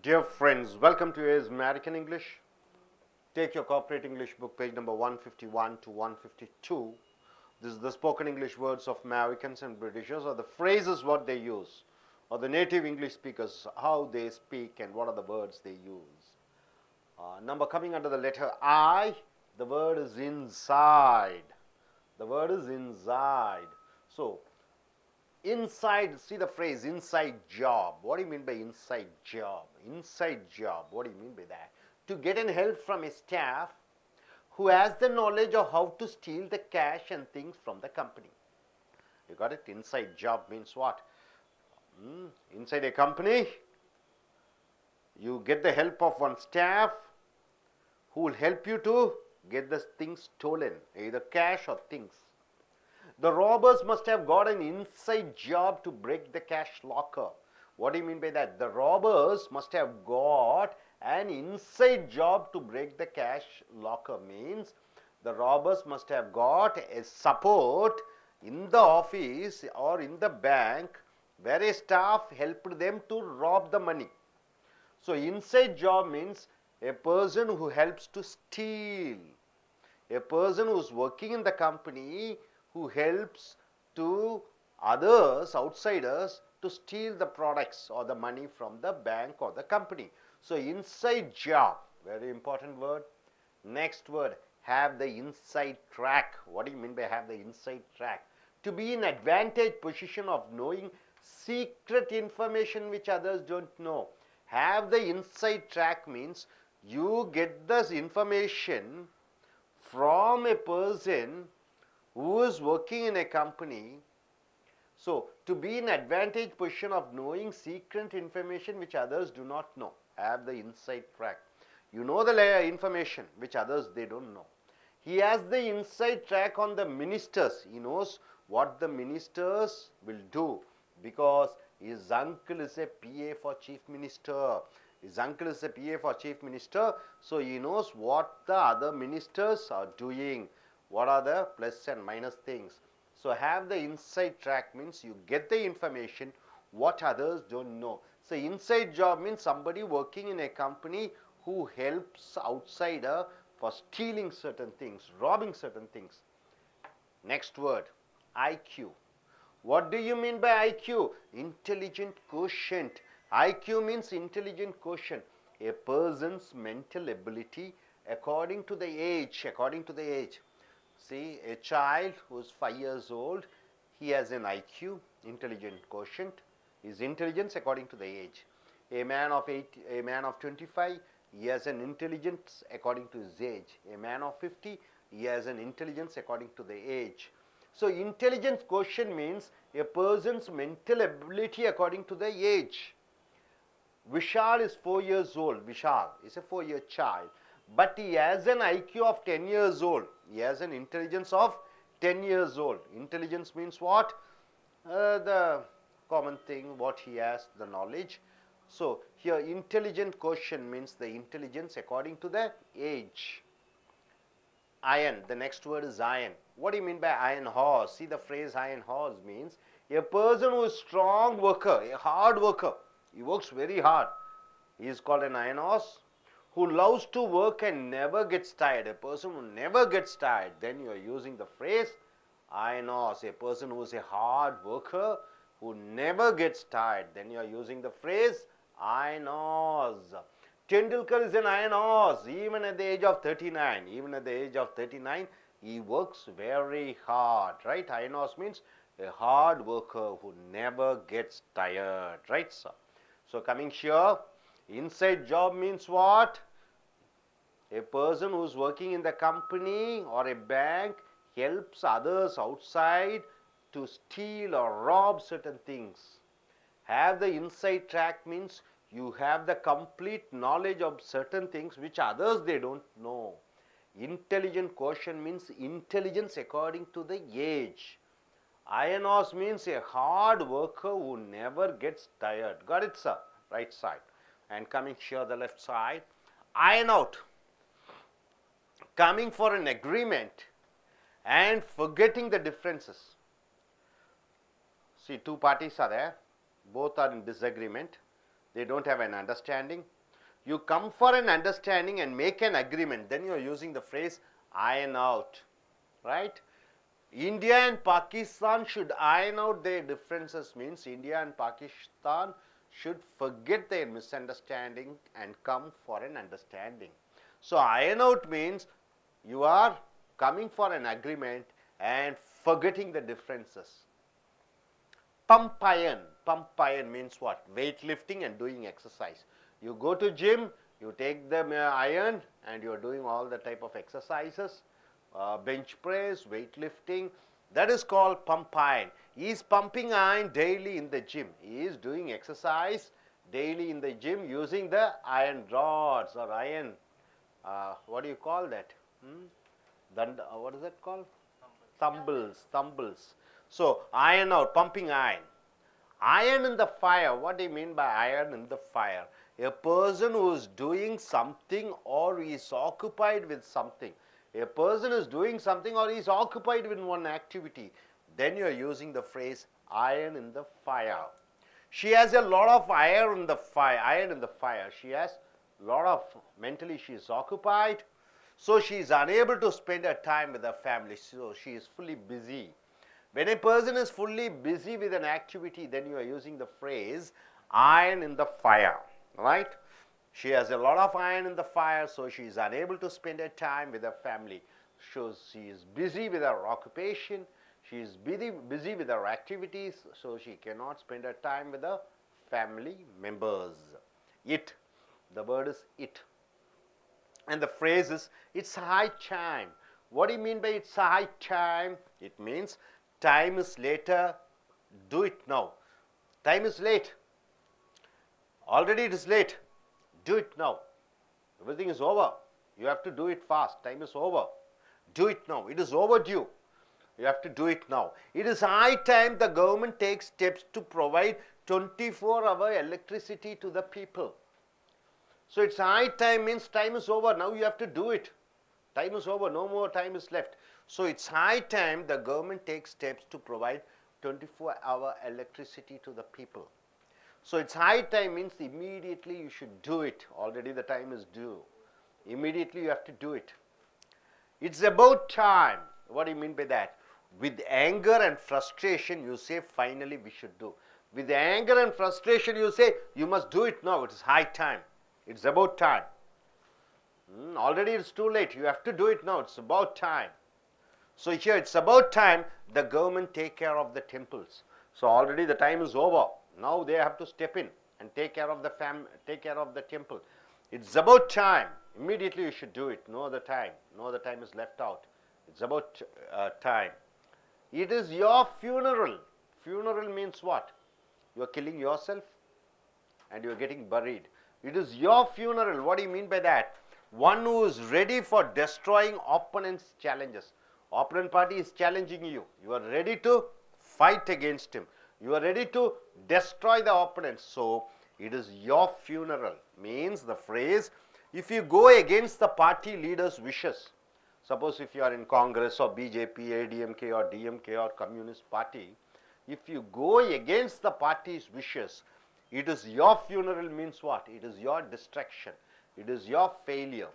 Dear friends, welcome to AS American English. Take your corporate English book, page number 151 to 152. This is the spoken English words of Americans and Britishers, or the phrases what they use, or the native English speakers, how they speak and what are the words they use. Number coming under the letter I, the word is inside. The word is inside. So, inside, see the phrase inside job. What do you mean by inside job? Inside job, what do you mean by that? To get an help from a staff who has the knowledge of how to steal the cash and things from the company. You got it? Inside job means what? Inside a company, you get the help of one staff who will help you to get the things stolen, either cash or things. The robbers must have got an inside job to break the cash locker. What do you mean by that? The robbers must have got an inside job to break the cash locker means the robbers must have got a support in the office or in the bank where a staff helped them to rob the money. So, inside job means a person who helps to steal. A person who is working in the company who helps to others, outsiders, to steal the products or the money from the bank or the company. So, inside job, very important word. Next word, have the inside track. What do you mean by have the inside track? To be in advantage position of knowing secret information which others don't know. Have the inside track means you get this information from a person who is working in a company. So, to be in advantage position of knowing secret information which others do not know. Have the inside track. You know the information which others they don't know. He has the inside track on the ministers. He knows what the ministers will do because his uncle is a PA for chief minister. His uncle is a PA for chief minister. So, he knows what the other ministers are doing. What are the plus and minus things. So, have the inside track means you get the information what others don't know. So, inside job means somebody working in a company who helps outsider for stealing certain things, robbing certain things. Next word, IQ. What do you mean by IQ? Intelligent quotient. IQ means intelligent quotient. A person's mental ability according to the age, See, a child who is 5 years old, he has an IQ, intelligent quotient, his intelligence according to the age. A man of 25, he has an intelligence according to his age. A man of 50, he has an intelligence according to the age. So, intelligence quotient means a person's mental ability according to the age. Vishal is 4 years old. Vishal is a 4-year child. But he has an IQ of 10 years old. He has an intelligence of 10 years old. Intelligence means what? The common thing, what he has, the knowledge. So, here intelligent quotient means the intelligence according to the age. Iron, the next word is iron. What do you mean by iron horse? See, the phrase iron horse means a person who is strong worker, a hard worker. He works very hard. He is called an iron horse. Who loves to work and never gets tired. A person who never gets tired, then you are using the phrase iron horse. A person who is a hard worker who never gets tired, then you are using the phrase iron horse. Tendulkar is an iron horse even at the age of 39. Even at the age of 39, he works very hard, right? Iron horse means a hard worker who never gets tired, right, sir? So, coming here, inside job means what? A person who is working in the company or a bank helps others outside to steal or rob certain things. Have the inside track means you have the complete knowledge of certain things which others they don't know. Intelligent quotient means intelligence according to the age. Iron horse means a hard worker who never gets tired. Got it, sir? Right side. And coming here the left side, iron out. Coming for an agreement and forgetting the differences. See, two parties are there, both are in disagreement. they don't have an understanding. You come for an understanding and make an agreement, then you are using the phrase iron out, right? India and Pakistan should iron out their differences means India and Pakistan should forget their misunderstanding and come for an understanding. So iron out means you are coming for an agreement and forgetting the differences. Pump iron means what? Weightlifting and doing exercise. You go to gym, you take the iron and you are doing all the type of exercises, bench press, weightlifting. That is called pump iron. He is pumping iron daily in the gym. He is doing exercise daily in the gym using the iron rods or iron, what do you call that? What is that called? Thumbles. So iron out, pumping iron. Iron in the fire. What do you mean by iron in the fire? A person who is doing something or is occupied with something. A person is doing something or is occupied with one activity. Then you are using the phrase iron in the fire. She has a lot of iron in the fire. She has a lot of, mentally she is occupied. So she is unable to spend her time with her family. So she is fully busy. When a person is fully busy with an activity, then you are using the phrase iron in the fire, right? She has a lot of iron in the fire, so she is unable to spend her time with her family. So she is busy with her occupation, she is busy with her activities, so she cannot spend her time with her family members. It, the word is it. And the phrase is, it's high time. What do you mean by it's high time? It means time is later, do it now. Time is late. Already it is late. Do it now. Everything is over. You have to do it fast. Time is over. Do it now. It is overdue. You have to do it now. It is high time the government takes steps to provide 24-hour electricity to the people. So it's high time means time is over. Now you have to do it. Time is over. No more time is left. So it's high time the government takes steps to provide 24-hour electricity to the people. So it's high time means immediately you should do it. Already the time is due. Immediately you have to do it. It's about time. What do you mean by that? With anger and frustration you say finally we should do. With anger and frustration you say you must do it now. It is high time. It's about time. Already it's too late. You have to do it now. It's about time. So here it's about time the government take care of the temples. So already the time is over. Now they have to step in and take care of the temple. It's about time. Immediately you should do it. No other time. No other time is left out. It's about time. It is your funeral. Funeral means what? You are killing yourself and you are getting buried. It is your funeral. What do you mean by that? One who is ready for destroying opponent's challenges. Opponent party is challenging you. You are ready to fight against him. You are ready to destroy the opponent. So it is your funeral. Means the phrase, if you go against the party leader's wishes, suppose if you are in Congress or BJP, ADMK or DMK or Communist Party, if you go against the party's wishes, it is your funeral means what? It is your destruction. It is your failure.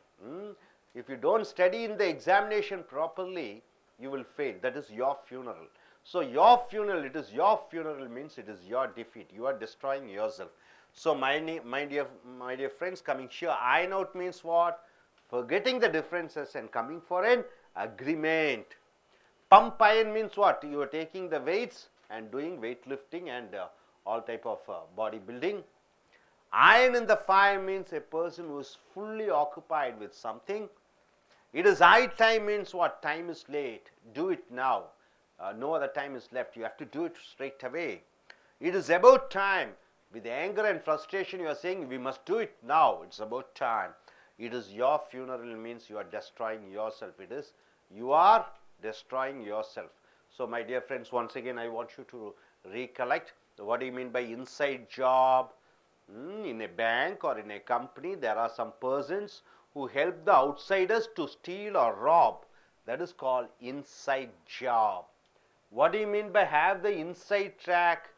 If you don't study in the examination properly, you will fail. That is your funeral. So your funeral, it is your funeral means it is your defeat. You are destroying yourself. So my dear friends, coming here, iron out means what? Forgetting the differences and coming for an agreement. Pump iron means what? You are taking the weights and doing weightlifting and all type of bodybuilding. Iron in the fire means a person who is fully occupied with something. It is high time means what? Time is late. Do it now. No other time is left. You have to do it straight away. It is about time. With anger and frustration you are saying we must do it now. It's about time. It is your funeral means you are destroying yourself. It is you are destroying yourself. So my dear friends, once again I want you to recollect what do you mean by inside job. In a bank or in a company there are some persons who help the outsiders to steal or rob. That is called inside job. What do you mean by have the inside track?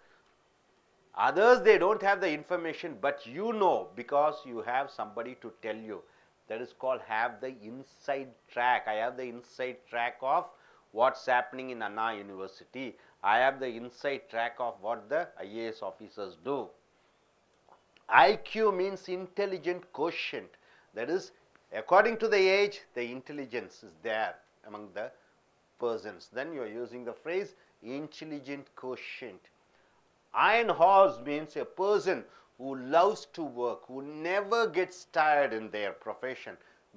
Others, they don't have the information, but you know because you have somebody to tell you. That is called have the inside track. I have the inside track of what's happening in Anna University. I have the inside track of what the IAS officers do. IQ means intelligent quotient. That is, according to the age, the intelligence is there among the persons. Then you are using the phrase intelligent quotient. Iron horse means a person who loves to work, who never gets tired in their profession.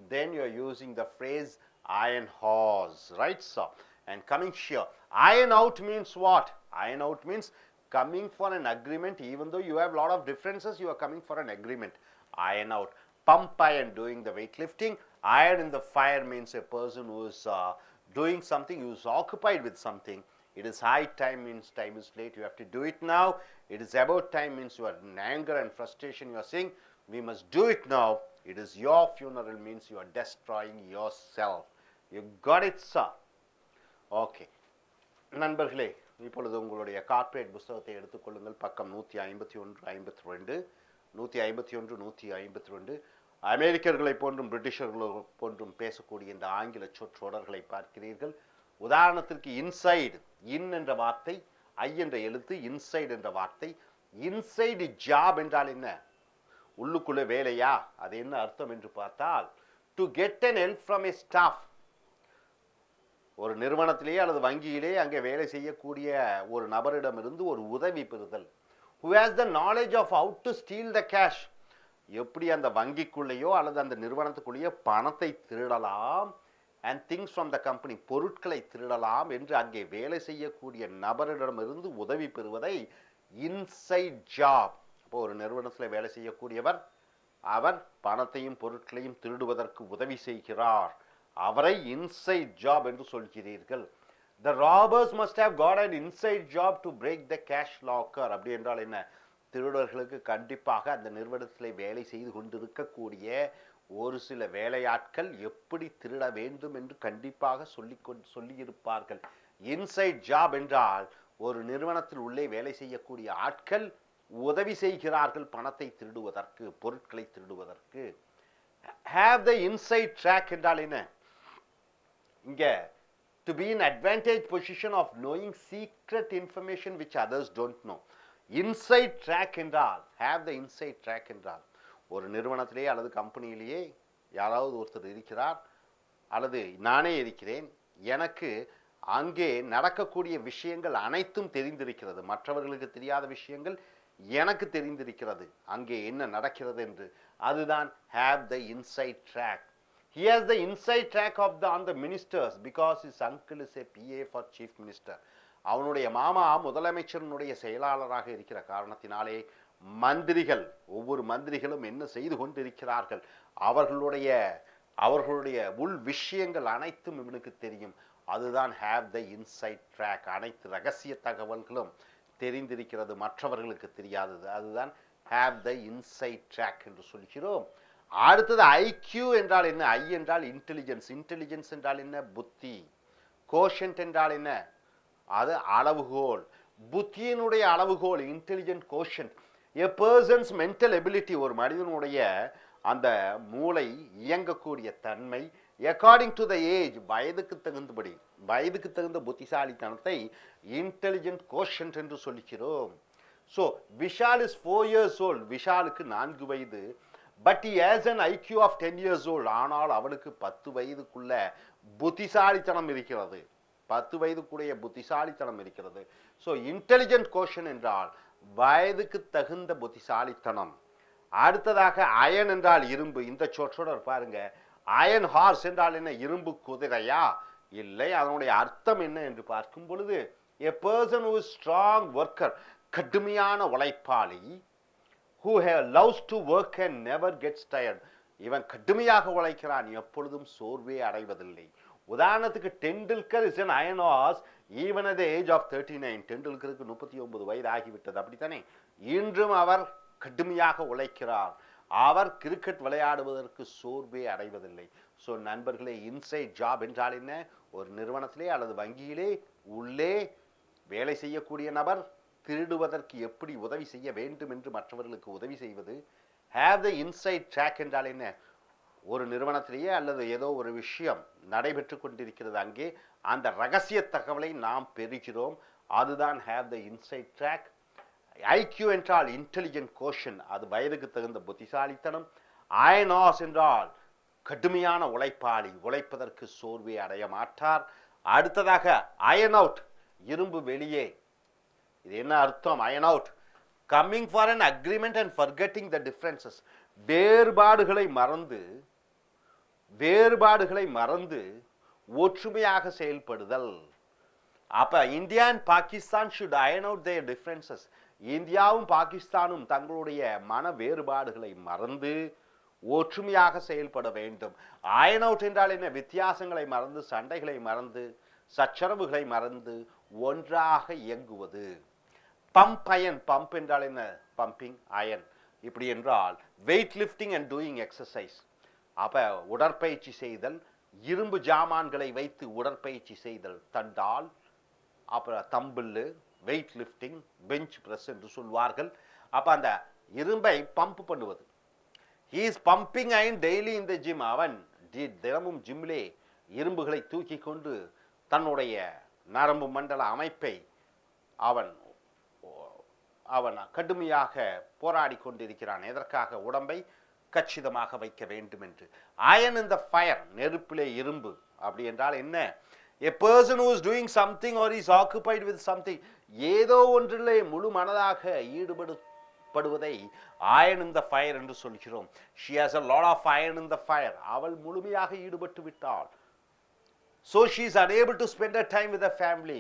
Then you are using the phrase iron horse, right? So, and coming here, iron out means what? Iron out means coming for an agreement. Even though you have a lot of differences, you are coming for an agreement. Iron out. Pump iron, doing the weightlifting. Iron in the fire means a person who is doing something, who is occupied with something. It is high time means time is late, you have to do it now. It is about time means you are in anger and frustration, you are saying we must do it now. It is your funeral means you are destroying yourself. You got it, sir? Okay. நண்பர்களே, இப்பொழுது உங்களுடைய corporate புத்தகத்தை எடுத்துக்கொள்ளுங்கள். பக்கம் 151, 52, 151, 152. அமெரிக்கர்களை போன்றும் பிரிட்டிஷர்களை போன்றும் பேசக்கூடிய இந்த ஆங்கில சொற்றொடர்களை பார்க்கிறீர்கள். உதாரணத்திற்கு இன்சைடு, இன் என்ற வார்த்தை, ஐ என்ற எழுத்து, இன்சைடு என்ற வார்த்தை. இன்சைடு ஜாப் என்றால் என்ன? உள்ளுக்குள்ளே வேலையா? அது என்ன அர்த்தம் என்று பார்த்தால், to get an help from a staff. ஒரு நிறுவனத்திலேயே அல்லது வங்கியிலே அங்கே வேலை செய்யக்கூடிய ஒரு நபரிடமிருந்து ஒரு உதவி பெறுதல். who has the knowledge of how to steal the cash. எப்படி அந்த வங்கிக்குள்ளேயோ அல்லது அந்த நிறுவனத்துக்குள்ளேயோ பணத்தை திருடலாம், and things from the company, பொருட்களை திருடலாம் என்று அங்கே வேலை செய்யக்கூடிய நபரிடமிருந்து உதவி பெறுவதை இன்சைட் ஜாப். அப்போ ஒரு நிறுவனத்தில் வேலை செய்யக்கூடியவர், அவர் பணத்தையும் பொருட்களையும் திருடுவதற்கு உதவி செய்கிறார், அவரை இன்சைட் ஜாப் என்று சொல்கிறீர்கள். The robbers must have got an inside job to break the cash locker. அப்படி என்றால் என்ன? திருடர்களுக்கு கண்டிப்பாக அந்த நிறுவனத்தில் வேலை செய்து கொண்டிருக்கக்கூடிய ஒரு சில வேலையாட்கள் எப்படி திருட வேண்டும் என்று கண்டிப்பாக சொல்லியிருப்பார்கள். இன்சைட் ஜாப் என்றால் ஒரு நிறுவனத்தில் உள்ளே வேலை செய்யக்கூடிய ஆட்கள் உதவி செய்கிறார்கள் பணத்தை திருடுவதற்கு, பொருட்களை திருடுவதற்கு. have the inside track என்றால் என்ன? இங்க to be in advantage position of knowing secret information which others don't know. inside track என்றால், have the inside track என்றால், ஒரு நிறுவனத்திலேயே அல்லது கம்பெனியிலேயே யாராவது ஒருத்தர் இருக்கிறார் அல்லது நானே இருக்கிறேன், எனக்கு அங்கே நடக்கக்கூடிய விஷயங்கள் அனைத்தும் தெரிந்திருக்கிறது, மற்றவர்களுக்கு தெரியாத விஷயங்கள் எனக்கு தெரிந்திருக்கிறது, அங்கே என்ன நடக்கிறது என்று. அதுதான் have the inside track. He has the inside track of on the ministers because his uncle is a PA for chief minister. அவனுடைய மாமா முதலமைச்சருடைய செயலாளராக இருக்கிற காரணத்தினாலே மந்திரிகள், ஒவ்வொரு மந்திரிகளும் என்ன செய்து கொண்டிருக்கிறார்கள், அவர்களுடைய உள் விஷயங்கள் அனைத்தும் இவனுக்கு தெரியும். அதுதான் have the inside track. அனைத்து ரகசிய தகவல்களும் தெரிந்திருக்கிறது, மற்றவர்களுக்கு தெரியாதது. அதுதான் have the inside track என்று சொல்கிறோம். அடுத்தது ஐக்யூ என்றால் என்ன? ஐ என்றால் இன்டெலிஜென்ஸ். இன்டெலிஜென்ஸ் என்றால் என்ன? புத்தி. கோஷன்ட் என்றால் என்ன? அது அளவுகோல், புத்தியினுடைய அளவுகோல், இன்டெலிஜென்ட் கோஷன்ட். எ பர்சன்ஸ் மென்டல் எபிலிட்டி, ஒரு மனிதனுடைய அந்த மூளை இயங்கக்கூடிய தன்மை, அக்கார்டிங் டு த ஏஜ், வயதுக்கு தகுந்தபடி, வயதுக்கு தகுந்த புத்திசாலித்தனத்தை இன்டெலிஜென்ட் கோஷன்ட் என்று சொல்லிக்கிறோம். So Vishal is 4 years old. விஷாலுக்கு 4 வயது. But he has an IQ of 10 years old. ஆனால் அவனுக்கு 10 வயதுக்குள்ள புத்திசாலித்தனம் இருக்கிறது, 10 வயதுக்குடைய புத்திசாலித்தனம் இருக்கிறது. ஸோ இன்டெலிஜென்ட் கோஷன் என்றால் வயதுக்கு தகுந்த புத்திசாலித்தனம். அடுத்ததாக அயன் என்றால் இரும்பு. இந்த சொற்றொடர் பாருங்க, அயன் ஹார்ஸ் என்றால் என்ன? இரும்பு குதிரையா? இல்லை. அதனுடைய அர்த்தம் என்ன என்று பார்க்கும் பொழுது, a person who is strong worker, கடுமையான உழைப்பாளி, who loves to work and never gets tired. இவன் கடுமையாக உழைக்கிறான், எப்பொழுதும் சோர்வே அடைவதில்லை. உதாரணத்துக்கு Tendulkar is an iron horse even at the age of 39. டெண்டுல்கருக்கு 39 வயது ஆகிவிட்டது, அப்படித்தானே? இன்றும் அவர் கடுமையாக உழைக்கிறார், அவர் கிரிக்கெட் விளையாடுவதற்கு சோர்வே அடைவதில்லை. ஸோ நண்பர்களே, இன்சைட் ஜாப் என்றால் என்ன? ஒரு நிறுவனத்திலே அல்லது வங்கியிலே உள்ளே வேலை செய்யக்கூடிய நபர் திருடுவதற்கு எப்படி உதவி செய்ய வேண்டும் என்று மற்றவர்களுக்கு உதவி செய்வது. ஹேவ் த இன்சைட் ட்ராக் என்றால் என்ன? ஒரு நிறுவனத்திலேயே அல்லது ஏதோ ஒரு விஷயம் நடைபெற்று கொண்டிருக்கிறது, அங்கே அந்த ரகசிய தகவலை நாம் பெறுகிறோம், அதுதான் have the inside track. IQ என்றால் இன்டெலிஜென்ட் கோஷன், அது வயதுக்கு தகுந்த புத்திசாலித்தனம். அயனாஸ் என்றால் கடுமையான உழைப்பாளி, உழைப்பதற்கு சோர்வை அடைய மாட்டார். அடுத்ததாக அயன் அவுட், இரும்பு வெளியே. இது என்ன அர்த்தம்? Iron out, coming for an agreement and forgetting the differences, வேறுபாடுகளை மறந்து ஒற்றுமையாக செயல்படுதல். அப்ப India and Pakistan should iron out their differences. இந்தியாவும் பாகிஸ்தானும் தங்களுடைய மன வேறுபாடுகளை மறந்து ஒற்றுமையாக செயல்பட வேண்டும். அயன் அவுட் என்றால் என்ன? வித்தியாசங்களை மறந்து, சண்டைகளை மறந்து, சச்சரவுகளை மறந்து ஒன்றாக இயங்குவது. பம்ப் அயன், பம்ப் என்றால் என்ன? Pumping iron. இப்படி என்றால் weight lifting and doing exercise. அப்ப உடற்பயிற்சி செய்தல், இரும்பு ஜாமான்களை வைத்து உடற்பயிற்சி செய்தல், தண்டால், அப்புறம் tumble, weight lifting, bench press என்று சொல்வார்கள். அப்ப அந்த இரும்பை பம்ப் பண்ணுவது. he is pumping iron daily in the gym. அவன் தினமும் ஜிம்மிலே இரும்புகளை தூக்கி கொண்டு தன்னுடைய நரம்பு மண்டல அமைப்பை அவன் கடுமையாக போராடி கொண்டிருக்கிறான். எதற்காக? உடம்பை கச்சிதமாக வைக்க வேண்டும் என்று. அயன் in the fire, நெருப்பிலே இரும்பு. அப்படி என்றால் என்ன? A person who is doing something or is occupied with something, ஏதோ ஒன்றிலே முழு மனதாக ஈடுபடுவதை iron in the fire என்று சொல்கிறோம். She has a lot of iron in the fire. அவள் முழுமையாக ஈடுபட்டு விட்டாள். So she is unable to spend her time with her family.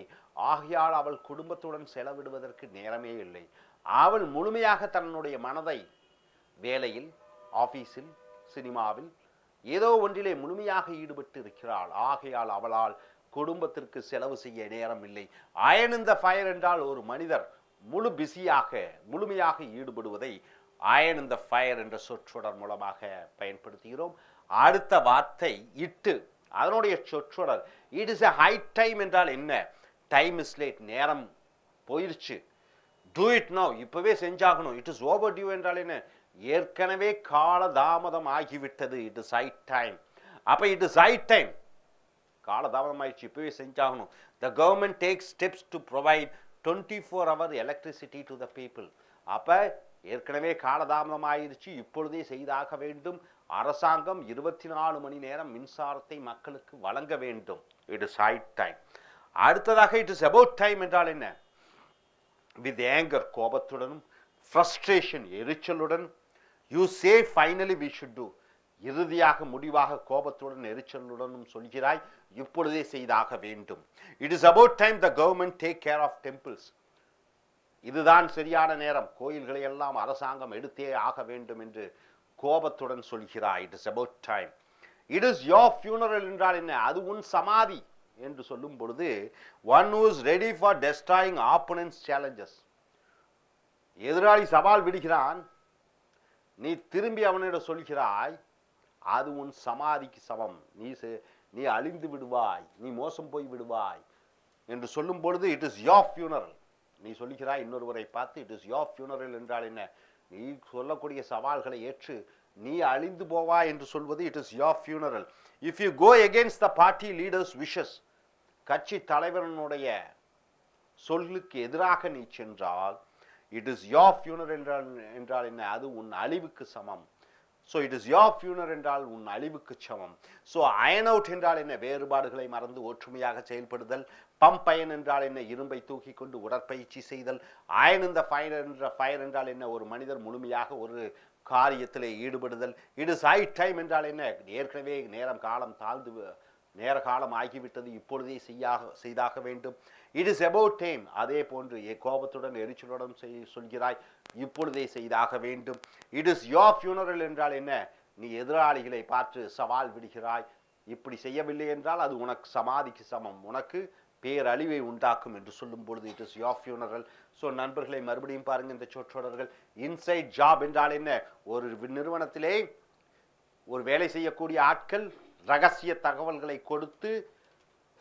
ஆகையால் அவள் குடும்பத்துடன் செலவிடுவதற்கு நேரமே இல்லை. அவள் முழுமையாக தன்னுடைய மனதை வேலையில், ஆபீஸில், சினிமாவில், ஏதோ ஒன்றிலே முழுமையாக ஈடுபட்டு இருக்கிறாள். ஆகையால் அவளால் குடும்பத்திற்கு செலவு செய்ய நேரம் இல்லை. அயன் இன் த ஃபயர் என்றால் ஒரு மனிதர் முழுமையாக ஈடுபடுவதை அயன் இன் த ஃபயர் என்ற சொற்றொடர் மூலமாக பயன்படுத்துகிறோம். அடுத்த வார்த்தை இட்டு, அதனுடைய சொற்றொடர் it is a high time என்றால் என்ன? டைம் இஸ் லேட், நேரம் போயிருச்சு. டூ இட் நவ், இப்பவே செஞ்சாகணும். இட் இஸ் ஓவர் டியூ என்றால் என்ன? ஏற்கனவே கால தாமதம் ஆகிவிட்டது. It is high time. அப்ப இட் இஸ் ஹை டைம், கால தாமதம் ஆயிடுச்சு, இப்பவே செஞ்சாகணும். The government takes steps to provide 24 hour electricity to the people. அப்ப ஏற்கனவே காலதாமதம் ஆயிடுச்சு, இப்பொழுதே செய்தாக வேண்டும். அரசாங்கம் 24 மணி நேரம் மின்சாரத்தை மக்களுக்கு வழங்க வேண்டும். It is high time. அடுத்ததாக இட் இஸ் அபவுட் டைம் என்றால் என்ன? வித் ஏங்கர், கோபத்துடனும், ஃப்ரஸ்ட்ரேஷன், எரிச்சலுடன். You say finally we should do, இறுதியாக, முடிவாக, கோபத்துடன், எரிச்சலுடனும் சொல்கிறாய், இப்பொழுதே செய்தாக வேண்டும். It is about time the government take care of temples. இதுதான் சரியான நேரம், கோயில்களை எல்லாம் அரசாங்கம் எடுத்தே ஆக வேண்டும் என்று கோபத்துடன் சொல்கிறாய். It is about time. It is your funeral என்றால் என்ன? அது உன் சமாதி என்று சொல்லும் பொழுது, one who is ready for destroying opponents challenges. எதிராளி சவால் விடுகிறான், நீ திரும்பி அவனிடம் சொல்கிறாய், அது உன் சமாதிக்கு சமம். நீ அழிந்து விடுவாய், நீ மோசம் போய் விடுவாய் என்று சொல்லும் பொழுது இட் இஸ் யோர் ஃபியூனரல். நீ சொல்கிறாய் இன்னொருவரை பார்த்து, இட் இஸ் யோர் ஃபியூனரல் என்றால் என்ன? நீ சொல்லக்கூடிய சவால்களை ஏற்று நீ அழிந்து போவாய் என்று சொல்வது it is your funeral. If you go against the party leaders wishes, கட்சி தலைவரனுடைய சொல்லுக்கு எதிராக நீ சென்றால் இட் இஸ் யோர் ஃபியூனரல் என்றால் என்ன? அது உன் அழிவுக்கு சமம். ஸோ இட் இஸ் யோர் ஃபியூனர் என்றால் உன் அழிவுக்கு சமம். ஸோ அயன் அவுட் என்றால் என்ன? வேறுபாடுகளை மறந்து ஒற்றுமையாக செயல்படுதல். பம்ப் அயன் என்றால் என்ன? இரும்பை தூக்கி கொண்டு உடற்பயிற்சி செய்தல். அயன் இந்த ஃபயர் என்றால் என்ன? ஒரு மனிதர் முழுமையாக ஒரு காரியத்திலே ஈடுபடுதல். இட் இஸ் ஹை டைம் என்றால் என்ன? ஏற்கனவே நேர காலம் ஆகிவிட்டது, இப்பொழுதே செய்தாக வேண்டும். It is about time. அதே போன்று கோபத்துடன், எரிச்சலுடன் சொல்கிறாய், இப்பொழுதே செய்தாக வேண்டும். இட் இஸ் யோர் ஃபியூனரல் என்றால் என்ன? நீ எதிராளிகளை பார்த்து சவால் விடுகிறாய், இப்படி செய்யவில்லை என்றால் அது உனக்கு சமாதிக்கு சமம், உனக்கு பேரழிவை உண்டாக்கும் என்று சொல்லும் பொழுது it is your funeral. So நண்பர்களை மறுபடியும் பாருங்க இந்த சொற்றொடர்கள். இன்சைட் ஜாப் என்றால் என்ன? ஒரு நிறுவனத்திலே ஒரு வேலை செய்யக்கூடிய ஆட்கள் ரகசிய தகவல்களை கொடுத்து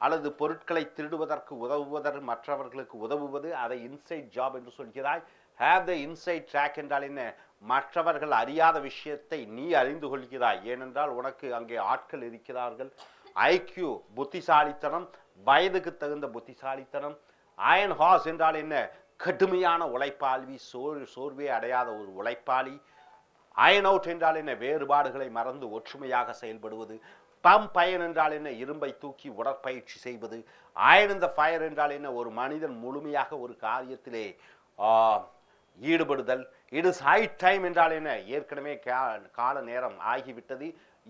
அல்லது பொருட்களை திருடுவதற்கு உதவுவதற்கு மற்றவர்களுக்கு உதவுவது, அதை இன்சைட் ஜாப் என்று சொல்கிறாய். ஹேவ் த இன்சைட் ட்ராக் என்றால் என்ன? மற்றவர்கள் அறியாத விஷயத்தை நீ அறிந்து கொள்கிறாய். ஏனென்றால் உனக்கு அங்கே ஆட்கள் இருக்கிறார்கள். ஐக்யூ புத்திசாலித்தனம், வயதுக்கு தகுந்த புத்திசாலித்தனம். அயன் ஹார்ஸ் என்றால் என்ன? கடுமையான உழைப்பாளி, சோர்வே அடையாத ஒரு உழைப்பாளி. அயன் அவுட் என்றால் என்ன? வேறுபாடுகளை மறந்து ஒற்றுமையாக செயல்படுவது. பம்ப் அயன் என்றால் என்ன? இரும்பை தூக்கி உடற்பயிற்சி செய்வது. அயன் இந்த ஃபயர் என்றால் என்ன? ஒரு மனிதன் முழுமையாக ஒரு காரியத்திலே ஈடுபடுதல். இட் இஸ் ஹை டைம் என்றால் என்ன? ஏற்கனவே கால நேரம் ஆகிவிட்டது,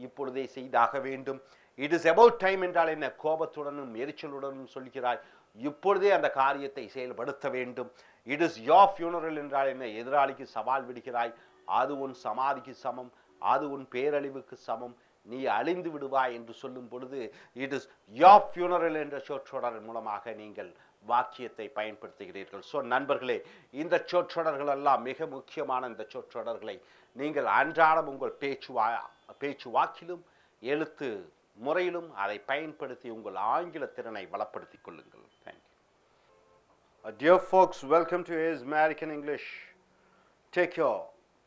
இப்பொழுதே செய்தாக வேண்டும். இட் இஸ் அபவுட் டைம் என்றால் என்ன? கோபத்துடனும் எரிச்சலுடனும் சொல்கிறாய், இப்பொழுதே அந்த காரியத்தை செயல்படுத்த வேண்டும். இட் இஸ் யோர் ஃபியூனரல் என்றால் என்ன? எதிராளிக்கு சவால் விடுகிறாய், அது உன் சமாதிக்கு சமம், அது உன் பேரழிவுக்கு சமம், நீ அழிந்து விடுவாய் என்று சொல்லும் பொழுது இட் இஸ் யோர் ஃபியூனரல் என்ற சொற்றொடர் மூலமாக நீங்கள் வாக்கியத்தை பயன்படுத்துகிறீர்கள். ஸோ நண்பர்களே, இந்த சொற்றொடர்கள் எல்லாம் மிக முக்கியமான இந்த சொற்றொடர்களை நீங்கள் அன்றாடம் உங்கள் பேச்சு வாக்கிலும் எழுத்து முறையிலும் அதை பயன்படுத்தி உங்கள் ஆங்கில திறனை வளப்படுத்திக் கொள்ளுங்கள். Thank you. Dear folks, welcome to Is American English. Take your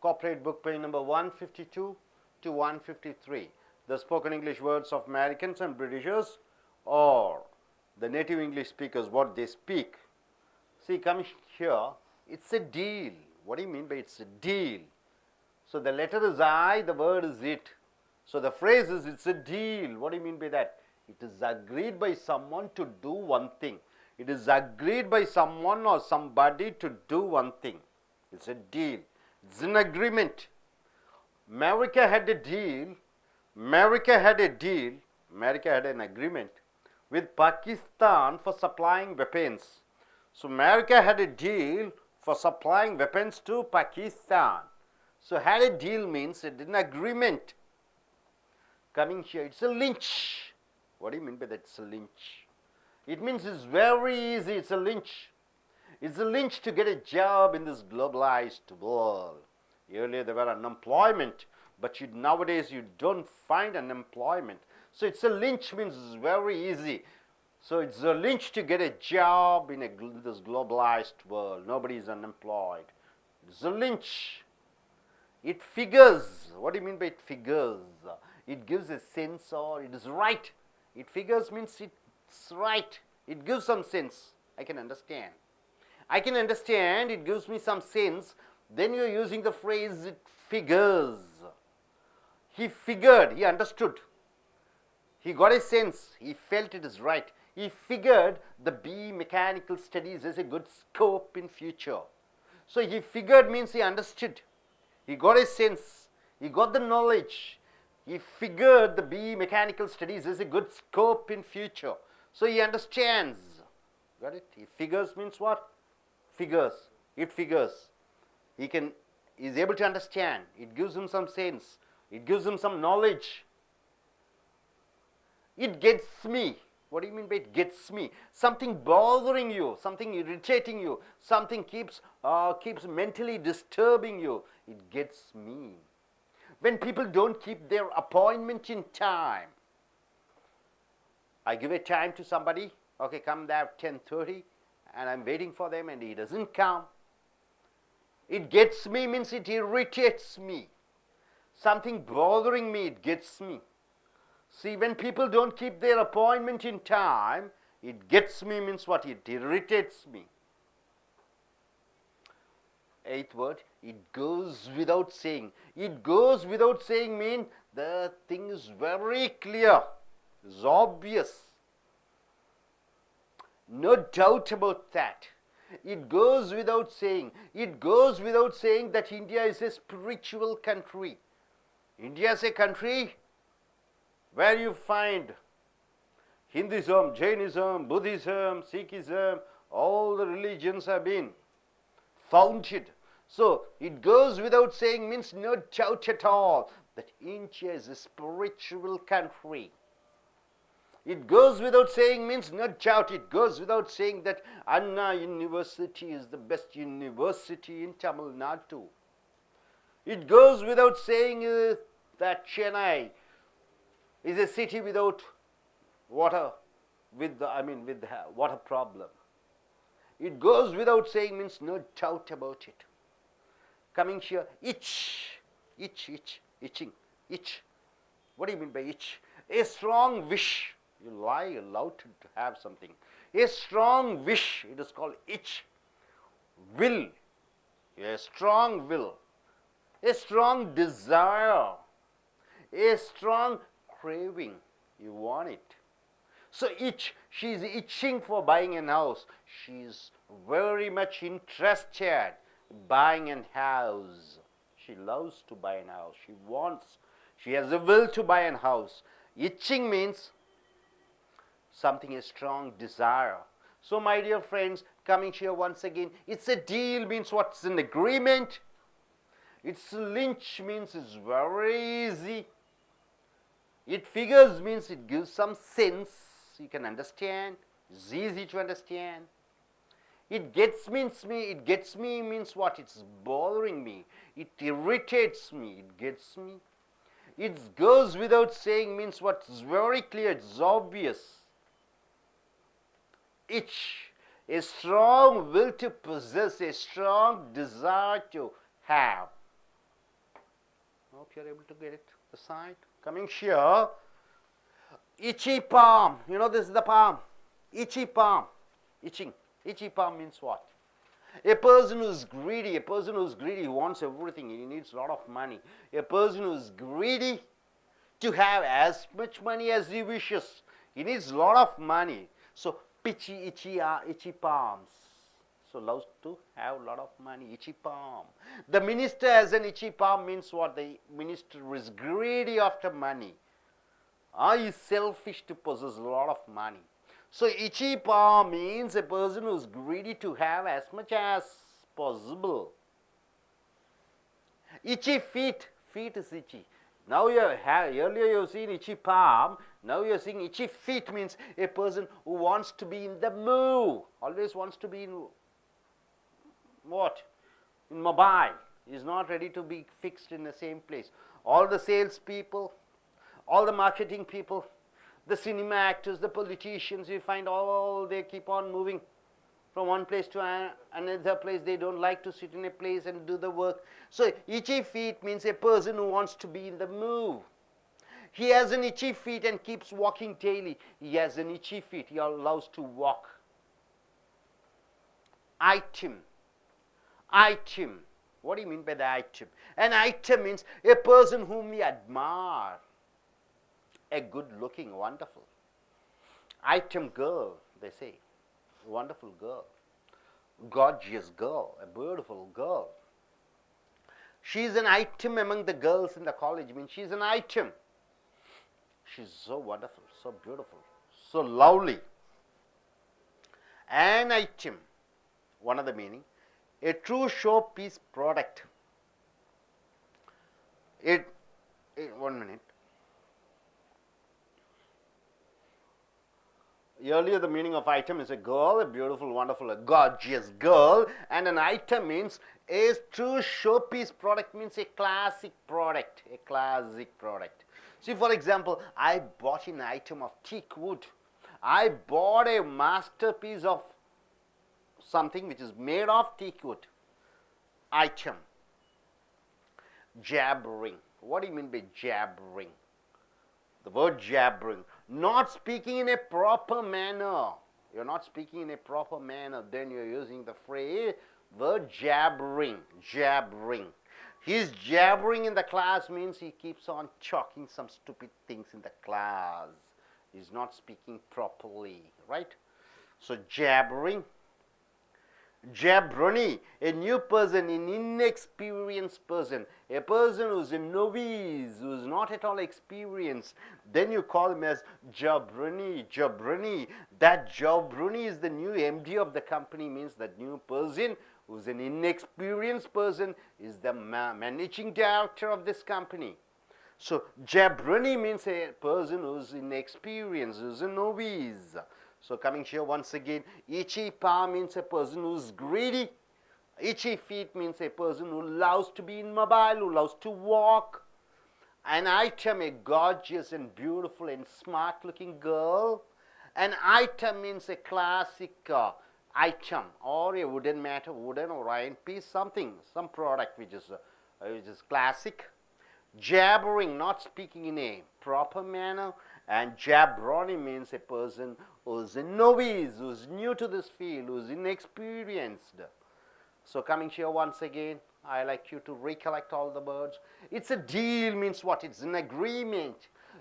corporate book page number 152 to 153. The spoken English words of Americans and Britishers, or the native English speakers, what they speak. See, coming here, it's a deal. What do you mean by it's a deal? So the letter is I, the word is it. So the phrase is it's a deal. What do you mean by that? It is agreed by someone to do one thing. It is agreed by someone or somebody to do one thing. It's a deal. It's an agreement. America had a deal. America had an agreement with Pakistan for supplying weapons. So America had a deal for supplying weapons to Pakistan. So had a deal means it did an agreement. Coming here, it's a lynch. What do you mean by that? It's a lynch. It means it's very easy. It's a lynch. It's a lynch to get a job in this globalized world. Earlier there were unemployment, but nowadays you don't find unemployment. So it's a lynch means it's very easy. So it's a lynch to get a job in this globalized world. Nobody is unemployed. It's a lynch. It figures. What do you mean by it figures? It gives a sense, or it is right. It figures means it's right. It gives some sense. I can understand. I can understand. It gives me some sense. Then you're using the phrase it figures. He figured. He understood. He got a sense. He felt it is right. He figured the B mechanical studies as a good scope in future. So he figured means he understood. He got a sense. He got the knowledge. He figured the B mechanical studies as a good scope in future. So he understands. Got it? He figures means what? Figures. It figures. He is able to understand. It gives him some sense. It gives him some knowledge. It gets me. What do you mean by it gets me? Something bothering you, something irritating you, something keeps mentally disturbing you. It gets me. When people don't keep their appointment in time, I give a time to somebody, okay, come there at 10:30, and I'm waiting for them and he doesn't come. It gets me means it irritates me. Something bothering me, it gets me. See, when people don't keep their appointment in time, it gets me means what? It irritates me. Eighth word, it goes without saying. It goes without saying means the thing is very clear, it's obvious. No doubt about that. It goes without saying. It goes without saying that India is a spiritual country. India is a country where you find Hinduism, Jainism, Buddhism, Sikhism, all the religions have been founded. So it goes without saying means no doubt at all that India is a spiritual country. It goes without saying means no doubt. It goes without saying that Anna University is the best university in Tamil Nadu. It goes without saying that Chennai is a city without water, what a problem. It goes without saying means no doubt about it. Coming here, itch, itching, itch. What do you mean by itch? A strong wish. You love to have something. A strong wish, it is called itch. Will, a strong will. A strong desire. A strong craving. You want it. So itch, she is itching for buying a house. She is very much interested in buying a house. She loves to buy a house. She has a will to buy a house. Itching means something, a strong desire. So my dear friends, coming here once again, it's a deal means what's an agreement. It's lynch means it's very easy. It figures means it gives some sense. You can understand. It's easy to understand. It gets me means what? It's bothering me. It irritates me. It gets me. It goes without saying means what? It's very clear. It's obvious. Itch, a strong will to possess, a strong desire to have. I hope you're able to get it. The side. Coming here. Itchy palm. You know, this is the palm. Itchy palm. Itching. Itchy palm means what? A person who is greedy. A person who is greedy, he wants everything. He needs a lot of money. A person who is greedy to have as much money as he wishes. He needs a lot of money. So, itchy palms. So, loves to have a lot of money. Itchy palm. The minister has an itchy palm means what? The minister is greedy after money. He is selfish to possess a lot of money. So, itchy palm means a person who is greedy to have as much as possible. Itchy feet. Feet is itchy. Now earlier you have seen itchy palm. Now you are seeing itchy feet means a person who wants to be in the move. Always wants to be in what? In mobile. He is not ready to be fixed in the same place. All the sales people, all the marketing people, the cinema actors, the politicians, you find all they keep on moving from one place to another place. They don't like to sit in a place and do the work. So itchy feet means a person who wants to be in the move. He has an itchy feet and keeps walking daily. He has an itchy feet. He loves to walk. Item. Item. What do you mean by the item? An item means a person whom we admire. A good looking, wonderful. Item girl, they say. Wonderful girl. Gorgeous girl. A beautiful girl. She is an item among the girls in the college. Means she is an item. She's so wonderful, so beautiful, so lovely. An item. One of the meaning. A true showpiece product. 1 minute. Earlier the meaning of item is a girl, a beautiful, wonderful, a gorgeous girl, and an item means a true showpiece product means a classic product, a classic product. See, for example, I bought an item of teak wood. I bought a masterpiece of something which is made of teak wood. Item. Jabbering. What do you mean by jabbering? The word jabbering. Not speaking in a proper manner. You're not speaking in a proper manner. Then you're using the phrase, word jabbering. Jabbering. He's jabbering in the class means he keeps on talking some stupid things in the class. He's not speaking properly. Right? So jabbering. Jabroni, a new person, an inexperienced person, a person who's a novice, who's not at all experienced, then you call him as jabroni, jabroni. That jabroni is the new MD of the company, means that new person who's an inexperienced person is the managing director of this company. So jabroni means a person who's inexperienced, who's a novice. So coming here once again, itchy palm means a person who's greedy. Itchy feet means a person who loves to be immobile, who loves to walk. An item, a gorgeous and beautiful and smart looking girl. An item means a classic item or a wooden matter, wooden or iron piece, something, some product which is classic. Jabbering, not speaking in a proper manner, and jabroni means a person who's a novice, who's new to this field, who's inexperienced. So coming here once again, I like you to recollect all the words. It's a deal means what? It's an agreement.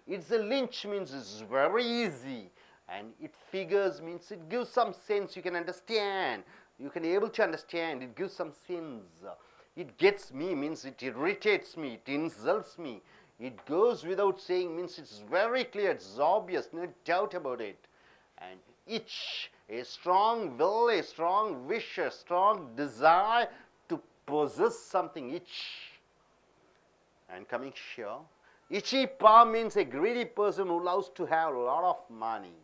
It's a lynch means it's very easy. And it figures means it gives some sense, you can understand. You can able to understand, it gives some sense. It gets me means it irritates me, it insults me. It goes without saying means it's very clear, it's obvious, no doubt about it. And itch, a strong will, a strong wish, a strong desire to possess something, itch. And coming here, itchy palm means a greedy person who loves to have a lot of money.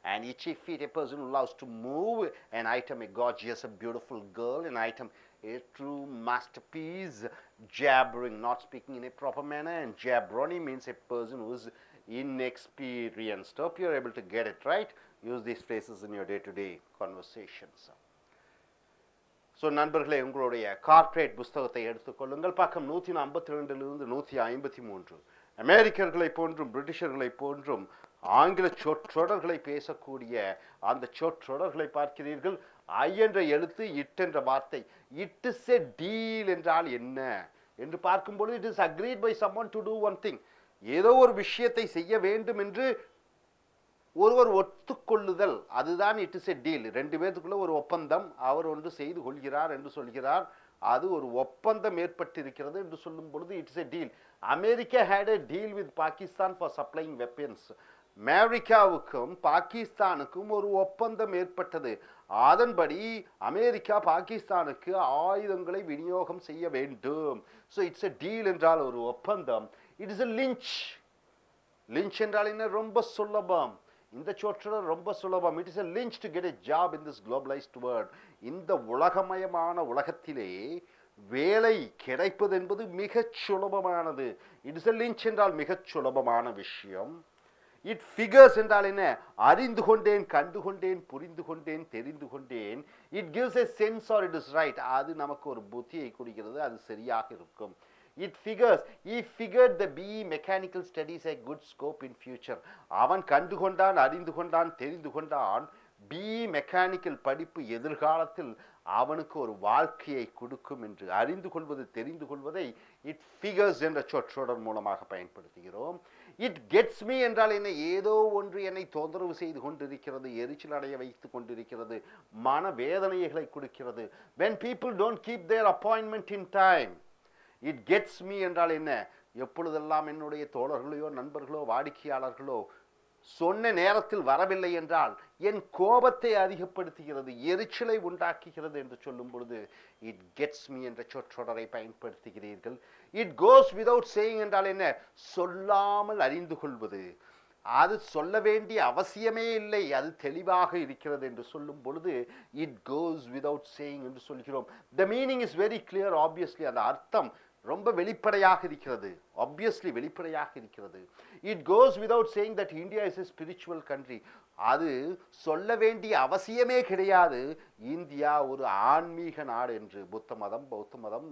And itchy feet, a person who loves to move an item, a gorgeous, a beautiful girl, an item, a true masterpiece. Jabbering, not speaking in a proper manner, and jabroni means a person who is inexperienced. Hope you are able to get it right. Use these phrases in your day-to-day conversations. So நண்பர்களே, உங்களுடைய corporate புஸ்தகத்தை எடுத்துக்கொள்ளுங்கள். பக்கம் 152 153. அமெரிக்கர்களை போன்றும் பிரிட்டிஷர்களை போன்றும் ஆங்கில சொற்றொடர்களை பேசக்கூடிய அந்த சொற்றொடர்களை பார்க்கிறீர்கள். ஐ என்ற எழுத்து, இட் என்ற வார்த்தை. இட் இஸ் எ டீல் என்றால் என்ன என்று பார்க்கும்பொழுது, it is agreed by someone to do one thing. ஏதோ ஒரு விஷயத்தை செய்ய வேண்டும் என்று ஒருவர் ஒத்துக்கொள்ளுதல், அதுதான் இட் இஸ் எ டீல். ரெண்டு பேருக்குள்ள ஒரு ஒப்பந்தம், அவர் ஒன்று செய்து கொள்கிறார் என்று சொல்கிறார், அது ஒரு ஒப்பந்தம் ஏற்பட்டிருக்கிறது என்று சொல்லும் பொழுது it is a deal. America had a deal with Pakistan for supplying weapons. அமெரிக்காவுக்கும் பாகிஸ்தானுக்கும் ஒரு ஒப்பந்தம் ஏற்பட்டது. அதன்படி அமெரிக்கா பாகிஸ்தானுக்கு ஆயுதங்களை விநியோகம் செய்ய வேண்டும். ஸோ இட்ஸ் எ டீல் என்றால் ஒரு ஒப்பந்தம். It is a lynch. Lynch என்றால் என்ன? ரொம்ப சுலபம். இந்த சொற்றொடர் ரொம்ப சுலபம். It is a lynch to get a job in this globalised world. இந்த உலகமயமான உலகத்திலே வேலை கிடைப்பது என்பது மிகச் சுலபமானது. இட் இஸ் எ லிஞ்ச் என்றால் மிகச் சுலபமான விஷயம். இட் ஃபிகர்ஸ் என்றால் என்ன? அறிந்து கொண்டேன், கண்டு கொண்டேன், புரிந்து கொண்டேன், தெரிந்து கொண்டேன். It gives a sense R it is right. அது நமக்கு ஒரு புத்தியை கொடுக்கிறது, அது சரியாக இருக்கும். It figures, he figured the BE mechanical studies a good scope in future. அவன் கண்டு கொண்டான், அறிந்து கொண்டான், தெரிந்து கொண்டான். BE மெக்கானிக்கல் படிப்பு எதிர்காலத்தில் அவனுக்கு ஒரு வாழ்க்கையை கொடுக்கும் என்று அறிந்து கொள்வது, தெரிந்து கொள்வதை இட் ஃபிகர்ஸ் என்ற சொற்றொடர் மூலமாக பயன்படுத்துகிறோம். இட் கெட்ஸ் மீ என்றால் என்ன? ஏதோ ஒன்று என்னை தொந்தரவு செய்து கொண்டிருக்கிறது, எரிச்சல் அடைய வைத்து கொண்டிருக்கிறது, மன வேதனைகளை கொடுக்கிறது. When people don't keep their appointment in time. It gets me என்றால் என்ன? எப்பொழுதெல்லாம் என்னுடைய தோழர்களையோ நண்பர்களோ வாடிக்கையாளர்களோ சொன்ன நேரத்தில் வரவில்லை என்றால் என் கோபத்தை அதிகப்படுத்துகிறது, எரிச்சலை உண்டாக்குகிறது என்று சொல்லும் பொழுது இட் கெட்ஸ் மீ என்ற சொற்றொடரை பயன்படுத்துகிறீர்கள். இட் கோஸ் விதவுட் சேயிங் என்றால் என்ன? சொல்லாமல் அறிந்து கொள்வது. அது சொல்ல வேண்டிய அவசியமே இல்லை, அது தெளிவாக இருக்கிறது என்று சொல்லும் பொழுது இட் கோஸ் விதவுட் சேயிங் என்று சொல்கிறோம். The meaning is very clear. Obviously அந்த அர்த்தம் ரொம்ப வெளிப்படையாக இருக்கிறது, ஆப்வியஸ்லி வெளிப்படையாக இருக்கிறது. It goes without saying that India is a spiritual country. அது சொல்ல வேண்டிய அவசியமே கிடையாது, இந்தியா ஒரு ஆன்மீக நாடு என்று. புத்த மதம், பௌத்த மதம்,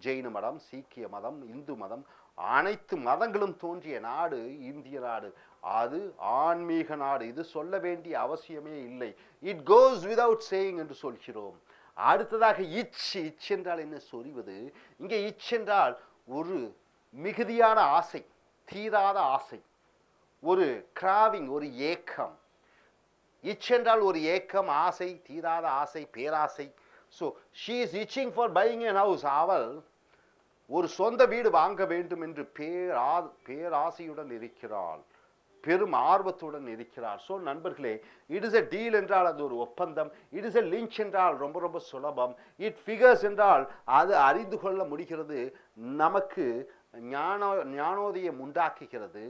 ஜெயின மதம், சீக்கிய மதம், இந்து மதம், அனைத்து மதங்களும் தோன்றிய நாடு இந்திய நாடு. அது ஆன்மீக நாடு. இது சொல்ல வேண்டிய அவசியமே இல்லை. இட் கோஸ் விதவுட் சேயிங் என்று சொல்கிறோம். அடுத்ததாக இச். இச் என்றால் என்ன? சொறிவது. இங்கே இச் என்றால் ஒரு மிகுதியான ஆசை, தீராத ஆசை, ஒரு கிராவிங், ஒரு ஏக்கம். இச் என்றால் ஒரு ஏக்கம், ஆசை, தீராத ஆசை, பேராசை. So she is itching for buying N house. அவள் ஒரு சொந்த வீடு வாங்க வேண்டும் என்று பேராசையுடன் இருக்கிறாள், பெரும் ஆர்வத்துடன் இருக்கிறார். ஸோ நண்பர்களே, இட் இஸ் எ டீல் என்றால் அது ஒரு ஒப்பந்தம். இட் இஸ் எ லிஞ்ச் என்றால் ரொம்ப ரொம்ப சுலபம். இட் ஃபிகர்ஸ் என்றால் அது அறிந்து கொள்ள முடிகிறது, நமக்கு ஞானோதயம் உண்டாக்குகிறது.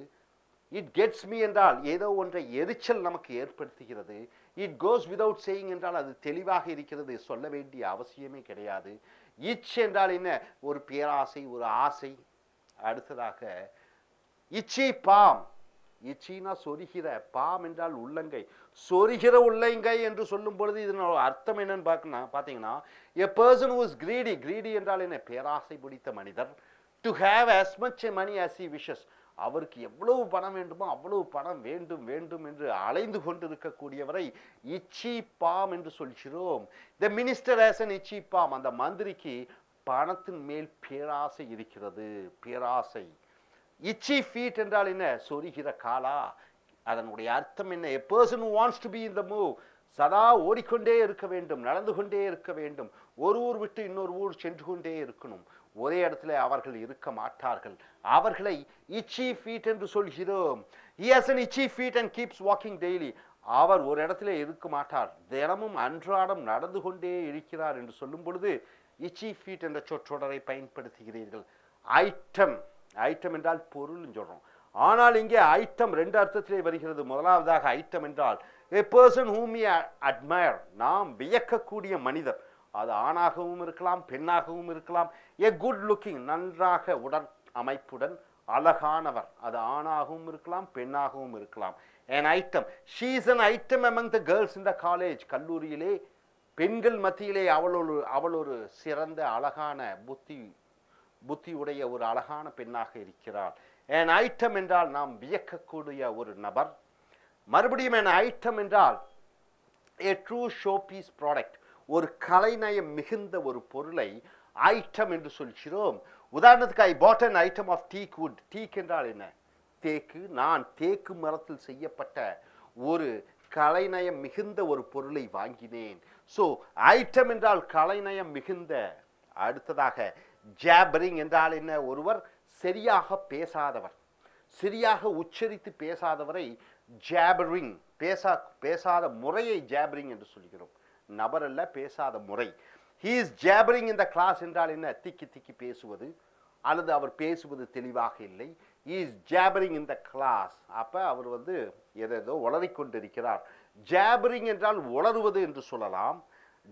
இட் கெட்ஸ் மீ என்றால் ஏதோ ஒன்றை எரிச்சல் நமக்கு ஏற்படுத்துகிறது. இட் கோஸ் விதவுட் சேயிங் என்றால் அது தெளிவாக இருக்கிறது, சொல்ல வேண்டிய அவசியமே கிடையாது. இச் என்றால் என்ன? ஒரு பேராசை, ஒரு ஆசை. அடுத்ததாக இச்சி பாம். இச்சினா சொரிகிற, பாம் என்றால் உள்ளங்கை, சொரிகிற உள்ளங்கை என்று சொல்லும் பொழுது இதனோட அர்த்தம் என்னன்னு பார்த்தீங்கன்னா a person who is greedy, greedy என்றால் என்ன, பேராசை பிடித்த மனிதர், to have as much money as he wishes, அவருக்கு எவ்வளவு பணம் வேண்டுமோ அவ்வளவு பணம் வேண்டும் வேண்டும் என்று அலைந்து கொண்டிருக்கக்கூடியவரை இச்சி பாம் என்று சொல்கிறோம். the minister has an itchy palm, அந்த மந்திரிக்கு பணத்தின் மேல் பேராசை இருக்கிறது, பேராசை. இச்சி ஃபீட் என்றால் என்ன, சொரிகிற காலா, அதனுடைய அர்த்தம் என்ன, a person who wants to be in the move, சதா ஓடிக்கொண்டே இருக்க வேண்டும், நடந்து கொண்டே இருக்க வேண்டும், ஒரு ஊர் விட்டு இன்னொரு ஊர் சென்று கொண்டே இருக்கணும், ஒரே இடத்துல அவர்கள் இருக்க மாட்டார்கள், அவர்களை இச்சி ஃபீட் என்று சொல்கிறோம். he has an itchy feet and keeps walking daily, அவர் ஒரு இடத்துல இருக்க மாட்டார், தினமும் அன்றாடம் நடந்து கொண்டே இருக்கிறார் என்று சொல்லும் பொழுது இச்சி ஃபீட் என்ற சொற்றொடரை பயன்படுத்துகிறீர்கள். ஐட்டம், ஐட்டம் என்றால் பொருள் சொல்றோம், ஆனால் இங்கே ஐட்டம் ரெண்டு அர்த்தத்திலே வருகிறது. முதலாவதாக ஐட்டம் என்றால் a person whom we admire, நாம் வியக்கக்கூடிய மனிதர், அது ஆணாகவும் இருக்கலாம் பெண்ணாகவும் இருக்கலாம். a good looking, நன்றாக உடல் அமைப்புடன் அழகானவர், அது ஆணாகவும் இருக்கலாம் பெண்ணாகவும் இருக்கலாம். an item, she is an item among the girls in the college, கல்லூரியிலே பெண்கள் மத்தியிலே அவள் ஒரு சிறந்த அழகான புத்தியுடைய ஒரு அழகான பெண்ணாக இருக்கிறார். an item என்றால் நாம் வியக்கக்கூடிய ஒரு நபர். மறுபடியும் an item என்றால் a true showpiece product, ஒரு கலைநயம் மிகுந்த ஒரு பொருளை ஐட்டம் என்று சொல்கிறோம். உதாரணத்துக்கு I bought an item of teak wood, teak என்றால் என்ன, தேக்கு, நான் தேக்கு மரத்தில் செய்யப்பட்ட ஒரு கலைநயம் மிகுந்த ஒரு பொருளை வாங்கினேன். ஸோ ஐட்டம் என்றால் கலைநயம் மிகுந்த. அடுத்ததாக ஜாபரிங் என்றால் என்ன, ஒருவர் சரியாக பேசாதவர், சரியாக உச்சரித்து பேசாதவரை ஜாபரிங், பேசாத முறையை ஜாபரிங் என்று சொல்கிறோம், நபர் அல்ல, பேசாத முறை. he is jabbering in the class என்றால் என்ன, திக்கி திக்கி பேசுவது அல்லது அவர் பேசுவது தெளிவாக இல்லை. he is jabbering in the class, அப்ப அவர் ஏதோ உளறிக்கொண்டிருக்கிறார். ஜாபரிங் என்றால் உளறுவது என்று சொல்லலாம்.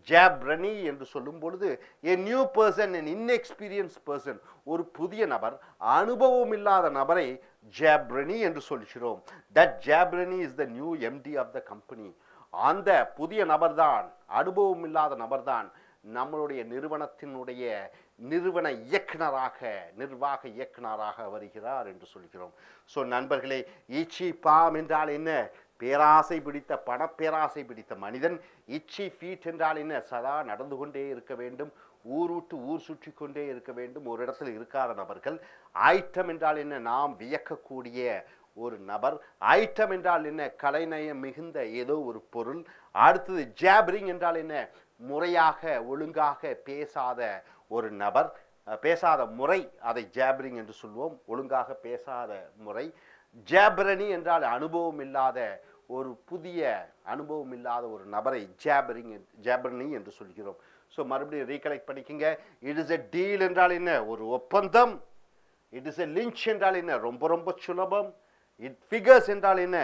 ஜாப்ரனி என்று சொல்லும் பொழுது a new person, an inexperienced person, ஒரு புதிய நபர், அனுபவம் இல்லாத நபரை ஜாப்ரனி என்று சொல்கிறோம். that ஜாப்ரனி is the new MD of the company, அந்த புதிய நபர்தான், அனுபவம் இல்லாத நபர்தான் நம்மளுடைய நிறுவனத்தினுடைய நிறுவன இயக்குனராக, நிர்வாக இயக்குனராக வருகிறார் என்று சொல்கிறோம். ஸோ நண்பர்களே, ஈச்சி பாம் என்றால் என்ன, பேராசை பிடித்த, பணப்பேராசை பிடித்த மனிதன். இச்சி ஃபீட் என்றால் என்ன, சதா நடந்து கொண்டே இருக்க வேண்டும், ஊர் விட்டு ஊர் சுற்றி கொண்டே இருக்க வேண்டும், ஒரு இடத்துல இருக்காத நபர்கள். ஐட்டம் என்றால் என்ன, நாம் வியக்கக்கூடிய ஒரு நபர். ஐட்டம் என்றால் என்ன, கலைநயம் மிகுந்த ஏதோ ஒரு பொருள். அடுத்தது ஜாபரிங் என்றால் என்ன, முறையாக ஒழுங்காக பேசாத ஒரு நபர், பேசாத முறை, அதை ஜாபரிங் என்று சொல்வோம், ஒழுங்காக பேசாத முறை. ஜாபரணி என்றால் அனுபவம் இல்லாத, ஒரு புதிய அனுபவம் இல்லாத ஒரு நபரை ஜாபரணி என்று சொல்கிறோம். ஸோ மறுபடியும் ரீகலெக்ட் பண்ணிக்கங்க. இட் இஸ் எ டீல் என்றால் என்ன, ஒரு ஒப்பந்தம். இட் இஸ் எ லிஞ்ச் என்றால் என்ன, ரொம்ப ரொம்ப சுலபம். இட் ஃபிகர்ஸ் என்றால் என்ன,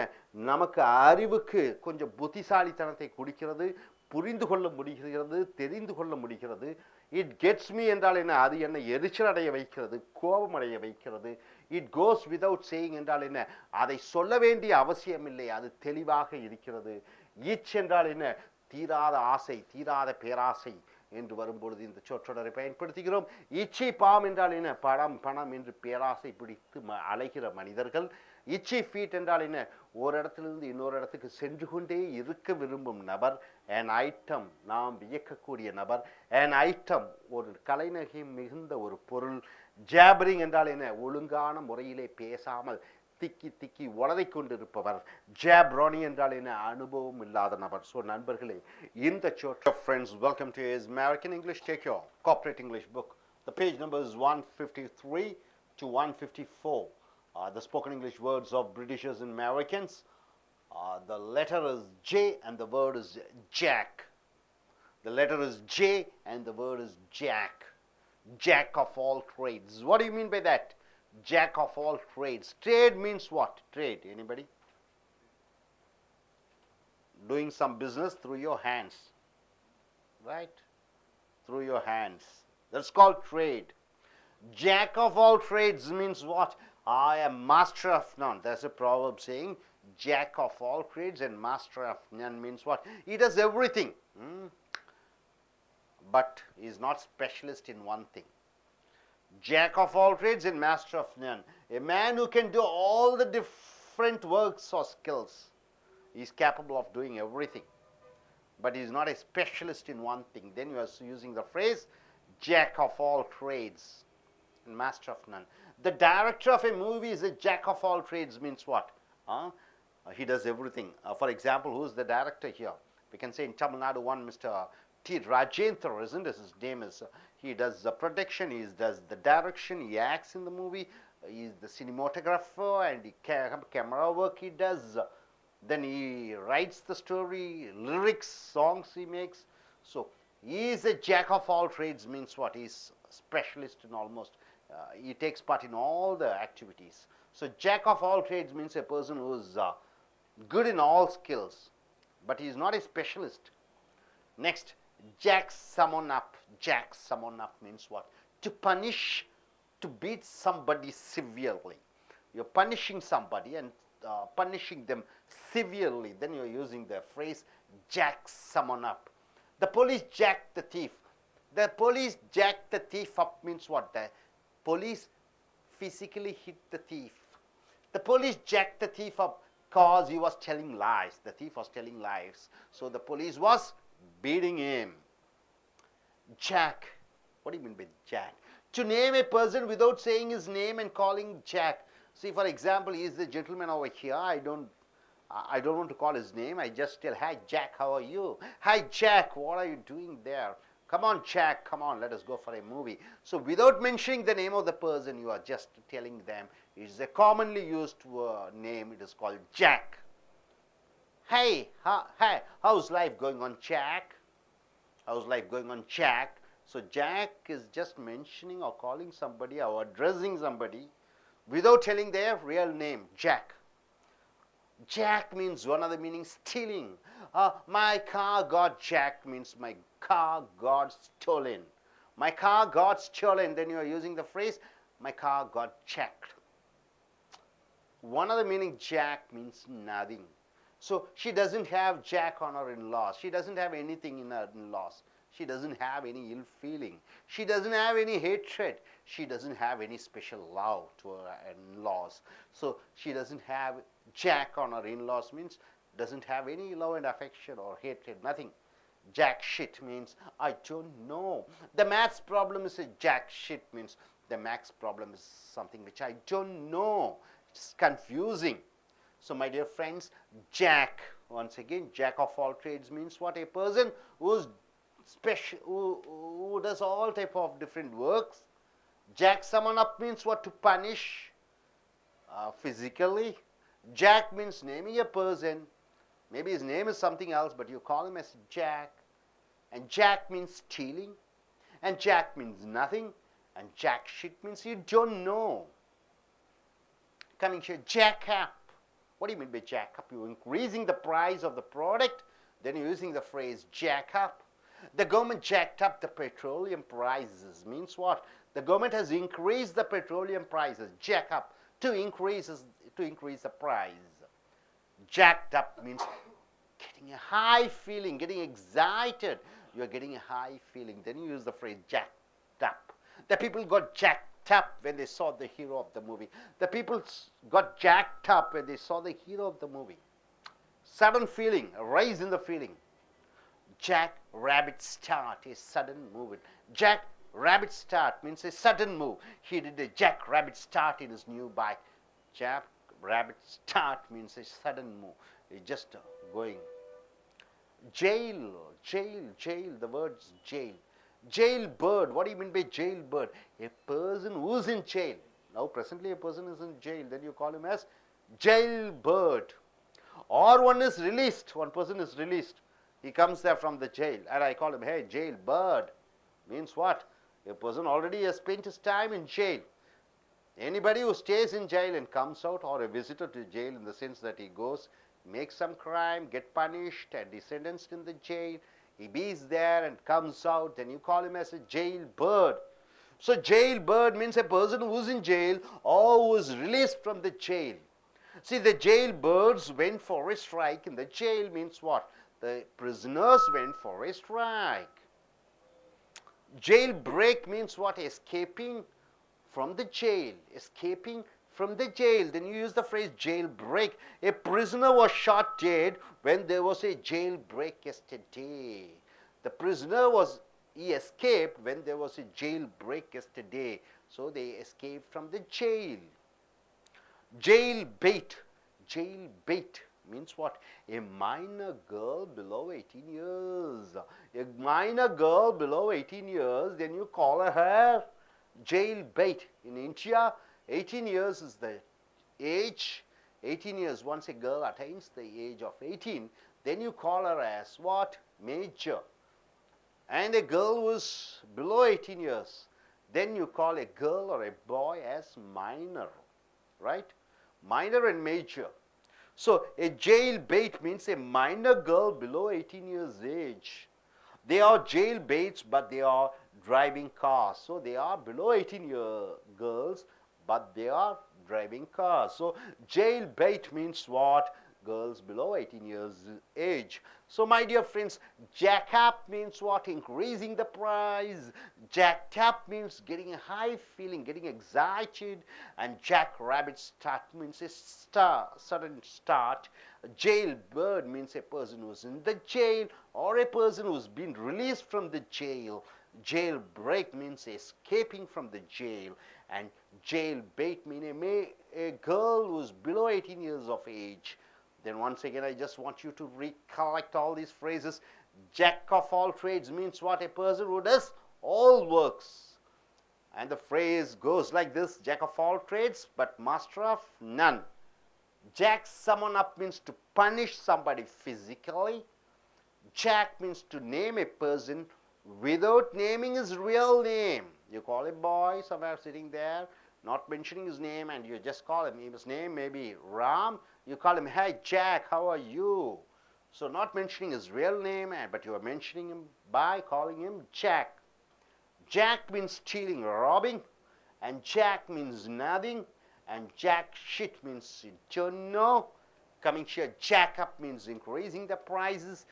நமக்கு அறிவுக்கு கொஞ்சம் புத்திசாலித்தனத்தை கொடுக்கிறது, புரிந்து கொள்ள முடிகிறது, தெரிந்து கொள்ள முடிகிறது. இட் கெட்ஸ் மீ என்றால் என்ன, அது என்னை எரிச்சல் அடைய வைக்கிறது, கோபம் அடைய வைக்கிறது. இட் கோஸ் விதவுட் சேயிங் என்றால் என்ன, அதை சொல்ல வேண்டிய அவசியம் இல்லை, அது தெளிவாக இருக்கிறது. ஈச் என்றால் என்ன, தீராத ஆசை, தீராத பேராசை என்று வரும்பொழுது இந்த சொற்றொடரை பயன்படுத்துகிறோம். இச்சி பாம் என்றால் என்ன, பணம் பணம் என்று பேராசை பிடித்து அலைகிற மனிதர்கள். இச்சி ஃபீட் என்றால் என்ன, ஒரு இடத்திலிருந்து இன்னொரு இடத்துக்கு சென்று கொண்டே இருக்க விரும்பும் நபர். an ஐட்டம், நாம் வியக்கக்கூடிய நபர். an ஐட்டம், ஒரு கலைநயம் மிகுந்த ஒரு பொருள். ஜாபரிங் என்றால் என்ன, ஒழுங்கான முறையிலே பேசாமல் திக்கி திக்கி உளறி கொண்டிருப்பவர். ஜாப்ரானி என்றால் என்ன, அனுபவம் இல்லாத நபர். ஸோ நண்பர்களே, இந்த சொற்ற friends, welcome to is American English. Take your corporate English book. The page number is 153 to 154. The spoken English words of Britishers and Americans. The letter is J and the word is Jack. The letter is J and the word is Jack. Jack of all trades. What do you mean by that? Jack of all trades. Trade means what? Trade. Anybody? Doing some business through your hands. Right? Through your hands. That's called trade. Jack of all trades means what? I am master of none. There's a proverb saying, jack of all trades and master of none means what? He does everything. But he is not specialist in one thing. Jack of all trades and master of none. A man who can do all the different works or skills. He is capable of doing everything. But he is not a specialist in one thing. Then you are using the phrase jack of all trades and master of none. The director of a movie is a jack of all trades means what? He does everything. For example, who is the director here? We can say in Tamil Nadu one Mr. T. Rajendra, isn't it? His name is. He does the production, he does the direction, he acts in the movie, he is the cinematographer and the camera work he does. Then he writes the story, lyrics, songs he makes. So he is a jack of all trades means what? He is specialist in almost. He takes part in all the activities. So jack of all trades means a person who is good in all skills, but he is not a specialist. Next, jack someone up. Jack someone up means what? To punish, to beat somebody severely. You're punishing somebody and punishing them severely. Then you're using the phrase jack someone up. The police jacked the thief. The police jacked the thief up means what? The police physically hit the thief. The police jacked the thief up because he was telling lies. The thief was telling lies. So the police was beating him. Jack. What do you mean by jack? To name a person without saying his name and calling Jack. See, for example, he is the gentleman over here. I don't want to call his name. I just tell, hi Jack, how are you? Hi Jack, what are you doing there? Come on Jack, come on, let us go for a movie. So without mentioning the name of the person, you are just telling them. It is a commonly used name. It is called Jack. Hey, how's life going on, Jack? How's life going on, Jack? So Jack is just mentioning or calling somebody or addressing somebody without telling their real name, Jack. Jack means one of the meanings stealing. My car got jacked means my car got stolen. My car got stolen. Then you are using the phrase my car got jacked. One of the meaning jack means nothing. So she doesn't have jack on her in-laws. She doesn't have anything in her in-laws. She doesn't have any ill feeling. She doesn't have any hatred. She doesn't have any special love to her in-laws. So she doesn't have jack on her in-laws means doesn't have any love and affection or hatred, nothing. Jack shit means I don't know. The maths problem is a jack shit means the maths problem is something which I don't know. It's confusing. So my dear friends, jack, once again, jack of all trades means what? A person who's special, who does all type of different works. Jack someone up means what? To punish physically. Jack means naming a person. Maybe his name is something else, but you call him as Jack. And Jack means stealing. And Jack means nothing. And jack shit means you don't know. Coming here, jack up. What do you mean by jack up? You're increasing the price of the product, then you're using the phrase jack up. The government jacked up the petroleum prices means what? The government has increased the petroleum prices, jack up, to increase the price. Jacked up means getting a high feeling, getting excited. You're getting a high feeling. Then you use the phrase jacked up. The people got jacked up when they saw the hero of the movie. The people got jacked up when they saw the hero of the movie. Sudden feeling, a rise in the feeling. Jack Rabbit start, a sudden movement. Jack Rabbit start means a sudden move. He did a Jack Rabbit start in his new bike. Jack Rabbit start means a sudden move. He's just going. Jail, the word jail. Jailbird, what do you mean by jailbird? A person who's in jail. Now presently a person is in jail, then you call him as jailbird. Or one is released, one person is released. He comes there from the jail and I call him, hey, jailbird. Means what? A person already has spent his time in jail. Anybody who stays in jail and comes out, or a visitor to jail in the sense that he goes, makes some crime, get punished and is sentenced in the jail. He is there and comes out, then you call him as a jailbird. So jailbird means a person who is in jail or who is released from the jail. See, the jailbirds went for a strike in the jail means what? The prisoners went for a strike. Jailbreak means what? Escaping from the jail. Escaping from the jail. Then you use the phrase jailbreak. A prisoner was shot dead when there was a jailbreak yesterday. The prisoner he escaped when there was a jailbreak yesterday. So they escaped from the jail. Jailbait. Jailbait means what? A minor girl below 18 years. A minor girl below 18 years, then you call her jailbait. In India, 18 years is the age. 18 years, once a girl attains the age of 18, then you call her as what? Major. And a girl who is below 18 years, then you call a girl or a boy as minor, right? Minor and major. So a jailbait means a minor girl below 18 years age. They are jailbaits, but they are driving cars. So they are below 18-year girls, but they are driving cars. So jailbait means what? Girls below 18 years age. So my dear friends, jack up means what? Increasing the price. Jacked up means getting a high feeling, getting excited. And jackrabbit start means a sudden start. Jailbird means a person who's in the jail or a person who's been released from the jail. Jailbreak means escaping from the jail. And jailbait means a girl who's below 18 years of age. Then once again, I just want you to recollect all these phrases. Jack of all trades means what? A person who does all works. And the phrase goes like this: jack of all trades, but master of none. Jack someone up means to punish somebody physically. Jack means to name a person without naming his real name. You call a boy somewhere sitting there, not mentioning his name, and you just call him. His name may be Ram. You call him, hey Jack, how are you? So not mentioning his real name, but you are mentioning him by calling him Jack. Jack means stealing or robbing, and Jack means nothing, and jack shit means you don't know. Coming here, jack up means increasing the prices.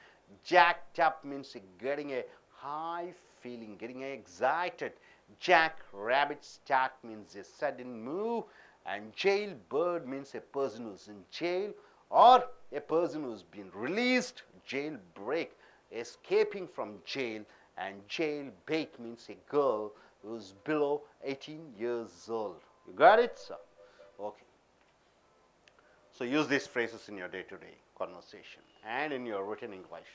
Jacked up means getting a high feeling, getting excited. Jack rabbit start means a sudden move. And jailbird means a person who's in jail or a person who's been released. Jailbreak, escaping from jail. And jailbait means a girl who's below 18 years old. You got it, sir? Okay. So use these phrases in your day-to-day conversation and in your written English.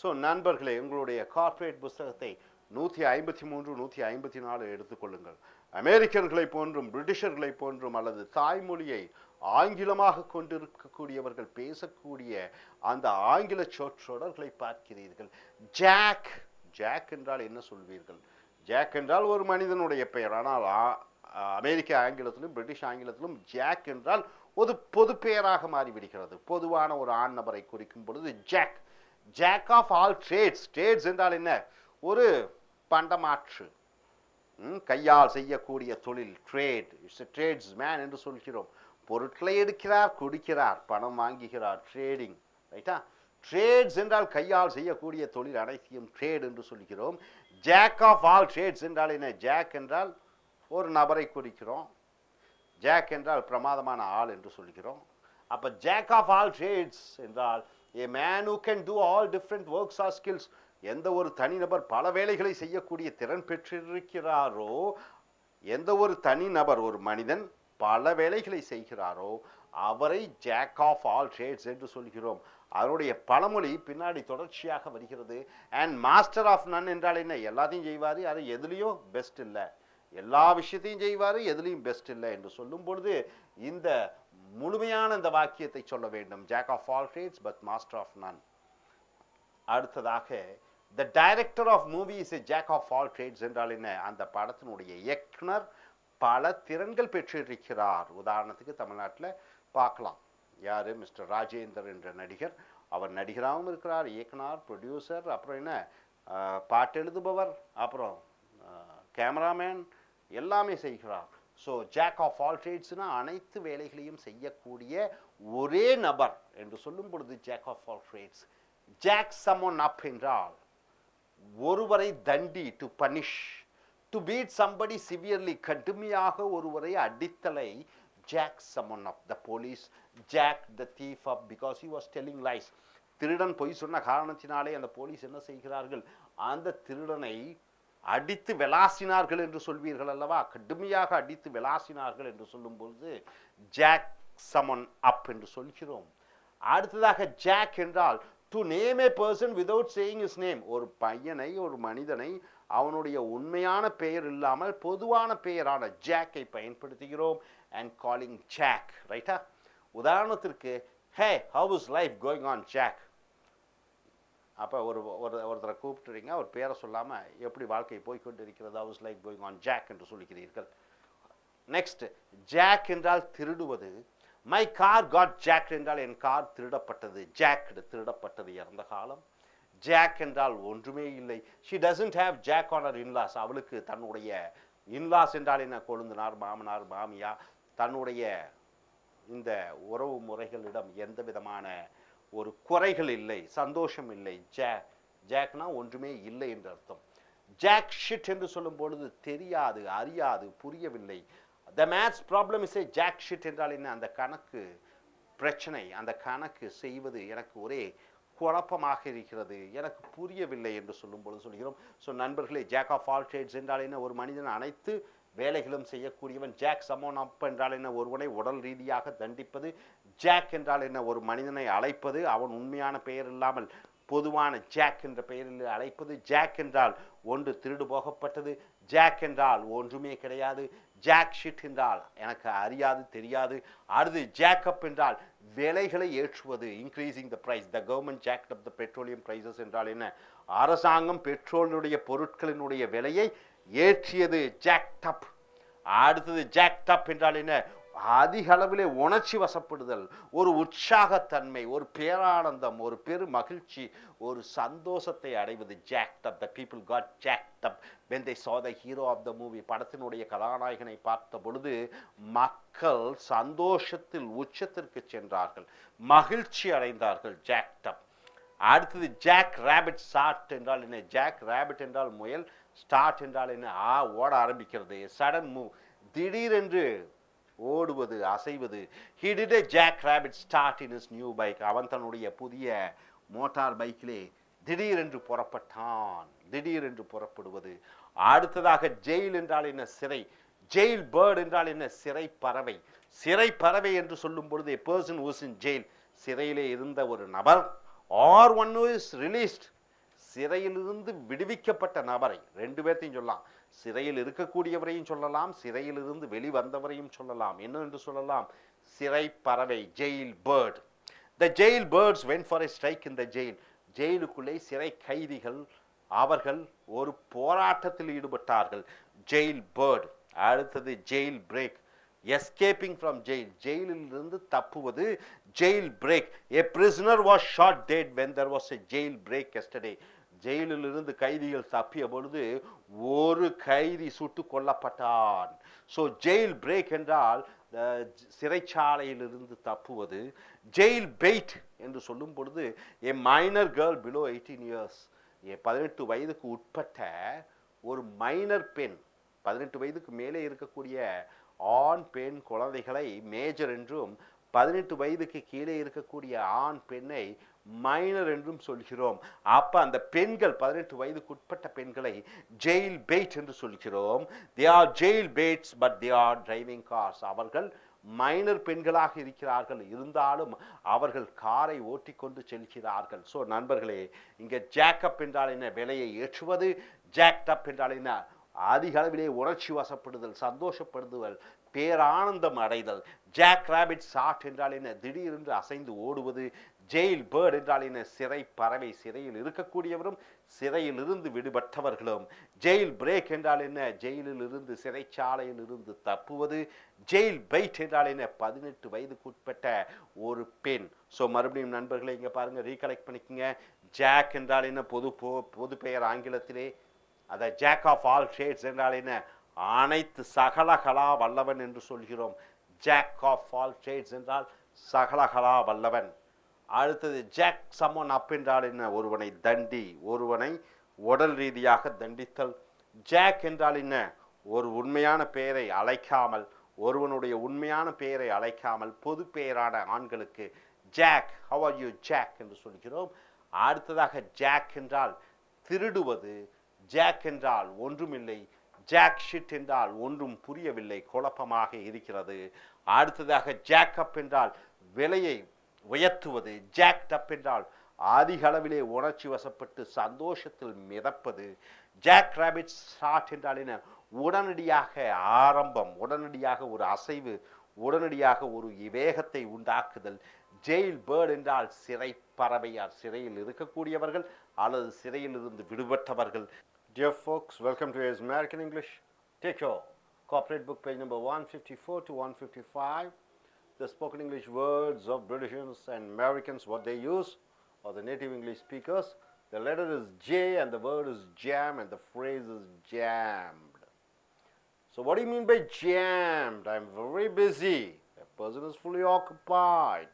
So நண்பர்களே, உங்களுடைய corporate புத்தகத்தை 153 154 எடுத்துக்கொள்ளுங்கள். அமெரிக்கர்களை போன்றும் பிரிட்டிஷர்களை போன்றும் அல்லது தாய்மொழியை ஆங்கிலமாக கொண்டிருக்கக்கூடியவர்கள் பேசக்கூடிய அந்த ஆங்கில சொற்றொடர்களை பார்க்கிறீர்கள். ஜாக், ஜாக் என்றால் என்ன சொல்வீர்கள்? ஜாக் என்றால் ஒரு மனிதனுடைய பெயர். ஆனால் அமெரிக்க ஆங்கிலத்திலும் பிரிட்டிஷ் ஆங்கிலத்திலும் ஜாக் என்றால் ஒரு பொது பெயராக மாறிவிடுகிறது. பொதுவான ஒரு ஆண் நபரை குறிக்கும் பொழுது jack. Jack of all trades. Trades என்றால் என்ன? ஒரு பண்டமாற்று, கையால் செய்யக்கூடிய தொழில். Trade, it's a trades man என்று சொல்கிறோம். பொருட்களை எடுக்கிறார், குடிக்கிறார், பணம் வாங்குகிறார். ட்ரேடிங், ரைட்டா? ட்ரேட்ஸ் என்றால் கையால் செய்யக்கூடிய தொழில் அனைத்தையும் ட்ரேட் என்று சொல்கிறோம். ஜாக் ஆஃப் ஆல் ட்ரேட்ஸ் என்றால் என்ன? ஜாக் என்றால் ஒரு நபரை குறிக்கிறோம். ஜாக் என்றால் பிரமாதமான ஆள் என்று சொல்கிறோம். அப்போ ஜாக் ஆஃப் ஆல் ட்ரேட்ஸ் என்றால் a man who can do all different works or skills. எந்த ஒரு தனிநபர் பல வேலைகளை செய்யக்கூடிய திறன் பெற்றிருக்கிறாரோ, எந்த ஒரு தனிநபர், ஒரு மனிதன் பல வேலைகளை செய்கிறாரோ அவரை ஜாக் ஆஃப் ஆல் ட்ரேட்ஸ் என்று சொல்கிறோம். அவருடைய பழமொழி பின்னாடி தொடர்ச்சியாக வருகிறது. அண்ட் மாஸ்டர் ஆஃப் நன் என்றால் என்ன? எல்லாத்தையும் செய்வார், அது எதுலேயும் பெஸ்ட் இல்லை. எல்லா விஷயத்தையும் செய்வார், எதுலேயும் பெஸ்ட் இல்லை என்று சொல்லும் பொழுது இந்த முழுமையான இந்த வாக்கியத்தை சொல்ல வேண்டும். Jack of all trades but master of none. அடுத்ததாக, the director of movie is a jack of all trades என்றால் என்ன? அந்த படத்தினுடைய இயக்குனர் பல திறன்கள் பெற்றிருக்கிறார். உதாரணத்துக்கு தமிழ்நாட்டில் பார்க்கலாம். யார்? மிஸ்டர் ராஜேந்தர் என்ற நடிகர். அவர் நடிகராகவும் இருக்கிறார், இயக்குனர், ப்ரொடியூசர், அப்புறம் என்ன பாட்டு எழுதுபவர், அப்புறம் கேமராமேன், எல்லாமே செய்கிறார். ஸோ ஜாக் ஆஃப் ஆல் ட்ரேட்ஸ்னா அனைத்து வேலைகளையும் செய்யக்கூடிய ஒரே நபர் என்று சொல்லும் பொழுது jack of all trades. Jack someone up என்றால் ஒருவரை தண்டி, to punish, to beat somebody severely, கடுமையாக ஒருவரை அடித்தலை jack someone up. The police jack the thief up because he was telling lies. திருடன் பொய் சொன்ன காரணத்தினாலே அந்த போலீஸ் என்ன செய்கிறார்கள், அந்த திருடனை அடித்து விளாசினார்கள் என்று சொல்வீர்கள் அல்லவா, கடுமையாக அடித்து விளாசினார்கள் என்று சொல்லும் பொழுது ஜாக் சமன் அப் என்று சொல்கிறோம். அடுத்ததாக ஜாக் என்றால் to name A person without saying is name. ஒரு பையனை, ஒரு மனிதனை அவனுடைய உண்மையான பெயர் இல்லாமல் பொதுவான பெயரான ஜாக்கை பயன்படுத்துகிறோம். அண்ட் காலிங் ஜாக், ரைட்டா? உதாரணத்திற்கு, hey how is life going on jack. அப்போ ஒருத்தரை கூப்பிட்டுறீங்க, அவர் பேரை சொல்லாமல் எப்படி வாழ்க்கை போய்கொண்டு இருக்கிறது, how is life going on jack என்று சொல்லுகிறீர்கள். நெக்ஸ்ட், ஜாக் என்றால் திருடுவது. மை கார் காட் ஜாக் என்றால் என் கார் திருடப்பட்டது. ஜாக் திருடப்பட்டது இறந்த காலம். ஜாக் என்றால் ஒன்றுமே இல்லை. She doesn't have jack on her in laws. அவளுக்கு தன்னுடைய இன்லாஸ் என்றால் என்ன, கொழுந்தனார், மாமனார், மாமியா, தன்னுடைய இந்த உறவு முறைகளிடம் எந்த விதமான ஒரு குறைகள் இல்லை, சந்தோஷம் இல்லை. ஜாக்னா ஒன்றுமே இல்லை என்று அர்த்தம். ஜாக் ஷிட் என்று சொல்லும் பொழுது தெரியாது, அறியாது, புரியவில்லை. The maths problem is a jack shit என்றால் என்ன, அந்த கணக்கு பிரச்சனை, அந்த கணக்கு செய்வது எனக்கு ஒரே குழப்பமாக இருக்கிறது, எனக்கு புரியவில்லை என்று சொல்லும் பொழுது சொல்கிறோம். ஸோ நண்பர்களே, ஜாக் ஆஃப் ஆல் ட்ரேட்ஸ் என்றால் என்ன, ஒரு மனிதன் அனைத்து வேலைகளும் செய்யக்கூடியவன். ஜாக் சமோன் அப் என்றால் என்ன, ஒருவனை உடல் ரீதியாக தண்டிப்பது. ஜாக் என்றால் என்ன, ஒரு மனிதனை அழைப்பது, அவன் உண்மையான பெயர் இல்லாமல் பொதுவான ஜாக் என்ற பெயரில் அழைப்பது. ஜாக் என்றால் ஒன்று திருடு போகப்பட்டது. ஜாக் என்றால் ஒன்றுமே கிடையாது. ஜாக் ஷிட் என்றால் எனக்கு அறியாது, தெரியாது. அடுத்து ஜாக்கப் என்றால் விலைகளை ஏற்றுவது, increasing the price. The government jacked up the petroleum prices என்றால் என்ன, அரசாங்கம் பெட்ரோலினுடைய பொருட்களினுடைய விலையை ஏற்றியது, ஜாக்ட் அப். அடுத்தது ஜாக்ட் அப் என்றால் என்ன, அதிக அளவிலே உணர்ச்சி வசப்படுதல், ஒரு உற்சாகத்தன்மை, ஒரு பேரானந்தம், ஒரு பெரு மகிழ்ச்சி, ஒரு சந்தோஷத்தை அடைவது. Jacked up. The people got jacked up when they saw the hero of the movie. படத்தினுடைய கதாநாயகனை பார்த்த பொழுது மக்கள் சந்தோஷத்தில் உச்சத்திற்கு சென்றார்கள், மகிழ்ச்சி அடைந்தார்கள். ஜாக்ட் அப். அடுத்தது ஜாக் ராபிட் ஸ்டார்ட் என்றால் என்ன, ஜாக் ராபிட் என்றால் முயல், ஸ்டார்ட் என்றால் என்ன, ஓட ஆரம்பிக்கிறது. சடன் மூவ், திடீரென்று ஓடுவது, அசைவது. He did a jackrabbit start in his new bike. அவன் தன்னுடைய புதிய மோட்டார் பைக்கிலே திடீரென்று புறப்பட்டான். திடீரென்று புறப்படுவது. அடுத்ததாக ஜெயில் என்றால் என்ன, சிறை. ஜெயில் பேர்ட் என்றால் என்ன, சிறை பறவை. சிறை பறவை என்று சொல்லும் பொழுது a person who is in jail, சிறையிலே இருந்த ஒரு நபர், or one who is released, சிறையிலிருந்து விடுவிக்கப்பட்ட நபரை, ரெண்டு பேர்த்தையும் சொல்லலாம். சிறையில் இருக்கக்கூடியவரையும் சொல்லலாம், சிறையிலிருந்து வெளிவந்தவரையும் சொல்லலாம். என்ன என்று சொல்லலாம், சிறை பறவை, jail bird. The jail birds went for a strike in the jail. ஜெயிலுக்குள்ளே சிறை கைதிகள் அவர்கள் ஒரு போராட்டத்தில் ஈடுபட்டார்கள். Jail bird. அடுத்தது jail break, escaping from jail, ஜெயிலிலிருந்து தப்புவது. Jail break, a prisoner was shot dead when there was a jail break yesterday. ஜெயிலிலிருந்து கைதிகள் தப்பிய பொழுது ஒரு கைதி சுட்டு கொல்லப்பட்டான். ஸோ ஜெயில் பிரேக் என்றால் சிறைச்சாலையிலிருந்து தப்புவது. ஜெயில் பெயிட் என்று சொல்லும் பொழுது ஏ மைனர் கேர்ள் பிலோ 18 years, 18 வயதுக்கு உட்பட்ட ஒரு மைனர் பெண், 18 வயதுக்கு மேலே இருக்கக்கூடிய ஆண் பெண் குழந்தைகளை மேஜர் என்றும், 18 வயதுக்கு கீழே இருக்கக்கூடிய ஆண் பெண்ணை மைனர் என்றும் சொல்கிறோம். அப்ப அந்த பெண்கள், 18 வயதுக்கு உட்பட்ட பெண்களை ஜெயில் பெயிட் என்று சொல்கிறோம். they are jail baits but they are driving cars. அவர்கள் மைனர் பெண்களாக இருக்கிறார்கள், இருந்தாலும் அவர்கள் காரை ஓட்டிக்கொண்டு செல்கிறார்கள். ஸோ நண்பர்களே, இங்க ஜாக்கப் என்றால் என்ன, விலையை ஏற்றுவது. ஜாக்ட் அப் என்றால் என்ன, அதிக அளவிலே உணர்ச்சி வசப்படுதல், சந்தோஷப்படுதல், பேரானந்தம் அடைதல். ஜாக் ராபிட் ஷாட் என்றால் என்ன, திடீரென்று அசைந்து ஓடுவது. ஜெயில் பேர்ட் என்றால் என்ன, சிறை பறவை, சிறையில் இருக்கக்கூடியவரும் சிறையில் இருந்து விடுபட்டவர்களும். ஜெயில் பிரேக் என்றால் என்ன, ஜெயிலில் இருந்து, சிறைச்சாலையில் இருந்து தப்புவது. ஜெயில் பெயிட் என்றால் என்ன, 18 வயதுக்கு உட்பட்ட ஒரு பெண். ஸோ மறுபடியும் நண்பர்களை இங்க பாருங்க, ரீகலெக்ட் பண்ணிக்கோங்க. ஜாக் என்றால் என்ன, பொது பெயர் ஆங்கிலத்திலே. அதை ஜாக் ஆஃப் ஆல் ட்ரேட்ஸ் என்றால் என்ன, அனைத்து சகலகலா வல்லவன் என்று சொல்கிறோம். ஜாக் ஆஃப் ஆல் ட்ரேட்ஸ் என்றால் சகலகலா வல்லவன். அடுத்தது ஜாக் சம்மன் அப் என்றால் என்ன? ஒருவனை தண்டி, ஒருவனை உடல் ரீதியாக தண்டித்தல். ஜாக் என்றால் என்ன? ஒரு உண்மையான பெயரை அழைக்காமல், ஒருவனுடைய உண்மையான பெயரை அழைக்காமல் பொது பெயரான ஆண்களுக்கு jack, how are you jack என்று சொல்கிறோம். அடுத்ததாக ஜாக் என்றால் திருடுவது, ஜாக் என்றால் ஒன்றுமில்லை, ஜாக் ஷிட் என்றால் ஒன்றும் புரியவில்லை, குழப்பமாக இருக்கிறது. அடுத்ததாக ஜாக்கப் என்றால் விலையை உயர்த்துவது, ஜாக்ட் அப் என்றால் அதிக அளவிலே உணர்ச்சி வசப்பட்டு சந்தோஷத்தில் மிதப்பது. ஜாக் ராபிட் ஸ்டார்ட் என்றால் என்ன? உடனடியாக ஆரம்பம், உடனடியாக ஒரு அசைவு, உடனடியாக ஒரு வேகத்தை உண்டாக்குதல். ஜெயில் பேர்ட் என்றால் சிறை பறவையார், சிறையில் இருக்கக்கூடியவர்கள் அல்லது சிறையில் இருந்து விடுபட்டவர்கள். Dear folks, welcome to AS American English. Take your corporate book page number 154 to 155. The spoken English words of Britishers and Americans, what they use, or the native English speakers. The letter is J and the word is jam and the phrase is jammed. So what do you mean by jammed? I'm very busy. A person is fully occupied.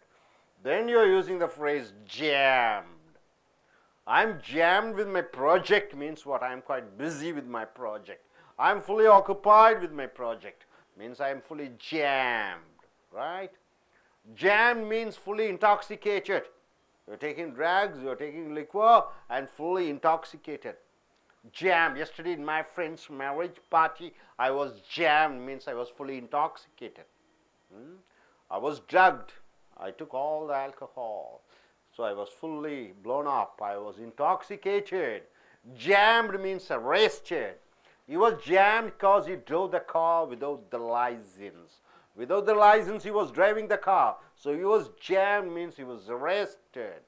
Then you're using the phrase jammed. I'm jammed with my project means what? I'm quite busy with my project. I'm fully occupied with my project means I'm fully jammed, right? Jammed means fully intoxicated. You're taking drugs, you're taking liquor and fully intoxicated. Jammed. Yesterday in my friend's marriage party, I was jammed means I was fully intoxicated. I was drugged. I took all the alcohol. So I was fully blown up. I was intoxicated. Jammed means arrested. He was jammed because he drove the car without the license. Without the license, he was driving the car. So he was jammed means he was arrested.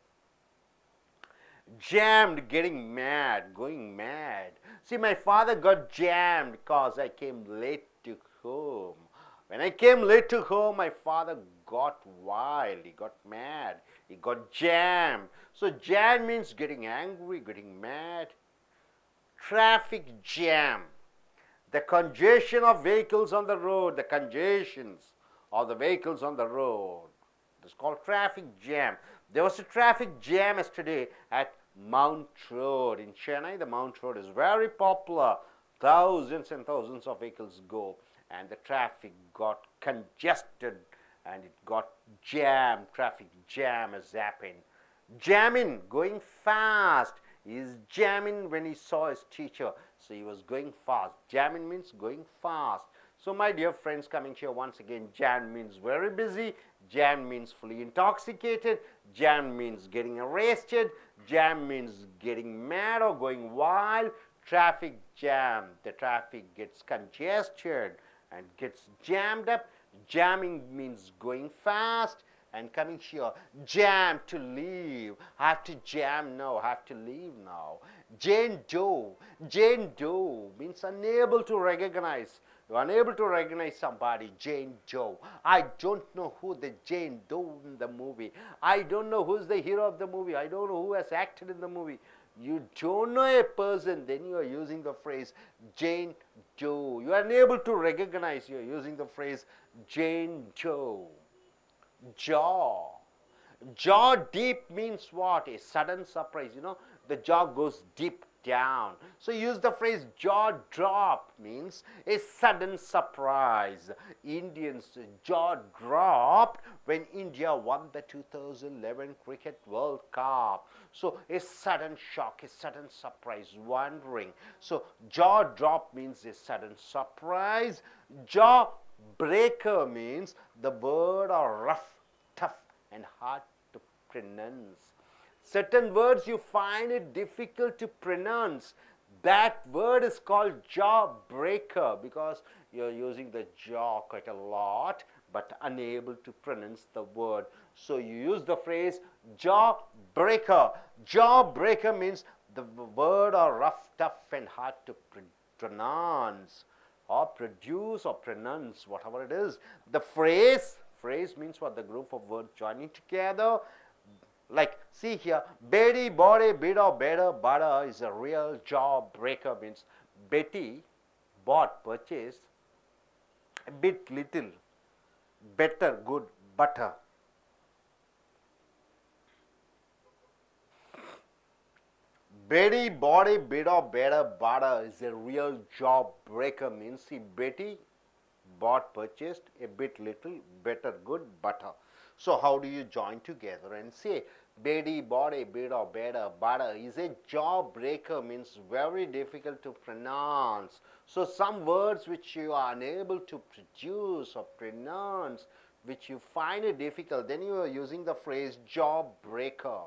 Jammed, getting mad, going mad. See, my father got jammed because I came late to home. When I came late to home, my father got wild, he got mad, he got jammed. So jam means getting angry, getting mad. Traffic jam, the congestion of vehicles on the road, the congestions of the vehicles on the road. It's called traffic jam. There was a traffic jam yesterday at Mount Road in Chennai. The Mount Road is very popular. Thousands and thousands of vehicles go and the traffic got congested and it got jammed. Traffic jam has happened. Jamming, going fast. He is jamming when he saw his teacher. So he was going fast. Jamming means going fast. So my dear friends, coming here once again, jam means very busy. Jam means fully intoxicated. Jam means getting arrested. Jam means getting mad or going wild. Traffic jam, the traffic gets congested and gets jammed up. Jamming means going fast. And coming here, jam, to leave. I have to jam now, I have to leave now. Jane Doe. Jane Doe means unable to recognize. You're unable to recognize somebody. Jane Doe. I don't know who the Jane Doe in the movie. I don't know who's the hero of the movie. I don't know who has acted in the movie. You don't know a person, then you are using the phrase Jane Doe. You are unable to recognize, you are using the phrase Jane Doe. Jaw. Jaw deep means what? A sudden surprise. You know, the jaw goes deep down. So use the phrase jaw drop means a sudden surprise. Indians' jaw dropped when India won the 2011 Cricket World Cup. So a sudden shock, a sudden surprise, wondering. So jaw drop means a sudden surprise. Jaw breaker means the word are rough, tough and hard to pronounce. Certain words you find it difficult to pronounce. That word is called jaw breaker because you're using the jaw quite a lot but unable to pronounce the word. So you use the phrase jaw breaker. Jaw breaker means the word are rough, tough and hard to pronounce or produce or pronounce, whatever it is. The phrase means what? The group of words joining together. Like, see here, Betty, body, bit or better, butter is a real jaw breaker means Betty bought, purchased, a bit, little, better, good, butter. Betty bought a bit of better butter is a real job breaker. Means see, Betty bought, purchased, a bit, little, better, good, butter. So how do you join together and say Betty bought a bit of better butter is a jaw breaker, means very difficult to pronounce. So some words which you are unable to produce or pronounce, which you find it difficult, then you are using the phrase jaw breaker.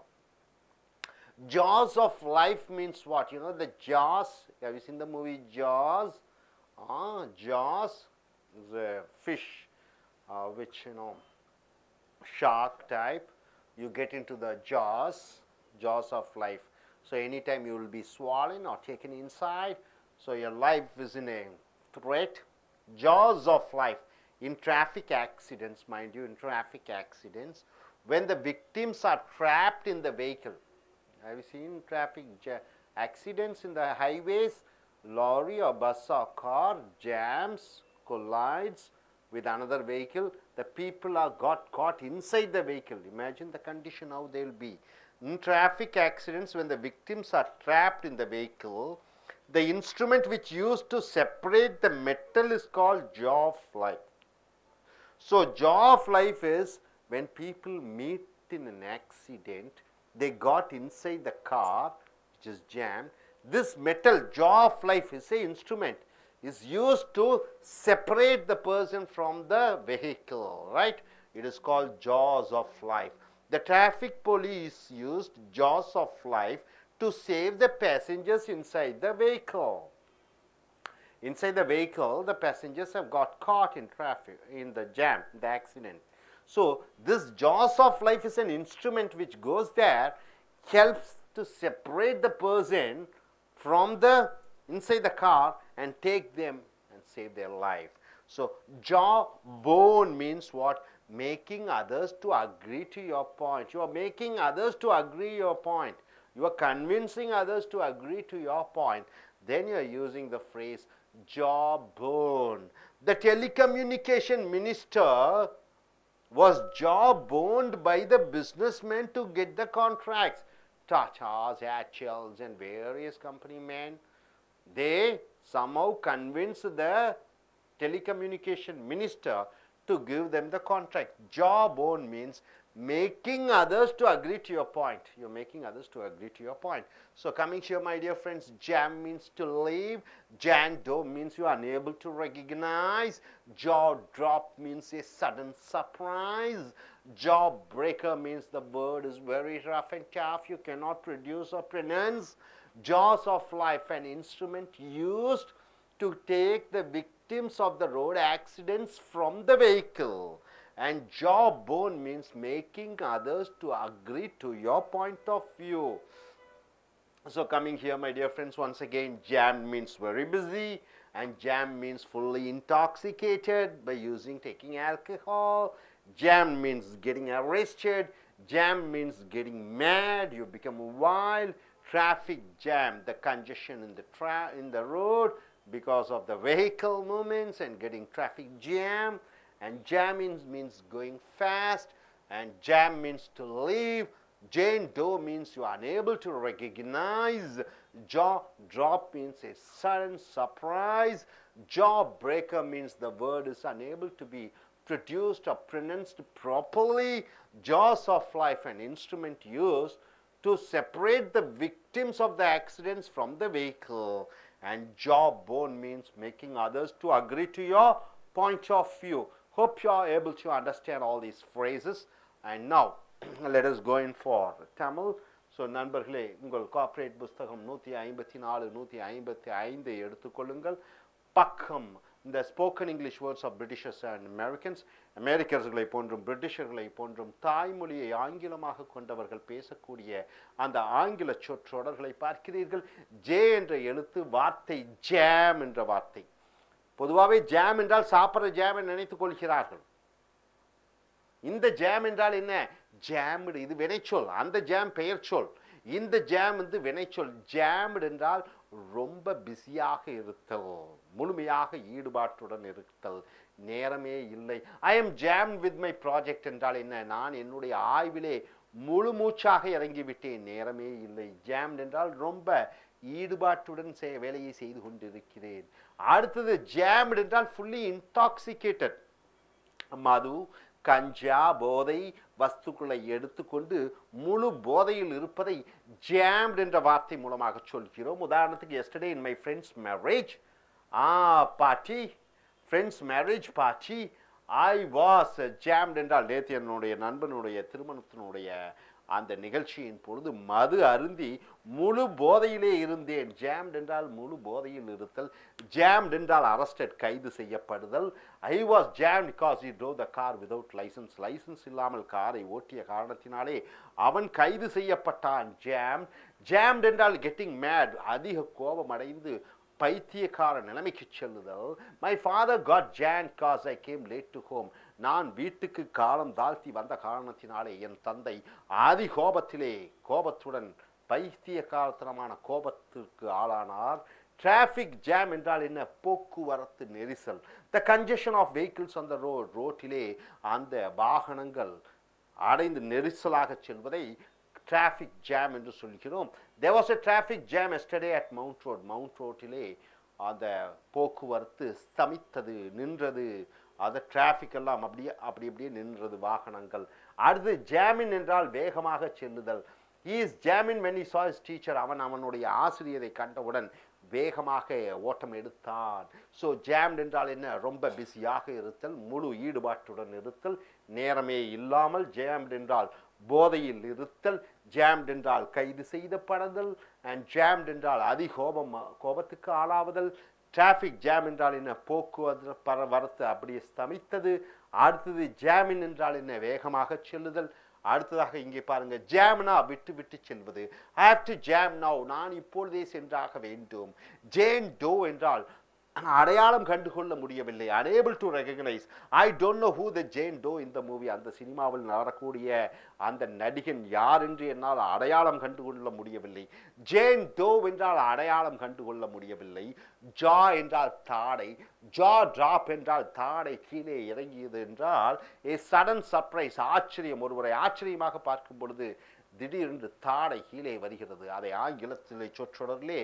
Jaws of life means what? You know the Jaws, have you seen the movie Jaws? Jaws is a fish which, you know, shark type. You get into the jaws of life. So anytime you will be swollen or taken inside, so your life is in a threat. Jaws of life. In traffic accidents, mind you, in traffic accidents, when the victims are trapped in the vehicle. Have you seen traffic accidents in the highways? Lorry or bus or car jams, collides with another vehicle. The people are got caught inside the vehicle. Imagine the condition how they will be. In traffic accidents, when the victims are trapped in the vehicle, the instrument which used to separate the metal is called jaw of life. So jaw of life is when people meet in an accident, they got inside the car which is jammed. This metal jaw of life is an instrument, is used to separate the person from the vehicle, right? It is called jaws of life. The traffic police used jaws of life to save the passengers inside the vehicle. Inside the vehicle, the passengers have got caught in traffic, in the jam, the accident. So this jaws of life is an instrument which goes there, helps to separate the person from the inside the car and take them and save their life. So jawbone means what? Making others to agree to your point. You are making others to agree your point. You are convincing others to agree to your point. Then you are using the phrase jawbone. The telecommunication minister was jawboned by the businessmen to get the contracts. Tata's, Hatchells and various company men, they somehow convinced the telecommunication minister to give them the contract. Jawbone means making others to agree to your point. You're making others to agree to your point. So coming here, my dear friends, jam means to leave. Jando means you are unable to recognize. Jaw drop means a sudden surprise. Jaw breaker means the word is very rough and tough. You cannot produce or pronounce. Jaws of life, an instrument used to take the victims of the road accidents from the vehicle. And jawbone means making others to agree to your point of view. So coming here, my dear friends, once again, jam means very busy, and jam means fully intoxicated by taking alcohol. Jam means getting arrested. Jam means getting mad. You become wild. Traffic jam, the congestion in the road because of the vehicle movements and getting traffic jam. And jam means going fast, and jam means to leave. Jane Doe means you are unable to recognize. Jaw drop means a sudden surprise. Jaw breaker means the word is unable to be produced or pronounced properly. Jaws of life, an instrument used to separate the victims of the accidents from the vehicle. And jawbone means making others to agree to your point of view. Hope you are able to understand all these phrases. And now let us go in for Tamil. So நண்பர்களே, உங்கள் corporate புத்தகம் 154 155 எடுத்துக்கொள்ளுங்கள். பக்கம் இந்த spoken English words of Britishers and Americans, அமெரிக்கர்களை போன்றும் பிரிட்டிஷர்களை போன்றும் தாய்மொழியை ஆங்கிலமாக கொண்டவர்கள் பேசக்கூடிய அந்த ஆங்கில சொற்றொடர்களை பார்க்கிறீர்கள். ஜே என்ற எழுத்து, வார்த்தை ஜாம் என்ற வார்த்தை. பொதுவாகவே ஜாம் என்றால் சாப்பிட்ற ஜாம் நினைத்துக் கொள்கிறார்கள். இந்த ஜாம் என்றால் என்ன? ஜாம்டு, இது வினைச்சொல். அந்த ஜாம் பெயர் சொல். இந்த ஜாம் வந்து வினைச்சொல். ஜாம்டு என்றால் ரொம்ப பிஸியாக இருத்தல், முழுமையாக ஈடுபாட்டுடன் இருத்தல், நேரமே இல்லை. I am jam with my project என்றால் என்ன? நான் என்னுடைய ஆய்விலே முழு மூச்சாக இறங்கிவிட்டேன், நேரமே இல்லை. ஜாம்ட் என்றால் ரொம்ப ஈடுபாட்டுடன் வேலையை செய்து கொண்டிருக்கிறேன். அடுத்தது ஜாம்ட் என்றால் ஃபுல்லி இன்டாக்சிகேட்டட், மது கஞ்சா போதை வஸ்துக்களை எடுத்துக்கொண்டு முழு போதையில் இருப்பதை ஜாம்ட் என்ற வார்த்தை மூலமாக சொல்கிறோம். உதாரணத்துக்கு yesterday in my friends marriage party, friends marriage party I was jammed என்றால் நேற்று என்னுடைய நண்பனுடைய திருமணத்தினுடைய அந்த நிகழ்ச்சியின் பொழுது மது அருந்தி முழு போதையிலே இருந்தேன். ஜாம்ட் என்றால் முழு போதையில் இருத்தல். ஜாம்ட் என்றால் அரஸ்டட், கைது செய்யப்படுதல். I was jammed because he drove the car without license, licence இல்லாமல் காரை ஓட்டிய காரணத்தினாலே அவன் கைது செய்யப்பட்டான். ஜாம்ட் என்றால் கெட்டிங் மேட், அதிக கோபம் அடைந்து பைத்தியக்கார நிலைமைக்கு செல்லுதல். My father got jammed because I came late to home, நான் வீட்டுக்கு காலம் தாழ்த்தி வந்த காரணத்தினாலே என் தந்தை ஆதி கோபத்துடன் பைத்தியக்காரத்தனமான கோபத்திற்கு ஆளானார். டிராஃபிக் ஜாம் என்றால் என்ன? போக்குவரத்து நெரிசல். The congestion of vehicles on the road, ரோட்டிலே அந்த வாகனங்கள் அடைந்து நெரிசலாக செல்வதை traffic jam என்று சொல்கிறோம். There was a traffic jam yesterday at Mount Road. Mount Roadலே அந்த போக்குவரத்து ஸ்தமித்தது, நின்றது. அந்த டிராஃபிக் எல்லாம் அப்படியே நின்றது வாகனங்கள். அடுத்து ஜாமின் என்றால் வேகமாக செல்லுதல். He is jamming when he saw his teacher. அவனுடைய ஆசிரியரை கண்டவுடன் வேகமாக ஓட்டம் எடுத்தான். ஸோ ஜாம்ட் என்றால் என்ன? ரொம்ப பிஸியாக இருத்தல், முழு ஈடுபாட்டுடன் இருத்தல், நேரமே இல்லாமல். ஜாம்ட் என்றால் போதையில் இருத்தல். ஜாம்ட் என்றால் கைது செய்யப்படுதல். அண்ட் ஜாம்ட் என்றால் கோபத்துக்கு ஆளாவதல். டிராஃபிக் ஜாம் என்றால் என்ன? போக்குவரத்து அப்படியே ஸ்தமித்தது. அடுத்தது ஜாமின் என்றால் என்ன? வேகமாக செல்லுதல். அடுத்ததாக இங்கே பாருங்க, ஜாம்னா விட்டு செல்வது. I have to jam now, நான் இப்பொழுதே சென்றாக வேண்டும். ஜேன் டோ என்றால் அடையாளம் கண்டுகொள்ள முடியவில்லை, unable to recognize. I don't know who the Jane Doe in the movie. அந்த சினிமாவில் வரக்கூடிய அந்த நடிகன் யார் என்று என்னால் அடையாளம் கண்டுகொள்ள முடியவில்லை. ஜேன் டோ என்றால் அடையாளம் கண்டுகொள்ள முடியவில்லை. ஜா என்றால் தாடை. ஜா டிராப் என்றால் தாடை கீழே இறங்கியது என்றால் a sudden surprise, ஆச்சரியம். ஒருவரை ஆச்சரியமாக பார்க்கும் பொழுது திடீரென்று தாடை கீழே வருகிறது. அதை ஆங்கிலத்திலே சொற்றொடரிலே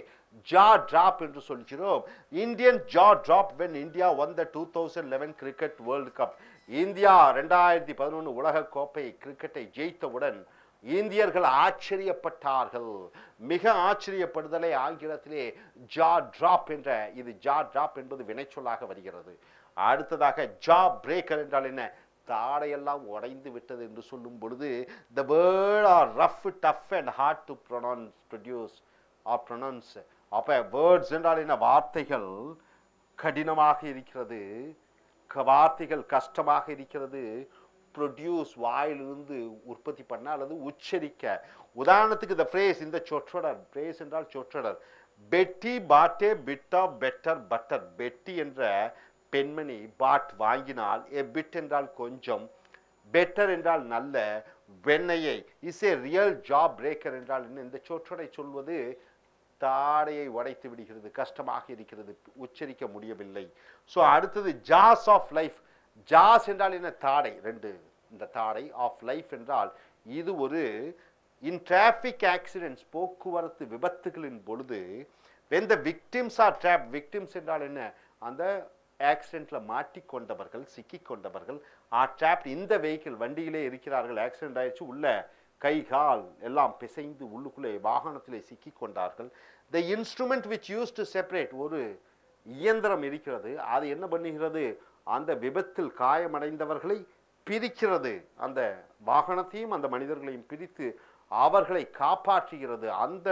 ஜா டிராப் என்று சொல்கிறோம். Indian jaw drop when India won the 2011 cricket world cup. India 2011 உலக கோப்பை கிரிக்கெட்டை ஜெயித்தவுடன் இந்தியர்கள் ஆச்சரியப்பட்டார்கள். மிக ஆச்சரியப்படுதலை ஆங்கிலத்திலே ஜா டிராப் என்ற, இது ஜா டிராப் என்பது வினைச்சொல்லாக வருகிறது. அடுத்ததாக ஜா பிரேக்கர் என்றால் என்ன? தாடையெல்லாம் உடைந்து விட்டது என்று சொல்லும் பொழுது the word are rough, tough and hard to pronounce. அப்ப words என்றால் என்ன? வார்த்தைகள் கடினமாக இருக்கிறது, வார்த்தைகள் கஷ்டமாக இருக்கிறது. ப்ரொடியூஸ், வாயிலிருந்து உற்பத்தி பண்ண அல்லது உச்சரிக்க. உதாரணத்துக்கு இந்த phrase, இந்த சொற்றொடர், phrase என்றால் சொற்றொடர். பெட்டி பாட்டே பிட்டா பெட்டர் பட்டர். பெட்டி என்ற பெண்மணி பாட் வாங்கினால், எ பிட் என்றால் கொஞ்சம், பெட்டர் என்றால் நல்ல, வெண்ணையை. Is a real job breaker என்றால் இந்த சொற்றொடரை சொல்வது தாடையை உடைத்து விடுகிறது, கஷ்டமாக இருக்கிறது, உச்சரிக்க முடியவில்லை. ஸோ அடுத்தது ஜாஸ் ஆஃப் லைஃப். ஜாஸ் என்றால் என்ன? தாடை, ரெண்டு. இந்த தாடை ஆஃப் லைஃப் என்றால் இது ஒரு இன் டிராஃபிக் ஆக்சிடென்ட்ஸ், போக்குவரத்து விபத்துகளின் பொழுது when the victims are trapped. victims என்றால் என்ன? அந்த ஆக்சிடென்ட்ல மாட்டிக்கொண்டவர்கள், சிக்கிக்கொண்டவர்கள். ஆர் ட்ராப்ட் இந்த வெஹிக்கிள், வண்டியிலே இருக்கிறார்கள், ஆக்சிடென்ட் ஆயிடுச்சு, உள்ள கை கால் எல்லாம் பிசைந்து உள்ளுக்குள்ளே வாகனத்திலே சிக்கிக்கொண்டார்கள். The instrument which use to separate, ஒரு இயந்திரம் இருக்கிறது, அது என்ன பண்ணுகிறது? அந்த விபத்தில் காயமடைந்தவர்களை பிரிக்கிறது. அந்த வாகனத்தையும் அந்த மனிதர்களையும் பிரித்து அவர்களை காப்பாற்றுகிறது. அந்த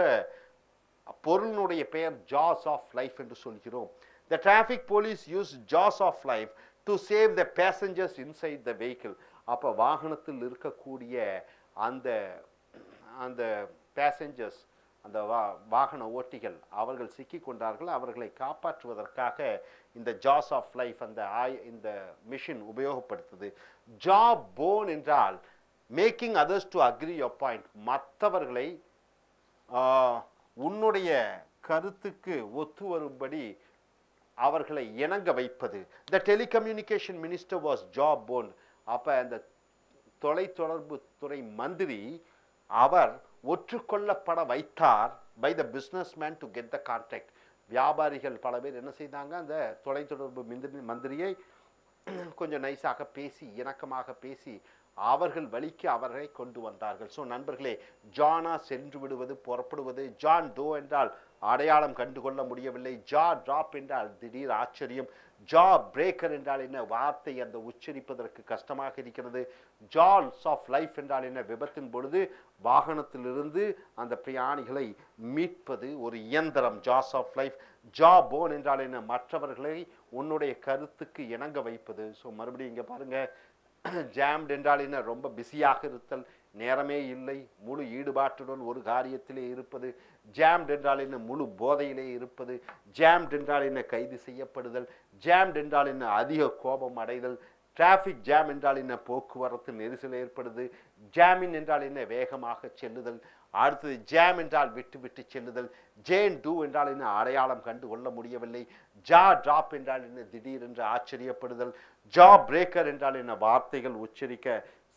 பொருளினுடைய பெயர் ஜாஸ் ஆஃப் லைஃப் என்று சொல்கிறோம். The traffic police use jaws of life to save the passengers inside the vehicle. அப்போ வாகனத்தில் இருக்கக்கூடிய அந்த அந்த பேசஞ்சர்ஸ், அந்த வாகன ஓட்டிகள், அவர்கள் சிக்கிக் கொண்டார்கள். அவர்களை காப்பாற்றுவதற்காக இந்த ஜாஸ் ஆஃப் லைஃப் இந்த மிஷின் உபயோகப்படுத்துது. ஜாப் போன் என்றால் making others to agree your point. மற்றவர்களை உன்னுடைய கருத்துக்கு ஒத்து வரும்படி அவர்களை இணங்க வைப்பது. The telecommunication minister was job bound. அப்ப அந்த தொலைத்தொடர்பு துறை மந்திரி அவர் ஒற்றுக்கொள்ளப்பட வைத்தார் by the businessman to get the contract. வியாபாரிகள் பல பேர் என்ன செய்தாங்க, அந்த தொலைத்தொடர்பு மந்திரியை கொஞ்சம் நைஸாக பேசி இணக்கமாக பேசி அவர்கள் வழிக்கு அவர்களை கொண்டு வந்தார்கள். ஸோ நண்பர்களே, ஜானா சென்று விடுவது, புறப்படுவது. ஜான் டோ என்றால் அடையாளம் கண்டுகொள்ள முடியவில்லை. ஜா டிராப் என்றால் திடீர் ஆச்சரியம். ஜா பிரேக்கர் என்றால் என்ன, வார்த்தை அந்த உச்சரிப்பதற்கு கஷ்டமாக இருக்கிறது. ஜால்ஸ் ஆஃப் லைஃப் என்றால் என்ன, விபத்தின் பொழுது வாகனத்திலிருந்து அந்த பிரயாணிகளை மீட்பது ஒரு இயந்திரம். ஜாஸ் ஆஃப் லைஃப். ஜா போன் என்றால் என்ன, மற்றவர்களை உன்னுடைய கருத்துக்கு இணங்க வைப்பது. ஸோ மறுபடியும் இங்கே பாருங்க, ஜாம்ட் என்றால் என்ன, ரொம்ப பிஸியாக இருத்தல், நேரமே இல்லை, முழு ஈடுபாட்டுடன் ஒரு காரியத்திலே இருப்பது. ஜாம்ட் என்றால் என்ன, முழு போதையிலே இருப்பது. ஜாம்ட் என்றால் என்ன, கைது செய்யப்படுதல். ஜாம்ட் என்றால் என்ன, அதிக கோபம் அடைதல். டிராஃபிக் ஜாம் என்றால் என்ன, போக்குவரத்து நெரிசல் ஏற்படுது. ஜாமின் என்றால் என்ன, வேகமாக செல்லுதல். அடுத்தது ஜாம் என்றால் விட்டு விட்டு செல்லுதல். ஜேன் டூ என்றால் என்ன, அடையாளம் கண்டு கொள்ள முடியவில்லை. ஜா டிராப் என்றால் என்ன, திடீரென்று ஆச்சரியப்படுதல். ஜா பிரேக்கர் என்றால் என்ன, வார்த்தைகள் உச்சரிக்க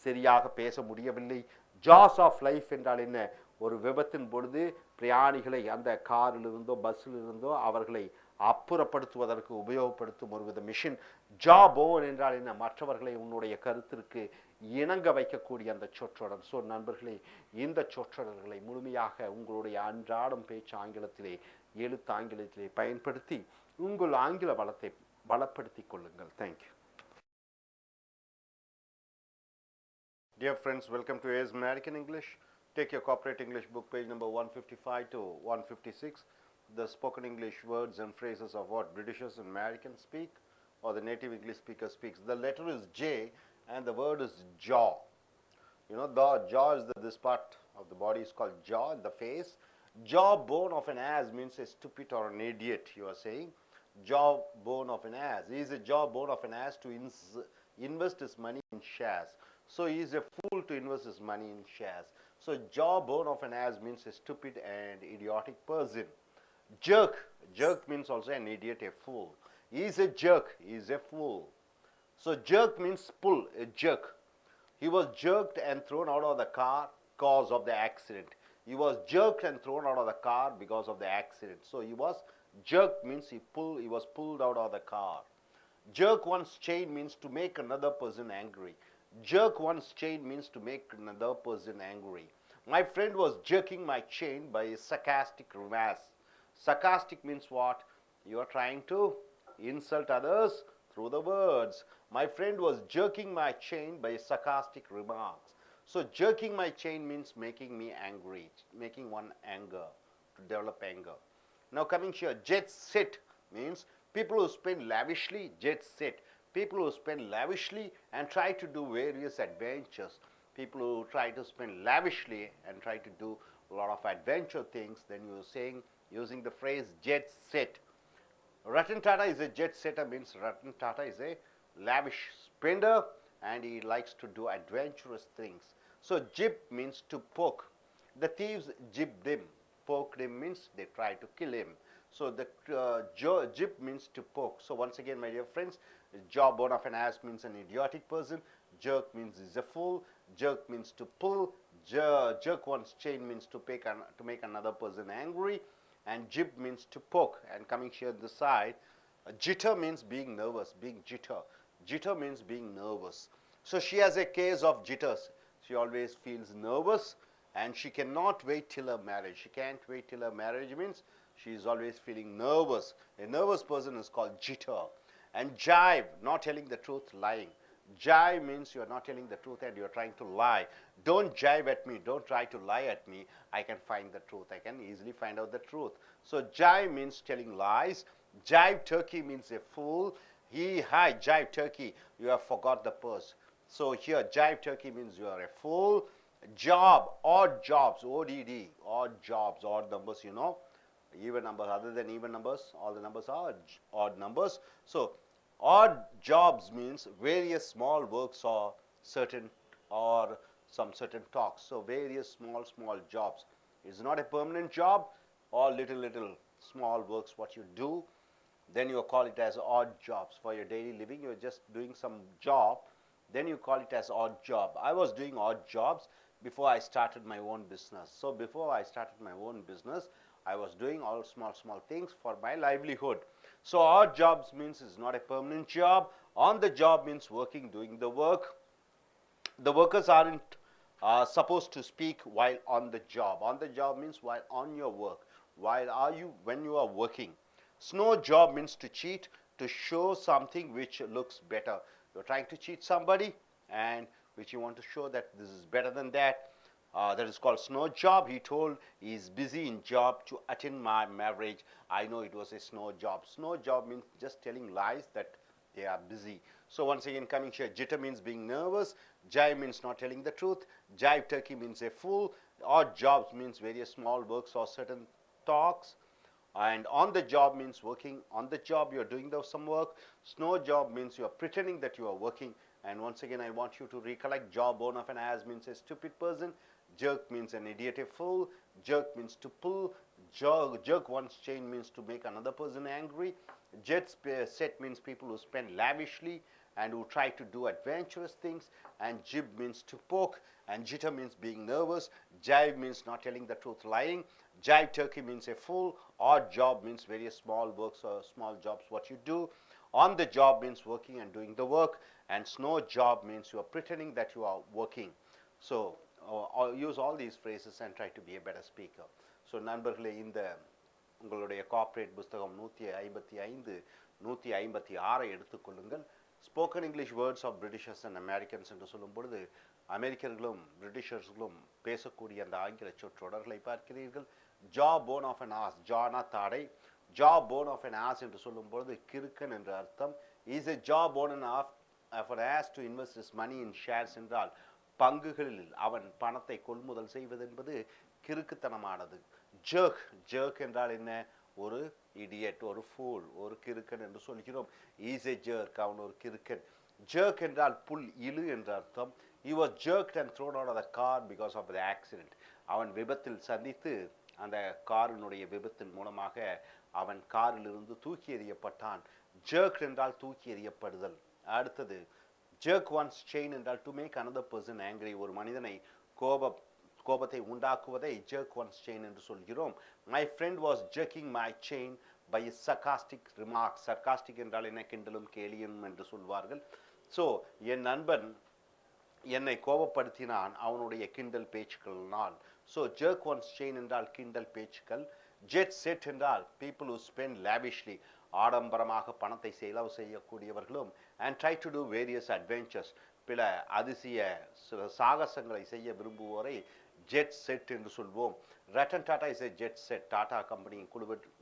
சரியாக பேச முடியவில்லை. ஜாஸ் ஆஃப் லைஃப் என்றால் என்ன, ஒரு விபத்தின் பொழுது பிரயாணிகளை அந்த காரில் இருந்தோ பஸ்ஸில் இருந்தோ அவர்களை அப்புறப்படுத்துவதற்கு உபயோகப்படுத்தும் ஒருவித மிஷின். ஜா போன் என்றால் என்ன, மற்றவர்களை உன்னுடைய கருத்திற்கு இணங்க வைக்கக்கூடிய அந்த சொற்றொடர். ஸோ நண்பர்களே, இந்த சொற்றொடர்களை முழுமையாக உங்களுடைய அன்றாடம் பேச்சு ஆங்கிலத்திலே, எழுத்து ஆங்கிலத்திலே பயன்படுத்தி உங்கள் ஆங்கில வளத்தை பலப்படுத்திக் கொள்ளுங்கள். Thank you. Dear friends, welcome to AS American English. Take your corporate English book, page number 155 to 156. The spoken English words and phrases of what Britishers and Americans speak, or the native English speaker speaks. The letter is J and the word is jaw. You know, the jaw is this part of the body is called jaw, the face. Jawbone of an ass means a stupid or an idiot, you are saying. Jawbone of an ass. He is a jawbone of an ass to invest his money in shares. So he is a fool to invest his money in shares. So jawbone of an ass means a stupid and idiotic person. Jerk. Jerk means also an idiot, a fool. He is a jerk. He is a fool. So jerk means pull, a jerk. He was jerked and thrown out of the car cause of the accident. He was jerked and thrown out of the car because of the accident. So he was jerked means he was pulled out of the car. Jerk one's chain means to make another person angry. Jerk one's chain means to make another person angry. My friend was jerking my chain by a sarcastic grimace. Sarcastic means what? You are trying to insult others through the words. My friend was jerking my chain by sarcastic remarks. So jerking my chain means making me angry, making one anger, to develop anger. Now coming here, jet set means people who spend lavishly, jet set. People who spend lavishly and try to do various adventures. People who try to spend lavishly and try to do a lot of adventure things, then you are saying, using the phrase jet set. Ratan Tata is a jet setter means Ratan Tata is a lavish spender and he likes to do adventurous things. So jib means to poke. The thieves jibbed him. Poked him means they tried to kill him. So the jib means to poke. So once again, my dear friends, jawbone of an ass means an idiotic person. Jerk means he's a fool. Jerk means to pull. Jerk one's chain means to make another person angry. And jib means to poke. And coming here on the side, jitter means being nervous, being jitter. Jitter means being nervous. So she has a case of jitters. She always feels nervous and she cannot wait till her marriage. She can't wait till her marriage means she is always feeling nervous. A nervous person is called jitter. And jive, not telling the truth, lying. Jive means you are not telling the truth and you are trying to lie. Don't jive at me. Don't try to lie at me. I can find the truth. I can easily find out the truth. So jive means telling lies. Jive turkey means a fool. Hi, jive turkey. You have forgot the purse. So here, jive turkey means you are a fool. Job, odd jobs, ODD, odd jobs, odd numbers, you know. Even numbers, other than even numbers, all the numbers are odd numbers. So odd jobs means various small works or some certain talks. So various small jobs. It's not a permanent job or little small works what you do, then you call it as odd jobs. For your daily living, you're just doing some job, then you call it as odd job. I was doing odd jobs before I started my own business. So before I started my own business, I was doing all small things for my livelihood. So odd jobs means it's not a permanent job. On the job means working, doing the work. The workers aren't supposed to speak while on the job. On the job means while on your work. When you are working. Snow job means to cheat, to show something which looks better. You're trying to cheat somebody and which you want to show that this is better than that. That is called snow job. He told he's busy in job to attend my marriage. I know it was a snow job. Snow job means just telling lies that they are busy. So once again coming here, jitter means being nervous. Jive means not telling the truth. Jive turkey means a fool. Odd jobs means various small works or certain talks. And on the job means working. On the job you are doing some work. Snow job means you are pretending that you are working. And once again I want you to recollect, jawbone of an ass means a stupid person. Jerk means an idiot, a fool. Jerk means to pull. Jerk one's chain means to make another person angry. Jet set means people who spend lavishly and who try to do adventurous things. And jib means to poke. And jitter means being nervous. Jive means not telling the truth, lying. Jive turkey means a fool. Odd job means various small works or small jobs what you do. On the job means working and doing the work. And snow job means you are pretending that you are working. So I'll use all these phrases and try to be a better speaker. So நண்பர்களே, இந்த உங்களுடைய corporate புத்தகம் 155 156 எடுத்துக்கொள்ளுங்கள். Spoken English words of Britishers and Americans என்று சொல்லும் பொழுது அமெரிக்கர்களும் பிரிட்டிஷர்ஸ்களும் பேசக்கூடிய அந்த ஆங்கில சொற்றொடர்களை பார்க்கிறீர்கள். Jawbone of an ass, ஜானா தாடை. Jawbone of an ass என்று சொல்லும் பொழுது கிறுக்கன் என்று அர்த்தம். Is a jawbone of an ass to invest is money in shares என்றால் பங்குகளில் அவன் பணத்தை கொள்முதல் செய்வது என்பது கிறுக்குத்தனமானது. ஜர்க், ஜர்க் என்றால் என்ன? ஒரு இடியட், ஒரு ஃபூல், ஒரு கிறுக்கன் என்று சொல்கிறோம். இஸ் எ ஜர்க், அவன் ஒரு கிறுக்கன். ஜர்க் என்றால் புல், இழு என்ற அர்த்தம். He was jerked and thrown out of the car because of the accident. அவன் விபத்தில் சந்தித்து அந்த காரினுடைய விபத்தின் மூலமாக அவன் காரிலிருந்து தூக்கி எறியப்பட்டான். jerk என்றால் தூக்கி எறியப்படுதல். அடுத்தது jerk one's chain என்றால் to make another person angry. ஒரு மனிதனை கோபத்தை உண்டாக்குவதை jerk one's chain என்று சொல்கிறோம். My friend was jerking my chain by his sarcastic remarks. sarcastic என்றால் என்ன? கிண்டலும் கேலியும் என்று சொல்வார்கள். ஸோ என் நண்பன் என்னை கோபப்படுத்தினான் அவனுடைய கிண்டல் பேச்சுக்களினால். ஸோ jerk one's chain என்றால் கிண்டல் பேச்சுக்கள். jet set என்றால் people who spend lavishly, ஆடம்பரமாக பணத்தை செலவு செய்யக்கூடியவர்களும், and try to do various adventures, பிற அதிசய சாகசங்களை செய்ய விரும்புவோரை ஜெட் செட் என்று சொல்வோம். Ratan Tata is a jet set. Tata company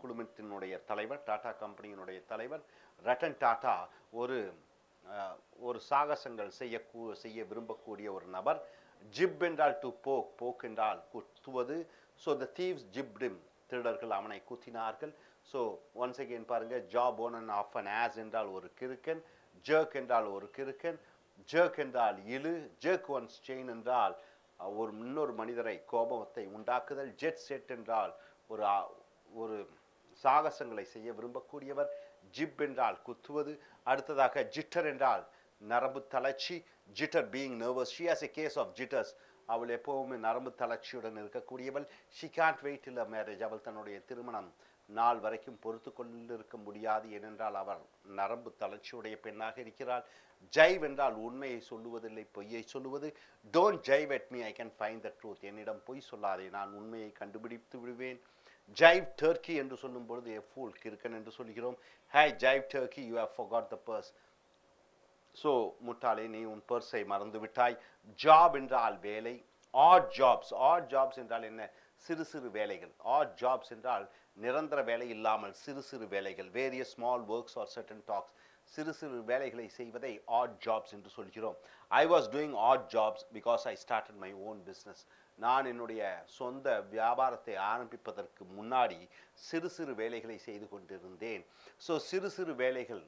குழுமத்தினுடைய தலைவர், டாடா கம்பெனியினுடைய தலைவர் ரட்டன் டாடா ஒரு சாகசங்கள் செய்ய விரும்பக்கூடிய ஒரு நபர். ஜிப் என்றால் டு போக், போக் என்றால் குத்துவது. So the thieves jabbed him, திருடர்கள் அவனை குத்தினார்கள். ஸோ ஒன்ஸ் அகெயின் பாருங்க, jawbone of an ass என்றால் ஒரு கிறுக்கன், ஜர்க் என்றால் ஒரு கிறுக்கன், ஜர்க் என்றால் இழு, ஜர்க் ஒன்ஸ் செயின் என்றால் இன்னொரு மனிதரை கோபத்தை உண்டாக்குதல், ஜெட் செட் என்றால் ஒரு சாகசங்களை செய்ய விரும்பக்கூடியவர், ஜிப் என்றால் குத்துவது. அடுத்ததாக ஜிட்டர் என்றால் நரம்பு தளர்ச்சி, jitter being nervous. She has a case of jitters. அவள் எப்பவுமே நரம்பு தளர்ச்சியுடன் இருக்கக்கூடியவள். She can't wait till a marriage. அவள் தன்னுடைய திருமணம் நாள் வரைக்கும் பொறுத்து கொண்டிருக்க முடியாது, ஏனென்றால் அவர் நரம்பு தளர்ச்சியுடைய பெண்ணாக இருக்கிறாள். ஜைவ் என்றால் உண்மையை சொல்லுவதில்லை, பொய்யை சொல்லுவது. Don't jive at me, I can find the truth. என்னிடம் பொய் சொல்லாதே, நான் உண்மையை கண்டுபிடித்து விடுவேன். ஜைவ் டர்க்கி என்று சொல்லும் பொழுது எ ஃபூல், கிறுக்கன் என்று சொல்கிறோம். Hi jive turkey, you have forgot the purse. So முட்டாளே, நீ உன் பர்ஸை மறந்து விட்டாய். ஜாப் என்றால் வேலை. ஆட் ஜாப்ஸ், ஆட் ஜாப்ஸ் என்றால் என்ன? சிறு சிறு வேலைகள். ஆட் ஜாப்ஸ் என்றால் நிரந்தர வேலை இல்லாமல் சிறு சிறு வேலைகள். Various small works are certain tasks. சிறு சிறு வேலைகளை செய்வதை ஆட் ஜாப்ஸ் என்று சொல்கிறோம். I was doing odd jobs because I started my own business. நான் என்னுடைய சொந்த வியாபாரத்தை ஆரம்பிப்பதற்கு முன்னாடி சிறு சிறு வேலைகளை செய்து கொண்டிருந்தேன். ஸோ சிறு சிறு வேலைகள்,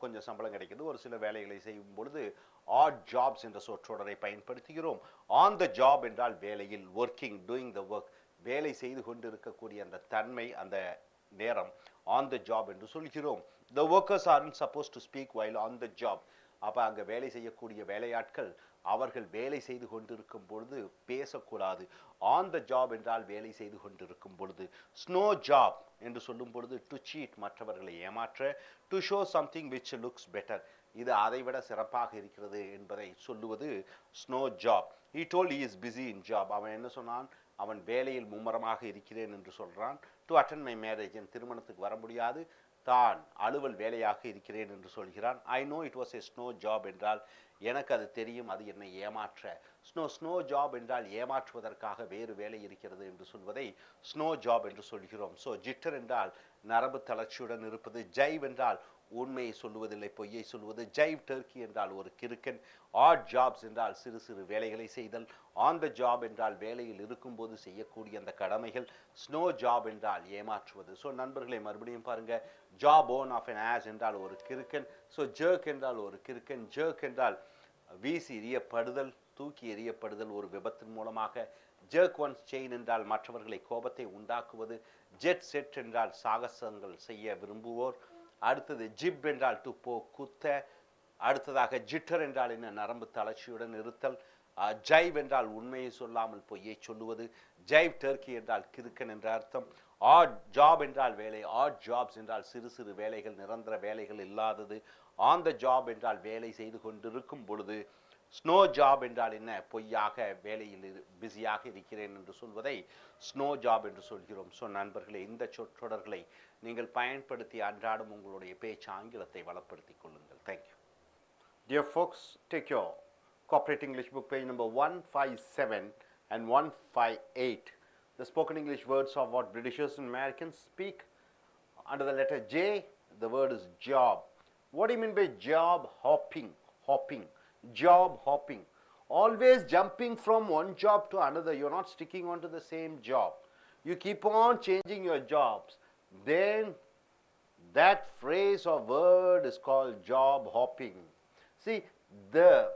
கொஞ்சம் சம்பளம் கிடைக்குது, ஒரு சில வேலைகளை செய்யும் பொழுது ஆட் ஜாப்ஸ் என்ற சொற்றொடரை பயன்படுத்துகிறோம். ஆன் த ஜாப் என்றால் வேலையில், ஒர்க்கிங், டூயிங் த ஒர்க், வேலை செய்து கொண்டு இருக்கக்கூடிய அந்த தன்மை, அந்த நேரம் on the job என்று சொல்கிறோம். The workers aren't supposed to speak while on the job. அப்போ அங்கே வேலை செய்யக்கூடிய வேலையாட்கள் அவர்கள் வேலை செய்து கொண்டிருக்கும் பொழுது பேசக்கூடாது. ஆன் த ஜாப் என்றால் வேலை செய்து கொண்டிருக்கும் பொழுது. ஸ்னோ ஜாப் என்று சொல்லும் பொழுது டு சீட், மற்றவர்களை ஏமாற்ற. To show something which looks better, இது அதைவிட சிறப்பாக இருக்கிறது என்பதை சொல்லுவது snow job. he told he is busy in job, அவன் என்ன சொன்னான், அவன் வேலையில் மும்முரமாக இருக்கிறேன் என்று சொல்றான். டு அட்டெண்ட் மை மேரேஜ், என் திருமணத்துக்கு வர முடியாது, தான் அலுவல் வேலையாக இருக்கிறேன் என்று சொல்கிறான். I know it was a snow job என்றால் எனக்கு அது தெரியும், அது என்னை ஏமாற்ற. ஸ்னோ ஜாப் என்றால் ஏமாற்றுவதற்காக வேறு வேலை இருக்கிறது என்று சொல்வதை ஸ்னோ ஜாப் என்று சொல்கிறோம். ஸோ ஜிட்டர் என்றால் நரம்பு தளர்ச்சியுடன் இருப்பது. ஜைவ் என்றால் உண்மையை சொல்லுவதில்லை, பொய்யை சொல்வது. ஜைவ் டர்க்கி என்றால் ஒரு கிறுக்கன். ஆட் ஜாப்ஸ் என்றால் சிறு சிறு வேலைகளை செய்தல். ஆன் த ஜாப் என்றால் வேலையில் இருக்கும்போது செய்யக்கூடிய அந்த கடமைகள். ஸ்னோ ஜாப் என்றால் ஏமாற்றுவது. ஸோ நண்பர்களை மறுபடியும் பாருங்க. Jawbone of an ass என்றால் ஒரு கிறுக்கன். ஸோ ஜர்க் என்றால் ஒரு கிறுக்கன். ஜர்க் என்றால் வீசி எறியப்படுதல், தூக்கி எறியப்படுதல் ஒரு விபத்தின் மூலமாக. ஜர்க் ஒன்ஸ் செயின் என்றால் மற்றவர்களை கோபத்தை உண்டாக்குவது. ஜெட் செட் என்றால் சாகசங்கள் செய்ய விரும்புவோர். அடுத்தது ஜிப் என்றால் டு போ, குத்த. அடுத்ததாக ஜிட்டர் என்றால் என்ன, நரம்பு தளர்ச்சியுடன் இருத்தல். ஜைவ் என்றால் உண்மையை சொல்லாமல் பொய்யை சொல்லுவது. ஜைவ் டர்க்கி என்றால் கிறுக்கன் என்ற அர்த்தம். ஆட் ஜாப் என்றால் வேலை. ஆட் ஜாப்ஸ் என்றால் சிறு சிறு வேலைகள், நிரந்தர வேலைகள் இல்லாதது. ஆன் த ஜாப் என்றால் வேலை செய்து கொண்டிருக்கும் பொழுது. ஸ்னோ ஜாப் என்றால் என்ன, பொய்யாக வேலையில் பிஸியாக இருக்கிறேன் என்று சொல்வதை ஸ்னோ ஜாப் என்று சொல்கிறோம். ஸோ நண்பர்களே, இந்த சொற்றொடர்களை நீங்கள் பயன்படுத்தி அன்றாடம் உங்களுடைய பேச்சு ஆங்கிலத்தை வளப்படுத்திக் கொள்ளுங்கள். Thank you. Dear folks, take your Corporate English book page number 157 and 158. The spoken English words of what Britishers and Americans speak. Under the letter J, the word is job. What do you mean by job hopping? Hopping. Job hopping. Always jumping from one job to another. You're not sticking on to the same job. You keep on changing your jobs. Then that phrase or word is called job hopping. See, there's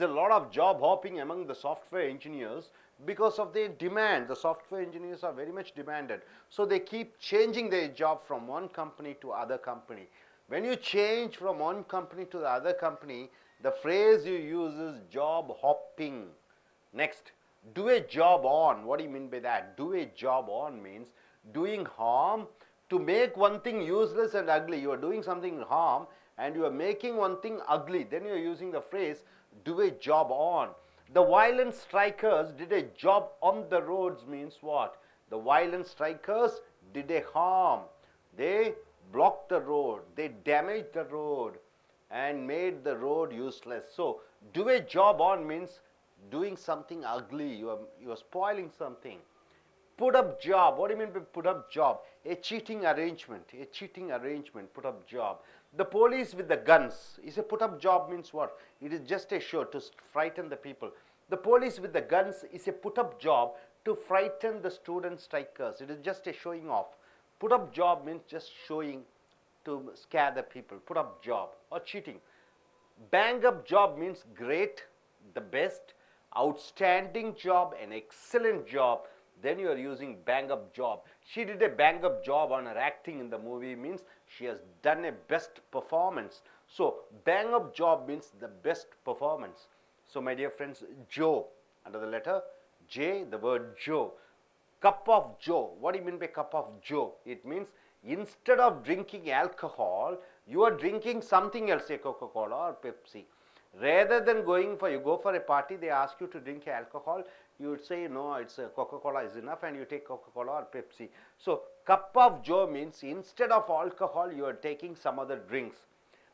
a lot of job hopping among the software engineers because of their demand. The software engineers are very much demanded, so they keep changing their job from one company to other company. When you change from one company to the other company, the phrase you use is job hopping. Next, do a job on. What do you mean by that? Do a job on means doing harm to make one thing useless and ugly. You are doing something harm and you are making one thing ugly. Then you are using the phrase do a job on. The violent strikers did a job on the roads means what? The violent strikers did a harm. They blocked the road. They damaged the road and made the road useless. So do a job on means doing something ugly. You are spoiling something. Put up job. What do you mean by put up job? A cheating arrangement. A cheating arrangement. Put up job. The police with the guns is a put up job means what? It is just a show to frighten the people. The police with the guns is a put up job to frighten the student strikers. It is just a showing off. Put up job means just showing to scare the people. Put up job or cheating. Bang up job means great, the best, outstanding job, an excellent job. Then you are using bang up job. She did a bang up job on her acting in the movie means she has done a best performance. So bang up job means the best performance. So my dear friends, Joe, under the letter J, the word Joe. Cup of Joe. What do you mean by cup of Joe? It means instead of drinking alcohol, you are drinking something else, say Coca-Cola or Pepsi. Rather than you go for a party, they ask you to drink alcohol, you would say no, it's Coca-Cola is enough, and you take Coca-Cola or Pepsi. So cup of Joe means instead of alcohol, you are taking some other drinks.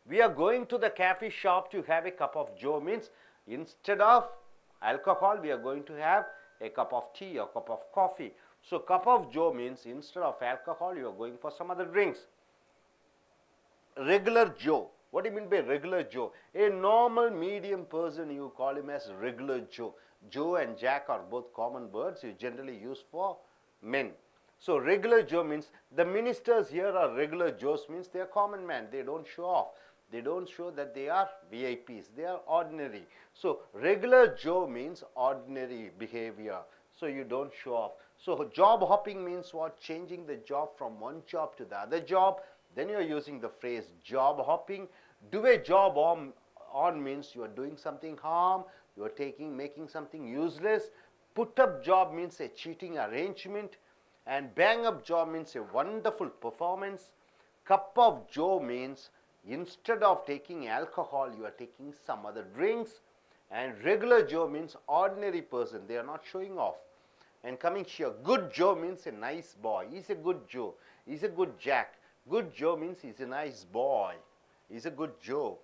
We are going to the cafe shop to have a cup of Joe means instead of alcohol, we are going to have a cup of tea or cup of coffee. So cup of Joe means instead of alcohol, you are going for some other drinks. Regular Joe. What do you mean by regular Joe? A normal medium person, you call him as regular Joe. Joe and Jack are both common words you generally use for men. So regular Joe means the ministers here are regular Joes means they are common men. They don't show off. They don't show that they are VIPs. They are ordinary. So regular Joe means ordinary behavior. So you don't show off. So job hopping means what? Changing the job from one job to the other job. Then you are using the phrase job hopping. Do a job on means you are doing something harm. You are making something useless. Put up job means a cheating arrangement. And bang up job means a wonderful performance. Cup of Joe means instead of taking alcohol, you are taking some other drinks. And regular Joe means ordinary person. They are not showing off. And coming here, good Joe means a nice boy. He's a good Joe. He's a good Jack. Good Joe means he's a nice boy. He's a good Joe.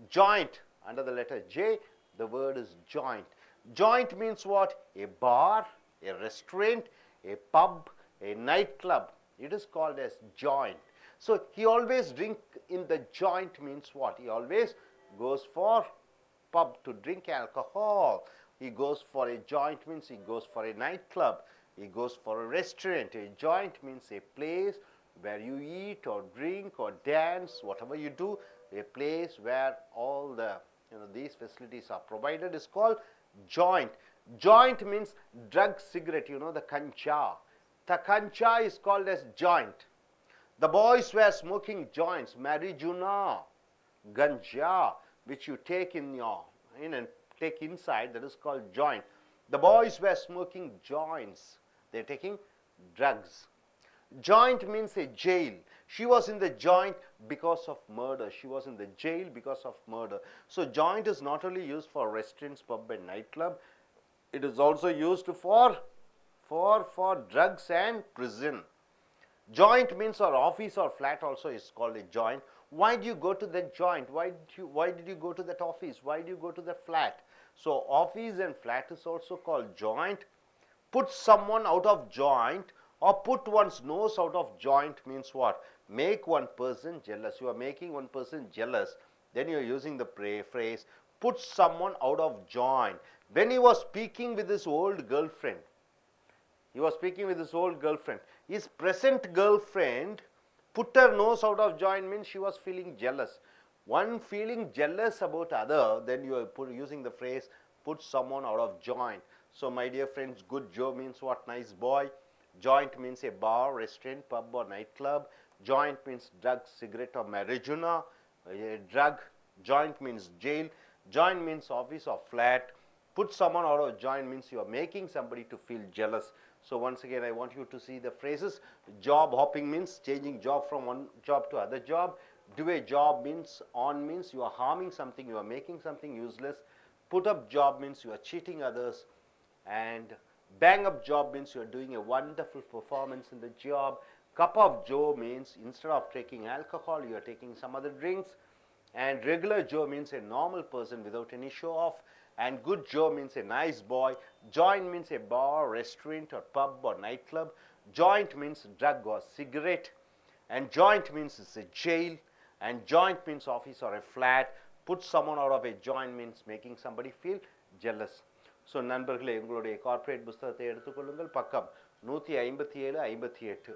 Joint, under the letter J, the word is joint. Joint means what? A bar, a restaurant, a pub, a nightclub. It is called as joint. So he always drink in the joint means what? He always goes for pub to drink alcohol. He goes for a joint means he goes for a nightclub. He goes for a restaurant. A joint means a place where you eat or drink or dance, whatever you do. A place where all the these facilities are provided is called joint. Joint means drug cigarette, the kancha. The kancha is called as joint. The boys were smoking joints, marijuana, ganja, which you take and take inside, that is called joint. The boys were smoking joints. They're taking drugs. Joint means a jail. She was in the joint because of murder. She was in the jail because of murder. So joint is not only used for restaurants, pub and nightclub. It is also used for drugs and prison. Joint means our office or flat also is called a joint. Why do you go to that joint? Why did you go to that office? Why do you go to the flat? So office and flat is also called joint. Put someone out of joint or put one's nose out of joint means what? Make one person jealous. You are making one person jealous. Then you are using the phrase put someone out of joint. When he was speaking with his old girlfriend, his present girlfriend put her nose out of joint means she was feeling jealous. One feeling jealous about other, then you are using the phrase put someone out of joint. So my dear friends, good Joe means what? Nice boy. Joint means a bar, restaurant, pub or nightclub. Joint means drug, cigarette or marijuana. Drug. Joint means jail. Joint means office or flat. Put someone out of joint means you are making somebody to feel jealous. So once again, I want you to see the phrases. Job hopping means changing job from one job to other job. Do a job means you are harming something, you are making something useless. Put up job means you are cheating others. And bang up job means you are doing a wonderful performance in the job. Cup of Joe means instead of taking alcohol, you are taking some other drinks. And regular Joe means a normal person without any show off. And good Joe means a nice boy. Joint means a bar, restaurant or pub or nightclub. Joint means drug or cigarette. And joint means it's a jail. And joint means office or a flat. Put someone out of a joint means making somebody feel jealous. So நண்பர்களே, உங்களுடைய corporate புத்தகத்தை எடுத்துக்கொள்ளுங்கள். பக்கம் 157, 58.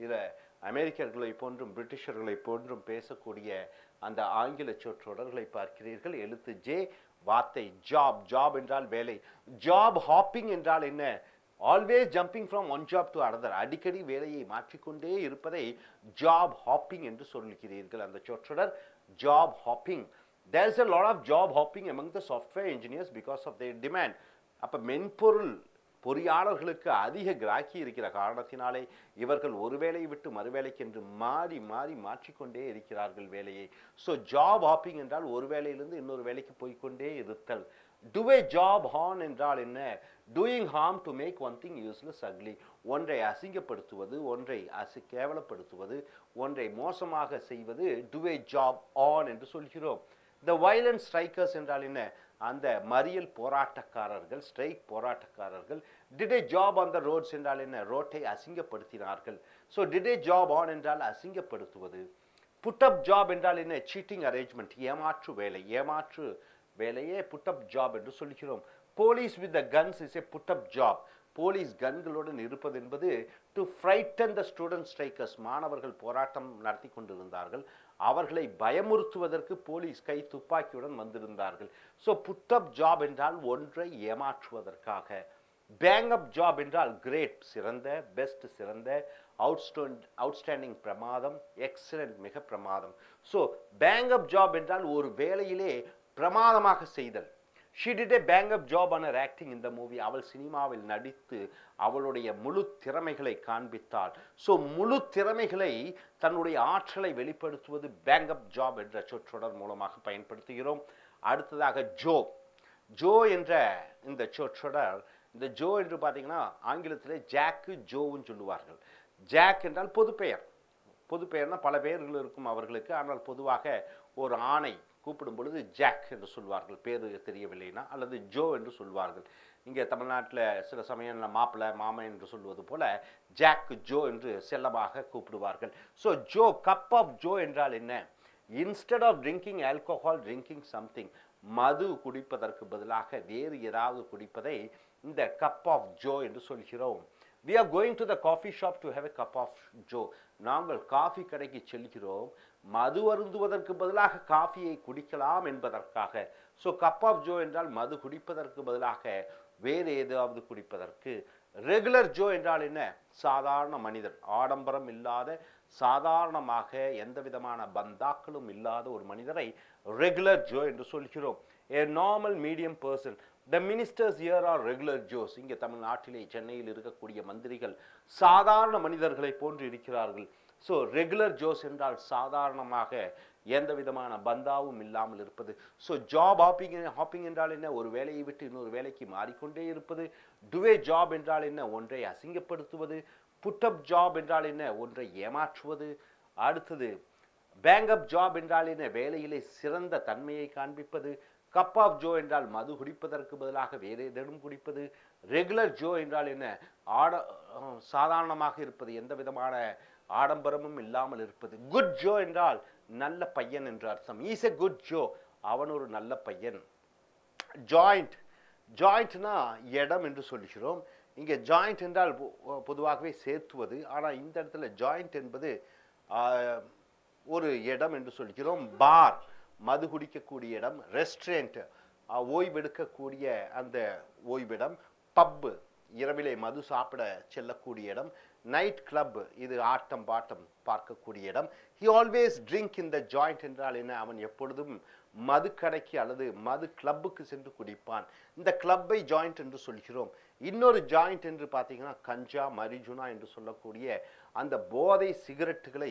இதில் அமெரிக்கர்களை போன்றும் பிரிட்டிஷர்களை போன்றும் பேசக்கூடிய அந்த ஆங்கில சொற்றொடர்களை பார்க்கிறீர்கள். எழுத்து ஜே, வார்த்தை ஜாப். ஜாப் என்றால் வேலை. ஜாப் ஹாப்பிங் என்றால் என்ன? Always jumping from one job to another. அடிக்கடி வேலையை மாற்றிக்கொண்டே இருப்பதை ஜாப் ஹாப்பிங் என்று சொல்கிறீர்கள். அந்த சொற்றொடர் job hopping. There is a lot of job hopping among the software engineers because of their demand. அப்போ மென்பொருள் பொறியாளர்களுக்கு அதிக கிராக்கி இருக்கிற காரணத்தினாலே இவர்கள் ஒரு வேலையை விட்டு மறுவேலைக்கு என்று மாற்றிக்கொண்டே இருக்கிறார்கள் வேலையை. ஸோ ஜாப் ஹாப்பிங் என்றால் ஒரு வேலையிலிருந்து இன்னொரு வேலைக்கு போய்கொண்டே இருத்தல். Do a job on என்றால் என்ன? Doing harm to make one thing useless ugly. ஒன்றை அசிங்கப்படுத்துவது, ஒன்றை கேவலப்படுத்துவது, ஒன்றை மோசமாக செய்வது do a job on என்று சொல்கிறோம். The violent strikers என்றால் என்ன? அந்த மறியல் போராட்டக்காரர்கள், ஸ்ட்ரைக் போராட்டக்காரர்கள். Did a job on the roads என்றால் என்ன? ரோட்டை அசிங்கப்படுத்தினார்கள். So did a job on என்றால் அசிங்கப்படுத்துவது. Put up job என்றால் என்ன? Cheating arrangement, ஏமாற்று வேலையே put up job என்று சொல்கிறோம். Police with the guns is a put up job. Police கன்களுடன் இருப்பது என்பது to frighten the student strikers. மாணவர்கள் போராட்டம் நடத்தி கொண்டிருந்தார்கள், அவர்களை பயமுறுத்துவதற்கு போலீஸ் கை துப்பாக்கியுடன் வந்திருந்தார்கள். ஸோ புட் அப் ஜாப் என்றால் ஒன்றை ஏமாற்றுவதற்காக. பேங் அப் ஜாப் என்றால் கிரேட் சிறந்த, பெஸ்ட் சிறந்த, அவுட்ஸ்டாண்டிங் பிரமாதம், எக்ஸலண்ட் மிக பிரமாதம். ஸோ பேங் அப் ஜாப் என்றால் ஒரு வேலையிலே பிரமாதமாக செய்தல். She did a bang up job on her acting in the movie. அவள் சினிமாவில் நடித்து அவளுடைய முழு திறமைகளை காண்பித்தாள். ஸோ முழு திறமைகளை தன்னுடைய ஆற்றலை வெளிப்படுத்துவது பேங் அப் ஜாப் என்ற சொற்றொடர் மூலமாக பயன்படுத்துகிறோம். அடுத்ததாக ஜோ. ஜோ என்ற இந்த சொற்றொடர், இந்த ஜோ என்று பார்த்தீங்கன்னா ஆங்கிலத்தில் ஜாக்கு ஜோவும் சொல்லுவார்கள். ஜாக் என்றால் பொது பெயர். பொது பெயர்னா பல பெயர்கள் இருக்கும் அவர்களுக்கு. ஆனால் பொதுவாக ஒரு ஆணை கூப்பிடும் பொழுது ஜாக் என்று சொல்வார்கள், பேர் தெரியவில்லைனா, அல்லது ஜோ என்று சொல்வார்கள். இங்கே தமிழ்நாட்டில் சில சமயம் மாப்பிள்ளை மாமன் என்று சொல்வது போல ஜாக் ஜோ என்று செல்லமாக கூப்பிடுவார்கள். So Joe, cup of Joe என்றால் என்ன? Instead of drinking alcohol drinking something, மது குடிப்பதற்கு பதிலாக வேறு ஏதாவது குடிப்பதை இந்த கப் ஆஃப் ஜோ என்று சொல்கிறோம். We are going to the coffee shop to have a cup of joe. நாங்கள் காஃபி கடைக்கு செல்கிறோம் மது அருந்துவதற்கு பதிலாக காஃபியை குடிக்கலாம் என்பதற்காக. ஸோ கப் ஆஃப் ஜோ என்றால் மது குடிப்பதற்கு பதிலாக வேறு ஏதாவது குடிப்பதற்கு. ரெகுலர் ஜோ என்றால் என்ன? சாதாரண மனிதர், ஆடம்பரம் இல்லாத, சாதாரணமாக எந்த விதமான பந்தாக்களும் இல்லாத ஒரு மனிதரை ரெகுலர் ஜோ என்று சொல்கிறோம். A normal medium person. The ministers here are regular Joes. இங்கே தமிழ்நாட்டிலே சென்னையில் இருக்கக்கூடிய மந்திரிகள் சாதாரண மனிதர்களை போன்று இருக்கிறார்கள். ஸோ ரெகுலர் ஜோஸ் என்றால் சாதாரணமாக எந்த விதமான பந்தாவும் இல்லாமல் இருப்பது. ஸோ ஜாப் ஹாப்பிங் என்றால் என்ன? ஒரு வேலையை விட்டு இன்னொரு வேலைக்கு மாறிக்கொண்டே இருப்பது. டுவே ஜாப் என்றால் என்ன? ஒன்றை அசிங்கப்படுத்துவது. புட் அப் ஜாப் என்றால் என்ன? ஒன்றை ஏமாற்றுவது. அடுத்தது பேங் அப் ஜாப் என்றால் என்ன? வேலையிலே சிறந்த தன்மையை காண்பிப்பது. கப் ஆஃப் ஜோ என்றால் மது குடிப்பதற்கு பதிலாக வேறு ஏதேனும் குடிப்பது. ரெகுலர் ஜோ என்றால் என்ன? சாதாரணமாக இருப்பது, எந்த விதமான ஆடம்பரமும் இல்லாமல் இருப்பது. குட் ஜோ என்றால் நல்ல பையன் என்று அர்த்தம். இஸ் எ குட் ஜோ, அவன் ஒரு நல்ல பையன். ஜாயிண்ட். ஜாயிண்ட்னா இடம் என்று சொல்கிறோம். இங்கே ஜாயிண்ட் என்றால் பொதுவாகவே சேர்த்துவது. ஆனால் இந்த இடத்துல ஜாயிண்ட் என்பது ஒரு இடம் என்று சொல்கிறோம். பார், மது குடிக்கக்கூடிய இடம். ரெஸ்டாரண்ட், ஓய்வெடுக்கக்கூடிய அந்த ஓய்விடம். பப்பு, இரவிலே மது சாப்பிட செல்லக்கூடிய இடம். நைட் கிளப், இது ஆட்டம் பாட்டம் பார்க்கக்கூடிய இடம். He always drink in the joint என்றால் என்ன? அவன் எப்பொழுதும் மது கடைக்கு அல்லது மது கிளப்புக்கு சென்று குடிப்பான். இந்த கிளப்பை ஜாயிண்ட் என்று சொல்கிறோம். இன்னொரு ஜாயிண்ட் என்று பார்த்தீங்கன்னா கஞ்சா, மரிஜுனா என்று சொல்லக்கூடிய அந்த போதை சிகரெட்டுகளை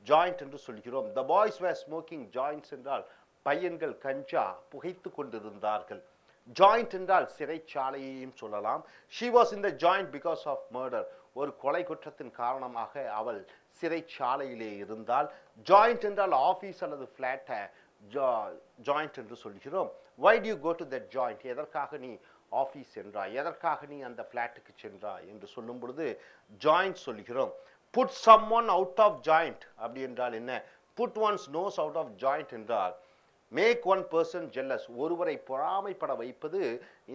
ஜாயிண்ட் என்று சொல்கிறோம். The boys were smoking joints என்றால் பையன்கள் கஞ்சா புகைத்து கொண்டிருந்தார்கள். ஜாயிண்ட் என்றால் சிறைச்சாலையையும் சொல்லலாம். She was in the joint because of murder, ஒரு கொலை குற்றத்தின் காரணமாக அவள் சிறைச்சாலையிலே இருந்தால். ஜாயிண்ட் என்றால் ஆஃபீஸ் அல்லது ஃப்ளாட்டை ஜாயிண்ட் என்று சொல்கிறோம். Why do you go to that joint? எதற்காக நீ ஆஃபீஸ் சென்றாய், எதற்காக நீ அந்த ஃப்ளாட்டுக்கு சென்றாய் என்று சொல்லும் பொழுது ஜாயிண்ட் சொல்கிறோம். Put someone out of joint அப்படி என்றால் என்ன? Put one's nose out of joint என்றால் மேக் ஒன் பர்சன் ஜெல்லஸ், ஒருவரை பொறாமைப்பட வைப்பது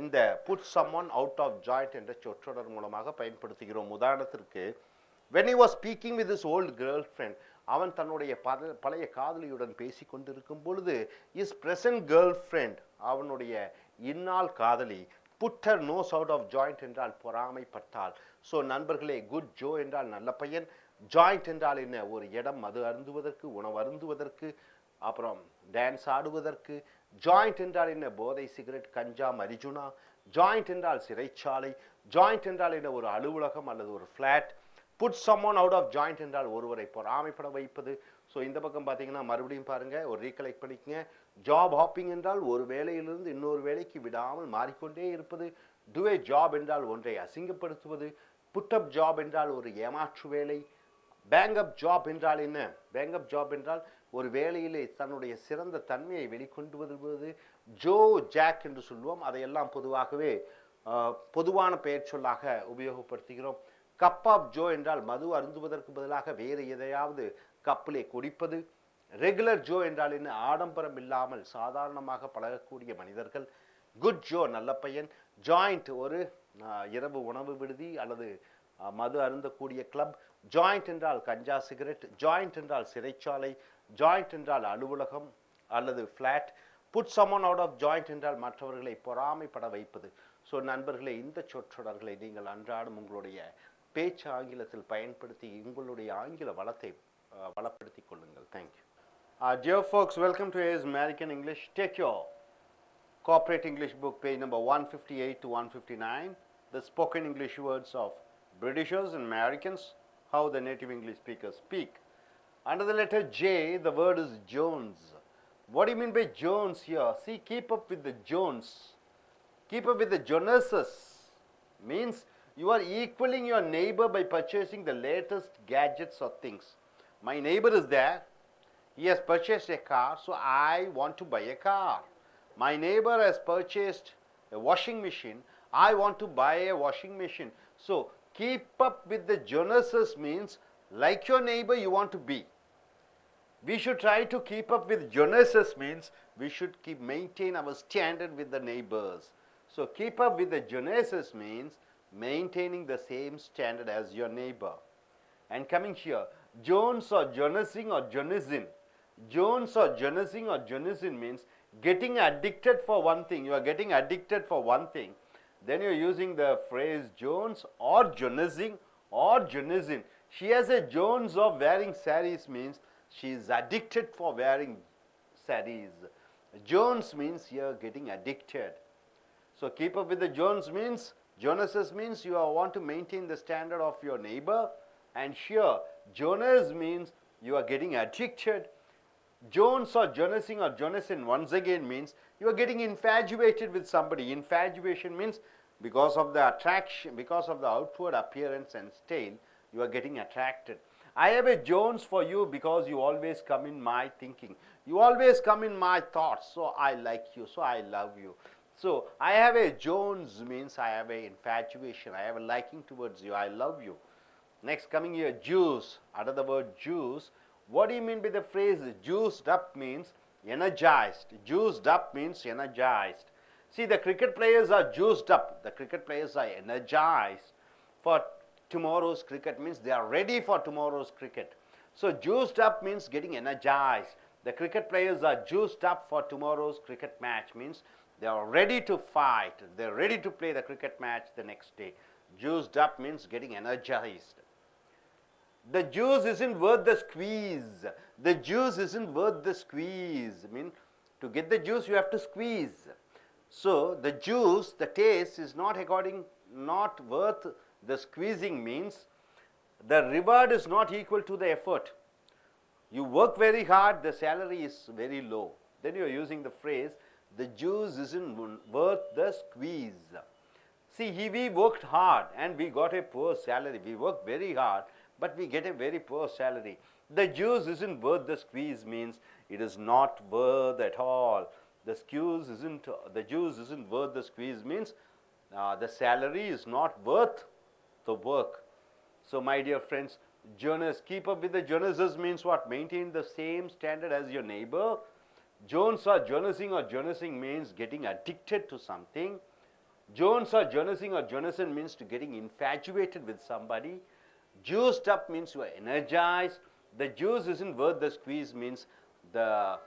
இந்த put someone out of joint என்ற சொற்றொடர் மூலமாக பயன்படுத்துகிறோம். உதாரணத்திற்கு, when he was speaking with his old girlfriend, அவன் தன்னுடைய பழைய காதலியுடன் பேசி கொண்டிருக்கும் பொழுது his present girlfriend, அவனுடைய இந்நாள் காதலி, put her nose out of joint என்றால் பொறாமைப்பட்டாள். ஸோ நண்பர்களே, குட் ஜோ என்றால் நல்ல பையன். ஜாயிண்ட் என்றால் என்ன? ஒரு இடம், மது அருந்துவதற்கு, உணவு அருந்துவதற்கு, அப்புறம் டான்ஸ் ஆடுவதற்கு. ஜாயிண்ட் என்றால் என்ன? போதை சிகரெட், கஞ்சா, மரிஜுனா. ஜாயிண்ட் என்றால் சிறைச்சாலை. ஜாயிண்ட் என்றால் என்ன? ஒரு அலுவலகம் அல்லது ஒரு flat. Put someone out of joint என்றால் ஒருவரை பொறாமைப்பட வைப்பது. ஸோ இந்த பக்கம் பார்த்தீங்கன்னா மறுபடியும் பாருங்க, ஒரு ரீகலெக்ட் பண்ணிக்கங்க. ஜாப் ஹாப்பிங் என்றால் ஒரு வேலையிலிருந்து இன்னொரு வேலைக்கு விடாமல் மாறிக்கொண்டே இருப்பது. டு ஏ ஜாப் என்றால் ஒன்றை அசிங்கப்படுத்துவது. புட் அப் ஜாப் என்றால் ஒரு ஏமாற்று வேலை. பேங் அப் ஜாப் என்றால் என்ன? பேங் அப் ஜாப் என்றால் ஒரு வேலையிலே தன்னுடைய சிறந்த தன்மையை வெளிக்கொண்டு வருவது. ஜோ, ஜாக் என்று சொல்லுவோம். அதையெல்லாம் பொதுவாகவே பொதுவான பெயர் சொல்லாக உபயோகப்படுத்துகிறோம். கப் ஆஃப் ஜோ என்றால் மது அருந்துவதற்கு பதிலாக வேறு எதையாவது கப்பிலே குடிப்பது. ரெகுலர் ஜோ என்றால் என்ன? ஆடம்பரம் இல்லாமல் சாதாரணமாக பழகக்கூடிய மனிதர்கள். குட் ஜோ நல்ல பையன். ஜாயிண்ட் ஒரு இரவு உணவு விடுதி அல்லது மது அருந்தக்கூடிய கிளப். ஜாயிண்ட் என்றால் கஞ்சா சிகரெட். ஜாயிண்ட் என்றால் சிறைச்சாலை. Joint என்றால் அலுவலகம் அல்லது flat. Put someone out of joint என்றால் மற்றவர்களை பொறாமைப்பட வைப்பது. ஸோ நண்பர்களே, இந்த சொற்றொடர்களை நீங்கள் அன்றாடம் உங்களுடைய பேச்சு ஆங்கிலத்தில் பயன்படுத்தி உங்களுடைய ஆங்கில வளத்தை வளப்படுத்திக் கொள்ளுங்கள். Thank you. Dear folks, welcome to AS American English. Take your corporate English book, page number 158 to 159. The spoken English words of Britishers and Americans, how the native English speakers speak. Under the letter J, the word is Jones. What do you mean by Jones here? See, keep up with the Jones. Keep up with the Joneses. Means you are equaling your neighbor by purchasing the latest gadgets or things. My neighbor is there. He has purchased a car, so I want to buy a car. My neighbor has purchased a washing machine. I want to buy a washing machine. So, keep up with the Joneses means like your neighbor you want to be. We should try to keep up with Joneses means we should maintain our standard with the neighbors. So, keep up with the Joneses means maintaining the same standard as your neighbor. And coming here, Jones or Jonesing or Jonesin. Jones or Jonesing or Jonesin means getting addicted for one thing. You are getting addicted for one thing. Then you are using the phrase Jones or Jonesing or Jonesin. She has a Jones of wearing sarees means she is addicted for wearing sarees. Jones means here getting addicted. So keep up with the Jones means, Joneses means you want to maintain the standard of your neighbor. And here Jones means you are getting addicted. Jones or Jonesing or Jonesin once again means you are getting infatuated with somebody. Infatuation means because of the attraction, because of the outward appearance and style, you are getting attracted. I have a Jones for you because you always come in my thinking. You always come in my thoughts, so I like you, so I love you. So I have a Jones means I have a infatuation, I have a liking towards you, I love you. Next coming here, juice. Under the word juice, what do you mean by the phrase juiced up means energized. Juiced up means energized. See, the cricket players are juiced up. The cricket players are energized for tomorrow's cricket means they are ready for tomorrow's cricket. So juiced up means getting energized. The cricket players are juiced up for tomorrow's cricket match means they are ready to fight. They are ready to play the cricket match the next day. Juiced up means getting energized. The juice isn't worth the squeeze. The juice isn't worth the squeeze. I mean, to get the juice, you have to squeeze. So, the juice, the taste is not worth the squeezing means the reward is not equal to the effort. You work very hard, the salary is very low. Then you are using the phrase, the juice isn't worth the squeeze. See, we worked hard and we got a poor salary. We worked very hard, but we get a very poor salary. The juice isn't worth the squeeze means it is not worth at all. The juice isn't worth the squeeze means the salary is not worth the work. So my dear friends, Jones, keep up with the Joneses means what? Maintain the same standard as your neighbor. Jones or Jonesing or Jonesing means getting addicted to something. Jones or Jonesing or Jonesin means to getting infatuated with somebody. Juiced up means you are energized. The juice isn't worth the squeeze means the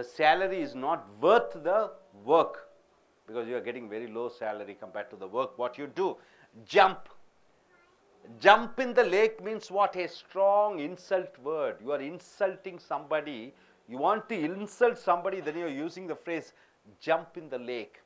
salary is not worth the work because you are getting very low salary compared to the work what you do. Jump. Jump in the lake means what? A strong insult word. You are insulting somebody. You want to insult somebody, then you are using the phrase jump in the lake.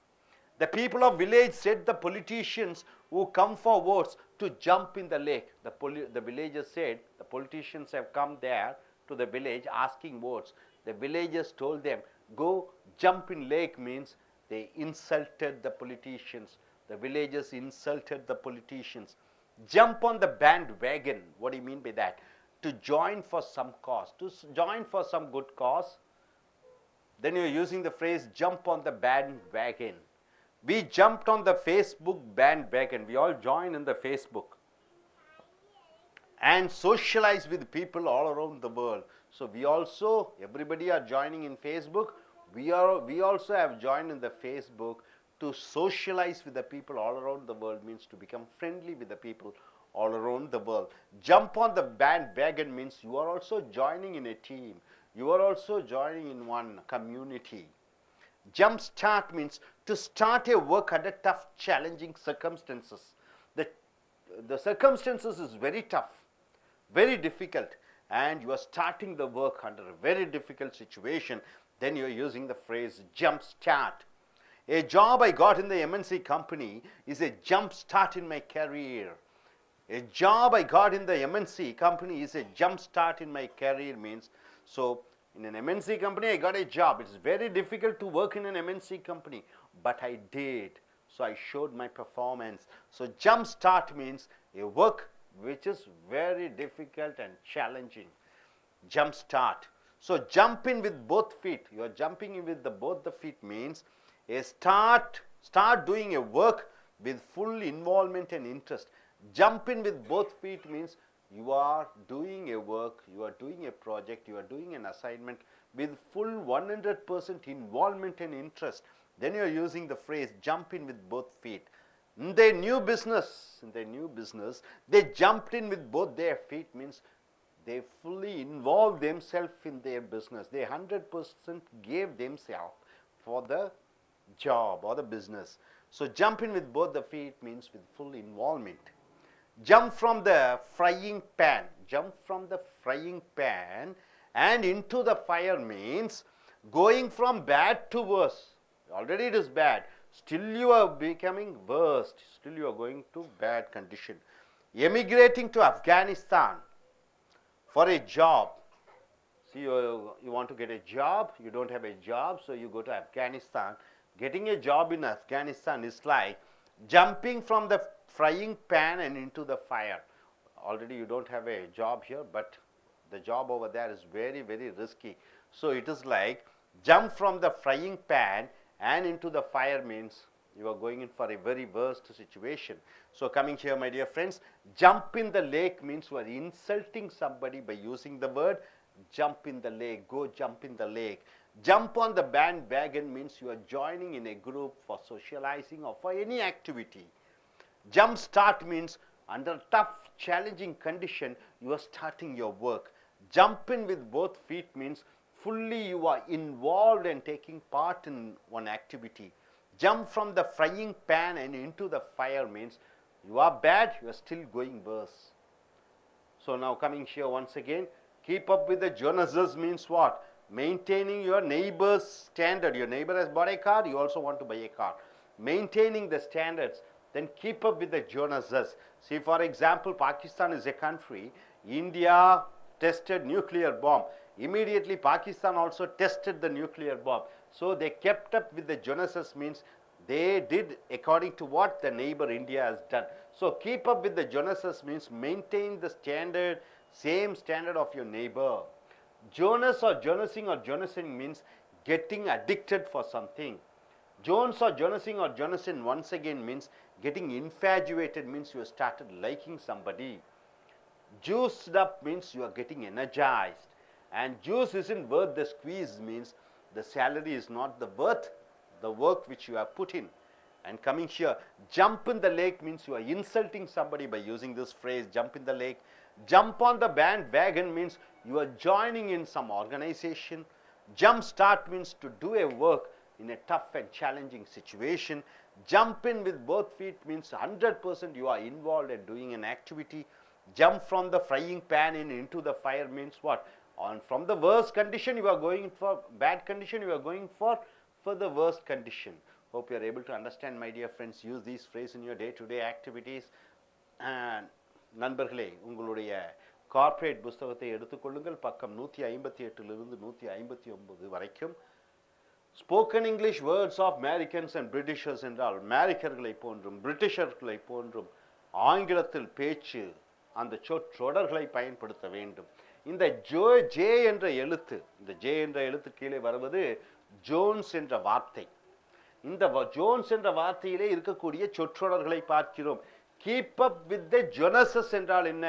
The people of village said the politicians who come for votes to jump in the lake. The villagers said the politicians have come there to the village asking votes. The villagers told them, go jump in lake means they insulted the politicians. The villagers insulted the politicians. Jump on the bandwagon. What do you mean by that? To join for some cause, to join for some good cause. Then you are using the phrase jump on the bandwagon. We jumped on the Facebook bandwagon. We all join in the Facebook and socialize with people all around the world. So we also, everybody are joining in Facebook. We also have joined in the Facebook to socialize with the people all around the world means to become friendly with the people all around the world. Jump on the bandwagon means you are also joining in a team. You are also joining in one community. Jump start means to start a work under tough, challenging circumstances. The circumstances is very tough, very difficult, and you are starting the work under a very difficult situation. Then you are using the phrase jump start. A job I got in the MNC company is a jump start in my career. A job I got in the MNC company is a jump start in my career means, so in an MNC company I got a job. It's very difficult to work in an MNC company, but I did. So I showed my performance. So jump start means a work which is very difficult and challenging. Jump start. So jump in with both feet. You are jumping in with both the feet means a start doing a work with full involvement and interest. Jump in with both feet means you are doing a work, you are doing a project, you are doing an assignment with full 100% involvement and interest. Then you are using the phrase jump in with both feet. In their new business, they jumped in with both their feet means they fully involved themselves in their business. They 100% gave themselves for the job or the business. So jump in with both the feet means with full involvement. Jump from the frying pan. Jump from the frying pan and into the fire means going from bad to worse. Already it is bad. Still you are becoming worst. Still you are going to bad condition. Emigrating to Afghanistan for a job. See, you want to get a job, you don't have a job, so you go to Afghanistan. Getting a job in Afghanistan is like jumping from the frying pan and into the fire. Already you don't have a job here, but the job over there is very, very risky. So it is like jump from the frying pan and into the fire means you are going in for a very worst situation. So coming here, my dear friends, jump in the lake means you are insulting somebody by using the word jump in the lake. Go jump in the lake. Jump on the bandwagon means you are joining in a group for socializing or for any activity. Jump start means under tough, challenging condition, you are starting your work. Jump in with both feet means fully you are involved and taking part in one activity. Jump from the frying pan and into the fire means you are bad, you are still going worse. So now coming here once again, keep up with the Jonases means what? Maintaining your neighbor's standard. Your neighbor has bought a car, you also want to buy a car. Maintaining the standards. Then keep up with the Jonases. See, for example, Pakistan is a country. India tested nuclear bomb. Immediately Pakistan also tested the nuclear bomb. So they kept up with the Jonases means they did according to what the neighbor India has done. So keep up with the Jonases means maintain the standard, same standard of your neighbor. Jonas or Jonasing or Jonasing means getting addicted for something. Jones or Jonasing or Jonasin once again means getting infatuated, means you have started liking somebody. Juiced up means you are getting energized. And juice isn't worth the squeeze means the salary is not the worth the work which you have put in. And coming here, jump in the lake means you are insulting somebody by using this phrase, jump in the lake. Jump on the bandwagon means you are joining in some organization. Jump start means to do a work in a tough and challenging situation. Jump in with both feet means 100% you are involved in doing an activity. Jump from the frying pan and into the fire means what? From the worst condition you are going for bad condition, you are going for the worst condition. Hope you are able to understand, my dear friends. Use these phrases in your day-to-day activities. And நண்பர்களே, உங்களுடைய corporate புத்தகத்தை எடுத்துக்கொள்ளுங்கள். பக்கம் 158 லிருந்து 159 வரைக்கும். Spoken English words of Americans and Britishers என்றால் அமெரிக்கர்களை போன்றும் பிரிட்டிஷர்களை போன்றும் ஆங்கிலத்தில் பேச்சு அந்த சொற்றொடர்களை பயன்படுத்த வேண்டும். இந்த ஜே என்ற எழுத்து கீழே வருவது ஜோன்ஸ் என்ற வார்த்தை. இந்த ஜோன்ஸ் என்ற வார்த்தையிலே இருக்கக்கூடிய சொற்றொடர்களை பார்க்கிறோம். கீப் அப் வித் த ஜொனசஸ் என்றால் என்ன?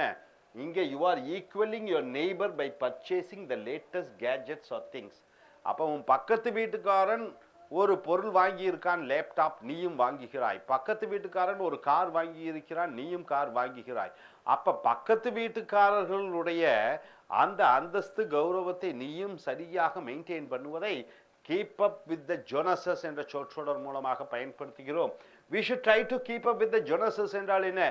இங்கே you are equaling your neighbour by purchasing the latest gadgets or things. அப்போ உன் பக்கத்து வீட்டுக்காரன் ஒரு பொருள் வாங்கி இருக்கான், லேப்டாப், நீயும் வாங்குகிறாய். பக்கத்து வீட்டுக்காரன் ஒரு கார் வாங்கி இருக்கிறான், நீயும் கார் வாங்குகிறாய். அப்ப பக்கத்து வீட்டுக்காரர்களுடைய அந்த அந்தஸ்து கௌரவத்தை நீயும் சரியாக maintain பண்ணுவதை keep up with the Jonases என்ற சொற்றொடர் மூலமாக பயன்படுத்துகிறோம். we should try to keep up with the Jonases என்றால் என்ன?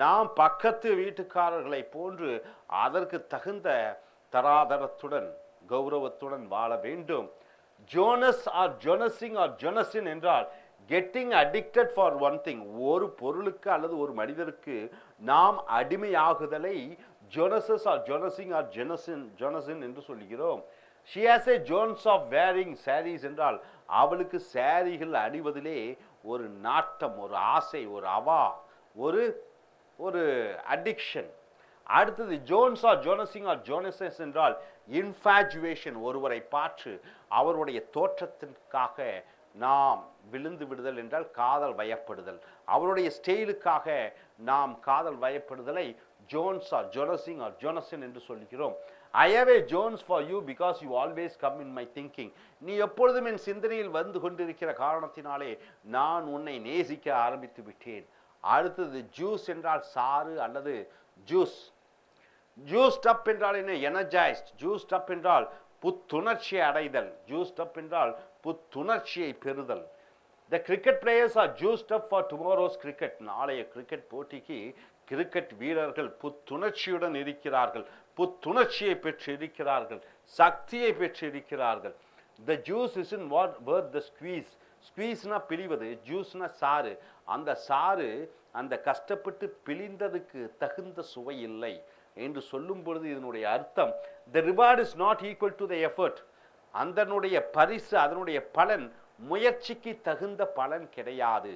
நாம் பக்கத்து வீட்டுக்காரர்களை போன்று அதற்கு தகுந்த தராதரத்துடன் கௌரவத்துடன் வாழ வேண்டும். ஜோனஸ் ஆர் ஜொனசிங் ஆர் ஜொனசின் என்றால் getting addicted for one thing, ஒரு பொருளுக்கு அல்லது ஒரு மனிதருக்கு நாம் அடிமையாகுதலை ஜொனசஸ் ஆர் ஜொனசிங் ஆர் ஜொனசின் என்று சொல்கிறோம். she has a jones of wearing sarees என்றால் அவளுக்கு சாரிகள் அணிவதிலே ஒரு நாட்டம், ஒரு ஆசை, ஒரு அவா, ஒரு அடிக்ஷன். அடுத்தது ஜோன்ஸ் ஆர் ஜோனசிங் ஆர் ஜோனசஸ் என்றால் இன்ஃபாஜுவேஷன், ஒருவரை பார்த்து அவருடைய தோற்றத்திற்காக நாம் விழுந்து விடுதல் என்றால் காதல் வயப்படுதல். அவருடைய ஸ்டைலுக்காக நாம் காதல் வயப்படுதலை ஜோன்ஸ் ஆர் ஜொனசிங் ஆர் ஜொனசின் என்று சொல்கிறோம். I have a Jones for you because you always come in my thinking. நீ எப்பொழுதும் என் சிந்தனையில் வந்து கொண்டிருக்கிற காரணத்தினாலே நான் உன்னை நேசிக்க ஆரம்பித்து விட்டேன். அடுத்தது ஜூஸ் என்றால் சாறு அல்லது ஜூஸ். ஜூஸ்ட் அப் என்றால் என்ன? எனர்ஜைஸ்ட். ஜூஸ்ட் அப் என்றால் புத்துணர்ச்சியை அடைதல். ஜூஸ்ட் அப் என்றால் புத்துணர்ச்சியை பெறுதல். The cricket players are juiced up for tomorrow's cricket. நாளைய கிரிக்கெட் போட்டிக்கு கிரிக்கெட் வீரர்கள் புத்துணர்ச்சியுடன் இருக்கிறார்கள், புத்துணர்ச்சியை பெற்று இருக்கிறார்கள், சக்தியை பெற்று இருக்கிறார்கள். The juice isn't worth the squeeze. ஸ்குவீஸ்னா பிழிவது, ஜூஸ்னா சாறு. அந்த சாறு அந்த கஷ்டப்பட்டு பிழிந்ததுக்கு தகுந்த சுவை இல்லை என்று சொல்லும் பொழுது இதனுடைய அர்த்தம் the reward is not equal to the effort. அதனுடைய பரிசு, அதனுடைய பலன் முயற்சிக்கு தகுந்த பலன் கிடையாது.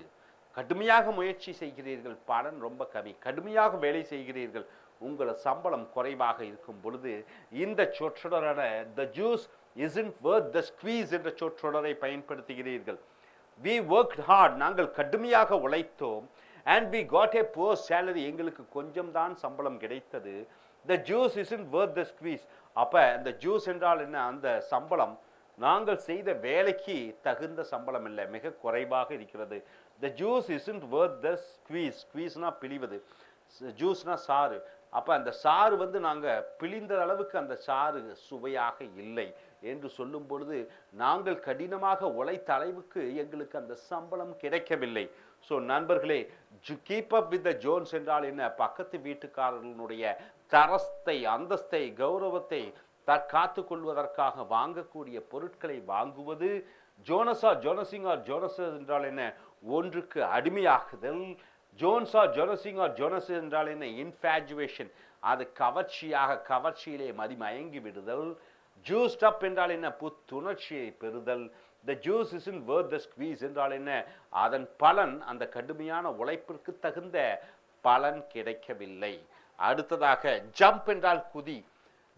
கடுமையாக முயற்சி செய்கிறீர்கள், பலன் ரொம்ப கம்மி. கடுமையாக வேலை செய்கிறீர்கள், உங்கள் சம்பளம் குறைவாக இருக்கும் பொழுது இந்த சொற்றொடரான the juice isn't worth the squeeze என்ற சொற்றொடரை பயன்படுத்துகிறீர்கள். we worked hard, நாங்கள் கடுமையாக உழைத்தோம். and we got a poor salary, எங்களுக்கு கொஞ்சம் தான் சம்பளம் கிடைத்தது. the juice isn't worth the squeeze. அப்ப இந்த ஜூஸ் என்றால் என்ன? அந்த சம்பளம் நாங்கள் செய்த வேலைக்கு தகுந்த சம்பளம் இல்லை, மிக குறைவாக இருக்கிறது. the juice isn't worth the squeeze. ஸ்குவீஸ்னா பிழிவது, ஜூஸ்னா சாறு. அப்ப அந்த சாறு நாங்கள் பிழிந்த அளவுக்கு அந்த சாறு சுவையாக இல்லை என்று சொல்லும் பொழுது நாங்கள் கடினமாக உழைத்த அளவுக்கு எங்களுக்கு அந்த சம்பளம் கிடைக்கவில்லை. ஸோ நண்பர்களே, keep up with the Jones என்றால் என்ன? பக்கத்து வீட்டுக்காரர்களுடைய தரஸ்தை, அந்தஸ்தை, கௌரவத்தை தற்காத்து கொள்வதற்காக வாங்கக்கூடிய பொருட்களை வாங்குவது. ஜோனஸா ஜோனசிங் ஆர் ஜோனசஸ் என்றால் என்ன? ஒன்றுக்கு அடிமையாகுதல். ஜோன்ஸ் ஆர் ஜோனசிங் ஆர் ஜோனசஸ் என்றால் என்ன? இன்ஃபாஜுவேஷன், அது கவர்ச்சியாக, கவர்ச்சியிலே மதிமயங்கி விடுதல். ஜூஸ்ட் அப் என்றால் என்ன? புத்துணர்ச்சியை பெறுதல். the juice isn't worth the squeeze என்றால் என்ன? அதன் பலன், அந்த கடுமையான உழைப்பிற்கு தகுந்த பலன் கிடைக்கவில்லை. அடுத்ததாக ஜம்ப் என்றால் குதி.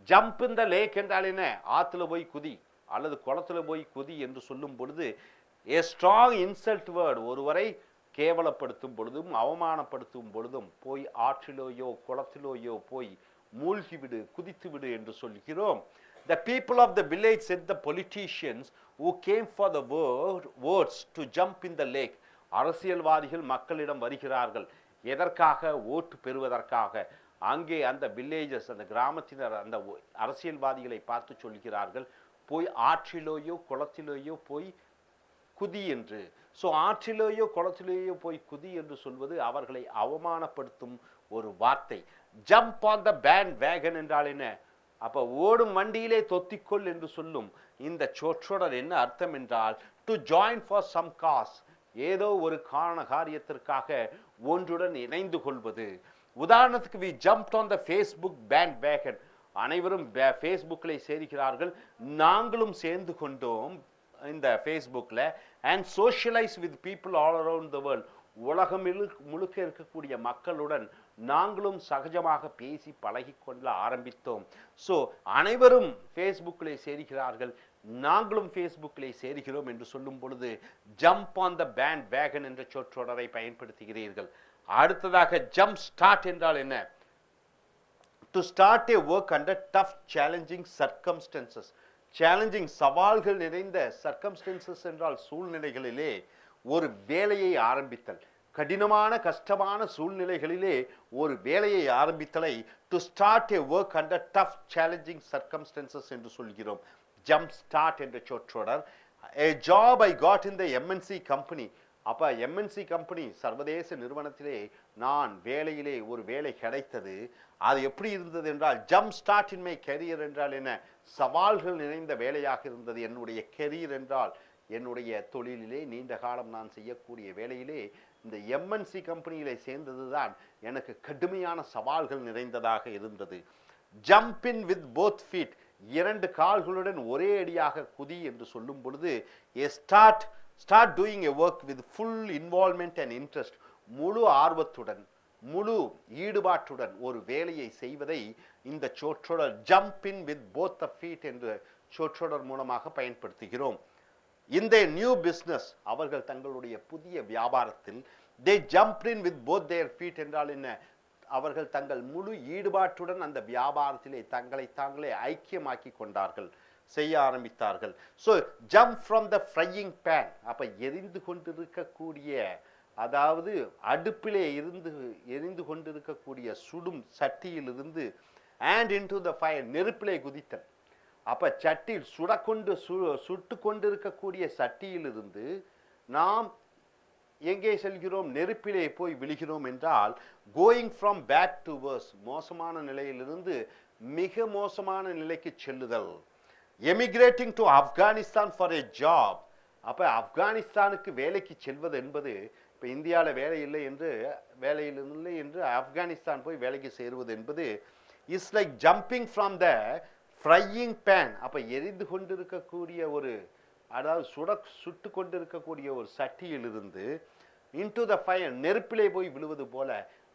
ஜம்ப் இந்த லேக் என்றால் என்ன? ஆற்றுல போய் குதி அல்லது குளத்துல போய் குதி என்று சொல்லும் பொழுது a strong insult word, ஒருவரை கேவலப்படுத்தும் பொழுதும் அவமானப்படுத்தும் பொழுதும் போய் ஆற்றிலோயோ குளத்திலோயோ போய் மூழ்கிவிடு, குதித்துவிடு என்று சொல்கிறோம். The people of the village said the politicians who came for the votes to jump in the lake. அரசியல்வாதிகள் மக்களிடம் வருகிறார்கள், எதற்காக? ஓட்டு பெறுவதற்காக. அங்கே அந்த வில்லேஜஸ், அந்த கிராமத்தினர் அந்த அரசியல்வாதிகளை பார்த்து சொல்கிறார்கள், போய் ஆற்றிலோயோ குளத்திலோயோ போய் குதி என்று. ஸோ ஆற்றிலேயோ குளத்திலேயோ போய் குதி என்று சொல்வது அவர்களை அவமானப்படுத்தும் ஒரு வார்த்தை. ஜம்ப் ஆன் த பேண்ட் வேகன் என்றால் என்ன? அப்போ ஓடும் வண்டியிலே தொத்திக்கொள் என்று சொல்லும் இந்த சொற்றொடர் என்ன அர்த்தம் என்றால் to join for some cause, ஏதோ ஒரு காரியத்திற்காக ஒன்றுடன் இணைந்து கொள்வது. உதாரணத்துக்கு we jumped on the Facebook bandwagon, அனைவரும் ஃபேஸ்புக்கில் சேர்கிறார்கள், நாங்களும் சேர்ந்து கொண்டோம் இந்த ஃபேஸ்புக்கில். And socialise with people all around the world, உலகம் முழுக்க இருக்கக்கூடிய மக்களுடன் நாங்களும் சகஜமாக பேசி பழகி கொள்ள ஆரம்பித்தோம். ஸோ அனைவரும் ஃபேஸ்புக்கிலே சேர்கிறார்கள், நாங்களும் ஃபேஸ்புக்கிலே சேர்கிறோம் என்று சொல்லும் பொழுது ஜம்ப் ஆன் த பேண்ட் வேகன் என்ற சொற்றொடரை பயன்படுத்துகிறீர்கள். அடுத்ததாக ஜம்ப் ஸ்டார்ட் என்றால் என்ன? To start a work under tough challenging circumstances. Challenging, சவால்கள் நிறைந்த சர்க்கம்ஸ்டன்சஸ் என்றால் சூழ்நிலைகளிலே ஒரு வேலையை ஆரம்பித்தல், கடினமான கஷ்டமான சூழ்நிலைகளிலே ஒரு வேலையை ஆரம்பித்தலை to start a work under tough challenging circumstances என்று சொல்கிறோம். ஜம்ப் ஸ்டார்ட் என்ற சொற்றொடர். A job I got in the MNC company. அப்போ எம்என்சி கம்பெனி சர்வதேச நிறுவனத்திலே நான் வேலையிலே ஒரு வேலை கிடைத்தது. அது எப்படி இருந்தது என்றால் jump start in my career என்றால் என்ன, சவால்கள் நிறைந்த வேலையாக இருந்தது. என்னுடைய கெரியர் என்றால் என்னுடைய தொழிலிலே நீண்ட காலம் நான் செய்யக்கூடிய வேலையிலே இந்த எம்என்சி கம்பெனியிலே சேர்ந்தது தான் எனக்கு கடுமையான சவால்கள் நிறைந்ததாக இருந்தது. Jump in with both feet, இரண்டு கால்களுடன் ஒரே அடியாக குதி என்று சொல்லும் பொழுது start doing a work with full involvement and interest, முழு ஆர்வத்துடன் முழு ஈடுபாட்டுடன் ஒரு வேலையை செய்வதை இந்த சொற்றொடர் jump in with both the feet என்ற சொற்றொடர் மூலமாக பயன்படுத்துகிறோம். இந்த நியூ பிஸ்னஸ், அவர்கள் தங்களுடைய புதிய வியாபாரத்தில் they jumped in with both their feet என்றால் என்ன, அவர்கள் தங்கள் முழு ஈடுபாட்டுடன் அந்த வியாபாரத்திலே தங்களை தாங்களே ஐக்கியமாக்கி கொண்டார்கள், செய்ய ஆரம்பித்தார்கள். So jump from the frying pan, அப்போ எரிந்து கொண்டிருக்கக்கூடிய, அதாவது அடுப்பிலே எரிந்து கொண்டிருக்கக்கூடிய சுடும் சட்டியிலிருந்து and into the fire, நெருப்பிலே குதித்தல். அப்போ சட்டியில் சுட்டு கொண்டிருக்கக்கூடிய சட்டியிலிருந்து நாம் எங்கே செல்கிறோம், நெருப்பிலே போய் விழுகிறோம் என்றால் going from bad to worse, மோசமான நிலையிலிருந்து மிக மோசமான நிலைக்கு செல்லுதல். Emigrating to Afghanistan for a job, அப்போ ஆப்கானிஸ்தானுக்கு வேலைக்கு செல்வது என்பது, இப்போ இந்தியாவில் வேலையில் இல்லை என்று ஆப்கானிஸ்தான் போய் வேலைக்கு சேருவது என்பது is like jumping from the frying pan, அப்போ எரிந்து கொண்டிருக்கக்கூடிய ஒரு, அதாவது சுட்டு கொண்டிருக்கக்கூடிய ஒரு சட்டியிலிருந்து இன்டு த ஃபயர், நெருப்பிலே போய் விழுவது போல.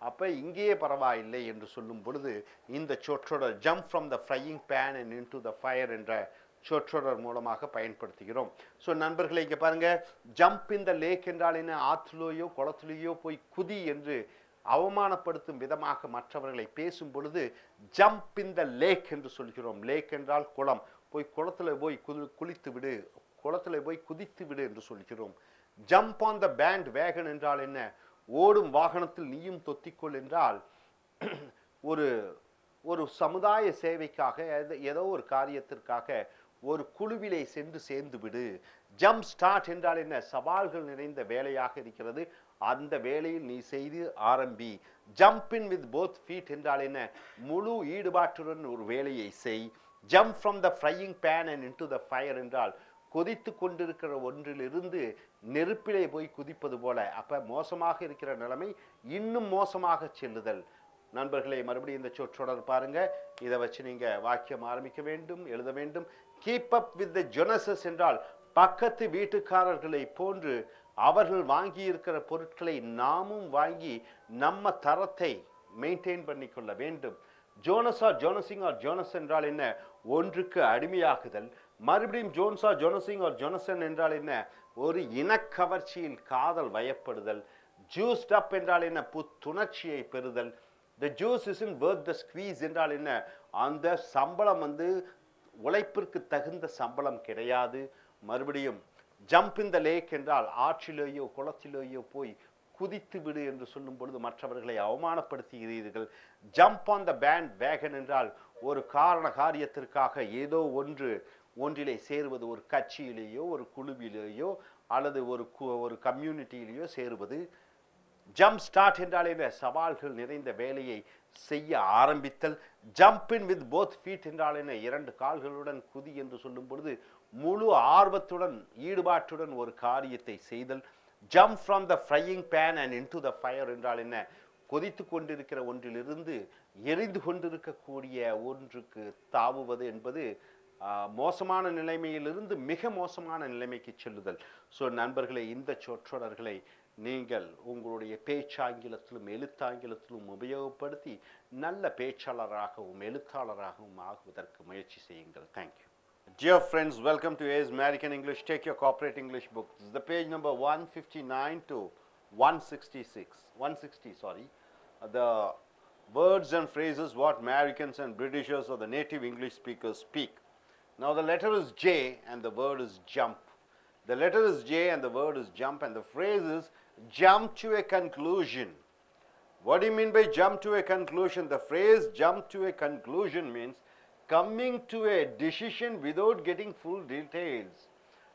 அப்போ இங்கேயே பரவாயில்லை என்று சொல்லும் பொழுது இந்த சொற்றொடர் jump from the frying pan and into the fire என்ற சொற்றொடர் மூலமாக பயன்படுத்துகிறோம். ஸோ நண்பர்களை இங்கே பாருங்க, ஜம்ப் இன் த லேக் என்றால் என்ன, ஆற்றுலையோ குளத்திலேயோ போய் குதி என்று அவமானப்படுத்தும் விதமாக மற்றவர்களை பேசும் பொழுது ஜம்ப் இன் த லேக் என்று சொல்கிறோம். லேக் என்றால் குளம், போய் குளத்தில் போய் குளித்து விடு, குளத்தில் போய் குதித்து விடு என்று சொல்கிறோம். ஜம்ப் ஆன் த பேண்ட் வேகன் என்றால் என்ன, ஓடும் வாகனத்தில் நீயும் தொத்திக்கொள் என்றால் ஒரு சமுதாய சேவைக்காக ஏதோ ஒரு காரியத்திற்காக ஒரு குழுவிலே சென்று சேர்ந்து விடு. ஜம்ப் ஸ்டார்ட் என்றால் என்ன, சவால்கள் நிறைந்த வேலையாக இருக்கிறது, அந்த வேலையில் நீ செய்து ஆரம்பி. Jump in with both feet என்றால் என்ன, முழு ஈடுபாட்டுடன் ஒரு வேலையை செய். Jump from the frying pan and into the fire என்றால் கொதித்து கொண்டிருக்கிற ஒன்றிலிருந்து நெருப்பிலே போய் குதிப்பது போல. அப்போ மோசமாக இருக்கிற நிலைமை இன்னும் மோசமாக செல்லுதல். நண்பர்களே, மறுபடியும் இந்த சொற்றொடர் பாருங்க, இதை வச்சு நீங்க வாக்கியம் ஆரம்பிக்க வேண்டும், எழுத வேண்டும். கீப் அப் வித் த ஜொனசஸ் என்றால் பக்கத்து வீட்டுக்காரர்களை போன்று அவர்கள் வாங்கி இருக்கிற பொருட்களை நாமும் வாங்கி நம்ம தரத்தை மெயின்டைன் பண்ணிக்கொள்ள வேண்டும். ஜோனஸா ஜோனசிங் ஆர் ஜோனஸ் என்றால் என்ன, ஒன்றுக்கு அடிமையாகுதல். மறுபடியும் ஜோன்ஸா ஜோனசிங் ஆர் ஜோனசன் என்றால் என்ன, ஒரு இனக்கவர்ச்சியில் காதல் வயப்படுதல். ஜூஸ்ட் அப் என்றால் என்ன, புத்துணர்ச்சியை பெறுதல். The juice isn't worth the squeeze என்றால் என்ன, அந்த சம்பளம் உழைப்பிற்கு தகுந்த சம்பளம் கிடையாது. மறுபடியும் ஜம்ப் இன் த லேக் என்றால் ஆற்றிலேயோ குளத்திலேயோ போய் குதித்து விடு என்று சொல்லும் பொழுது மற்றவர்களை அவமானப்படுத்துகிறீர்கள். ஜம்ப் ஆன் த பேண்ட் வேகன் என்றால் ஒரு காரியத்திற்காக ஏதோ ஒன்றிலே சேருவது, ஒரு கட்சியிலேயோ ஒரு குழுவிலேயோ அல்லது ஒரு கம்யூனிட்டியிலேயோ சேருவது. ஜம்ப் ஸ்டார்ட் என்றால் என்ன, சவால்கள் நிறைந்த வேலையை செய்ய ஆரம்பித்தல். Jump in with both feet என்றால் என்ன, இரண்டு கால்களுடன் குதி என்று சொல்லும் பொழுது முழு ஆர்வத்துடன் ஈடுபாட்டுடன் ஒரு காரியத்தை செய்தல். Jump from the frying pan and into the fire என்றால் என்ன, கொதித்து கொண்டிருக்கிற ஒன்றிலிருந்து எரிந்து கொண்டிருக்கக்கூடிய ஒன்றுக்கு தாவுவது என்பது மோசமான நிலைமையிலிருந்து மிக மோசமான நிலைமைக்கு செல்லுதல். ஸோ நண்பர்களே, இந்த சொற்றொடர்களை நீங்கள் உங்களுடைய பேச்சாங்கிலத்திலும் எழுத்தாங்கிலத்திலும் உபயோகப்படுத்தி நல்ல பேச்சாளராகவும் எழுத்தாளராகவும் ஆகுவதற்கு முயற்சி செய்யுங்கள். Thank you. Dear friends, welcome to A's American English. Take your corporate English book. This is the page number 159 to 160. The words and phrases what Americans and Britishers or the native English speakers speak. Now the letter is J and the word is jump. The letter is J and the word is jump, and the phrase is jump to a conclusion. What do you mean by jump to a conclusion? The phrase jump to a conclusion means coming to a decision without getting full details.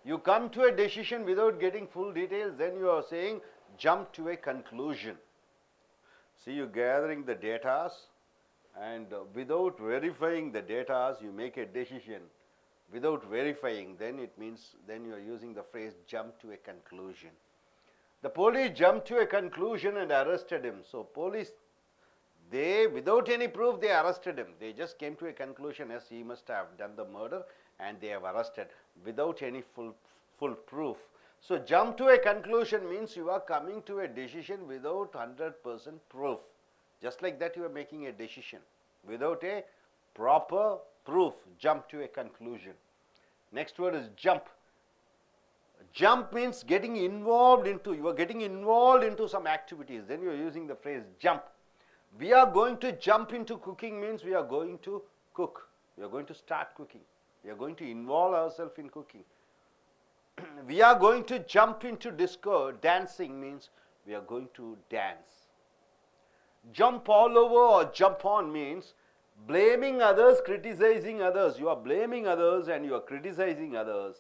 You come to a decision without getting full details, then you are saying jump to a conclusion. See, you gathering the data and without verifying the data, you make a decision. Without verifying, then it means then you are using the phrase jump to a conclusion. The police jumped to a conclusion and arrested him. So police, they without any proof they arrested him. They just came to a conclusion as he must have done the murder and they have arrested without any full proof. So jump to a conclusion means you are coming to a decision without 100% proof. Just like that you are making a decision without a proper proof. Jump to a conclusion. Next word is jump. Jump means getting involved into, you are getting involved into some activities. Then you are using the phrase jump. We are going to jump into cooking means we are going to cook. We are going to start cooking. We are going to involve ourselves in cooking. We are going to jump into disco. Dancing means we are going to dance. Jump all over or jump on means blaming others, criticizing others. You are blaming others and you are criticizing others.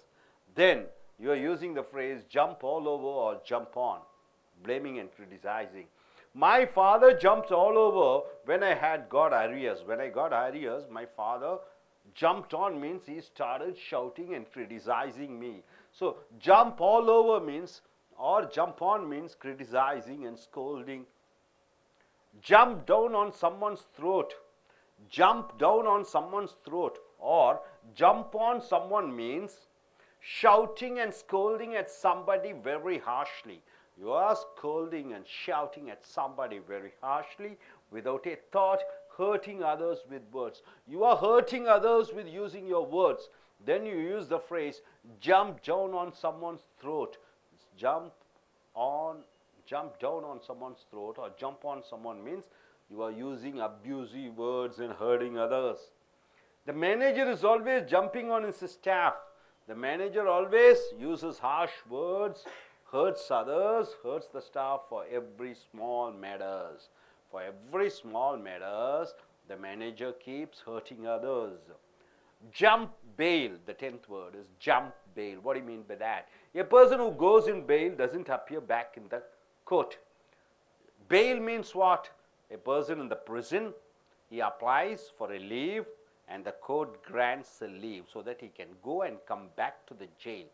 Then you are using the phrase jump all over or jump on, blaming and criticizing. My father jumped all over when I had got arrears. When I got arrears, my father jumped on means he started shouting and criticizing me. So jump all over means, or jump on means criticizing and scolding. Jump down on someone's throat. Jump down on someone's throat or jump on someone means shouting and scolding at somebody very harshly. You are scolding and shouting at somebody very harshly without a thought, hurting others with words. You are hurting others with using your words. Then you use the phrase jump down on someone's throat. Jump down on someone's throat or jump on someone means you are using abusive words and hurting others. The manager is always jumping on his staff. The manager always uses harsh words, hurts others, hurts the staff for every small matters. For every small matters, the manager keeps hurting others. Jump bail, the 10th word is jump bail. What do you mean by that? A person who goes in bail doesn't appear back in the court. Bail means what? A person in the prison, he applies for a leave and the court grants a leave so that he can go and come back to the jail.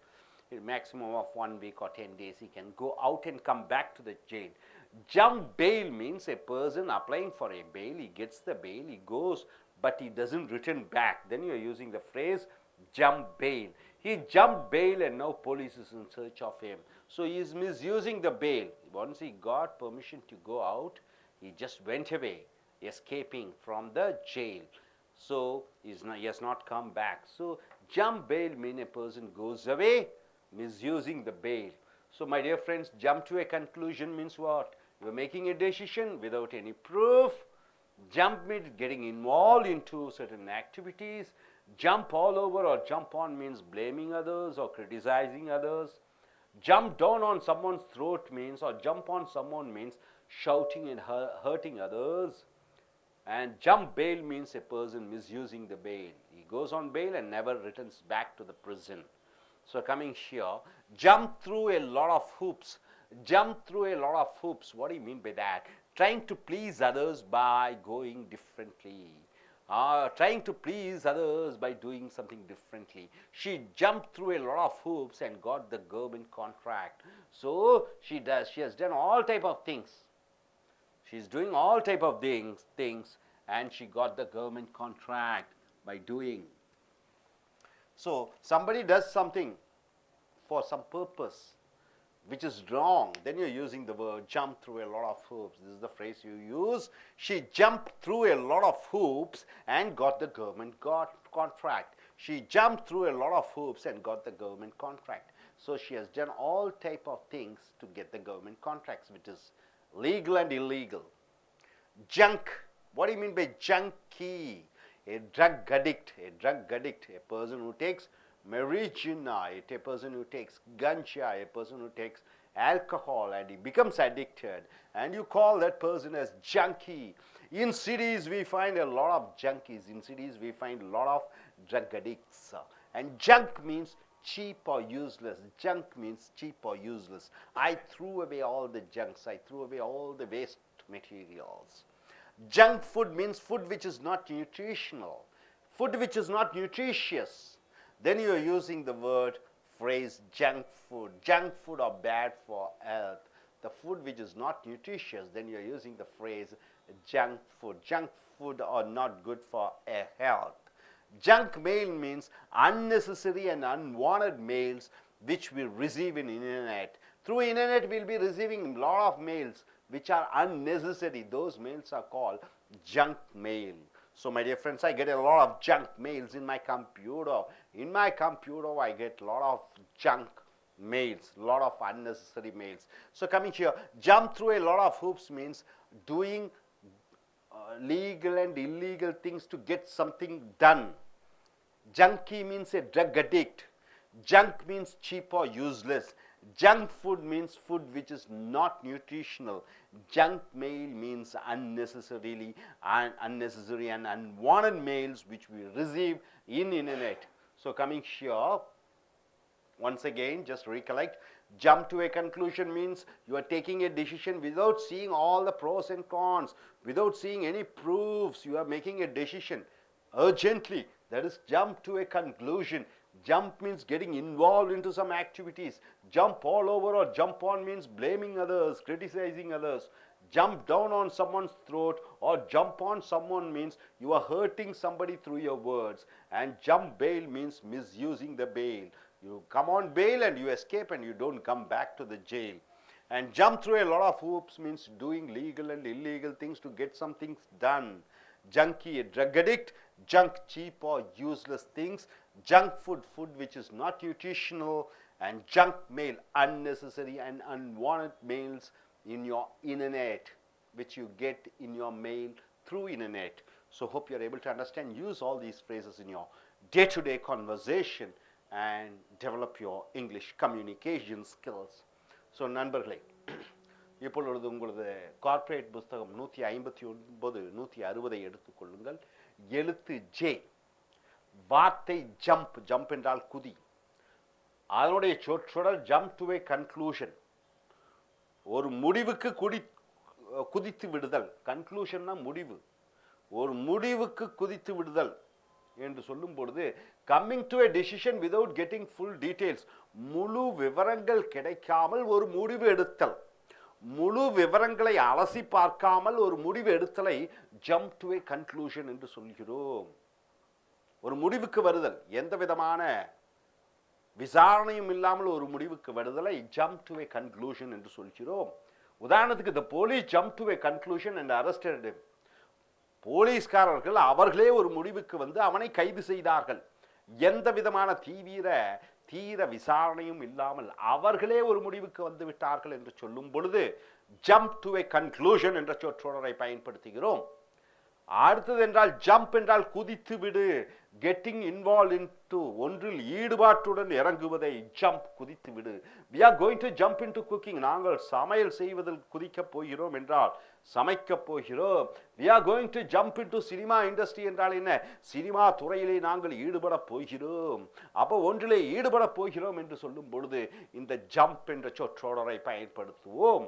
In a maximum of 1 week or 10 days, he can go out and come back to the jail. Jump bail means a person applying for a bail, he gets the bail, he goes, but he doesn't return back. Then you are using the phrase jump bail. He jumped bail and now police is in search of him. So he is misusing the bail. Once he got permission to go out, he just went away, escaping from the jail. So he has not come back. So jump bail means a person goes away, misusing the bail. So my dear friends, jump to a conclusion means what? You are making a decision without any proof. Jump means getting involved into certain activities. Jump all over or jump on means blaming others or criticizing others. Jump down on someone's throat means, or jump on someone means shouting and hurting others. And jump bail means a person misusing the bail. He goes on bail and never returns back to the prison. So coming here, jump through a lot of hoops. Jump through a lot of hoops. What do you mean by that? Trying to please others by going differently. Trying to please others by doing something differently. She jumped through a lot of hoops and got the government contract. So she has done all type of things. She's doing all type of things and she got the government contract by doing. So somebody does something for some purpose which is wrong, then you're using the word jump through a lot of hoops. This is the phrase you use. She jumped through a lot of hoops and got the government contract. She jumped through a lot of hoops and got the government contract. So she has done all type of things to get the government contracts, which is legal and illegal. Junk. What do you mean by junkie? A drug addict. A drug addict. A person who takes marijuana, a person who takes ganja, a person who takes alcohol and he becomes addicted, and you call that person as junkie. In cities we find a lot of junkies, in cities we find a lot of drug addicts, and junk means cheap or useless. Junk means cheap or useless. I threw away all the junks, I threw away all the waste materials. Junk food means food which is not nutritional, food which is not nutritious. Then you are using the phrase junk food or bad for health. The food which is not nutritious, then you are using the phrase junk food or not good for health. Junk mail means unnecessary and unwanted mails which we receive in internet. Through internet we will be receiving a lot of mails which are unnecessary. Those mails are called junk mail. So my dear friends, I get a lot of junk mails in my computer. In my computer I get a lot of junk mails, a lot of unnecessary mails. So coming here, jump through a lot of hoops means doing legal and illegal things to get something done. Junkie means a drug addict. Junk means cheap or useless. Junk food means food which is not nutritional. Junk mail means unnecessary and unwanted mails which we receive in internet. So coming here, once again, just recollect, jump to a conclusion means you are taking a decision without seeing all the pros and cons, without seeing any proofs. You are making a decision urgently. That is jump to a conclusion. Jump means getting involved into some activities. Jump all over or jump on means blaming others, criticizing others. Jump down on someone's throat or jump on someone means you are hurting somebody through your words. And jump bail means misusing the bail. You come on bail and you escape and you don't come back to the jail. And jump through a lot of hoops means doing legal and illegal things to get some things done. Junkie, a drug addict. Junk, cheap or useless things. Junk food, food which is not nutritional. And junk mail, unnecessary and unwanted mails in your internet, which you get in your mail through internet. So hope you are able to understand, use all these phrases in your day-to-day conversation and develop your English communication skills. So நண்பர்களே, இப்பொழுது உங்களது corporate புத்தகம் 159 160 எடுத்துக்கொள்ளுங்கள். எழுத்து J, வார்த்தை jump, jump என்றால் குதி. அதனுடைய சொற்றொடர் ஜம்ப் டு ஏ கன்க்ளூஷன், ஒரு முடிவுக்கு குதித்து விடுதல். கன்க்ளூஷன்னா முடிவு, ஒரு முடிவுக்கு குதித்து விடுதல் என்று சொல்லும் பொழுது coming to a decision without getting full details, முழு விவரங்கள் கிடைக்காமல் ஒரு முடிவு எடுத்தல். முழு விவரங்களை அலசி பார்க்காமல் ஒரு முடிவு எடுத்தலை ஜம்ப் டு எ கன்க்ளூஷன் என்று சொல்கிறோம். ஒரு முடிவுக்கு வருதல், எந்த விதமான விசாரணையும் இல்லாமல் ஒரு முடிவுக்கு வருதலை ஜம்ப் டு எ கன்க்ளூஷன் என்று சொல்கிறோம். உதாரணத்துக்கு the police jumped to a conclusion and arrested him. போலீஸ்காரர்கள் அவர்களே ஒரு முடிவுக்கு வந்து அவனை கைது செய்தார்கள். எந்த விதமான தீர விசாரணையும் இல்லாமல் அவர்களே ஒரு முடிவுக்கு வந்து விட்டார்கள் என்று சொல்லும் பொழுது ஜம்ப் டு a conclusion என்ற சொற்றொடரை பயன்படுத்துகிறோம். அடுத்தது என்றால் ஜம்ப் என்றால் குதித்து விடு, கெட்டிங் இன்வால்வ் இன்டு, ஒன்றில் ஈடுபாட்டுடன் இறங்குவதை ஜம்ப், குதித்து விடு. we are going to jump into cooking, நாங்கள் சமையல் செய்வதில் குதிக்க போகிறோம் என்றால் சமைக்க போகிறோம். we are going to jump into cinema industry என்றால் என்ன, சினிமா துறையிலே நாங்கள் ஈடுபட போகிறோம். அப்போ ஒன்றிலே ஈடுபட போகிறோம் என்று சொல்லும் பொழுது இந்த ஜம்ப் என்ற சொற்றொடரை பயன்படுத்துவோம்.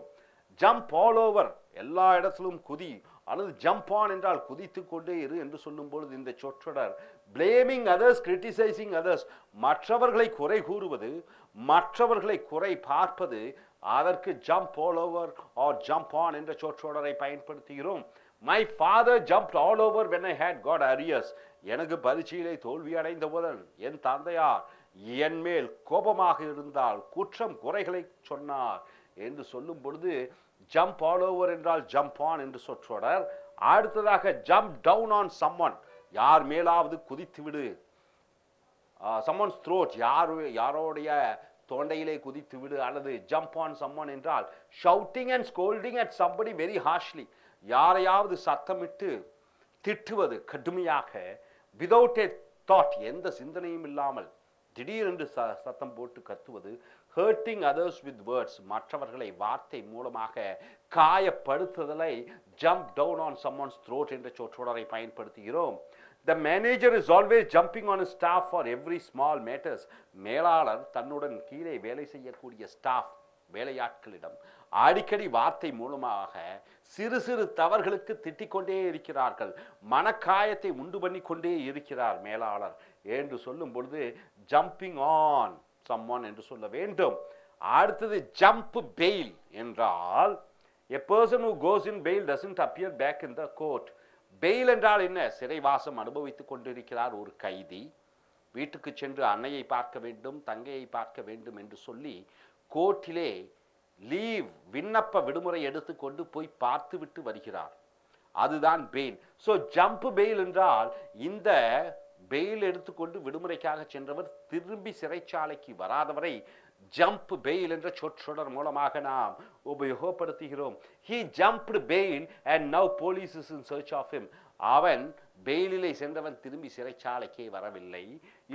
ஜம்ப் ஆல் ஓவர், எல்லா இடத்திலும் குதி, அல்லது ஜம்ப் ஆன் என்றால் குதித்து கொண்டே இரு என்று சொல்லும் பொழுது இந்த சொற்றொடர் பிளேமிங் அதர்ஸ், கிரிட்டிசைசிங் அதர்ஸ், மற்றவர்களை குறை கூறுவது, மற்றவர்களை குறை பார்ப்பது, அதற்கு jump all over or jump on என்ற சொற்றொடரை பயன்படுத்துகிறோம். My father jumped all over when I had got arrears, எனக்கு பரீட்சையிலே தோல்வி அடைந்த போதன் என் தந்தையார் என் மேல் கோபமாக இருந்தால் குற்றம் குறைகளை சொன்னார் என்று சொல்லும் பொழுது ஜம்ப் ஆல் ஓவர் என்றால் ஜம்ப் ஆன் என்று சொற்றொடர். அடுத்ததாக ஜம்ப் டவுன் ஆன் சம்ஒன், யார் மேலாவது குதித்து விடு. சம்ஒன்ஸ் த்ரோட், யாரோடைய தொண்டையிலே குதித்து விடு. அல்லது ஜம்ப் ஆன் சம்ஒன் என்றால் shouting and scolding at somebody very harshly, யாரையாவது சத்தமிட்டு திட்டுவது கடுமையாக, விதவுட் ஏ தாட், எந்த சிந்தனையும் இல்லாமல். திடீரென்று சத்தம் போட்டு கத்துவது, ஹர்ட்டிங் அதர்ஸ் வித் வேர்ட்ஸ், மற்றவர்களை வார்த்தை மூலமாக காயப்படுத்துதலை jump down on someone's throat என்ற சொற்றொடரை பயன்படுத்துகிறோம். The manager is always jumping on his staff for every small matters. மேலாளர் தன்னுடன் கீழே வேலை செய்யக்கூடிய ஸ்டாஃப் வேலையாட்களிடம் அடிக்கடி வார்த்தை மூலமாக சிறு சிறு தவறுகளுக்கு திட்டிக் கொண்டே இருக்கிறார்கள், மனக்காயத்தை உண்டு பண்ணி கொண்டே இருக்கிறார் மேலாளர் என்று சொல்லும் பொழுது ஜம்பிங் ஆன் someone என்று சொல்ல வேண்டும். அடுத்தது ஜம்ப் பெயில் என்றால் a person who goes in bail doesn't appear back in the court. Bail என்றால் என்ன? சிறைவாசம் அனுபவித்துக் கொண்டிருக்கிறார் ஒரு கைதி, வீட்டுக்கு சென்று அன்னையை பார்க்க வேண்டும், தங்கையை பார்க்க வேண்டும் என்று சொல்லி கோர்ட்டிலே லீவ் விண்ணப்ப விடுமுறை எடுத்துக்கொண்டு போய் பார்த்து விட்டு வருகிறார், அதுதான் பெயில். ஸோ ஜம்ப் பெயில் என்றால் இந்த பெயில் எடுத்துக்கொண்டு விடுமுறைக்காக சென்றவர் திரும்பி சிறைச்சாலைக்கு வராதவரை ஜம்ப் பெயில் என்ற சொற்றொடர் மூலமாக நாம் உபயோகப்படுத்துகிறோம். He jumped bail and now police is in search of him. அவன் பெயிலிலே சென்றவன் திரும்பி சிறைச்சாலைக்கே வரவில்லை,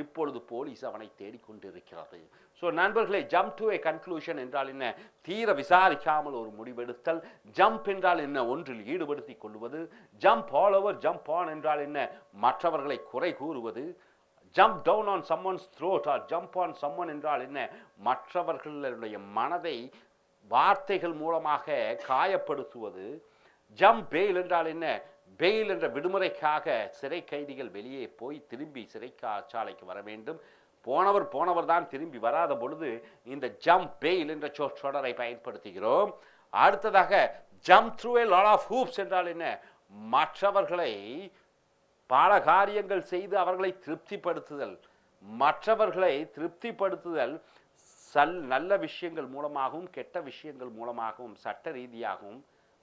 இப்பொழுது போலீஸ் அவனை தேடிக்கொண்டிருக்கிறது. ஸோ நண்பர்களே, ஜம்ப் டு ஏ கன்க்ளூஷன் என்றால் என்ன? தீர விசாரிக்காமல் ஒரு முடிவெடுத்தல். ஜம்ப் என்றால் என்ன? ஒன்றில் ஈடுபடுத்திக் கொள்வது. Jump all over jump on என்றால் என்ன? மற்றவர்களை குறை கூறுவது. Jump down on someone's throat or jump on someone என்றால் என்ன? மற்றவர்களுடைய மனதை வார்த்தைகள் மூலமாக காயப்படுத்துவது. ஜம்ப் பெயில் என்றால் என்ன? பெயில் என்ற விடுமுறைக்காக சிறை கைதிகள் வெளியே போய் திரும்பி சிறைச்சாலைக்கு வர வேண்டும், போனவர் தான் திரும்பி வராத பொழுது இந்த ஜம்ப் பெயில் என்ற சொற்றொடரை பயன்படுத்துகிறோம். அடுத்ததாக jump through a lot of hoops என்றால் என்ன? மற்றவர்களை பல காரியங்கள் செய்து அவர்களை திருப்திப்படுத்துதல். மற்றவர்களை திருப்திப்படுத்துதல் நல்ல விஷயங்கள் மூலமாகவும் கெட்ட விஷயங்கள் மூலமாகவும் சட்ட ரீதியாகவும்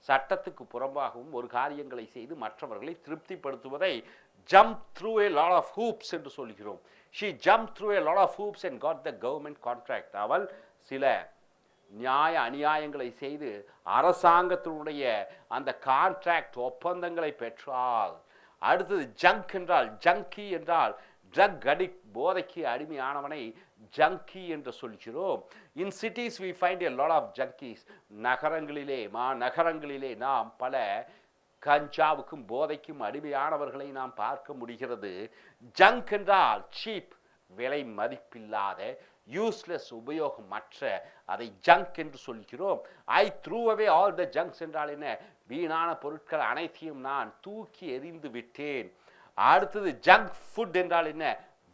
சட்டத்துக்கு புறம்பாகவும் ஒரு காரியங்களை செய்து மற்றவர்களை திருப்திப்படுத்துவதை jump through a lot of hoops என்று சொல்கிறோம். She jumped through a lot of hoops and got the government contract. அவள் சில நியாய அநியாயங்களை செய்து அரசாங்கத்தினுடைய அந்த கான்ட்ராக்ட் ஒப்பந்தங்களை பெற்றாள். அடுத்தது ஜங்க் என்றால் ஜங்கி என்றால் ட்ரக் அடிக்ட், போதைக்கு அடிமையானவனை ஜங்கி என்று சொல்கிறோம். In cities we find a lot of junkies. நகரங்களிலே நாம் பல கஞ்சாவுக்கும் போதைக்கும் அடிமையானவர்களை நாம் பார்க்க முடிகிறது. ஜங்க் என்றால் சீப், விலை மதிப்பில்லாத, யூஸ்லெஸ், உபயோகமற்ற, அதை ஜங்க் என்று சொல்கிறோம். I threw away all the junks என்றால் என்ன? வீணான பொருட்கள் அனைத்தையும் நான் தூக்கி எறிந்து விட்டேன். அடுத்தது ஜங்க் ஃபுட் என்றால் என்ன?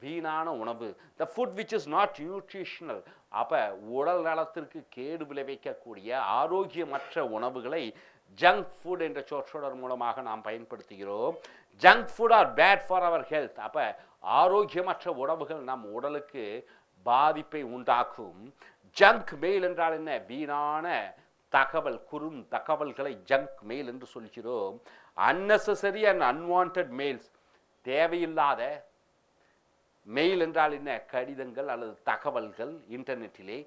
வீணான உணவு. The food which is not nutritional. அப்போ உடல் நலத்திற்கு கேடு விளைவிக்கக்கூடிய ஆரோக்கியமற்ற உணவுகளை ஜங்க் ஃபுட் என்ற சொற்றொடர் மூலமாக நாம் பயன்படுத்துகிறோம். Junk food are bad for our health. அப்போ ஆரோக்கியமற்ற உணவுகள் நம் உடலுக்கு பாதிப்பை உண்டாக்கும். ஜங்க் மெயில் என்றால் என்ன? வீணான தகவல், தகவல்களை ஜங்க் மெயில் என்று சொல்கிறோம். அன்னெசரி அண்ட் அன்வான்ட் மெயில்ஸ், தேவையில்லாத மெயில் என்றால் என்ன? கடிதங்கள் அல்லது தகவல்கள் இன்டர்நெட்டிலே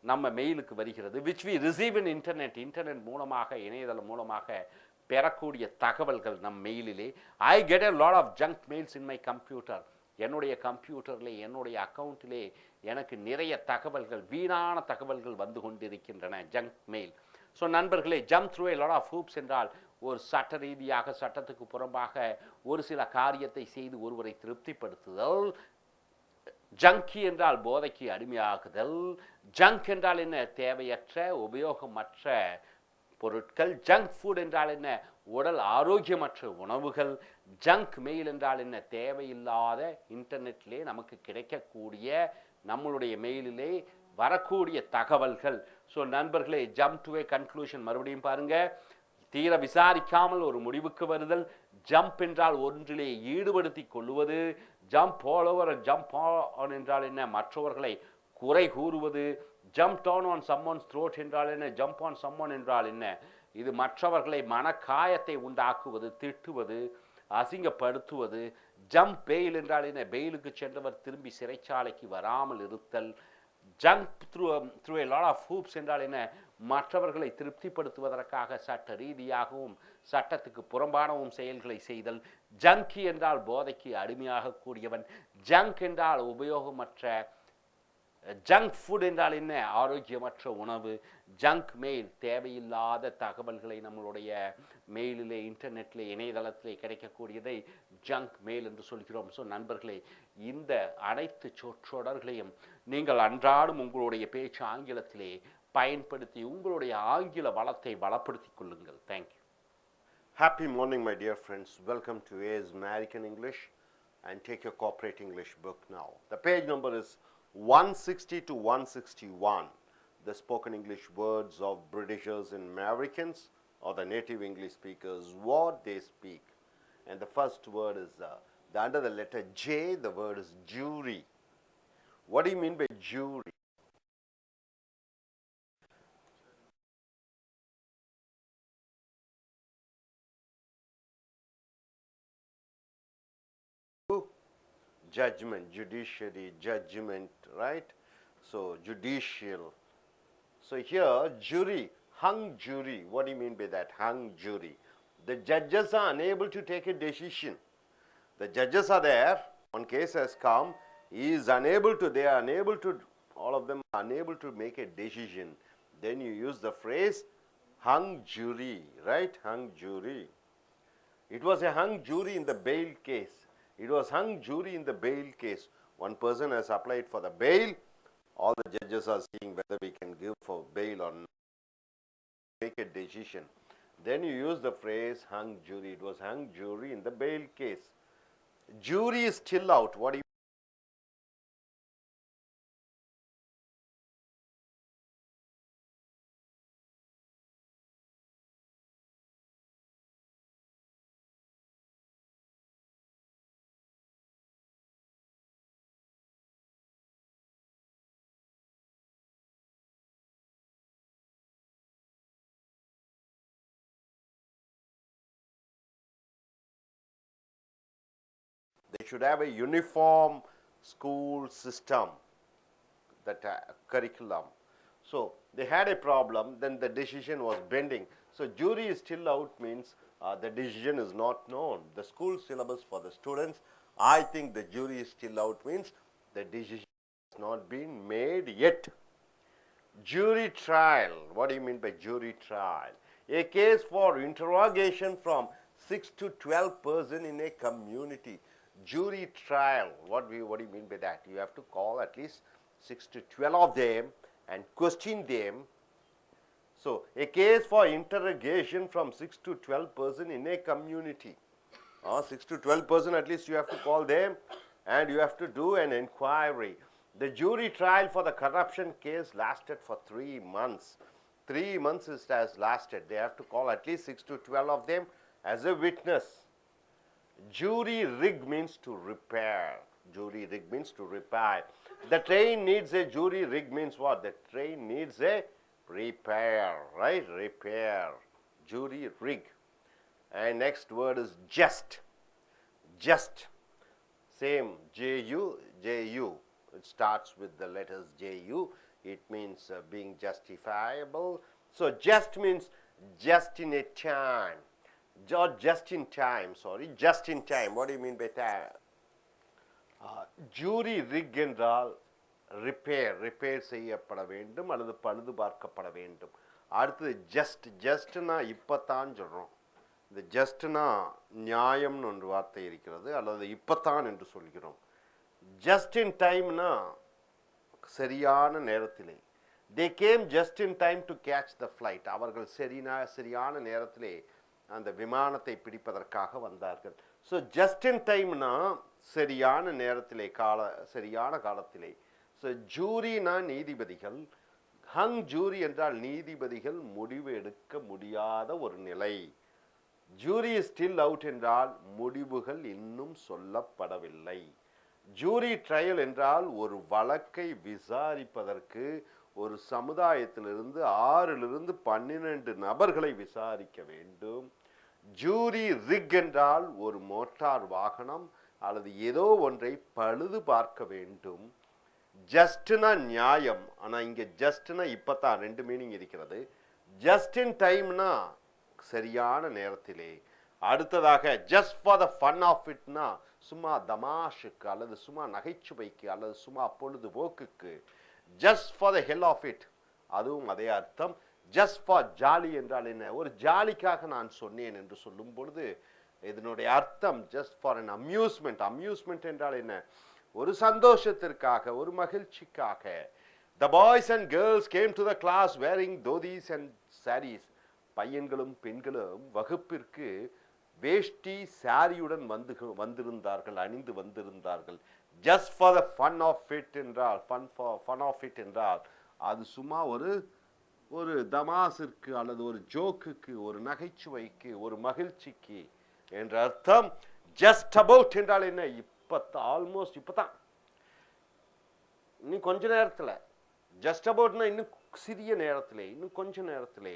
நம்ம மெயிலுக்கு வருகிறது. Which we receive in internet மூலமாக, இணையதளம் மூலமாக பெறக்கூடிய தகவல்கள் நம் மெயிலிலே. I get a lot of junk mails in my computer. என்னுடைய கம்ப்யூட்டரிலே, என்னுடைய அக்கௌண்ட்டிலே எனக்கு நிறைய தகவல்கள், வீணான தகவல்கள் வந்து கொண்டிருக்கின்றன, ஜங்க் மெயில். ஸோ நண்பர்களே, jump through a lot of hoops என்றால் ஒரு சட்ட ரீதியாக சட்டத்துக்கு புறம்பாக ஒரு சில காரியத்தை செய்து ஒருவரை திருப்திப்படுத்துதல். ஜங்கி என்றால் போதைக்கு அடிமையாகுதல். ஜங்க் என்றால் என்ன? தேவையற்ற, உபயோகமற்ற பொருட்கள். ஜங்க் ஃபுட் என்றால் என்ன? உடல் ஆரோக்கியமற்ற உணவுகள். ஜங்க் மெயில் என்றால் என்ன? தேவையில்லாத இன்டர்நெட்டிலே நமக்கு கிடைக்கக்கூடிய, நம்மளுடைய மெயிலிலே வரக்கூடிய தகவல்கள். ஸோ நண்பர்களே, ஜம்ப் டு ஏ கன்க்ளூஷன் மறுபடியும் பாருங்க. தீர விசாரிக்காமல் ஒரு முடிவுக்கு வருதல். ஜம்ப் என்றால் ஒன்றிலே ஈடுபடுத்தி கொள்வது. Jump all over jump on என்றால் என்ன? மற்றவர்களை குறை கூறுவது. Jump down on someone's throat என்றால் என்ன? ஜம்ப் ஆன் சம்மன் என்றால் என்ன? இது மற்றவர்களை மனக்காயத்தை உண்டாக்குவது, திட்டுவது, அசிங்கப்படுத்துவது. ஜம்ப் பெயில் என்றால் என்ன? பெயிலுக்கு சென்றவர் திரும்பி சிறைச்சாலைக்கு வராமல் இருத்தல். Junk through a lot of hoops என்றால் என்ன? மற்றவர்களை திருப்திப்படுத்துவதற்காக சட்ட ரீதியாகவும் சட்டத்துக்கு புறம்பானவும் செயல்களை செய்தல். ஜங்கி என்றால் போதைக்கு அடிமையாக கூடியவன். ஜங்க் என்றால் உபயோகமற்ற. ஜங்க் ஃபுட் என்றால் என்ன? ஆரோக்கியமற்ற உணவு. ஜங்க் மெயில் தேவையில்லாத தகவல்களை நம்மளுடைய மெயிலிலே, இன்டர்நெட்டிலே, இணையதளத்திலே கிடைக்கக்கூடியதை ஜங்க் மெயில் என்று சொல்கிறோம். ஸோ நண்பர்களே, இந்த அனைத்து சொற்றொடர்களையும் நீங்கள் அன்றாடம் உங்களுடைய பேச்சு ஆங்கிலத்திலே பயன்படுத்தி உங்களுடைய ஆங்கில வளத்தை வளப்படுத்திக் கொள்ளுங்கள். Thank you. Happy morning, my dear friends. Welcome to A's American English, and take your corporate English book now. The page number is 160 to 161. The spoken English words of Britishers and Americans, or the native English speakers, what they speak. And the first word is under the letter J. The word is jury. What do you mean by jury? Judgment, judiciary, judgment, right? So judicial. So here jury, hung jury. What do you mean by that? Hung jury. The judges are unable to take a decision. The judges are there. One case has come. He is unable to. They are unable to. All of them are unable to make a decision. Then you use the phrase hung jury, right? Hung jury. It was a hung jury in the bail case. It was hung jury in the bail case. One person has applied for the bail. All the judges are seeing whether we can give for bail or not. Make a decision. Then you use the phrase hung jury. It was hung jury in the bail case. Jury is still out. What do you They should have a uniform school system, that curriculum. So they had a problem, then the decision was bending. So jury is still out means the decision is not known. The school syllabus for the students, I think the jury is still out means the decision has not been made yet. Jury trial. What do you mean by jury trial? A case for interrogation from 6 to 12 persons in a community. Jury trial. What do you mean by that? You have to call at least 6 to 12 of them and question them. So a case for interrogation from 6 to 12 persons in a community. 6 to 12 persons at least you have to call them and you have to do an inquiry. The jury trial for the corruption case lasted for 3 months. 3 months it has lasted. They have to call at least 6 to 12 of them as a witness. Jury rig means to repair. Jury rig means to repair. The train needs a jury rig means what? The train needs a repair, right? Repair. Jury rig. And next word is just. Just. Same. J-U, J-U. It starts with the letters J-U. It means being justifiable. So just means just in a time. Just in time, sorry. Just in time. What do you mean by that? Jury rig என்றால் repair செய்யப்பட வேண்டும் அல்லது பழுது பார்க்கப்பட வேண்டும். அடுத்தது ஜஸ்ட்னா இப்பத்தான் சொல்கிறோம். இந்த ஜஸ்ட்னா நியாயம்னு ஒரு வார்த்தை இருக்கிறது அல்லது இப்பத்தான் என்று சொல்கிறோம். ஜஸ்ட் இன் டைம்னா சரியான நேரத்திலே. They came just in time to catch the flight. அவர்கள் சரியான நேரத்திலே அந்த விமானத்தை பிடிப்பதற்காக வந்தார்கள். ஸோ ஜஸ்ட் இன் டைம்னா சரியான நேரத்திலே, சரியான காலத்திலே. ஸோ ஜூரினா நீதிபதிகள். ஹங் ஜூரி என்றால் நீதிபதிகள் முடிவு எடுக்க முடியாத ஒரு நிலை. ஜூரி ஸ்டில் அவுட் என்றால் முடிவுகள் இன்னும் சொல்லப்படவில்லை. ஜூரி ட்ரையல் என்றால் ஒரு வழக்கை விசாரிப்பதற்கு ஒரு சமுதாயத்திலிருந்து 6 to 12 நபர்களை விசாரிக்க வேண்டும். ஜூரி ரிக் என்றால் ஒரு மோட்டார் வாகனம் அல்லது ஏதோ ஒன்றை பழுது பார்க்க வேண்டும். ஜஸ்ட்னா நியாயம், ஆனா இங்க ஜஸ்ட்னா இப்பதான் ரெண்டு மீனிங் இருக்கிறது. ஜஸ்ட் இன் டைம்னா சரியான நேரத்திலே. அடுத்ததாக just for the fun of இட்னா சும்மா தமாஷுக்கு அல்லது சும்மா நகைச்சுவைக்கு அல்லது சும்மா பொழுதுபோக்குக்கு. Just for the hell of it, அதுவும் அதே அர்த்தம். ஜஸ்ட் ஃபார் ஜாலி என்றால் என்ன? ஒரு ஜாலிக்காக நான் சொன்னேன் என்று சொல்லும் பொழுது இதனுடைய அர்த்தம் just for an amusement. Amusement என்றால் என்ன? ஒரு சந்தோஷத்திற்காக, ஒரு மகிழ்ச்சிக்காக. The boys and girls came to the class wearing dhodis and sarees. பையன்களும் பெண்களும் வகுப்பிற்கு வேஷ்டி சாரியுடன் வந்திருந்தார்கள், அணிந்து வந்திருந்தார்கள். Just for the fun of it என்றால், fun of it என்றால் அது சும்மா ஒரு தமாசிற்கு அல்லது ஒரு ஜோக்குக்கு, ஒரு நகைச்சுவைக்கு, ஒரு மகிழ்ச்சிக்கு என்ற அர்த்தம். ஜஸ்ட் அபவுட் என்றால் என்ன? ஆல்மோஸ்ட் இப்பதான், இன்னும் கொஞ்ச நேரத்தில். ஜஸ்ட் அபவுட்னா இன்னும் சிறிய நேரத்திலே, இன்னும் கொஞ்ச நேரத்திலே.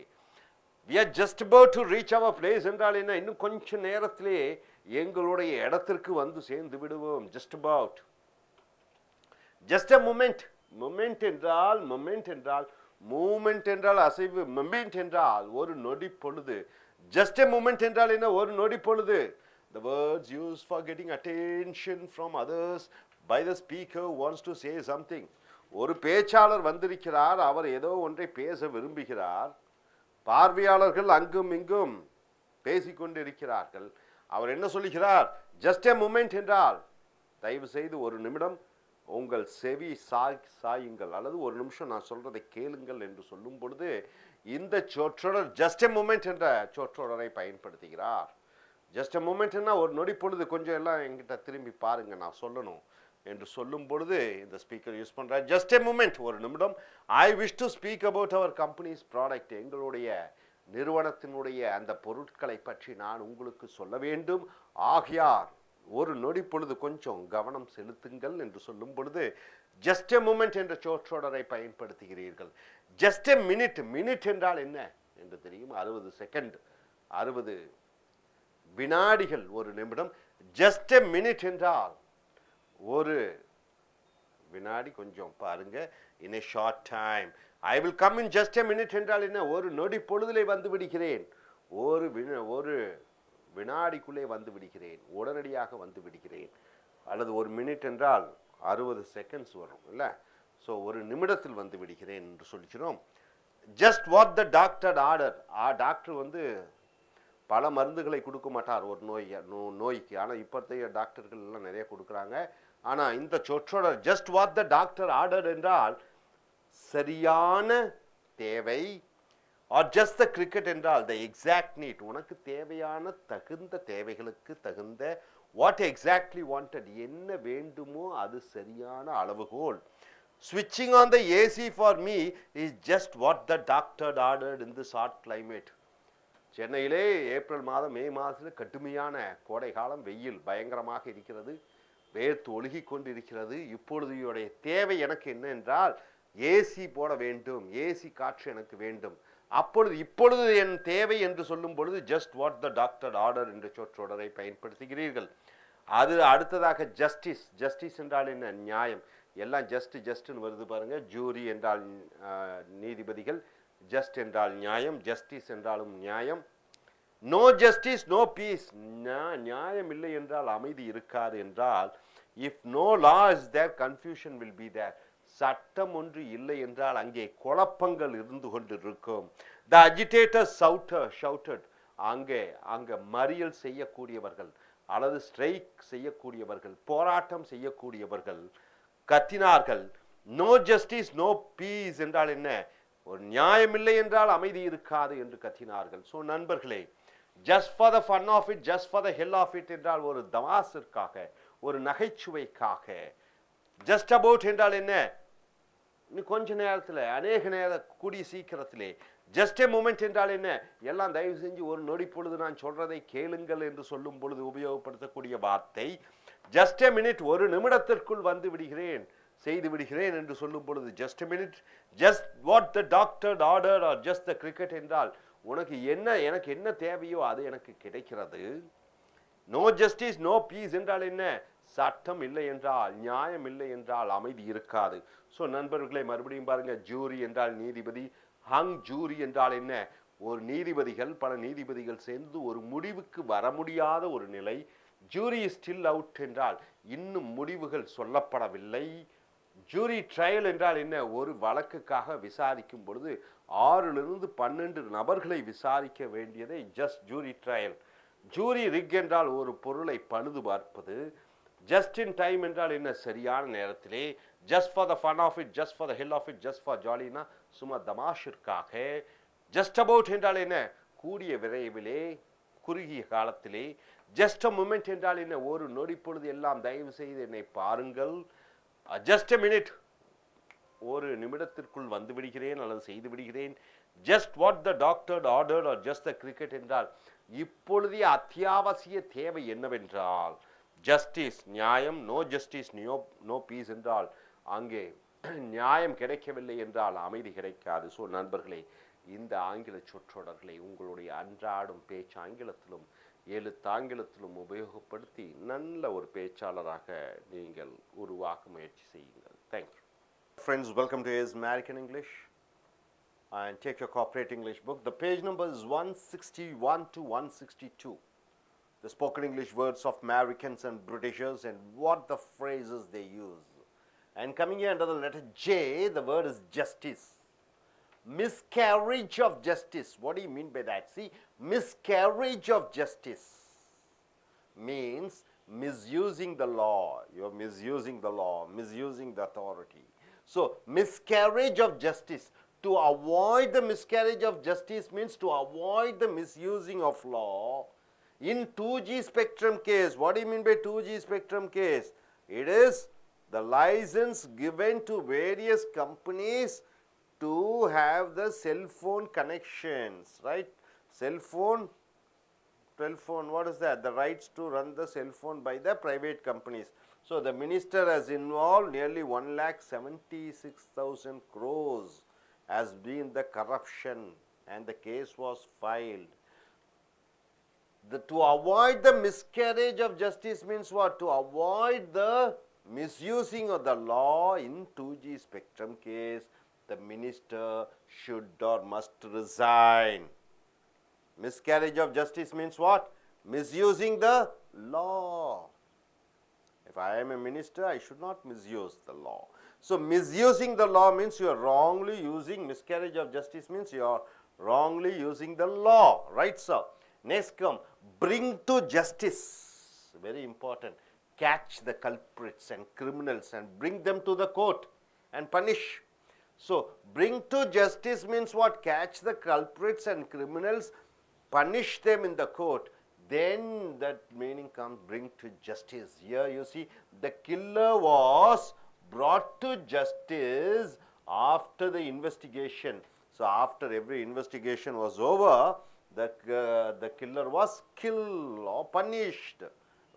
We are just about to reach our place என்றால் என்ன? இன்னும் கொஞ்ச நேரத்திலே எங்களுடைய இடத்திற்கு வந்து சேர்ந்து விடுவோம். Just about. Just a moment. Moment என்றால் மூமெண்ட் என்றால் அசைவு. மொமெண்ட் என்றால் ஒரு நொடி பொழுது. ஜஸ்ட் எ மூமெண்ட் என்றால் என்ன? ஒரு நொடி பொழுது. The words used for getting attention from others by the speaker who wants to say something. ஒரு பேச்சாளர் வந்திருக்கிறார், அவர் ஏதோ ஒன்றை பேச விரும்புகிறார். பார்வையாளர்கள் அங்கும் இங்கும் பேசிக்கொண்டிருக்கிறார்கள். அவர் என்ன சொல்லுகிறார்? ஜஸ்ட் எ மூமெண்ட் என்றால் தயவு செய்து ஒரு நிமிடம் உங்கள் செவி சாயுங்கள், அல்லது ஒரு நிமிஷம் நான் சொல்றதை கேளுங்கள் என்று சொல்லும் பொழுது இந்த சொற்றொடர் ஜஸ்ட் எ மூமெண்ட் என்ற சொற்றொடரை பயன்படுத்துகிறார். ஜஸ்ட் எ மூமெண்ட்னா ஒரு நொடி பொழுது, கொஞ்சம் எல்லாம் என்கிட்ட திரும்பி பாருங்க, நான் சொல்லணும் என்று சொல்லும் பொழுது இந்த ஸ்பீக்கர் யூஸ் பண்றார். ஜஸ்ட் எ மூமெண்ட், ஒரு நிமிடம். I wish to speak about our company's product. எங்களுடைய நிறுவனத்தினுடைய அந்த பொருட்களை பற்றி நான் உங்களுக்கு சொல்ல வேண்டும். ஆகையார் ஒரு நொடி பொழுது கொஞ்சம் கவனம் செலுத்துங்கள் என்று சொல்லும் பொழுது ஜஸ்ட் எ மூமெண்ட் என்ற சொற்றொடரை பயன்படுத்துகிறீர்கள். Just a minute. மினிட் என்றால் என்ன என்று தெரியும்? 60 செகண்ட், 60 வினாடிகள், ஒரு நிமிடம். ஜஸ்ட் எ மினிட் என்றால் ஒரு வினாடி. கொஞ்சம் பாருங்க. In a short time. I will come in just a minute என்றால் என்ன? ஒரு நொடி பொழுதிலே வந்து விடுகிறேன், ஒரு வினாடிக்குள்ளே வந்து விடுகிறேன், உடனடியாக வந்து விடுகிறேன். அல்லது ஒரு மினிட் என்றால் 60 செகண்ட்ஸ் வரும் இல்ல? ஸோ ஒரு நிமிடத்தில் வந்து விடுகிறேன் என்று சொல்லிக்கிறோம். Just what the doctor order. Doctor வந்து பல மருந்துகளை கொடுக்க மாட்டார் ஒரு நோய்க்கு. ஆனால் இப்போத்தைய டாக்டர்கள் எல்லாம் நிறைய கொடுக்குறாங்க. ஆனால் இந்த சொற்றொடர் just what the doctor order என்றால் சரியான தேவை. ஆர் ஜஸ்ட் த கிரிக்கெட் என்றால் த எக்ஸாக்ட் நீட். உனக்கு தேவையான தகுந்த தேவைகளுக்கு தகுந்த வாட் எக்ஸாக்ட்லி வாண்டட், என்ன வேண்டுமோ அது சரியான அளவுகோல். ஸ்விட்சிங் on the AC for me is just what the doctor ordered in this hot climate. சென்னையிலே ஏப்ரல் மாதம் மே மாதத்தில் கடுமையான கோடை காலம், வெயில் பயங்கரமாக இருக்கிறது, வேர்த்து ஒழுகி கொண்டிருக்கிறது. இப்பொழுதைய தேவை எனக்கு என்ன என்றால் ஏசி போட வேண்டும், ஏசி காற்று எனக்கு வேண்டும். இப்பொழுது என் தேவை என்று சொல்லும் பொழுது just what the doctor order என்ற சொற்றொடரை பயன்படுத்துகிறீர்கள். அது அடுத்ததாக ஜஸ்டிஸ். ஜஸ்டிஸ் என்றால் என்ன? நியாயம். எல்லாம் ஜஸ்ட்னு வருது பாருங்க. ஜூரி என்றால் நீதிபதிகள், ஜஸ்ட் என்றால் நியாயம், ஜஸ்டிஸ் என்றாலும் நியாயம். No justice no peace. நியாயம் இல்லை என்றால் அமைதி இருக்காது என்றால். If no law is there confusion will be there. சட்டம் ஒன்று இல்லை என்றால் அங்கே குழப்பங்கள் இருந்து கொண்டிருக்கும். The agitators shouted. அங்கே மறியல் செய்யக்கூடியவர்கள் அல்லது ஸ்ட்ரைக் செய்யக்கூடியவர்கள், போராட்டம் செய்யக்கூடியவர்கள் கத்தினார்கள். நோ ஜஸ்டிஸ் நோ பீஸ் என்றால் என்ன? ஒரு நியாயம் இல்லை என்றால் அமைதி இருக்காது என்று கத்தினார்கள். ஸோ நண்பர்களே, just for the fun of it, just for the hell of it என்றால் ஒரு தமாசிற்காக, ஒரு நகைச்சுவைக்காக. ஜஸ்ட் அபவுட் என்றால் என்ன? இன்னும் கொஞ்ச நேரத்தில், அநேக நேரம், கூடிய சீக்கிரத்திலே. ஜஸ்ட் எ மூமெண்ட் என்றால் என்ன? எல்லாம் தயவு செஞ்சு ஒரு நொடி பொழுது நான் சொல்றதை கேளுங்கள் என்று சொல்லும் பொழுது உபயோகப்படுத்தக்கூடிய வார்த்தை. ஜஸ்ட் எ மினிட், ஒரு நிமிடத்திற்குள் வந்து விடுகிறேன், செய்து விடுகிறேன் என்று சொல்லும் பொழுது just a minute. Just what the doctor order are just the cricket என்றால் உனக்கு என்ன, எனக்கு என்ன தேவையோ அது எனக்கு கிடைக்கிறது. நோ ஜஸ்டிஸ் நோ பீஸ் என்றால் என்ன? சட்டம் இல்லை என்றால், நியாயம் இல்லை என்றால் அமைதி இருக்காது. ஸோ நண்பர்களே, மறுபடியும் பாருங்க, ஜூரி என்றால் நீதிபதி. ஹங் ஜூரி என்றால் என்ன? ஒரு நீதிபதிகள், பல நீதிபதிகள் சேர்ந்து ஒரு முடிவுக்கு வர முடியாத ஒரு நிலை. ஜூரி ஸ்டில் அவுட் என்றால் இன்னும் முடிவுகள் சொல்லப்படவில்லை. ஜூரி ட்ரையல் என்றால் என்ன? ஒரு வழக்குக்காக விசாரிக்கும் பொழுது 6லிருந்து 12 நபர்களை விசாரிக்க வேண்டியதை just jury trial. Jury rig என்றால் ஒரு பொருளை பழுது பார்ப்பது. ஜஸ்ட் இன் டைம் என்றால் என்ன? சரியான நேரத்திலே. Just for the fun of it, just for the hell of it, just for ஜாலினா சும்மா தமாஷிற்காக. ஜஸ்ட் அபவுட் என்றால் என்ன? கூடிய விரைவிலே, குறுகிய காலத்திலே. ஜஸ்ட் அ மூமெண்ட் என்றால் என்ன? ஒரு நொடி பொழுது எல்லாம் தயவு செய்து என்னை பாருங்கள். ஜஸ்ட் அ மினிட், ஒரு நிமிடத்திற்குள் வந்து விடுகிறேன் அல்லது செய்து விடுகிறேன். Just what the doctor ordered are just the cricket என்றால் இப்பொழுதைய அத்தியாவசிய தேவை என்னவென்றால் ஜஸ்டிஸ், நியாயம். நோ ஜஸ்டிஸ், நோ பீஸ் என்றால் அங்கே நியாயம் கிடைக்கவில்லை என்றால் அமைதி கிடைக்காது. ஸோ நண்பர்களே, இந்த ஆங்கில சொற்றொடர்களை உங்களுடைய அன்றாடும் பேச்சு ஆங்கிலத்திலும் எழுத்தாங்கிலத்திலும் உபயோகப்படுத்தி நல்ல ஒரு பேச்சாளராக நீங்கள் உருவாக்க முயற்சி செய்யுங்கள். Thank you. Friends, welcome to Is American English, and take your corporate English book. The page number is 161 to 162. The spoken English words of Americans and Britishers and what the phrases they use. And coming here under the letter J, the word is justice. Miscarriage of justice. What do you mean by that? See, miscarriage of justice means misusing the law. You're misusing the law, misusing the authority. So, miscarriage of justice. To avoid the miscarriage of justice means to avoid the misusing of law. In 2G spectrum case, what do you mean by 2G spectrum case? It is the license given to various companies to have the cell phone connections, right? Cell phone, telephone, what is that? The rights to run the cell phone by the private companies. So the minister has involved nearly 1,76,000 crores has been the corruption, and the case was filed. To avoid the miscarriage of justice means what? To avoid the misusing of the law in 2G spectrum case, the minister should or must resign. Miscarriage of justice means what? Misusing the law. If I am a minister, I should not misuse the law. So misusing the law means you are wrongly using. Miscarriage of justice means you are wrongly using the law, right sir? Next come, bring to justice. Very important. Catch the culprits and criminals and bring them to the court and punish. So bring to justice means what? Catch the culprits and criminals, punish them in the court. Then that meaning comes, bring to justice. Here you see the killer was brought to justice after the investigation. So after every investigation was over, the killer was killed or punished,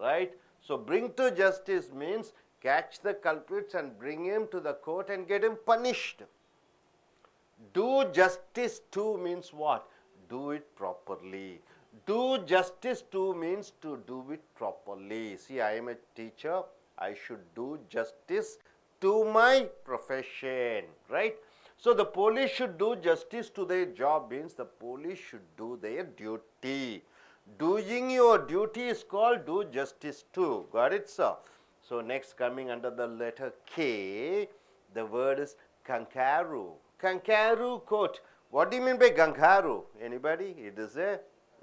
right? So bring to justice means catch the culprits and bring him to the court and get him punished. Do justice to means what? Do it properly. Do justice to means to do it properly. See, I am a teacher. I should do justice to my profession, right? So the police should do justice to their job means the police should do their duty. Doing your duty is called do justice to. Got it, sir? So next, coming under the letter K, the word is kangaroo. Kangaroo coat. What do you mean by kangaroo? Anybody?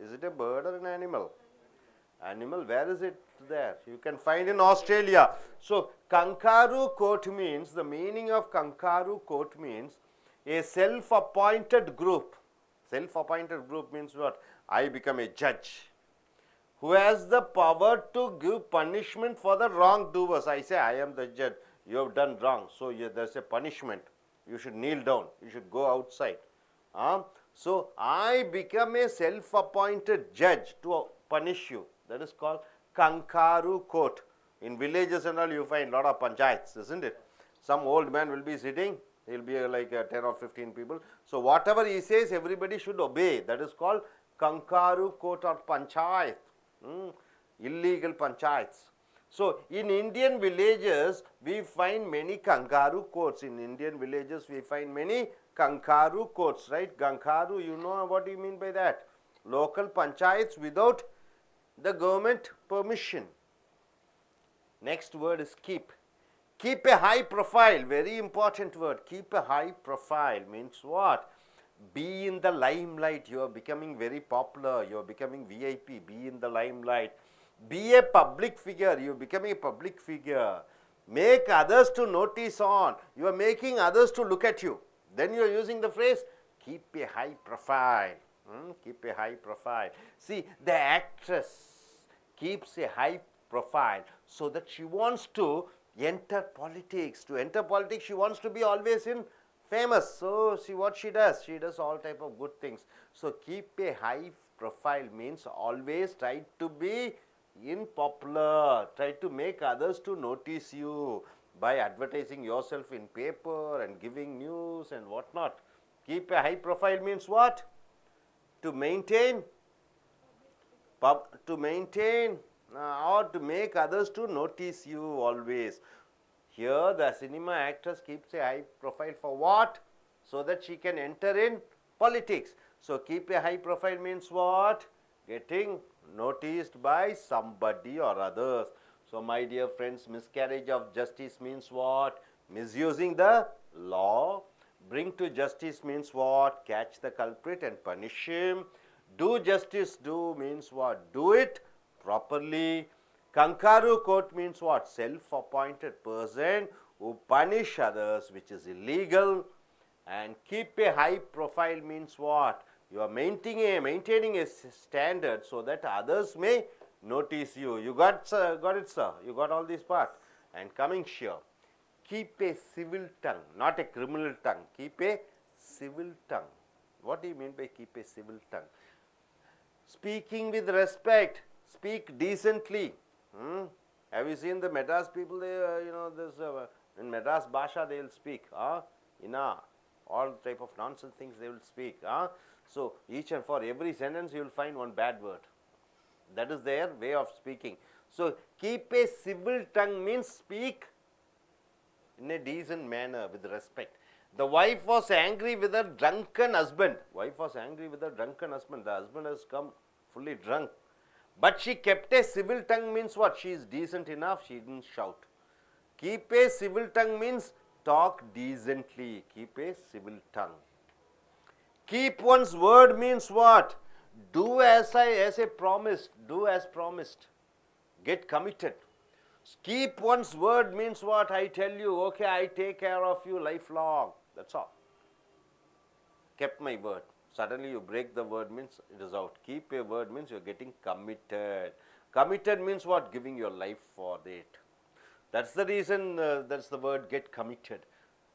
Is it a bird or an animal? Animal, where is it there? You can find in Australia. So kangaroo court means, the meaning of kangaroo court means a self-appointed group. Self-appointed group means what? I become a judge who has the power to give punishment for the wrongdoers. I say, I am the judge. You have done wrong. So there's a punishment. You should kneel down. You should go outside. So I become a self-appointed judge to punish you. That is called kangaroo court. In villages and all, you find a lot of panchayats, isn't it? Some old man will be sitting. He will be like 10 or 15 people. So whatever he says, everybody should obey. That is called kangaroo court or panchayat. Illegal panchayats. So, in Indian villages, we find many kangaroo courts. In Indian villages, we find many kangaroo courts, right? Kangaroo, you know what do you mean by that? Local panchayats without the government permission. Next word is keep. Keep a high profile, very important word. Keep a high profile means what? Be in the limelight. You are becoming very popular. You are becoming VIP. Be in the limelight. Be a public figure. You are becoming a public figure. Make others to notice on. You are making others to look at you. Then you are using the phrase, keep a high profile. Keep a high profile. See, the actress keeps a high profile so that she wants to enter politics. To enter politics, she wants to be always in famous. So, see what she does. She does all type of good things. So, keep a high profile means always try to be in popular. Try to make others to notice you by advertising yourself in paper and giving news and whatnot. Keep a high profile means what? To maintain or to make others to notice you always. Here the cinema actress keeps a high profile for what? So that she can enter in politics. So keep a high profile means what? Getting noticed by somebody or others. So my dear friends, miscarriage of justice means what? Misusing the law. Bring to justice means what? Catch the culprit and punish him. Do justice, do means what? Do it properly. Kangaroo court means what? Self-appointed person who punish others, which is illegal. And keep a high profile means what? You are maintaining a standard so that others may notice you. You got it, sir. You got all these parts. And coming here, keep a civil tongue, not a criminal tongue. Keep a civil tongue. What do you mean by keep a civil tongue? Speaking with respect. Speak decently. Have you seen the Madras people? They, in Madras Bhasha they will speak. All type of nonsense things they will speak. So each and for every sentence you will find one bad word. That is their way of speaking. So keep a civil tongue means speak in a decent manner with respect. The wife was angry with her drunken husband. Wife was angry with her drunken husband. The husband has come fully drunk. But she kept a civil tongue means what? She is decent enough, she didn't shout. Keep a civil tongue means talk decently. Keep a civil tongue. Keep one's word means what? Do as I promised. Do as promised. Get committed. Keep one's word means what? I tell you, okay, I take care of you lifelong. That's all. Kept my word. Suddenly you break the word means it is out. Keep a word means you are getting committed. Committed means what? Giving your life for it. That's the reason, that's the word get committed.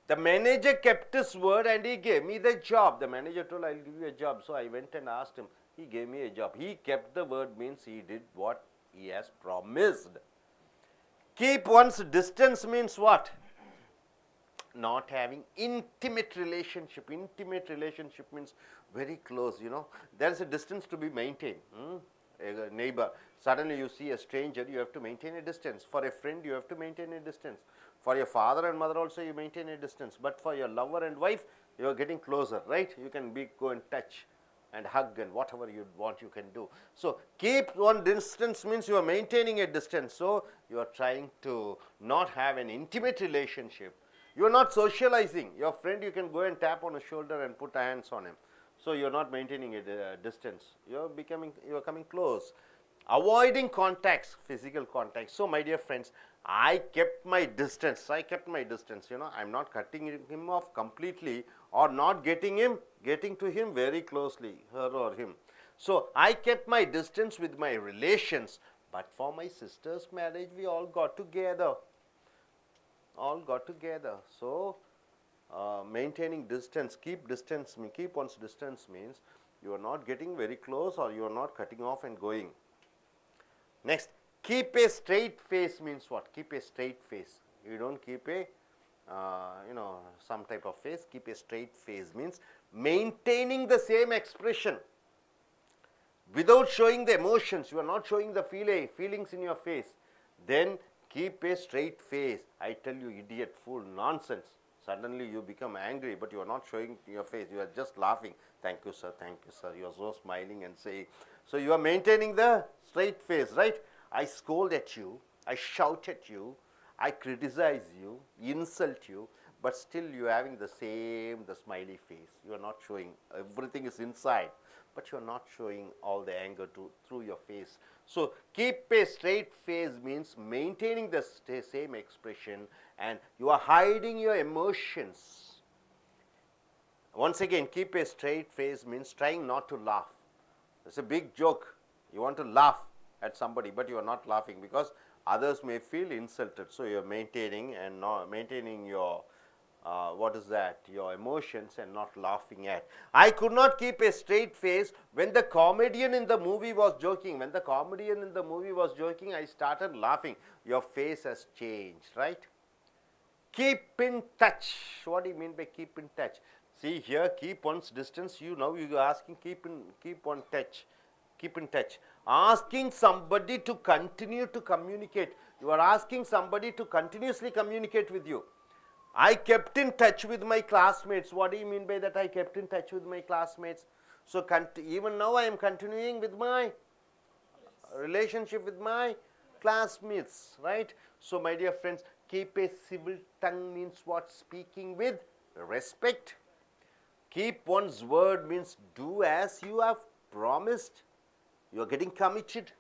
The manager kept his word and he gave me the job. The manager told, I'll give you a job. So I went and asked him. He gave me a job. He kept the word means he did what he has promised. Keep one's distance means what? Not having intimate relationship. Intimate relationship means very close, There is a distance to be maintained. A neighbor. Suddenly you see a stranger, you have to maintain a distance. For a friend, you have to maintain a distance. For your father and mother also, you maintain a distance. But for your lover and wife, you are getting closer, right? You can go and touch and hug and whatever you want, you can do. So keep one distance means you are maintaining a distance. So you are trying to not have an intimate relationship. You are not socializing. Your friend, you can go and tap on his shoulder and put hands on him. So you are not maintaining a distance. You are coming close. Avoiding contacts, physical contacts. So my dear friends, I kept my distance. I am not cutting him off completely or not getting to him very closely, her or him. So I kept my distance with my relations. But for my sister's marriage, we all got together. So maintaining distance, keep one's distance means you are not getting very close or you are not cutting off and going. Next, keep a straight face means what? Keep a straight face. You don't keep a some type of face. Keep a straight face means maintaining the same expression without showing the emotions. You are not showing the feelings in your face. Then keep a straight face. I tell you, idiot, fool, nonsense. Suddenly you become angry, but you are not showing your face. You are just laughing. Thank you, sir. Thank you, sir. You are so smiling and saying. So you are maintaining the straight face, right? I scold at you. I shout at you. I criticize you, insult you, but still you are having the smiley face. You are not showing. Everything is inside, but you are not showing all the anger through your face. So keep a straight face means maintaining the same expression, and you are hiding your emotions. Once again, keep a straight face means trying not to laugh. It's a big joke. You want to laugh at somebody, but you are not laughing because others may feel insulted. So you are maintaining and not maintaining your your emotions and not laughing at. I could not keep a straight face when the comedian in the movie was joking. When the comedian in the movie was joking, I started laughing. Your face has changed, right? Keep in touch. What do you mean by keep in touch? See here, keep one's distance. You are asking keep on touch. Keep in touch. Asking somebody to continue to communicate. You are asking somebody to continuously communicate with you. I kept in touch with my classmates. What do you mean by that? I kept in touch with my classmates. So even now I am continuing with my relationship with my classmates, right? So my dear friends, keep a civil tongue means what? Speaking with respect. Keep one's word means do as you have promised. You are getting committed.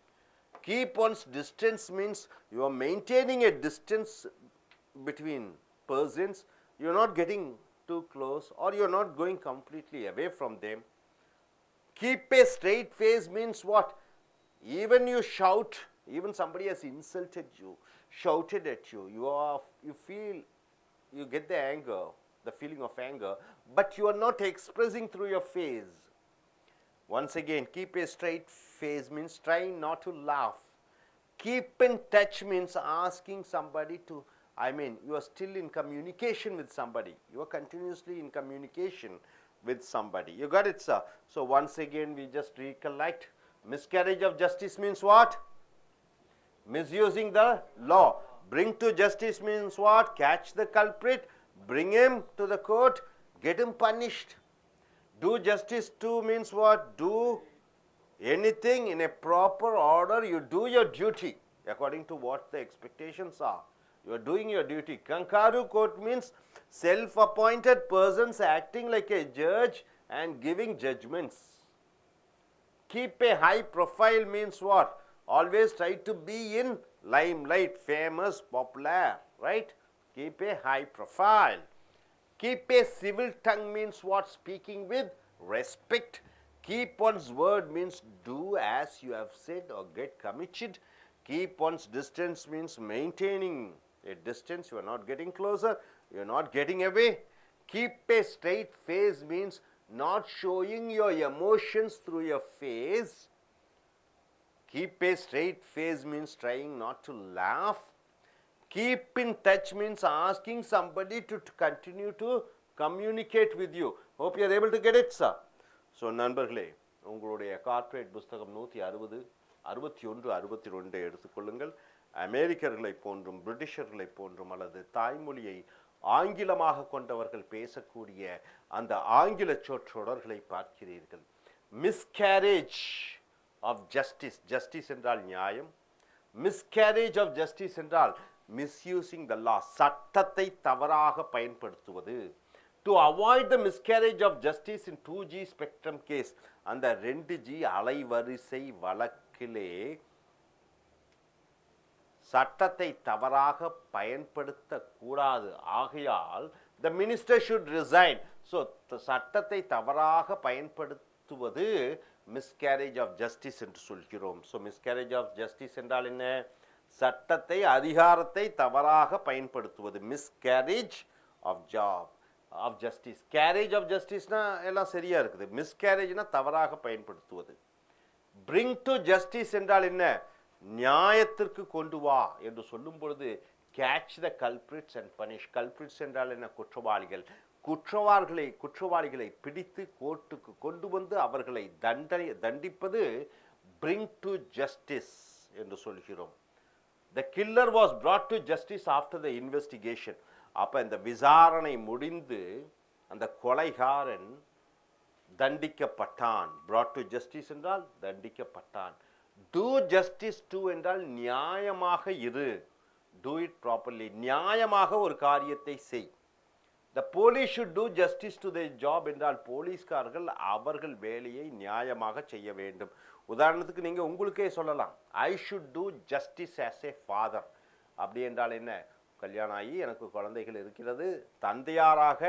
Keep one's distance means you are maintaining a distance between persons. You are not getting too close, or you are not going completely away from them. Keep a straight face means what? Even you shout, even somebody has insulted you, shouted at you, you get the anger, the feeling of anger, but you are not expressing through your face. Once again, keep a straight face means trying not to laugh. Keep in touch means asking somebody to, you are still in communication with somebody. You are continuously in communication with somebody. You got it, sir? So once again, we just recollect. Miscarriage of justice means what? Misusing the law. Bring to justice means what? Catch the culprit, bring him to the court, get him punished. Do justice to means what? Do anything in a proper order. You do your duty according to what the expectations are. You are doing your duty. Kankaru court means self-appointed persons acting like a judge and giving judgments. Keep a high profile means what? Always try to be in limelight, famous, popular, right? Keep a high profile. Keep a civil tongue means what? Speaking with respect. Keep one's word means do as you have said or get committed. Keep one's distance means maintaining a distance. You are not getting closer, you are not getting away. Keep a straight face means not showing your emotions through your face. Keep a straight face means trying not to laugh. Keep in touch means asking somebody to continue to communicate with you. Hope you are able to get it, sir. So, நண்பர்களே, உங்களுடைய corporate புஸ்தகம் 160, 61, 62 எடுத்துக்கொள்ளுங்கள். அமெரிக்கர்களைப் போன்றும் பிரிட்டிஷர்களைப் போன்றும் அல்லது தாய்மொழியை ஆங்கிலமாக கொண்டவர்கள் பேசக்கூடிய அந்த ஆங்கில சொற்றொடர்களை பார்க்கிறீர்கள். மிஸ்கேரேஜ் ஆஃப் ஜஸ்டிஸ், ஜஸ்டிஸ் என்றால் நியாயம். மிஸ்கேரேஜ் ஆஃப் ஜஸ்டிஸ் என்றால் மிஸ்யூசிங் த லா, சட்டத்தை தவறாக பயன்படுத்துவது. To avoid the miscarriage of justice in 2G spectrum case, அந்த 2G அலைவரிசை வழக்கிலே சட்டத்தை தவறாக பயன்படுத்தக்கூடாது. ஆகையால் the minister should resign. So சட்டத்தை தவறாக பயன்படுத்துவது மிஸ்கேரேஜ் ஆஃப் ஜஸ்டிஸ் என்று சொல்கிறோம். ஸோ மிஸ்கேரேஜ் ஆஃப் ஜஸ்டிஸ் என்றால் என்ன? சட்டத்தை, அதிகாரத்தை தவறாக பயன்படுத்துவது. Miscarriage of justice. Carriage of ஜஸ்டிஸ்னா எல்லாம் சரியா இருக்குது. மிஸ்கேரேஜ்னா தவறாக பயன்படுத்துவது. பிரிங் டு ஜஸ்டிஸ் என்றால் என்ன? நியாயத்திற்கு கொண்டு வா என்று சொல்லும் பொழுது catch the culprits and punish. Culprits என்றால் என்ன? குற்றவாளிகள். குற்றவாளிகளை பிடித்து கோர்ட்டுக்கு கொண்டு வந்து அவர்களை தண்டிப்பது பிரிங் டு ஜஸ்டிஸ் என்று சொல்கிறோம். the killer was brought to justice after the investigation. அப்ப இந்த விசாரணை முடிந்து அந்த கொலைகாரன் தண்டிக்கப்பட்டான். brought to justice என்றால் தண்டிக்கப்பட்டான். do justice to என்றால் நியாயமாக இரு. do it properly. நியாயமாக ஒரு காரியத்தை செய். the police should do justice to their job என்றால் போலீஸ்காரர்கள் அவர்கள் வேலையை நியாயமாக செய்ய வேண்டும். உதாரணத்துக்கு நீங்க உங்களுக்கே சொல்லலாம், I should do justice as a father. அப்படி என்றால் என்ன? கல்யாணம் ஆகி எனக்கு குழந்தைகள் இருக்கிறது, தந்தையாராக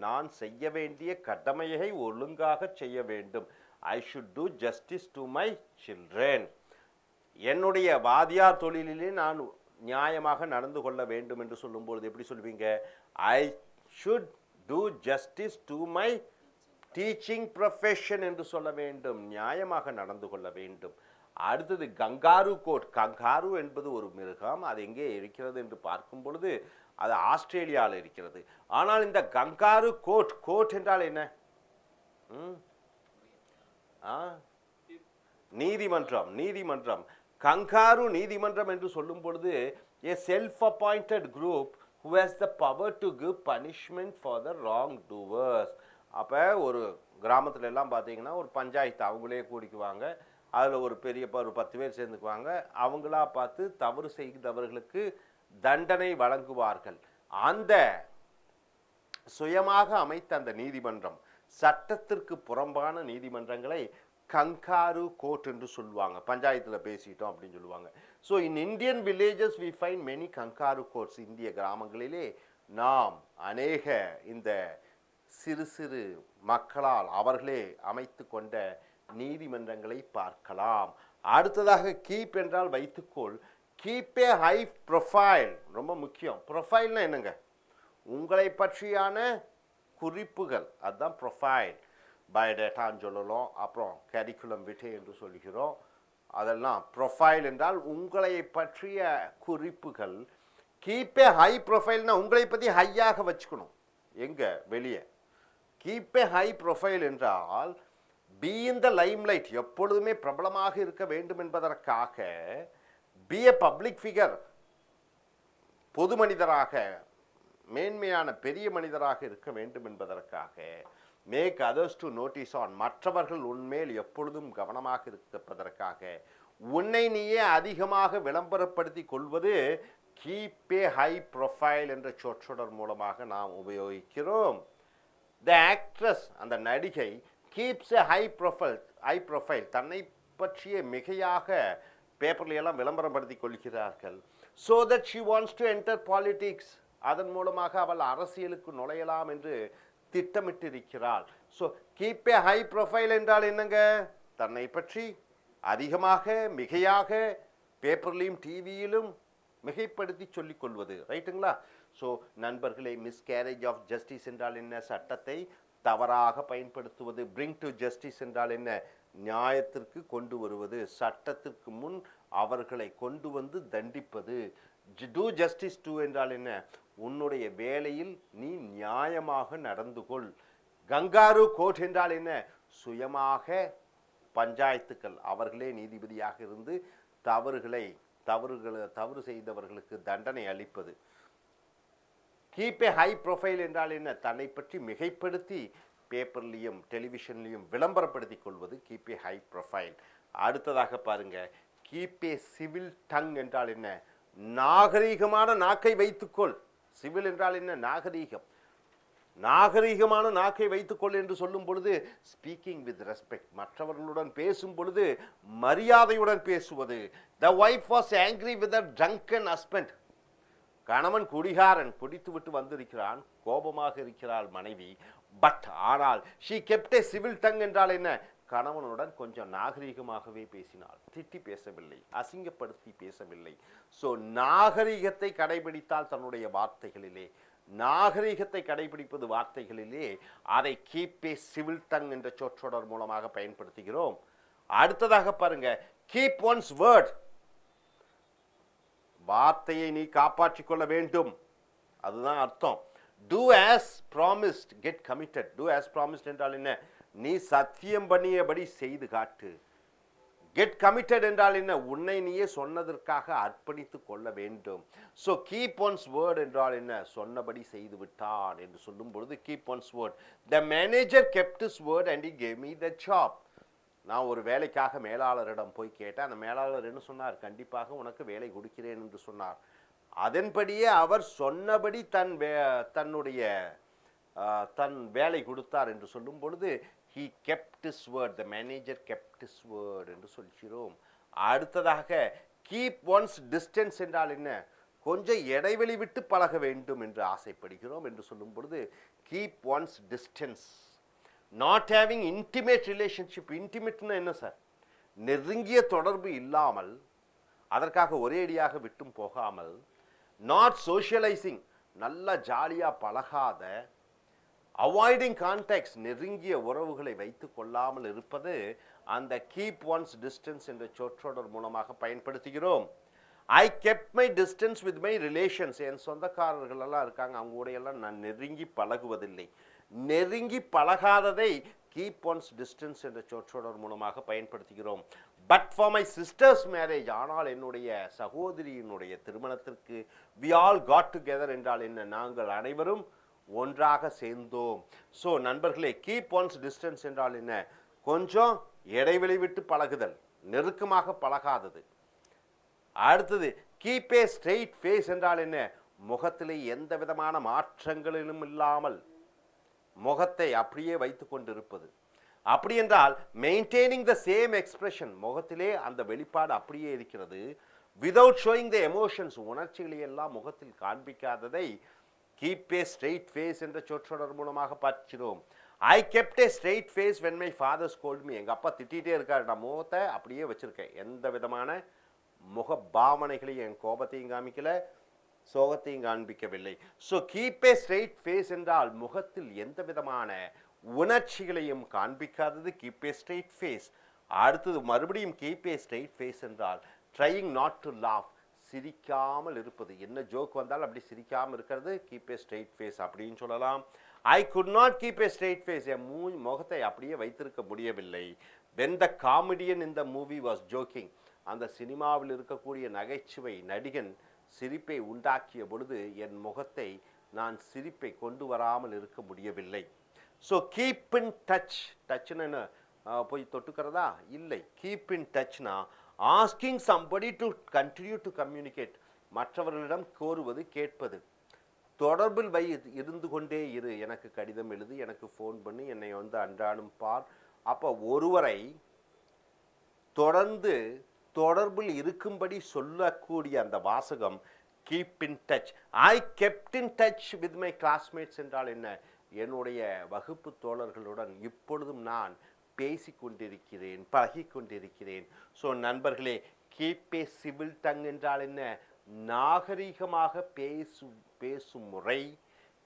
நான் செய்ய வேண்டிய கடமையை ஒழுங்காக செய்ய வேண்டும். I should do justice to my children. என்னுடைய வாதியார் தொழிலிலே நான் நியாயமாக நடந்து கொள்ள வேண்டும் என்று சொல்லும்போது எப்படி சொல்வீங்க? I should do justice to my teaching profession என்று சொல்ல வேண்டும். நியாயமாக நடந்து கொள்ள வேண்டும். அடுத்தது கங்காரு கோட். கங்காரு என்பது ஒரு மிருகம். அது எங்கே இருக்கிறது என்று பார்க்கும் பொழுது அது ஆஸ்திரேலியாவில் இருக்கிறது. ஆனால் இந்த கங்காரு கோட், கோட் என்றால் என்ன? நீதிமன்றம். நீதிமன்றம். கங்காரு நீதிமன்றம் என்று சொல்லும் பொழுது a self appointed group who has the power to give punishment for the wrong doers. அப்போ ஒரு கிராமத்துல எல்லாம் பார்த்தீங்கன்னா ஒரு பஞ்சாயத்து அவங்களே கூடிக்குவாங்க. அதில் ஒரு பெரிய ஒரு 10 பேர் சேர்ந்துக்குவாங்க. அவங்களா பார்த்து தவறு செய்தவர்களுக்கு தண்டனை வழங்குவார்கள். அந்த சுயமாக அமைத்த அந்த நீதிமன்றம், சட்டத்திற்கு புறம்பான நீதிமன்றங்களை கங்காரு கோர்ட் என்று சொல்லுவாங்க. பஞ்சாயத்தில் பேசிட்டோம் அப்படின்னு சொல்லுவாங்க. So in Indian villages we find many kangaroo courts. இந்திய கிராமங்களிலே நாம் அநேக இந்த சிறு சிறு மக்களால் அவர்களே அமைத்து கொண்ட நீதிமன்றங்களை பார்க்கலாம். அடுத்ததாக கீப் என்றால் வைத்துக்கொள். கீப் ஏ ஹை ப்ரொஃபைல். ரொம்ப முக்கியம். ப்ரொஃபைல்னா என்னங்க? உங்களை பற்றியான குறிப்புகள், அதுதான் ப்ரொஃபைல். பயோடேட்டான்னு சொல்லலாம், அப்புறம் கரிக்குலம் விட்டே என்று சொல்கிறோம். அதெல்லாம் ப்ரொஃபைல் என்றால் உங்களை பற்றிய குறிப்புகள். கீப் ஏ ஹை ப்ரொஃபைல்னா உங்களை பற்றி ஹையாக வச்சுக்கணும். எங்க? வெளியே. கீப் ஏ ஹை ப்ரொஃபைல் என்றால் பி இன் த லைம்லைட், எப்பொழுதுமே பிரபலமாக இருக்க வேண்டும் என்பதற்காக. பி எ பப்ளிக் ஃபிகர், பொது மனிதராக, மேன்மையான பெரிய மனிதராக இருக்க வேண்டும் என்பதற்காக. Make others to notice on, மற்றவர்கள் உன்மேல் எப்பொழுதும் கவனமாக இருப்பதற்காக. உன்னை நீயே அதிகமாக விளம்பரப்படுத்தி கொள்வது கீப் ஏ ஹை ப்ரொஃபைல் என்ற சொற்றொடர் மூலமாக நாம் உபயோகிக்கிறோம். த ஆக்ட்ரஸ், அந்த நடிகை, keeps a high profile, தன்னை பற்றிய மிகையாக பேப்பர்ல எல்லாம் விளம்பரப்படுத்திக் கொள்கிறார்கள். so that she wants to enter politics, அதன் மூலமாக அவள் அரசியலுக்கு நுழையலாம் என்று திட்டமிட்டிருக்கிறாள். so keep a high profile என்றால் என்னங்க? தன்னை பற்றி அதிகமாக மிகையாக பேப்பர்லையும் டிவியிலும் மிகைப்படுத்தி சொல்லிக் கொள்வது. ரைட்டுங்களா? ஸோ நண்பர்களே, மிஸ்கேரேஜ் ஆஃப் ஜஸ்டிஸ் என்றால் என்ன? சட்டத்தை தவறாக பயன்படுத்துவது. பிரிங் டு ஜஸ்டிஸ் என்றால் என்ன? நியாயத்திற்கு கொண்டு வருவது, சட்டத்திற்கு முன் அவர்களை கொண்டு வந்து தண்டிப்பது. டூ ஜஸ்டிஸ் டு என்றால் என்ன? உன்னுடைய வேலையில் நீ நியாயமாக நடந்து கொள். கங்காரு கோர்ட் என்றால் என்ன? சுயமாக பஞ்சாயத்துக்கள் அவர்களே நீதிபதியாக இருந்து தவறு செய்தவர்களுக்கு தண்டனை அளிப்பது. கீப் ஏ ஹை ப்ரொஃபைல் என்றால் என்ன? தன்னை பற்றி மிகைப்படுத்தி பேப்பர்லையும் டெலிவிஷன்லையும் விளம்பரப்படுத்திக் கொள்வது கீப் ஏ ஹை ப்ரொஃபைல். அடுத்ததாக பாருங்க, கீப் ஏ சிவில் டங் என்றால் என்ன? நாகரீகமான நாக்கை வைத்துக்கொள். சிவில் என்றால் என்ன? நாகரீகம். நாகரீகமான நாக்கை வைத்துக்கொள் என்று சொல்லும் பொழுது ஸ்பீக்கிங் வித் ரெஸ்பெக்ட், மற்றவர்களுடன் பேசும் பொழுது மரியாதையுடன் பேசுவது. The wife was angry with a drunken husband. கணவன் குடிகாரன், குடித்து விட்டு வந்திருக்கிறான், கோபமாக இருக்கிறாள் மனைவி. பட் ஆனால் she kept A civil tongue என்றால் என்ன? கணவனுடன் கொஞ்சம் நாகரீகமாகவே பேசினாள், திட்டி பேசவில்லை, அசிங்கப்படுத்தி பேசவில்லை. ஸோ நாகரீகத்தை கடைபிடித்தால் தன்னுடைய வார்த்தைகளிலே, நாகரீகத்தை கடைபிடிப்பது வார்த்தைகளிலே, அதை கீப் ஏ சிவில் டங் என்ற சொற்றொடர் மூலமாக பயன்படுத்துகிறோம். அடுத்ததாக பாருங்க, கீப் ஒன்ஸ் வேர்ட். வார்த்தையை நீ காப்பாற்றிக் கொள்ள வேண்டும், அதுதான் அர்த்தம். Do as promised, get committed. Do as promised என்றால் என்ன? நீ சத்தியம் பண்ணியபடி செய்து காட்டு. கெட் கமிட்டட் என்றால் என்ன? உன்னை நீயே சொன்னதற்காக அர்ப்பணித்து கொள்ள வேண்டும். ஸோ கீப் ஒன்ஸ் வேர்ட் என்றால் என்ன? சொன்னபடி செய்து விட்டான் என்று சொல்லும் பொழுது keep once word. The manager kept is word and he gave me the job. நான் ஒரு வேலைக்காக மேலாளரிடம் போய் கேட்டேன். அந்த மேலாளர் என்ன சொன்னார்? கண்டிப்பாக உனக்கு வேலை கொடுக்கிறேன் என்று சொன்னார். அதன்படியே அவர் சொன்னபடி தன்னுடைய தன் வேலை கொடுத்தார் என்று சொல்லும் பொழுது he kept his word, the manager kept his word என்று சொல்கிறோம். அடுத்ததாக keep one's distance என்றால் என்ன? கொஞ்சம் இடைவெளி விட்டு பழக வேண்டும் என்று ஆசைப்படுகிறோம் என்று சொல்லும் பொழுது keep one's distance. not having intimate relationship. intimateனா என்ன சார்? நெருங்கிய தொடர்பு இல்லாமல், அதற்காக ஒரேடியாக விட்டும் போகாமல், not socializing, நல்லா ஜாலியா பழகாத, அவாய்டிங் கான்டாக்ட்ஸ், நெருங்கிய உறவுகளை வைத்து கொள்ளாமல் இருப்பது அந்த கீப் ஒன்ஸ் டிஸ்டன்ஸ் என்ற சொற்றொடர் மூலமாக பயன்படுத்துகிறோம். I kept my distance with my relations. என் சொந்தக்காரர்கள் எல்லாம் இருக்காங்க, அவங்க கூட எல்லாம் நான் நெருங்கி பழகுவதில்லை. நெருங்கி பழகாததை கீப் ஒன்ஸ் டிஸ்டன்ஸ் என்ற சொற்றொடர் மூலமாக பயன்படுத்துகிறோம். But for my sisters marriage, ஆனால் என்னுடைய சகோதரியினுடைய திருமணத்திற்கு வி ஆல் காட் டுகெதர் என்றால் என்ன? நாங்கள் அனைவரும் ஒன்றாக சேர்ந்தோம். ஸோ நண்பர்களே, கீப் ஒன்ஸ் டிஸ்டன்ஸ் என்றால் என்ன? கொஞ்சம் இடைவெளி விட்டு பழகுதல், நெருக்கமாக பழகாதது. அடுத்தது கீப் ஏ ஸ்ட்ரெயிட் ஃபேஸ் என்றால் என்ன? முகத்திலே எந்த விதமான மாற்றங்களிலும் இல்லாமல் முகத்தை அப்படியே வைத்து கொண்டிருப்பது. அப்படி என்றால் மெயின்டைனிங் த சேம் எக்ஸ்பிரஷன், முகத்திலே அந்த வெளிப்பாடு அப்படியே இருக்கிறது. விதவுட் ஷோயிங் த எமோஷன்ஸ், உணர்ச்சிகளை எல்லாம் முகத்தில் காண்பிக்காததை கீப் ஏ ஸ்ட்ரெயிட் ஃபேஸ் என்ற சொற்றொடர் மூலமாக பார்க்கிறோம். I kept a straight face when my father scold me. எங்கள் அப்பா திட்டிகிட்டே இருக்கார், நான் முகத்தை அப்படியே வச்சுருக்கேன், எந்த விதமான முக பாவனைகளையும், என் கோபத்தையும் காமிக்கல, சோகத்தையும் காண்பிக்கவில்லை. So keep a straight face என்றால் முகத்தில் எந்த விதமான உணர்ச்சிகளையும் காண்பிக்காதது கீப் ஏ ஸ்ட்ரெயிட் ஃபேஸ். அடுத்தது மறுபடியும் கீப் ஏ ஸ்ட்ரெயிட் ஃபேஸ் என்றால் ட்ரையிங் நாட் டு லாஃப், சிரிக்காமல் இருப்பது. என்ன ஜோக் வந்தாலும் அப்படி சிரிக்காமல் இருக்கிறது கீப் ஏ ஸ்ட்ரெயிட் ஃபேஸ் அப்படின்னு சொல்லலாம். I could not keep a straight face, என் முகத்தை அப்படியே வைத்திருக்க முடியவில்லை. When the comedian in the movie was joking, அந்த சினிமாவில் இருக்கக்கூடிய நகைச்சுவை நடிகன் சிரிப்பை உண்டாக்கிய பொழுது என் முகத்தை நான் சிரிப்பை கொண்டு வராமல் இருக்க முடியவில்லை. So keep in touch. டச்னு என்ன? போய் தொட்டுக்கிறதா? இல்லை. கீப் இன் டச்னா asking somebody to continue to communicate, மற்றவர்களிடம் கோருவது, கேட்பது. தொடர்பில் இருந்து கொண்டே இரு, எனக்கு கடிதம் எழுது, எனக்கு ஃபோன் பண்ணி, என்னை அன்றாடம் பார். அப்போ ஒருவரை தொடர்ந்து தொடர்பில் இருக்கும்படி சொல்லக்கூடிய அந்த வாசகம் keep in touch. I kept in touch with my classmates என்றால் என்ன? என்னுடைய வகுப்பு தோழர்களுடன் இப்பொழுதும் நான் பேசி கொண்டிருக்கிறேன், பழகி கொண்டிருக்கிறேன். ஸோ நண்பர்களே, கீப் ஏ சிவில் டங் என்றால் என்ன? நாகரீகமாக பேசும் முறை.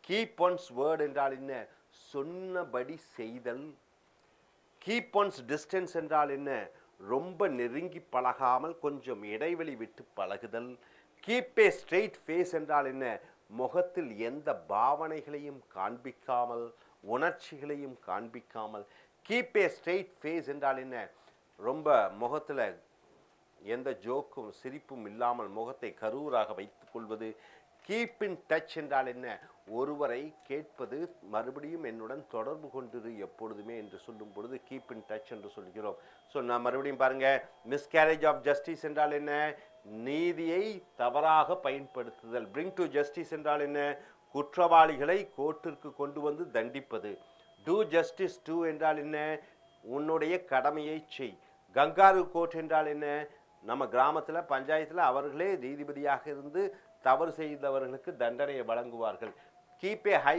கீப் ஒன்ஸ் வேர்ட் என்றால் என்ன? சொன்னபடி செய்தல். கீப் ஒன்ஸ் டிஸ்டன்ஸ் என்றால் என்ன? ரொம்ப நெருங்கி பழகாமல் கொஞ்சம் இடைவெளி விட்டு பழகுதல். கீப் ஏ ஸ்ட்ரெயிட் ஃபேஸ் என்றால் என்ன? முகத்தில் எந்த பாவனைகளையும் காண்பிக்காமல், உணர்ச்சிகளையும் காண்பிக்காமல். கீப் ஏ ஸ்ட்ரெயிட் ஃபேஸ் என்றால் என்ன? ரொம்ப முகத்தில் எந்த ஜோக்கும் சிரிப்பும் இல்லாமல் முகத்தை கரூராக வைத்துக் கொள்வது. கீப் இன் டச் என்றால் என்ன? ஒருவரை கேட்பது, மறுபடியும் என்னுடன் தொடர்பு கொண்டிரு எப்பொழுதுமே என்று சொல்லும் பொழுது கீப் இன் டச் என்று சொல்கிறோம். ஸோ நான் மறுபடியும் பாருங்க, மிஸ்கேரேஜ் ஆஃப் ஜஸ்டிஸ் என்றால் என்ன? நீதியை தவறாக பயன்படுத்துதல். பிரிங் டு ஜஸ்டிஸ் என்றால் என்ன? குற்றவாளிகளை கோர்ட்டிற்கு கொண்டு வந்து தண்டிப்பது. டூ ஜஸ்டிஸ் டு என்றால் என்ன? உன்னுடைய கடமையை செய். கங்காரு கோர்ட் என்றால் என்ன? நம்ம கிராமத்தில் பஞ்சாயத்தில் அவர்களே நீதிபதியாக இருந்து தவறு செய்தவர்களுக்கு தண்டனையை வழங்குவார்கள். கீப் ஏ ஹை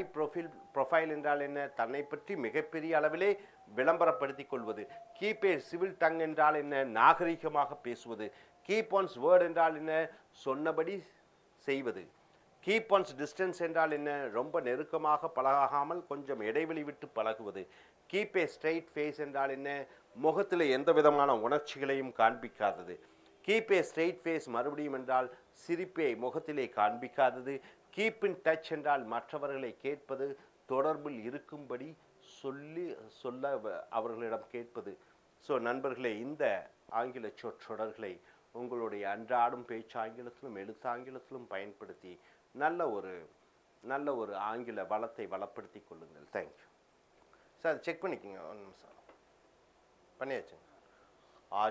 ப்ரொஃபைல் என்றால் என்ன? தன்னை பற்றி மிகப்பெரிய அளவிலே விளம்பரப்படுத்திக் கொள்வது. கீப் ஏ சிவில் டங் என்றால் என்ன? நாகரிகமாக பேசுவது. கீப் ஒன்ஸ் வேர்ட் என்றால் என்ன? சொன்னபடி செய்வது. கீப் ஒன்ஸ் டிஸ்டன்ஸ் என்றால் என்ன? ரொம்ப நெருக்கமாக பழகாமல் கொஞ்சம் இடைவெளி விட்டு பழகுவது. கீப் ஏ ஸ்ட்ரெயிட் ஃபேஸ் என்றால் என்ன? முகத்தில் எந்த விதமான உணர்ச்சிகளையும் காண்பிக்காதது. கீப் ஏ ஸ்ட்ரெயிட் ஃபேஸ் மறுபடியும் என்றால் சிரிப்பை முகத்திலே காண்பிக்காதது. கீப் இன் டச் என்றால் மற்றவர்களை கேட்பது, தொடர்பில் இருக்கும்படி சொல்ல அவர்களிடம் கேட்பது. ஸோ நண்பர்களே, இந்த ஆங்கில சொற்றொடர்களை உங்களுடைய அன்றாடும் பேச்சாங்கிலத்திலும் எழுத்தாங்கிலத்திலும் பயன்படுத்தி நல்ல ஒரு ஆங்கில வளத்தை வளப்படுத்திக் கொள்ளுங்கள். Thank you sir. செக் பண்ணிக்கோங்க ஒரு நிமிஷம். பண்ணியாச்சுங்க.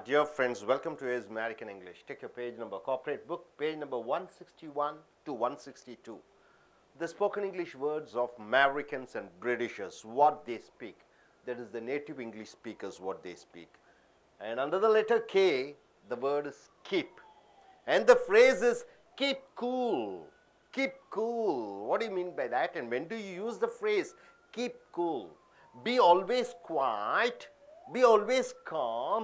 Dear friends, welcome to Is American English. Take your page number, corporate book, page number 161 to 162. The spoken English words of Americans and Britishers, what they speak. That is the native English speakers, what they speak. And under the letter K, the word is keep. And the phrase is keep cool. Keep cool. What do you mean by that? And when do you use the phrase keep cool? Be always quiet. Be always calm.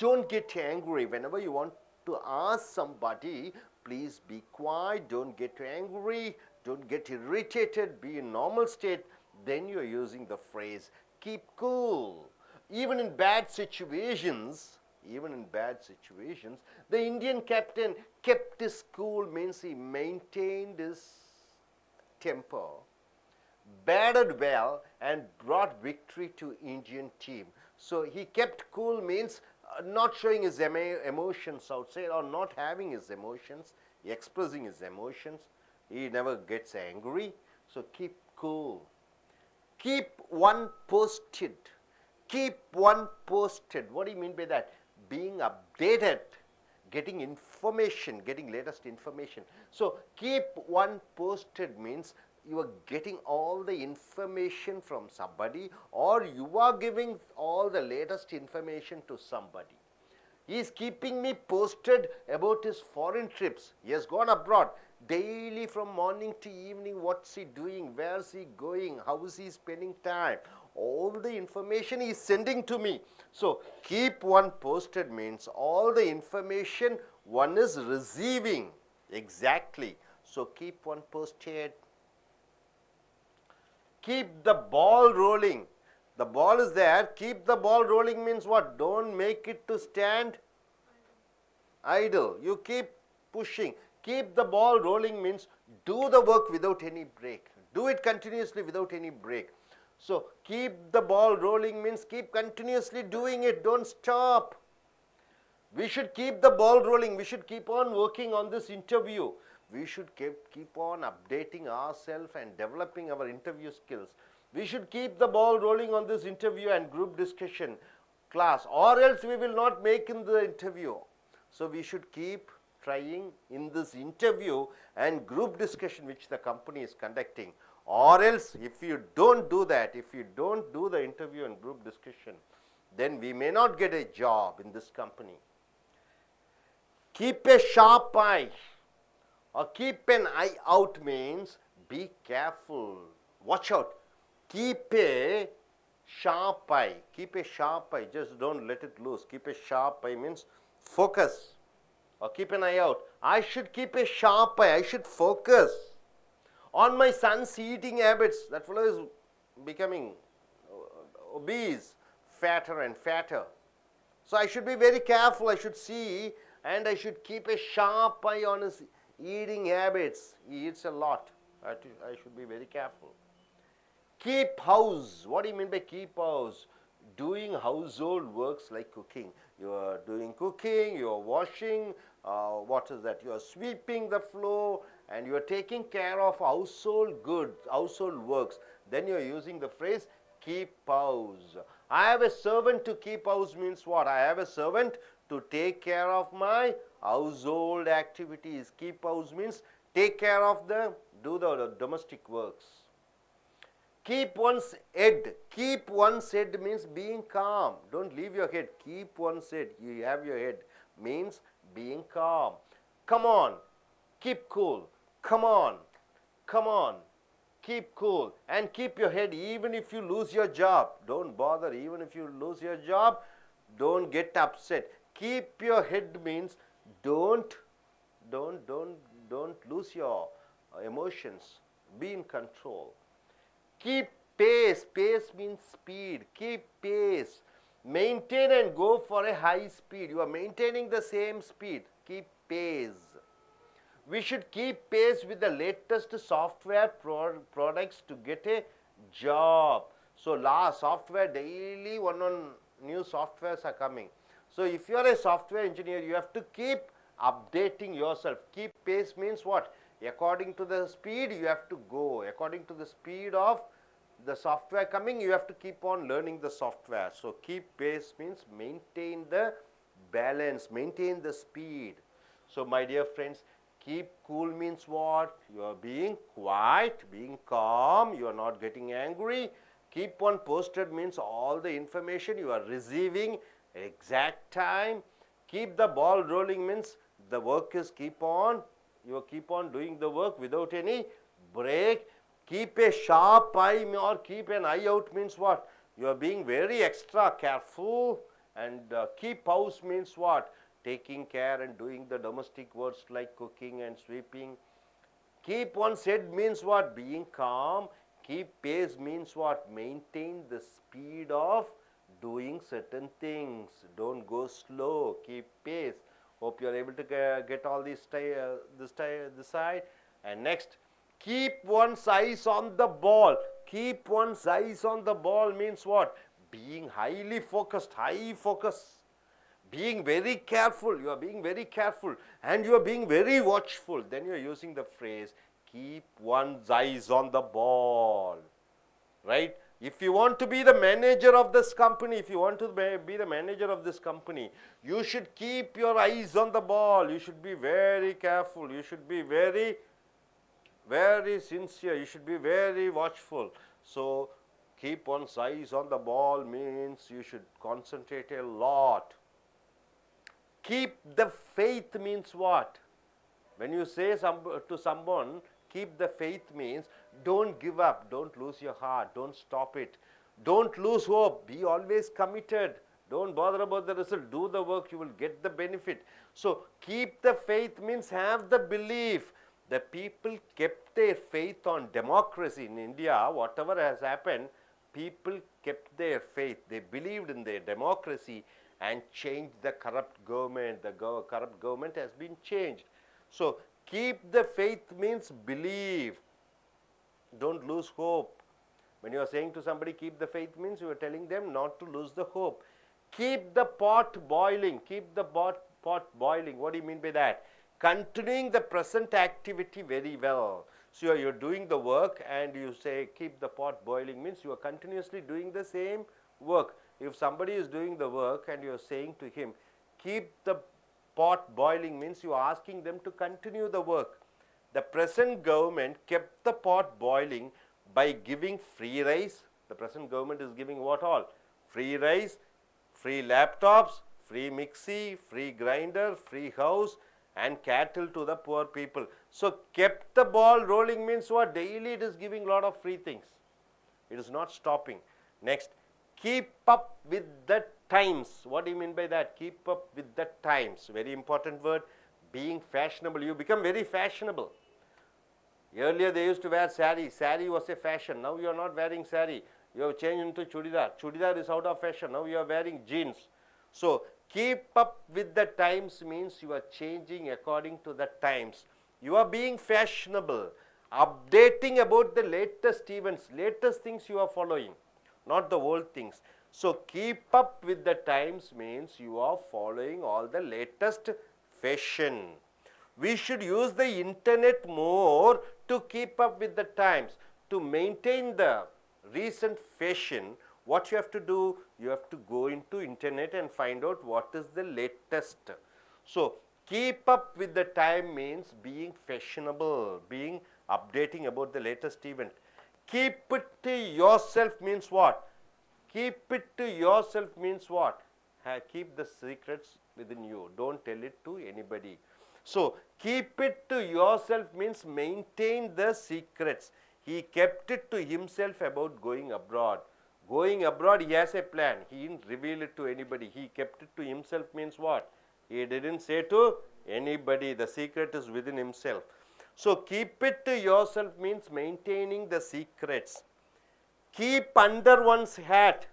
Don't get angry. Whenever you want to ask somebody, please be quiet. Don't get angry. Don't get irritated. Be in normal state. Then you are using the phrase keep cool. Even in bad situations, the Indian captain kept his cool, means he maintained his temper, batted well and brought victory to Indian team. So he kept cool means not showing his emotions outside, or not having his emotions, expressing his emotions. He never gets angry. So keep cool. Keep one posted. Keep one posted. What do you mean by that? Being updated, getting information, getting latest information. So keep one posted means you are getting all the information from somebody, or you are giving all the latest information to somebody. He is keeping me posted about his foreign trips. He has gone abroad. Daily from morning to evening, what's he doing, where's he going, how is he spending time, all the information he is sending to me. So keep one posted means all the information one is receiving. Exactly. So keep one posted. Keep the ball rolling. The ball is there. Keep the ball rolling means what? Don't make it to stand idle. You keep pushing. Keep the ball rolling means do the work without any break. Do it continuously without any break. So keep the ball rolling means keep continuously doing it. Don't stop. We should keep the ball rolling. We should keep on working on this interview. We should keep on updating ourselves and developing our interview skills. We should keep the ball rolling on this interview and group discussion class, or else we will not make in the interview. So we should keep trying in this interview and group discussion which the company is conducting, or else if you don't do that, if you don't do the interview and group discussion, then we may not get a job in this company. Keep a sharp eye, or keep an eye out means be careful, watch out. Keep a sharp eye. Keep a sharp eye. Just don't let it loose. Keep a sharp eye means focus, or keep an eye out. I should keep a sharp eye. I should focus on my son's eating habits. That fellow is becoming obese, fatter and fatter. So I should be very careful. I should see, and I should keep a sharp eye on his eating habits. He eats a lot. I should be very careful. Keep house. What do you mean by keep house? Doing household works like cooking. You are doing cooking, you are washing, what is that? You are sweeping the floor, and you are taking care of household goods, household works. Then you are using the phrase keep house. I have a servant to keep house means what? I have a servant to take care of my household activities. Keep house means take care of do the domestic works. Keep one's head. Keep one's head means being calm. Don't leave your head. Keep one's head. You have your head means being calm. Come on. Keep cool. Come on. Come on. Keep cool. And keep your head even if you lose your job. Don't bother. Even if you lose your job, don't get upset. Keep your head means don't lose your emotions. Be in control. Keep pace. Pace means speed. Keep pace. Maintain and go for a high speed. You are maintaining the same speed. Keep pace. We should keep pace with the latest software products to get a job. So software daily one new softwares are coming. So if you are a software engineer, you have to keep updating yourself. Keep pace means what? According to the speed you have to go. According to the speed of the software coming, you have to keep on learning the software. So keep pace means maintain the balance, maintain the speed. So my dear friends, keep cool means what? You are being quiet, being calm, you are not getting angry. Keep on posted means all the information you are receiving exact time. Keep the ball rolling means the work is keep on, you keep on doing the work without any break. Keep a sharp eye or keep an eye out means what? You are being very extra careful. And keep house means what? Taking care and doing the domestic works like cooking and sweeping. Keep one's head means what? Being calm. Keep pace means what? Maintain the speed of doing certain things. Don't go slow. Keep pace. Hope you are able to get all this side. And next, keep one's eyes on the ball. Keep one's eyes on the ball means what? Being highly focused, high focus. Being very careful, you are being very careful and you are being very watchful. Then you are using the phrase, keep one's eyes on the ball, right? If you want to be the manager of this company, if you want to be the manager of this company, you should keep your eyes on the ball. You should be very careful. You should be very, very sincere. You should be very watchful. So, keep one's eyes on the ball means you should concentrate a lot. Keep the faith means what? When you say to someone, keep the faith means don't give up, don't lose your heart, don't stop it. Don't lose hope, be always committed. Don't bother about the result, do the work, you will get the benefit. So, keep the faith means have the belief. The people kept their faith on democracy in India. Whatever has happened, people kept their faith. They believed in their democracy and changed the corrupt government. The corrupt government has been changed. So, keep the faith means believe. Don't lose hope. When you are saying to somebody keep the faith means you are telling them not to lose the hope. Keep the pot boiling. Keep the pot boiling. What do you mean by that? Continuing the present activity very well. So, you are doing the work and you say keep the pot boiling means you are continuously doing the same work. If somebody is doing the work and you are saying to him, keep the pot boiling means you are asking them to continue the work. The present government kept the pot boiling by giving free rice. The present government is giving what all? Free rice, free laptops, free mixie, free grinder, free house and cattle to the poor people. So, kept the ball rolling means what? Daily it is giving lot of free things. It is not stopping. Next, keep up with the times. What do you mean by that? Keep up with the times. Very important word. Being fashionable. You become very fashionable. Earlier they used to wear sari. Sari was a fashion. Now you are not wearing sari. You have changed into chudidar. Chudidar is out of fashion. Now you are wearing jeans. So, keep up with the times means you are changing according to the times. You are being fashionable. Updating about the latest events, latest things you are following, not the old things. So, keep up with the times means you are following all the latest fashion. We should use the internet more to keep up with the times. To maintain the recent fashion, what you have to do? You have to go into internet and find out what is the latest. So, keep up with the time means being fashionable, being updating about the latest event. Keep it to yourself means what? Keep it to yourself means what? Keep the secrets within you. Don't tell it to anybody. So, keep it to yourself means maintain the secrets. He kept it to himself about going abroad. Going abroad, he has a plan. He didn't reveal it to anybody. He kept it to himself means what? He didn't say to anybody. The secret is within himself. So, keep it to yourself means maintaining the secrets. Keep under one's hat.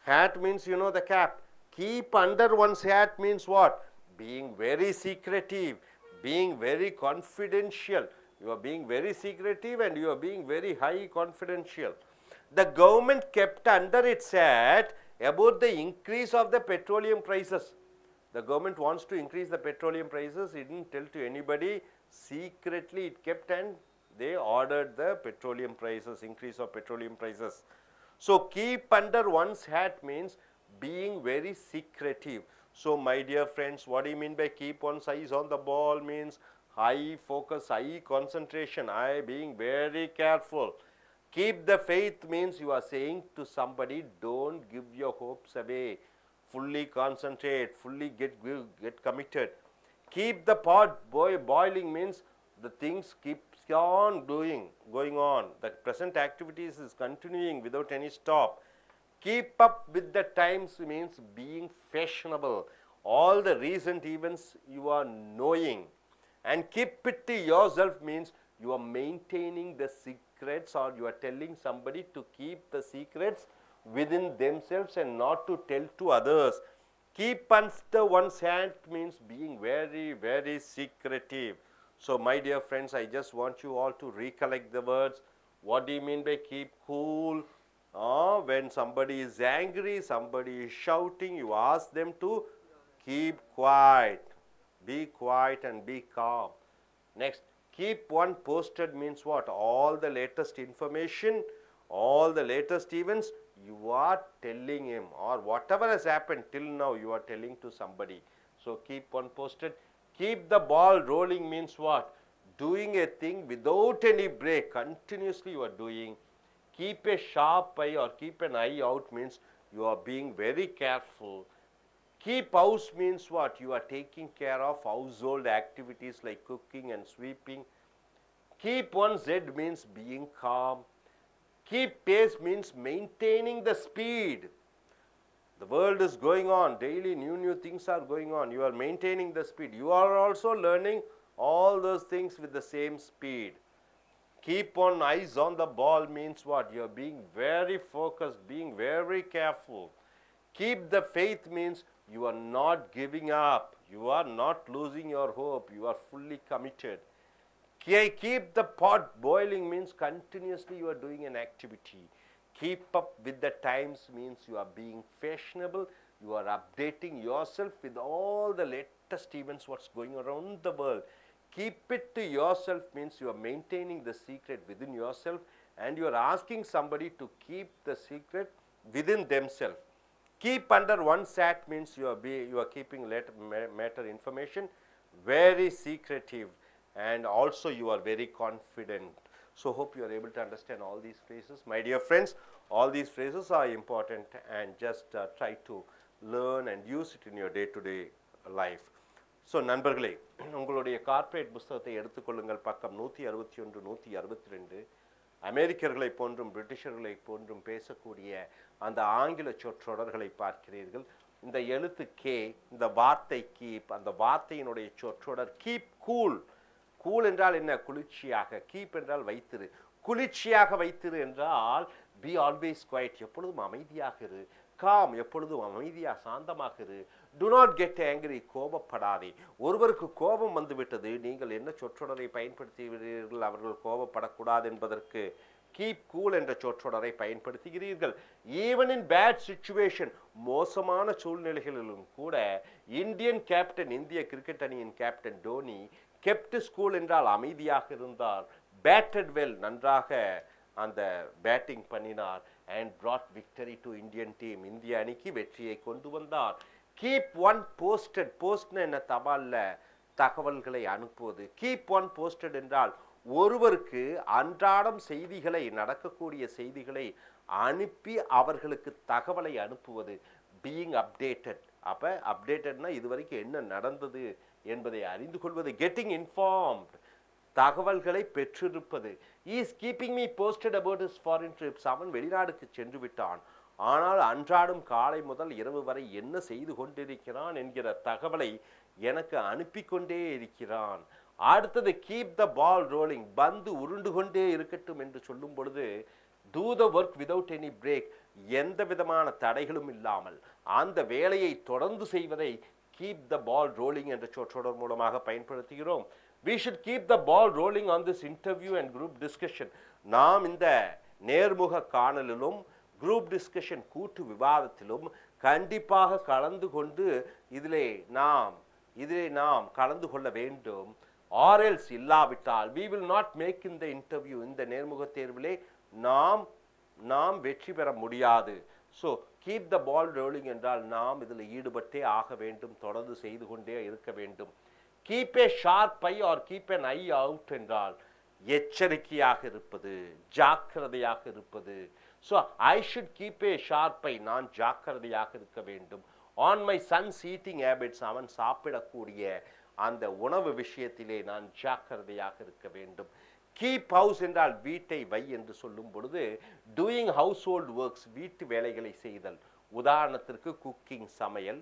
Hat means you know the cap. Keep under one's hat means what? Being very secretive, being very confidential. You are being very secretive and you are being very high confidential. The government kept under its hat about the increase of the petroleum prices. The government wants to increase the petroleum prices. It didn't tell to anybody. Secretly it kept and they ordered the petroleum prices, increase of petroleum prices. So keep under one's hat means being very secretive. So my dear friends, what do you mean by keep one's eyes on the ball means high focus, high concentration, being very careful. Keep the faith means you are saying to somebody, don't give your hopes away. Fully concentrate, fully get committed. Keep the pot boiling means the things keeps on going on. The present activities is continuing without any stop. Keep up with the times means being fashionable. All the recent events you are knowing. And keep it to yourself means you are maintaining the secrets, or you are telling somebody to keep the secrets within themselves and not to tell to others. Keep under one's hand means being very, very secretive. So my dear friends, I just want you all to recollect the words. What do you mean by keep cool? When somebody is angry, somebody is shouting, you ask them to keep quiet. Be quiet and be calm. Next, keep one posted means what? All the latest information, all the latest events you are telling him, or whatever has happened till now you are telling to somebody. So keep one posted. Keep the ball rolling means what? Doing a thing without any break. Continuously you are doing. Keep a sharp eye or keep an eye out means you are being very careful. Keep house means what? You are taking care of household activities like cooking and sweeping. Keep one's head means being calm. Keep pace means maintaining the speed. The world is going on. Daily new things are going on. You are maintaining the speed. You are also learning all those things with the same speed. Keep on eyes on the ball means what? You are being very focused, being very careful. Keep the faith means you are not giving up. You are not losing your hope. You are fully committed. Keep the pot boiling means continuously you are doing an activity. Keep up with the times means you are being fashionable. You are updating yourself with all the latest events what's going around the world. Keep it to yourself means you are maintaining the secret within yourself, and you are asking somebody to keep the secret within themselves. Keep under one's hat means you are keeping matter information very secretive, and also you are very confident. So hope you are able to understand all these phrases. My dear friends, all these phrases are important, and just try to learn and use it in your day-to-day life. So நண்பர்களே, உங்களுடைய corporate புஸ்தகத்தை எடுத்துக்கொள்ளுங்கள். பக்கம் 161, 162. அமெரிக்கர்களை போன்றும் பிரிட்டிஷர்களை போன்றும் பேசக்கூடிய அந்த ஆங்கில சொற்றொடர்களை பார்க்கிறீர்கள். இந்த எழுத்து கே, இந்த வார்த்தை கீப், அந்த வார்த்தையினுடைய சொற்றொடர் கீப் கூல். கூல் என்றால் என்ன? குளிர்ச்சியாக. கீப் என்றால் வைத்திரு. குளிர்ச்சியாக வைத்திரு என்றால் பி ஆல்வேஸ் குவைட், எப்பொழுதும் அமைதியாக இரு. காம், எப்பொழுதும் அமைதியாக சாந்தமாக இரு. டு நாட் கெட் ஆங்கிரி, கோபப்படாதே. ஒருவருக்கு கோபம் வந்துவிட்டது, நீங்கள் என்ன சொற்றொடரை பயன்படுத்துகிறீர்கள்? அவர்கள் கோபப்படக்கூடாது என்பதற்கு கீப் கூல் என்ற சொற்றொடரை பயன்படுத்துகிறீர்கள். ஈவன் இன் பேட் சிச்சுவேஷன், மோசமான சூழ்நிலைகளிலும் கூட இந்தியன் கேப்டன், இந்திய கிரிக்கெட் அணியின் கேப்டன் டோனி கெப்ட் ஸ்கூல் என்றால் அமைதியாக இருந்தார். பேட்டட் வெல், நன்றாக அந்த பேட்டிங் பண்ணினார். And brought victory to Indian team, இந்திய அணிக்கு வெற்றியை கொண்டு வந்தார். கீப் ஒன் போஸ்டட், போஸ்ட்னு என்ன? தபால்ல தகவல்களை அனுப்புவது. கீப் ஒன் போஸ்டட் என்றால் ஒருவருக்கு அன்றாடம் செய்திகளை, நடக்கக்கூடிய செய்திகளை அனுப்பி அவர்களுக்கு தகவலை அனுப்புவது. Being updated. அப்போ அப்டேட்டட்னா இதுவரைக்கும் என்ன நடந்தது என்பதை அறிந்து கொள்வது. கெட்டிங் இன்ஃபார்ம்ட், தகவல்களை பெற்றிருப்பது. Is keeping me posted about his foreign trips, அவன் வெளிநாடுக்கு சென்று விட்டான், ஆனால் அன்றாடம் காலை முதல் இரவு வரை என்ன செய்து கொண்டிருக்கிறான் என்கிற தகவலை எனக்கு அனுப்பி கொண்டே இருக்கிறான். அடுத்தது கீப் த பால் ரோலிங், பந்து உருண்டு கொண்டே இருக்கட்டும் என்று சொல்லும் பொழுது do the work without any break, எந்த விதமான தடைகளும் இல்லாமல் அந்த வேலையை தொடர்ந்து செய்வதை கீப் த பால் ரோலிங் என்ற சொற்றொடர் மூலமாக பயன்படுத்துகிறோம். We should keep the ball rolling on this interview and group discussion. நாம் இந்த நேர்முக காணலிலும் குரூப் டிஸ்கஷன் கூட்டு விவாதத்திலும் கண்டிப்பாக கலந்து கொண்டு இதிலே நாம் கலந்து கொள்ள வேண்டும். ஆர்எல்ஸ் இல்லாவிட்டால் we will not make in the interview, இந்த நேர்முக தேர்விலே நாம் வெற்றி பெற முடியாது. So keep the ball rolling என்றால் நாம் இதில் ஈடுபட்டே ஆக வேண்டும், தொடர்ந்து செய்து கொண்டே இருக்க வேண்டும். Keep a sharp eye or keep an eye out என்றால் எச்சரிக்கையாக இருப்பது, ஜாக்கிரதையாக இருப்பது. So I should keep a sharp eye, நான் ஜாக்கிரதையாக இருக்க வேண்டும். On my son's eating habits, அவன் சாப்பிடக்கூடிய அந்த உணவு விஷயத்திலே நான் ஜாக்கிரதையாக இருக்க வேண்டும். கீப் ஹவுஸ் என்றால் வீட்டை வை என்று சொல்லும் பொழுது டூயிங் ஹவுஸ் ஹோல்ட் ஒர்க்ஸ், வீட்டு வேலைகளை செய்தல். உதாரணத்திற்கு குக்கிங், சமையல்,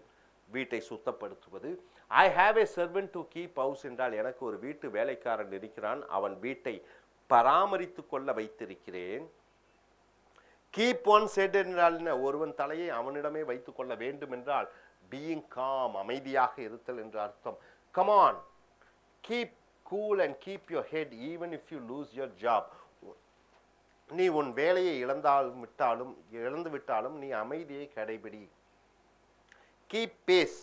வீட்டை சுத்தப்படுத்துவது. I have a servant to keep house என்றால் எனக்கு ஒரு வீட்டு வேலைக்காரன் இருக்கிறான், அவன் வீட்டை பராமரித்து கொள்ள வைத்திருக்கிறேன். கீப் ஒன் செட் என்றால் ஒருவன் தலையை அவனிடமே வைத்துக் கொள்ள வேண்டும் என்றால் பீயிங் காம், அமைதியாக இருத்தல் என்று அர்த்தம். Come on, keep cool and keep your head even if you lose your job. நீ உன் வேலையை இழந்து விட்டாலும் நீ அமைதியை கடைபிடி. Keep pace,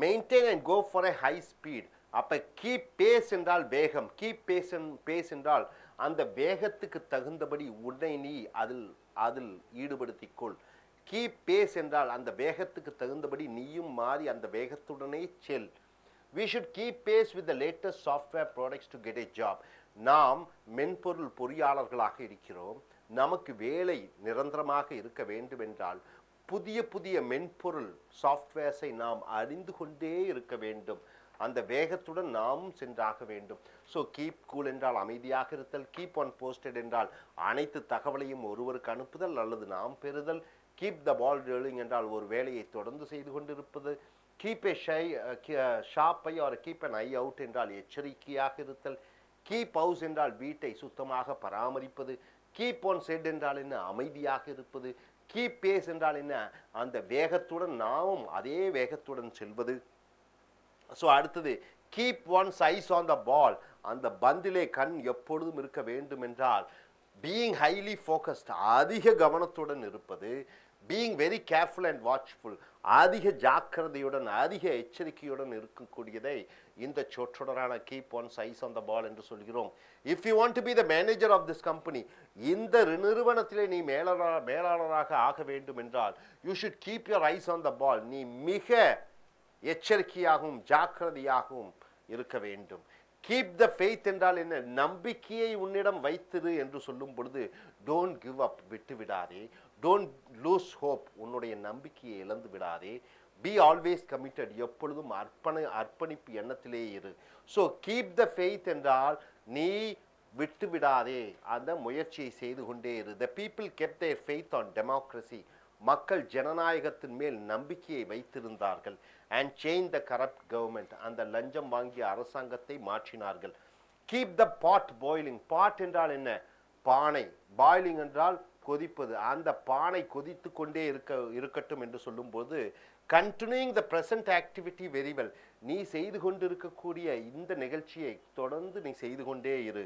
maintain and go for a high speed. அப்ப கீப் பேஸ் என்றால் வேகம், கீப் பேஸ் என்றால் அந்த வேகத்துக்கு தகுந்தபடி உன்னை நீ அதில் ஈடுபடுத்திக்கொள். கீப் பேஸ் என்றால் அந்த வேகத்துக்கு தகுந்தபடி நீயும் மாறி அந்த வேகத்துடனே செல். We should keep pace with the latest software products to get a job. நாம் மென்பொருள் பொறியாளர்களாக இருக்கிறோம், நமக்கு வேலை நிரந்தரமாக இருக்க வேண்டும் என்றால் புதிய மென்பொருள் சாஃப்ட்வேர்ஸை நாம் அறிந்து கொண்டே இருக்க வேண்டும். அந்த வேகத்துடன் நாமும் சென்றாக வேண்டும். ஸோ கீப் கூல் என்றால் அமைதியாக இருத்தல். கீப் ஆன் போஸ்டட் என்றால் அனைத்து தகவலையும் ஒருவருக்கு அனுப்புதல் அல்லது நாம் பெறுதல். கீப் த பால் ரோலிங் என்றால் ஒரு வேலையை தொடர்ந்து செய்து கொண்டிருப்பது. Keep a sharp eye or keep an eye out என்றால் எச்சரிக்கையாக இருத்தல். கீப் ஹவுஸ் என்றால் வீட்டை சுத்தமாக பராமரிப்பது. கீப் ஆன் செட் என்றால் என்ன, அமைதியாக இருப்பது. கீப் பேஸ் என்றால் என்ன, அந்த வேகத்துடன் நாமும் அதே வேகத்துடன் செல்வது. ஸோ அடுத்தது keep one's eyes on the ball, அந்த பந்திலே கண் எப்பொழுதும் இருக்க வேண்டும் என்றால் பீயிங் ஹைலி ஃபோக்கஸ்ட், அதிக கவனத்துடன் இருப்பது. Being very careful and watchful, அதிக ஜாக்கிரதையுடன் அதிக எச்சரிக்கையுடன் இருக்கக்கூடியதை இந்த சொற்றொடரான keep one's eyes on the ball என்று சொல்கிறோம். If you want to be the manager of this company, இந்த நிறுவனத்திலே நீ மேலாளராக ஆக வேண்டும் என்றால் you should keep your eyes on the ball, நீ மிக எச்சரிக்கையாகவும் ஜாக்கிரதையாகவும் இருக்க வேண்டும். கீப் த ஃபெய்த் என்றால் என்ன, நம்பிக்கையை உன்னிடம் வைத்திரு என்று சொல்லும் பொழுது டோன்ட் கிவ் அப், விட்டு விடாதே. டோன்ட் லூஸ் ஹோப், உன்னுடைய நம்பிக்கையை இழந்து விடாதே. பி ஆல்வேஸ் கமிட்டட், எப்பொழுதும் அர்ப்பணிப்பு எண்ணத்திலே இரு. ஸோ கீப் த ஃபெய்த் என்றால் நீ விட்டு விடாதே, அந்த முயற்சியை செய்து கொண்டே இரு. The people kept there faith on democracy, மக்கள் ஜனநாயகத்தின் மேல் நம்பிக்கையை வைத்திருந்தார்கள். And change the corrupt government, அந்த லஞ்சம் வாங்கிய அரசாங்கத்தை மாற்றினார்கள். கீப் த பாட் பாய்லிங், பாட் என்றால் என்ன, பானை. பாய்லிங் என்றால் கொதிப்பது, அந்த பானை கொதித்து கொண்டே இருக்கட்டும் என்று சொல்லும்போது continuing the present activity very well, நீ செய்து கொண்டிருக்கக்கூடிய இந்த நிகழ்ச்சியை தொடர்ந்து நீ செய்து கொண்டே இரு.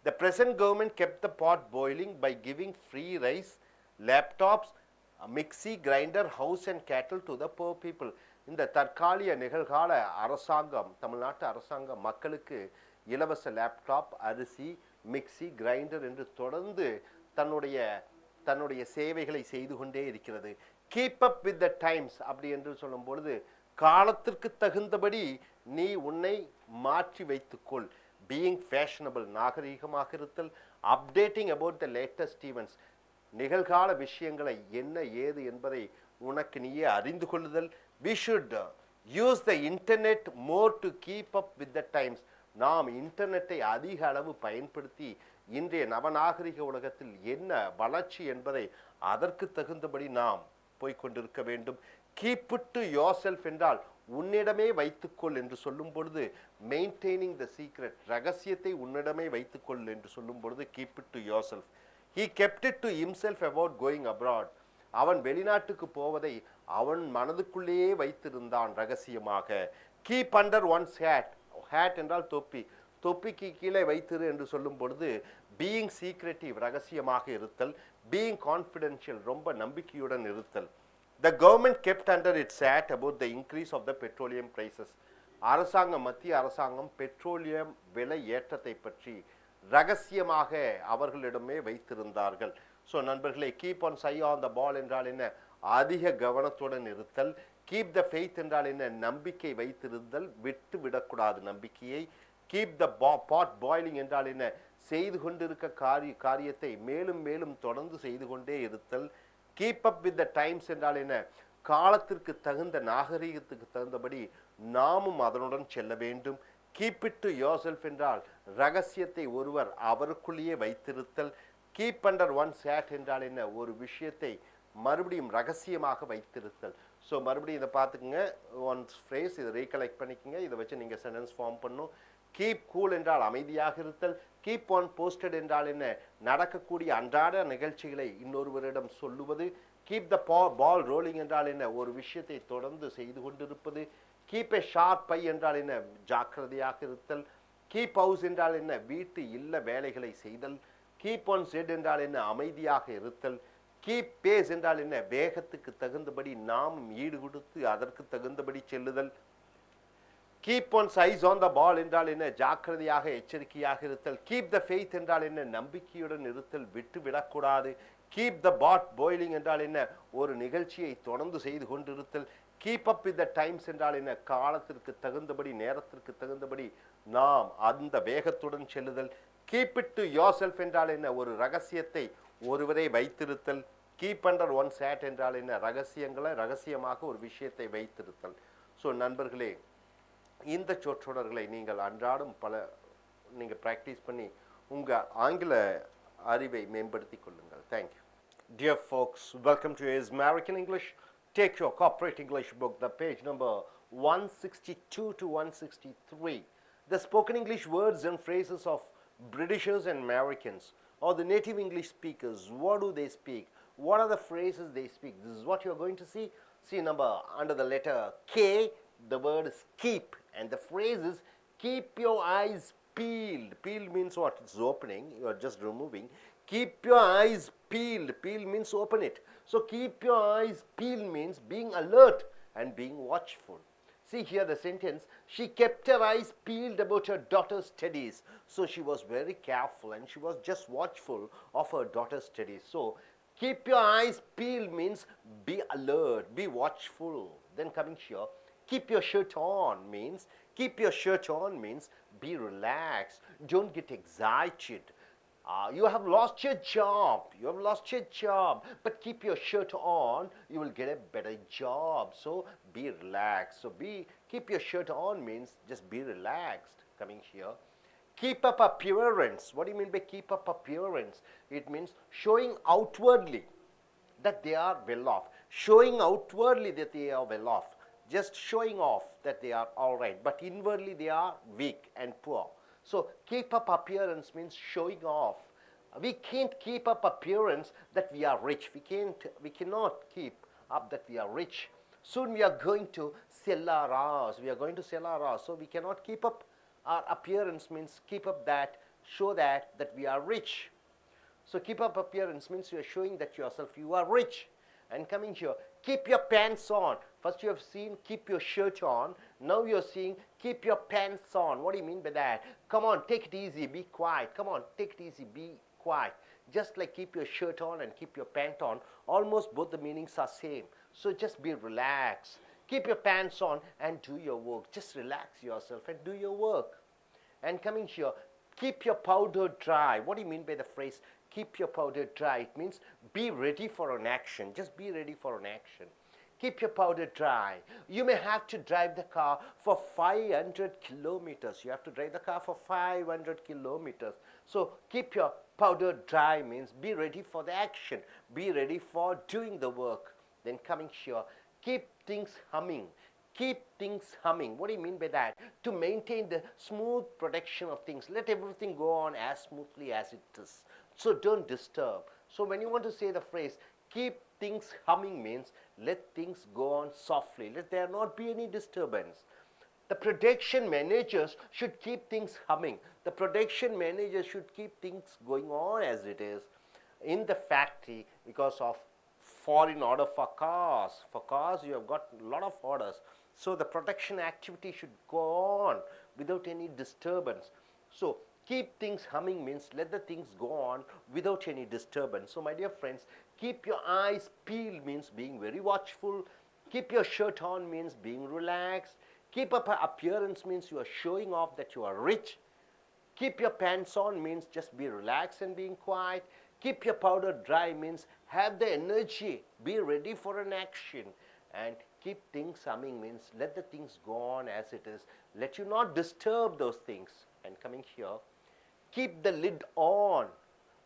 The present government kept the pot boiling by giving free rice, laptops, mixie, grinder, house and cattle to the poor people. இந்த தற்காலிக நிகழ்கால அரசாங்கம், தமிழ்நாட்டு அரசாங்கம் மக்களுக்கு இலவச லேப்டாப், அரிசி, மிக்சி, கிரைண்டர் என்று தொடர்ந்து தன்னுடைய சேவைகளை செய்து கொண்டே இருக்கிறது. Keep up with the times அப்படி என்று சொல்லும் பொழுது காலத்திற்கு தகுந்தபடி நீ உன்னை மாற்றி வைத்துக்கொள். பீயிங் ஃபேஷனபிள், நாகரீகமாக இருத்தல். Updating about the latest events, நிகழ்கால விஷயங்களை என்ன ஏது என்பதை உனக்கு நீயே அறிந்து கொள்ளுதல். We should use the internet more to keep up with the times. நாம் இன்டர்நெட்டை அதிக அளவு பயன்படுத்தி இன்றைய நவநாகரிக உலகத்தில் என்ன வளர்ச்சி என்பதை அதற்கு தகுந்தபடி நாம் போய்கொண்டிருக்க வேண்டும். Keep it to your self என்றால் உன்னிடமே வைத்துக்கொள் என்று சொல்லும் பொழுது மெயின்டைனிங் த சீக்ரெட், ரகசியத்தை உன்னிடமே வைத்துக்கொள் என்று சொல்லும் பொழுது keep it to your self. He kept it to himself about going abroad. அவன் வெளிநாட்டுக்கு போவதை அவன் மனதுக்குள்ளேயே வைத்திருந்தான் ரகசியமாக. Keep under one's hat, hat என்றால் தொப்பி, தொப்பிக்கு கீழே வைத்திரு என்று சொல்லும் பொழுது being secretive ரகசியமாக இருத்தல், being confidential ரொம்ப நம்பிக்கையுடன் இருத்தல். The government kept under its hat about the increase of the petroleum prices. அரசாங்கம், மத்திய அரசாங்கம் பெட்ரோலியம் விலை ஏற்றத்தை பற்றி ரகசியமாக அவர்களிடமே வைத்திருந்தார்கள். ஸோ நண்பர்களே, keep one's eye on the ball என்றால் என்ன? அதிக கவனத்துடன் இருத்தல். கீப் த ஃபெய்த் என்றால் என்ன? நம்பிக்கை வைத்திருந்தல், விட்டு விடக்கூடாது நம்பிக்கையை. கீப் த பாட் பாய்லிங் என்றால் என்ன? செய்து கொண்டிருக்க காரியத்தை மேலும் மேலும் தொடர்ந்து செய்து கொண்டே இருத்தல். Keep up with the times என்றால் என்ன? காலத்திற்கு தகுந்த, நாகரீகத்துக்கு தகுந்தபடி நாமும் அதனுடன் செல்ல வேண்டும். Keep it to your self என்றால் ரகசியத்தை ஒருவர் அவருக்குள்ளேயே வைத்திருத்தல். கீப் அண்டர் ஒன் சேட் என்றால் என்ன? ஒரு விஷயத்தை மறுபடியும் ரகசியமாக வைத்திருத்தல். ஸோ மறுபடியும் இதை பார்த்துக்குங்க, ஒன் ஃப்ரேஸ் இதை ரீகலெக்ட் பண்ணிக்கோங்க. இதை வச்சு நீங்கள் சென்டென்ஸ் ஃபார்ம் பண்ணும். கீப் கூல் என்றால் அமைதியாக இருத்தல். கீப் ஆன் போஸ்டட் என்றால் என்ன? நடக்கக்கூடிய அன்றாட நிகழ்ச்சிகளை இன்னொருவரிடம் சொல்லுவது. கீப் த பால் ரோலிங் என்றால் என்ன? ஒரு விஷயத்தை தொடர்ந்து செய்து கொண்டிருப்பது. கீப் எ ஷார்ப் ஐ என்றால் என்ன? ஜாக்கிரதையாக இருத்தல். கீப் ஹவுஸ் என்றால் என்ன? வீட்டு இல்ல வேலைகளை செய்தல். கீப் ஆன் செட் என்றால் என்ன? அமைதியாக இருத்தல். கீப் பேஸ் என்றால் என்ன? வேகத்துக்கு தகுந்தபடி நாம் ஈடு கொடுத்து அதற்கு தகுந்தபடி செல்லுதல். Keep one's eyes on the ball என்றால் என்ன? ஜாக்கிரதையாக எச்சரிக்கையாக இருத்தல். கீப் த ஃபெய்த் என்றால் என்ன? நம்பிக்கையுடன் இருத்தல், விட்டு விடக்கூடாது. கீப் த பாட் பாய்லிங் என்றால் என்ன? ஒரு நிகழ்ச்சியை தொடர்ந்து செய்து கொண்டிருத்தல். Keep up with the times என்றால் என்ன? காலத்திற்கு தகுந்தபடி, நேரத்திற்கு தகுந்தபடி நாம் அந்த வேகத்துடன் செல்லுதல். Keep it to your self என்றால் என்ன? ஒரு ரகசியத்தை ஒருவரை வைத்திருத்தல். கீப் அண்டர் ஒன் சேட் என்றால் என்ன? ரகசியங்களை ரகசியமாக ஒரு விஷயத்தை வைத்திருத்தல். ஸோ நண்பர்களே, இந்த சொற்றொடர்களை நீங்கள் அன்றாடம் நீங்கள் ப்ராக்டிஸ் பண்ணி உங்கள் ஆங்கில அறிவை மேம்படுத்திக் கொள்ளுங்கள். Thank you. Dear folks, welcome to Is American English. Take your corporate English book, the page number 162 to 163. The spoken English words and phrases of Britishers and Americans, or the native English speakers. What do they speak? What are the phrases they speak? This is what you are going to see. See number under the letter K, the word is keep, and the phrase is keep your eyes peeled. Peeled means what? It's opening. You are just removing. Keep your eyes peeled. Peel means open it. So keep your eyes peeled means being alert and being watchful. See here the sentence, she kept her eyes peeled about her daughter's studies. So she was very careful and she was just watchful of her daughter's studies. So keep your eyes peeled means be alert, be watchful. Then coming here, keep your shirt on means be relaxed. Don't get excited. You have lost your job. But keep your shirt on, you will get a better job. So be relaxed. So keep your shirt on means just be relaxed. Coming here, keep up appearance. What do you mean by keep up appearance? It means showing outwardly that they are well off. Showing outwardly that they are well off. Just showing off that they are all right. But inwardly they are weak and poor. So keep up appearance means showing off. We can't keep up appearance that we are rich. We cannot keep up that we are rich. Soon we are going to sell our house. So we cannot keep up our appearance means keep up that, show that we are rich. So keep up appearance means you are showing that yourself you are rich. And coming here, keep your pants on. First you have seen keep your shirt on. Now you are seeing keep your pants on. What do you mean by that? Come on, take it easy, be quiet. Come on, take it easy, be quiet. Just like keep your shirt on and keep your pant on, almost both the meanings are same. So just be relaxed. Keep your pants on and do your work. Just relax yourself and do your work. And coming here, keep your powder dry. What do you mean by the phrase keep your powder dry? It means be ready for an action. Just be ready for an action. Keep your powder dry. You may have to drive the car for 500 kilometers. You have to drive the car for 500 kilometers. So keep your powder dry means be ready for the action. Be ready for doing the work. Then coming here, keep things humming. Keep things humming. What do you mean by that? To maintain the smooth production of things. Let everything go on as smoothly as it is. So don't disturb. So when you want to say the phrase keep things humming means let things go on softly. Let there not be any disturbance. The production managers should keep things humming. The production managers should keep things going on as it is in the factory because of foreign order for cars. For cars, you have got a lot of orders. So the production activity should go on without any disturbance. So keep things humming means let the things go on without any disturbance. So my dear friends, keep your eyes peeled means being very watchful. Keep your shirt on means being relaxed. Keep up an appearance means you are showing off that you are rich. Keep your pants on means just be relaxed and being quiet. Keep your powder dry means have the energy, be ready for an action. And keep things humming means let the things go on as it is. Let you not disturb those things. And coming here, keep the lid on.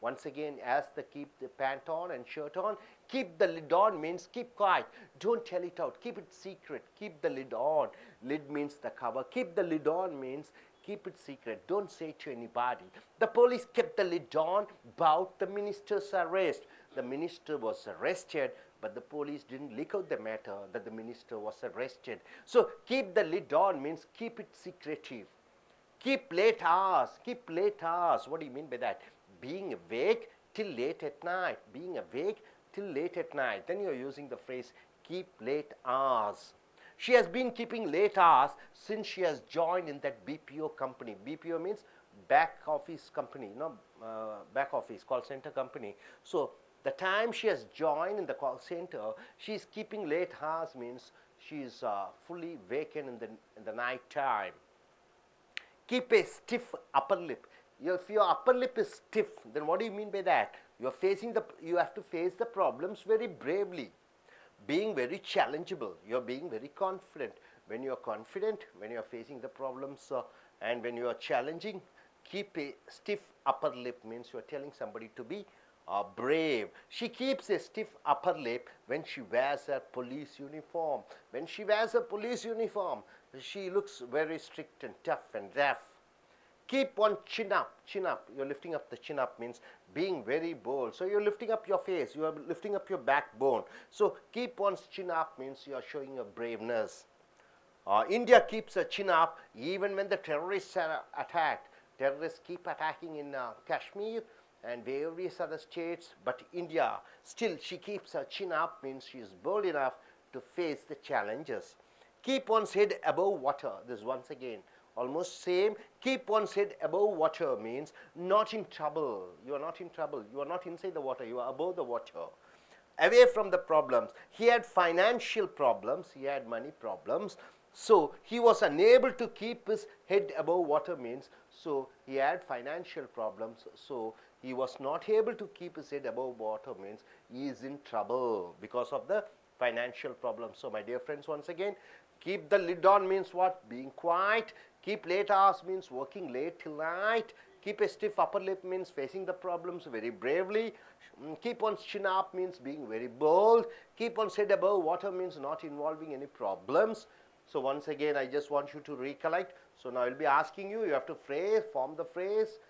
Once again, as the keep the pant on and shirt on, keep the lid on means keep quiet. Don't tell it out. Keep it secret. Keep the lid on. Lid means the cover. Keep the lid on means keep it secret. Don't say it to anybody. The police kept the lid on about the minister's arrest. The minister was arrested, but the police didn't leak out the matter that the minister was arrested. So keep the lid on means keep it secretive. Keep late hours. Keep late hours. What do you mean by that? Being awake till late at night. Being awake till late at night. Then you are using the phrase keep late hours. She has been keeping late hours since she has joined in that BPO company. BPO means back office company, back office, call center company. So the time she has joined in the call center, she is keeping late hours means she is fully vacant in the night time. Keep a stiff upper lip. If your upper lip is stiff, then what do you mean by that? You have to face the problems very bravely. Being very challengeable. You are being very confident. When you are confident, when you are facing the problems and when you are challenging, keep a stiff upper lip means you are telling somebody to be brave. She keeps a stiff upper lip when she wears a police uniform. When she wears a police uniform, she looks very strict and tough and rough. Keep one chin up, chin up. You're lifting up the chin up means being very bold. So you're lifting up your face, you are lifting up your backbone. So keep one's chin up means you are showing your braveness. India keeps a chin up even when the terrorists are attacked. Terrorists keep attacking in Kashmir and various other states, but India, still she keeps her chin up means she is bold enough to face the challenges. Keep one's head above water. This once again almost same. Keep one's head above water means not in trouble. You are not in trouble. You are not inside the water. You are above the water. Away from the problems. He had financial problems. He had money problems. So he was unable to keep his head above water means so he had financial problems. So he was not able to keep his head above water means he is in trouble because of the financial problems. So my dear friends, once again, keep the lid on means what? Being quiet. Keep late hours means working late till night. Keep a stiff upper lip means facing the problems very bravely. Keep one's chin up means being very bold. Keep one's head above water means not involving any problems. So once again, I just want you to recollect. So now I will be asking you, you have to form the phrase.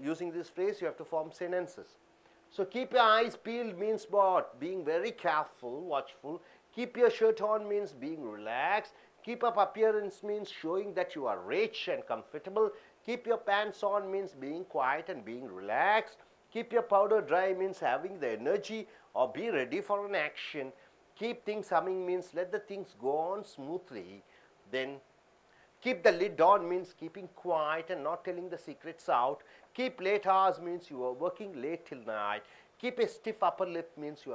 Using this phrase, you have to form sentences. So keep your eyes peeled means what? Being very careful, watchful. Keep your shirt on means being relaxed. Keep up appearance means showing that you are rich and comfortable. Keep your pants on means being quiet and being relaxed. Keep your powder dry means having the energy or be ready for an action. Keep things humming means let the things go on smoothly. Then keep the lid on means keeping quiet and not telling the secrets out. Keep late hours means you are working late till night. Keep a stiff upper lip means you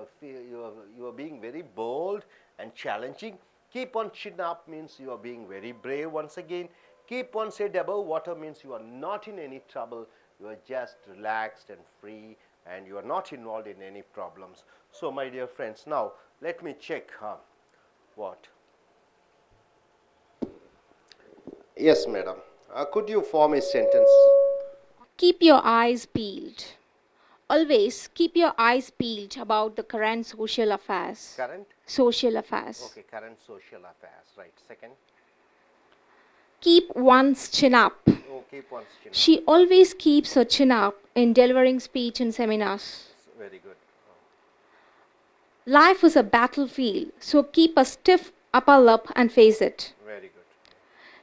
are being very bold and challenging. Keep on chin up means you are being very brave once again. Keep one's head above water means you are not in any trouble. You are just relaxed and free and you are not involved in any problems. So my dear friends, now let me check what? Yes, madam. Could you form a sentence? Keep your eyes peeled. Always keep your eyes peeled about the current social affairs. Current? Social affairs. Okay, current social affairs. Right. Second? Keep one's chin up. Oh, keep one's chin up. She always keeps her chin up in delivering speech and seminars. Very good. Life is a battlefield, so keep a stiff upper lip and face it. Very good.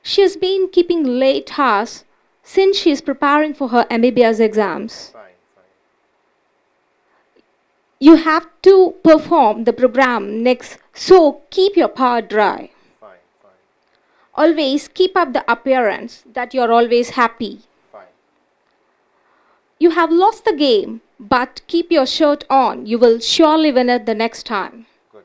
She has been keeping late hours since she is preparing for her MBBS exams. Fine, fine. You have to perform the program next, so keep your power dry. Fine, fine, Always keep up the appearance that you're always happy. fine. You have lost the game, but keep your shirt on. You will surely win it the next time. Good.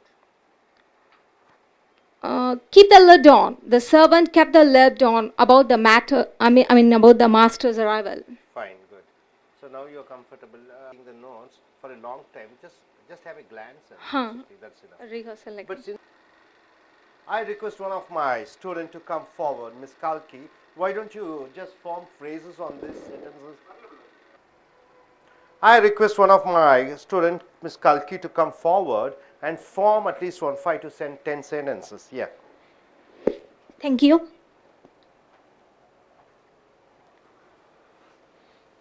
Keep the lid on. The servant kept the lid on about the matter. About the master's arrival. Fine, good. So now you're comfortable the notes for a long time. Just have a glance and that's enough. Rehearsal like But since I request one of my students to come forward, Miss Kalki. Why don't you just form phrases on these sentences? I request one of my student, Miss Kalki, to come forward and form at least 5 to 10 sentences. Yeah. Thank you.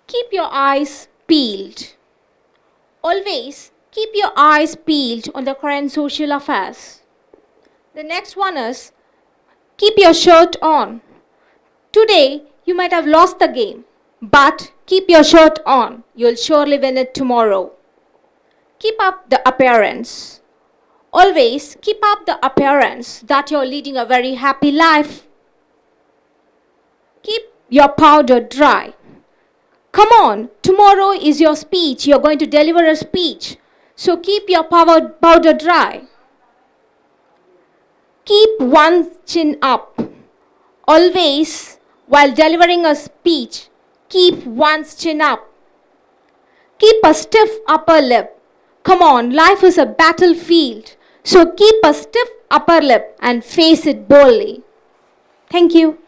Keep your eyes peeled. Always keep your eyes peeled on the current social affairs. The next one is keep your shirt on. Today you might have lost the game, but keep your shirt on. You'll surely win it tomorrow. Keep up the appearance. Always keep up the appearance that you're leading a very happy life. Keep your powder dry. Come on, tomorrow is your speech. You're going to deliver a speech. So keep your powder dry. Keep one chin up. Always, while delivering a speech, keep one's chin up. Keep a stiff upper lip. Come on, life is a battlefield. So keep a stiff upper lip and face it boldly. Thank you.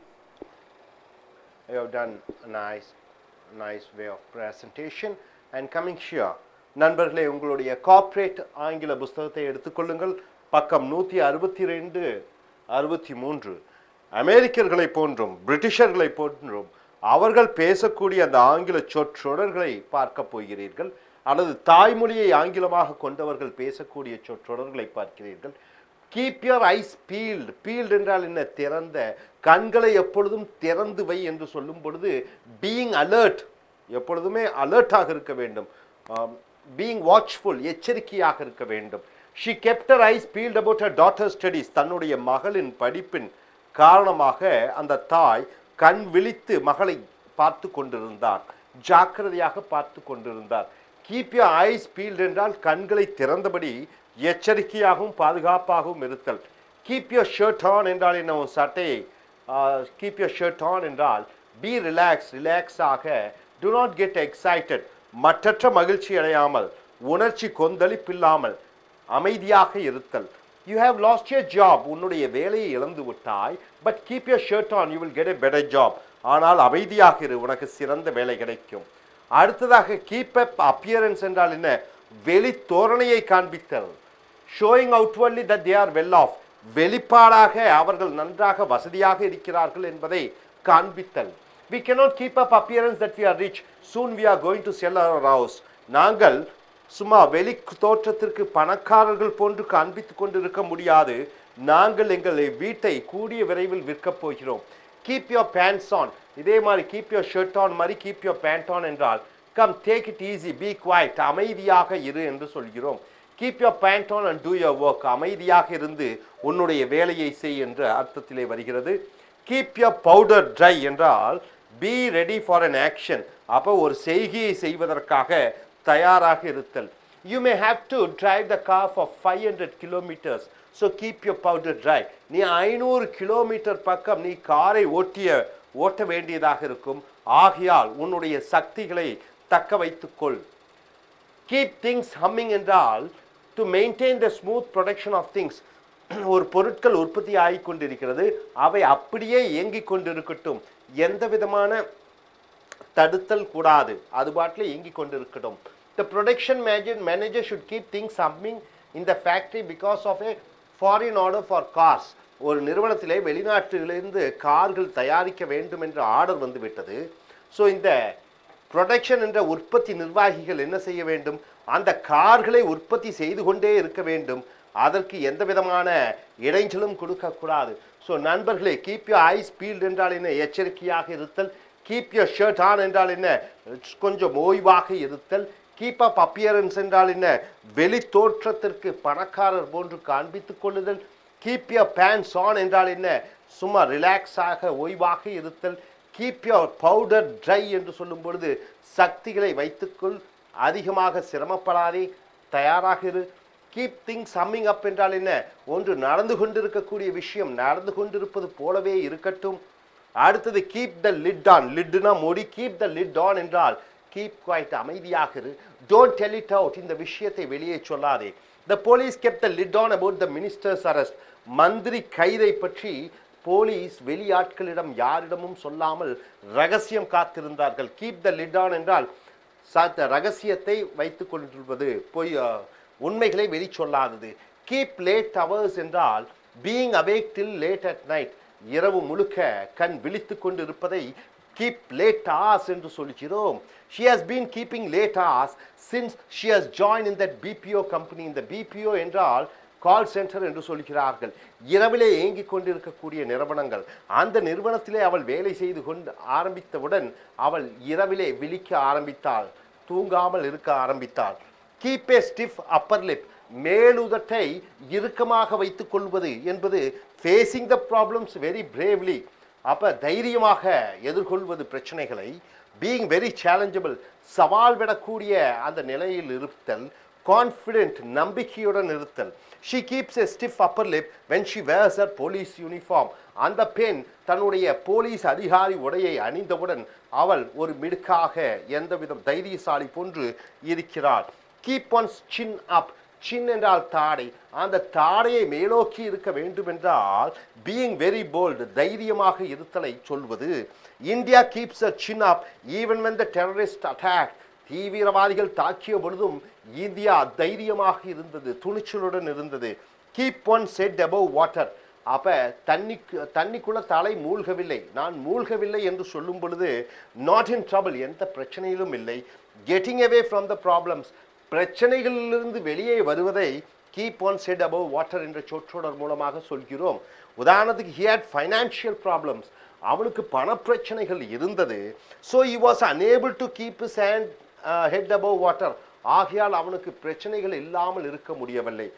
You have done a nice way of presentation. And coming here, நண்பர்களே உங்களுடைய corporate ஆங்கில புத்தகத்தை எடுத்துக்கொள்ளுங்கள். பக்கம் 162 63. அமெரிக்கர்களை போன்றும் பிரிட்டிஷர்களை போன்றும் அவர்கள் பேசக்கூடிய அந்த ஆங்கில சொற்றொடர்களை பார்க்க போகிறீர்கள், அல்லது தாய்மொழியை ஆங்கிலமாக கொண்டவர்கள் பேசக்கூடிய சொற்றொடர்களை பார்க்கிறீர்கள். Keep your ice field. Field என்றால் என்ன? திறந்த. கண்களை எப்பொழுதும் திறந்து வை என்று சொல்லும் பொழுது பீயிங் அலர்ட், எப்பொழுதுமே அலர்ட்டாக இருக்க வேண்டும். பீயிங் வாட்ச்ஃபுல், எச்சரிக்கையாக இருக்க வேண்டும். She kept her ice field about her daughter studies. தன்னுடைய மகளின் படிப்பின் காரணமாக அந்த தாய் கண் விழித்து மகளை பார்த்து கொண்டிருந்தார், ஜாக்கிரதையாக பார்த்து கொண்டிருந்தார். கீப் யுவர் ஐஸ் பீல்ட் என்றால் கண்களை திறந்தபடி எச்சரிக்கையாகவும் பாதுகாப்பாகவும் இருத்தல். கீப் யுவர் ஷர்ட் ஆன் என்றால் என்ன? உன் சட்டையை கீப் யுவர் ஷர்ட் ஆன் என்றால் பி ரிலாக்ஸாக, டு நாட் கெட் எக்ஸைட்டட், மற்றற்ற மகிழ்ச்சி அடையாமல், உணர்ச்சி கொந்தளிப்பில்லாமல் அமைதியாக இருத்தல். You have last your job. உன்னுடைய வேலையை இழந்து விட்டாய், but keep your shirt on, you will get a better job. ஆனால் அமைதியாக இரு, உனக்கு சிறந்த வேலை கிடைக்கும். அடுத்ததாக கீப் அப் அப்பியரன்ஸ் என்றால் என்ன? வெளி தோரணையை காண்பித்தல். Showing outwardly that they are well off, வெளிப்பாடாக அவர்கள் நன்றாக வசதியாக இருக்கிறார்கள் என்பதை காண்பித்தல். We cannot keep up appearance that we are rich. Soon we are going to sell our house. நாங்கள் சும்மா வெளி தோற்றத்திற்கு பணக்காரர்கள் போன்று காண்பித்துக் கொண்டிருக்க முடியாது. நாங்கள் எங்கள் வீட்டை கூடிய விரைவில் விற்கப் போகிறோம். Keep your pants on. இதே மாதிரி கீப் யுவர் ஷர்ட் ஆன் மாதிரி கீப் யுவர் பேண்ட் ஆன் என்றால் calm take it easy, be quiet, அமைதியாக இரு என்று சொல்கிறோம். Keep your pant on and do your work. அமைதியாக இருந்து உன்னுடைய வேலையை செய் என்ற அர்த்தத்திலே வருகிறது. கீப் யுவர் பவுடர் ட்ரை என்றால் be ready for an action. அப்போ ஒரு செய்கையை செய்வதற்காக தயாராக இருத்தல். You may have to drive the car for 500 kilometres. So keep your powder try. நீ 500 கிலோமீட்டர் பக்கம் நீ காரை ஓட்ட வேண்டியதாக இருக்கும். ஆகையால் உன்னுடைய சக்திகளை தக்க வைத்துக்கொள். கீப் திங்ஸ் ஹம்மிங் என்றால் to maintain the smooth production of things. ஒரு பொருட்கள் உற்பத்தி ஆகிக் கொண்டிருக்கிறது, அவை அப்படியே இயங்கிக் கொண்டிருக்கட்டும், எந்த விதமான தடுத்தல் கூடாது, அது பாட்டில் இயங்கிக் கொண்டிருக்கட்டும். The production manager should keep things humming in the factory because of a foreign order for cars. ஒரு நிறுவனத்திலே வெளிநாட்டிலிருந்து கார்கள் தயாரிக்க வேண்டும் என்ற ஆர்டர் வந்து விட்டது. ஸோ இந்த ப்ரொடக்ஷன் என்ற உற்பத்தி நிர்வாகிகள் என்ன செய்ய வேண்டும்? அந்த கார்களை உற்பத்தி செய்து கொண்டே இருக்க வேண்டும். அதற்கு எந்த விதமான இடைஞ்சலும் கொடுக்கக்கூடாது. ஸோ நண்பர்களே, கீப் யூர் ஐஸ் பீல்ட் என்றால் என்ன? எச்சரிக்கையாக இருத்தல். கீப் யூர் ஷர்ட் ஆன் என்றால் என்ன? கொஞ்சம் ஓய்வாக இருத்தல். கீப் அப் அப்பியரன்ஸ் என்றால் என்ன? வெளி தோற்றத்திற்கு பணக்காரர் போன்று காண்பித்துக் கொள்ளுதல். கீப் யூர் பேண்ட்ஸ் ஆன் என்றால் என்ன? சும்மா ரிலாக்ஸாக ஓய்வாக இருத்தல். கீப் யூர் பவுடர் ட்ரை என்று சொல்லும் பொழுது சக்திகளை வைத்துக்கொள், அதிகமாக சிரமப்படாதே, தயாராக இரு. கீப் திங்ஸ் சம்மிங் அப் என்றால் என்ன? ஒன்று நடந்து கொண்டிருக்கக்கூடிய விஷயம் நடந்து கொண்டிருப்பது போலவே இருக்கட்டும். அடுத்தது கீப் த லிட் ஆன். லிட்னா மூடி. கீப் த லிட் ஆன் என்றால் கீப் குவைட், அமைதியாக இரு. டோன்ட் டெல் இட் அவுட், இந்த விஷயத்தை வெளியே சொல்லாதே. The police kept the lid on about the minister's arrest. மந்திரி கைதை பற்றி போலீஸ் வெளியாட்களிடம் யாரிடமும் சொல்லாமல் ரகசியம் காத்திருந்தார்கள். கீப் த லிட் ஆன் என்றால் ரகசியத்தை வைத்துக் கொண்டிருப்பது, பொய் உண்மைகளை வெளி சொல்லாதது. கீப் லேட் ஹவர்ஸ் என்றால் being awake till late at night, இரவு முழுக்க கண் விழித்து கொண்டு இருப்பதை keep late hours என்று சொல்கிறோம். She has been keeping late hours since she has joined in that BPO company. இந்த BPO என்றால் கால் சென்டர் என்று சொல்கிறார்கள். இரவிலே இயங்கிக் கொண்டிருக்கக்கூடிய நிறுவனங்கள். அந்த நிறுவனத்திலே அவள் வேலை செய்து கொண்டு ஆரம்பித்தவுடன் அவள் இரவிலே விழிக்க ஆரம்பித்தாள், தூங்காமல் இருக்க ஆரம்பித்தாள். கீப் ஏ ஸ்டிஃப் அப்பர் லிப், மேலுதட்டை இறுக்கமாக வைத்துக் கொள்வது என்பது facing the problems very bravely, அப்போ தைரியமாக எதிர்கொள்வது பிரச்சனைகளை. பீயிங் வெரி சேலஞ்சபிள், சவால் விடக்கூடிய அந்த நிலையில் இருத்தல். கான்ஃபிடென்ட், நம்பிக்கையுடன் இருத்தல். She keeps a stiff upper lip when she wears a police uniform. அந்த பெண் தன்னுடைய போலீஸ் அதிகாரி உடையை அணிந்தவுடன் அவள் ஒரு மிடுக்காக எந்தவிதம் தைரியசாலி போன்று இருக்கிறாள். கீப் ஒன்ஸ் சின் அப். சின் என்றால் தாடை. அந்த தாடையை மேலோக்கி இருக்க வேண்டும் என்றால் பீயிங் வெரி போல்டு, தைரியமாக இருத்தலை சொல்வது. India keeps a chin up even when the terrorist attack. தீவிரவாதிகள் தாக்கிய பொழுதும் இந்தியா தைரியமாக இருந்தது, துணிச்சலுடன் இருந்தது. Keep one head above water. அப்போ தண்ணிக்குள்ள தலை மூழ்கவில்லை, நான் மூழ்கவில்லை என்று சொல்லும் பொழுது நாட் இன் ட்ரபிள், எந்த பிரச்சனையிலும் இல்லை. Getting away from the problems, பிரச்சனைகளிலிருந்து வெளியே வருவதை keep one head above water என்ற சொற்றொடர் மூலமாக சொல்கிறோம். உதாரணத்துக்கு he had financial problems, அவனுக்கு பணப்பிரச்சனைகள் இருந்தது. So he was unable to keep his head above water. ஆகையால் அவனுக்கு பிரச்சனைகள் இல்லாமல் இருக்க முடியவில்லை.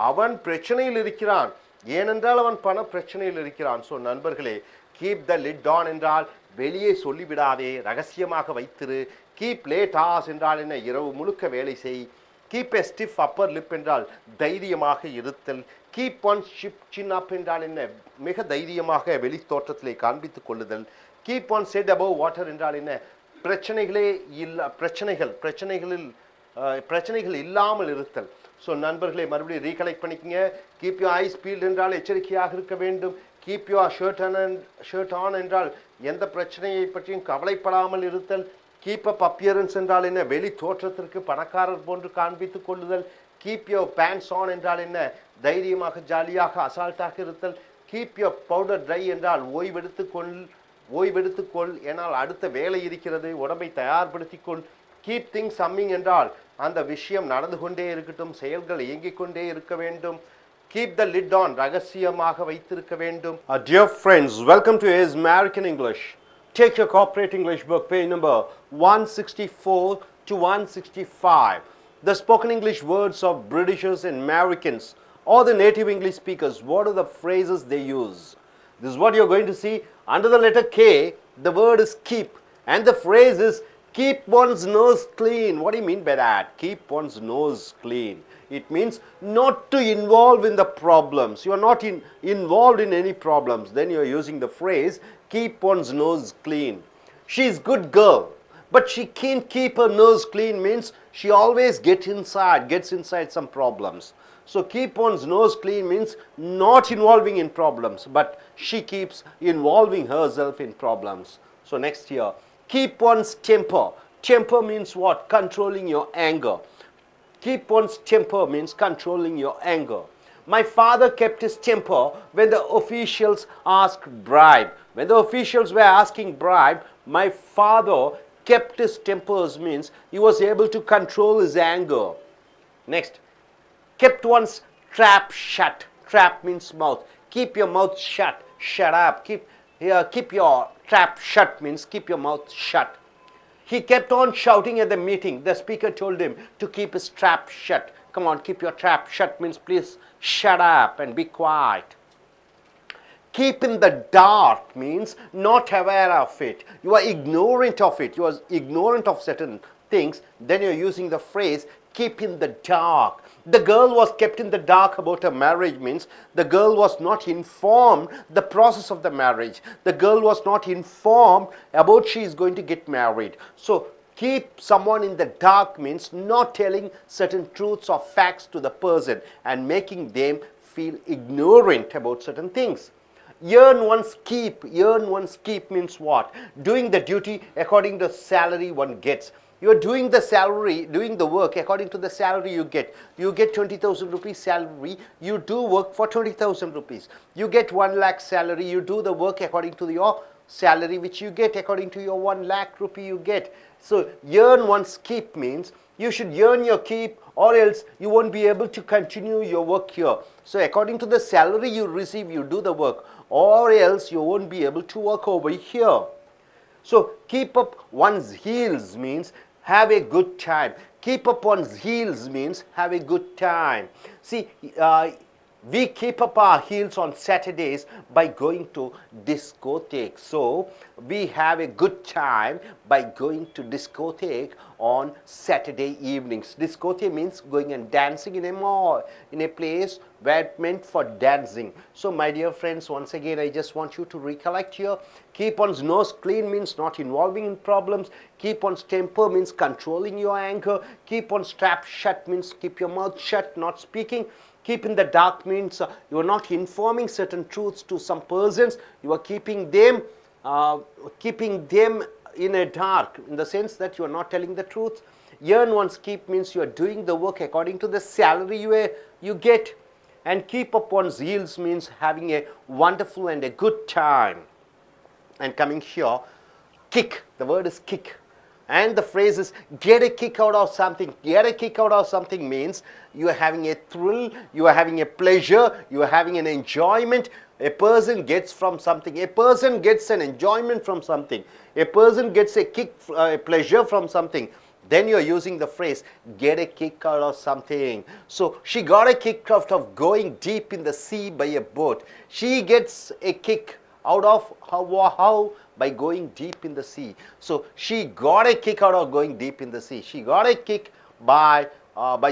அவன் பிரச்சனையில் இருக்கிறான், ஏனென்றால் அவன் பண பிரச்சனையில் இருக்கிறான். ஸோ நண்பர்களே, கீப் த லிட் ஆன் என்றால் வெளியே சொல்லிவிடாதே, ரகசியமாக வைத்திரு. கீப் லேட் ஹார்ஸ் என்றால் என்ன? இரவு முழுக்க வேலை செய். கீப் எ ஸ்டிஃப் அப்பர் லிப் என்றால் தைரியமாக இருத்தல். கீப் ஒன் சின் அப் என்றால் என்ன? மிக தைரியமாக வெளி தோற்றத்திலே காண்பித்துக் கொள்ளுதல். Keep one head above water என்றால் என்ன? பிரச்சனைகளே பிரச்சனைகள் இல்லாமல் இருத்தல். ஸோ நண்பர்களே, மறுபடியும் ரீகலெக்ட் பண்ணிக்கங்க. கீப் யூ ஐஸ் பீல்ட் என்றால் எச்சரிக்கையாக இருக்க வேண்டும். கீப் யூ ஷர்ட் ஆன் என்றால் எந்த பிரச்சனையை பற்றியும் கவலைப்படாமல் இருத்தல். கீப் அப் அப்பியரன்ஸ் என்றால் என்ன? வெளி தோற்றத்திற்கு பணக்காரர் போன்று காண்பித்துக் கொள்ளுதல். கீப் யோர் பேண்ட்ஸ் ஆன் என்றால் என்ன? தைரியமாக, ஜாலியாக, அசால்ட்டாக இருத்தல். கீப் யோர் பவுடர் ட்ரை என்றால் ஓய்வெடுத்துக்கொள், ஏனால் அடுத்த வேலை இருக்கிறது, உடம்பை தயார்படுத்திக்கொள். கீப் திங்ஸ் சம்மிங் என்றால் அந்த விஷயம் நடந்து கொண்டே இருக்கட்டும், செயல்கள் இயங்கிக் கொண்டே இருக்க வேண்டும். கீப் த லிட் ஆன், ரகசியமாக வைத்திருக்க வேண்டும். Dear friends, welcome to AS American English. Take your corporate English book, page number 164 to 165. The spoken English words of Britishers and Americans or the native English speakers. What are the phrases they use? This is what you're going to see. Under the letter K, the word is keep, and the phrase is keep one's nose clean. What do you mean by that? Keep one's nose clean. It means not to involve in the problems. You are not involved in any problems. Then you are using the phrase keep one's nose clean. She's good girl, but she can't keep her nose clean means she always gets inside some problems. So keep one's nose clean means not involving in problems, but she keeps involving herself in problems. So next here, keep one's temper. Temper means what? Controlling your anger. Keep one's temper means controlling your anger. My father kept his temper when the officials asked bribe. When the officials were asking bribe, my father kept his tempers means he was able to control his anger. Next, kept one's trap shut. Trap means mouth. Keep your mouth shut. Shut up. Keep your trap shut means keep your mouth shut. He kept on shouting at the meeting. The speaker told him to keep his trap shut. Come on, keep your trap shut means please shut up and be quiet. Keep in the dark means not aware of it. You are ignorant of it. You are ignorant of certain things. Then you're using the phrase keep in the dark. The girl was kept in the dark about her marriage means the girl was not informed the process of the marriage. The girl was not informed about she is going to get married. So keep someone in the dark means not telling certain truths or facts to the person and making them feel ignorant about certain things. Earn one's keep. Earn one's keep means what? Doing the duty according to the salary one gets. You are doing the work according to the salary you get. You get 20,000 rupees salary, you do work for 20,000 rupees. You get 1 lakh salary, you do the work according to your salary which you get according to your 1 lakh rupee you get. So earn one's keep means you should earn your keep or else you won't be able to continue your work here. So according to the salary you receive, you do the work or else you won't be able to work over here. So keep up one's heels means have a good time. Keep up one's heels means have a good time. See, we keep up our heels on Saturdays by going to discotheque. So we have a good time by going to discotheque on Saturday evenings. Discotheque means going and dancing in a mall, in a place where it meant for dancing. So my dear friends, once again I just want you to recollect here. Keep one's nose clean means not involving in problems. Keep one's temper means controlling your anger. Keep one's trap shut means keep your mouth shut, not speaking. Keep in the dark means you are not informing certain truths to some persons. You are keeping them in a dark, in the sense that you are not telling the truth. Earn one's keep means you are doing the work according to the salary you get. And keep up one's heels means having a wonderful and a good time. And coming here, kick. The word is kick. And the phrase is get a kick out of something. Get a kick out of something means you are having a thrill, you are having a pleasure, you are having an enjoyment. A person gets from something. A person gets an enjoyment from something. A person gets a kick, a pleasure from something. Then you are using the phrase get a kick out of something. So she got a kick out of going deep in the sea by a boat. She gets a kick out of how? By going deep in the sea. So she got a kick out of going deep in the sea. She got a kick by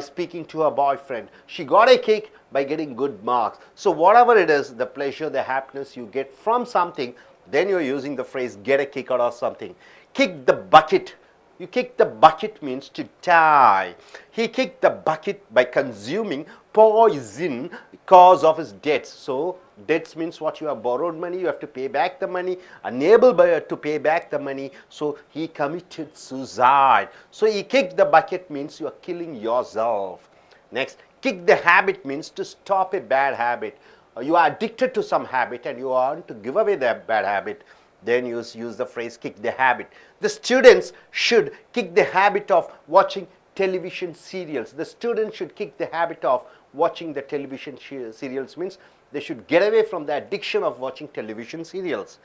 speaking to her boyfriend. She got a kick by getting good marks. So whatever it is, the pleasure, the happiness you get from something, then you're using the phrase get a kick out of something. Kick the bucket. You kick the bucket means to die. He kicked the bucket by consuming poison cause of his debts. So debts means what? You have borrowed money, you have to pay back the money, unable to pay back the money, so he committed suicide. So he kicked the bucket means you are killing yourself. Next, kick the habit means to stop a bad habit. You are addicted to some habit and you want to give away that bad habit. Then you use the phrase kick the habit. The students should kick the habit of watching television serials. The students should kick the habit of watching the television serials means they should get away from the addiction of watching television serials.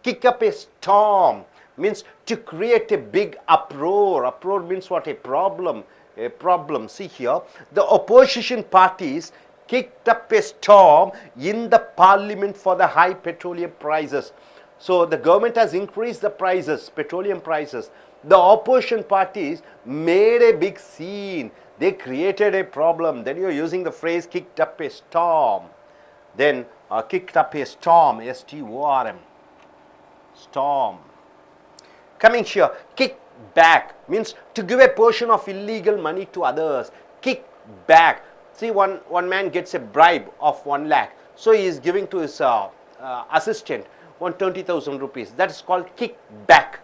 Kick up a storm means to create a big uproar. Uproar means what? A problem. A problem. See here, the opposition parties kicked up a storm in the parliament for the high petroleum prices. So the government has increased the prices, petroleum prices. The opposition parties made a big scene. They created a problem. Then you're using the phrase kicked up a storm. Then kicked up a storm, S-T-O-R-M, storm. Coming here, kick back means to give a portion of illegal money to others. Kick back. See, one man gets a bribe of 1 lakh. So he is giving to his assistant 120,000 rupees. That is called kick back.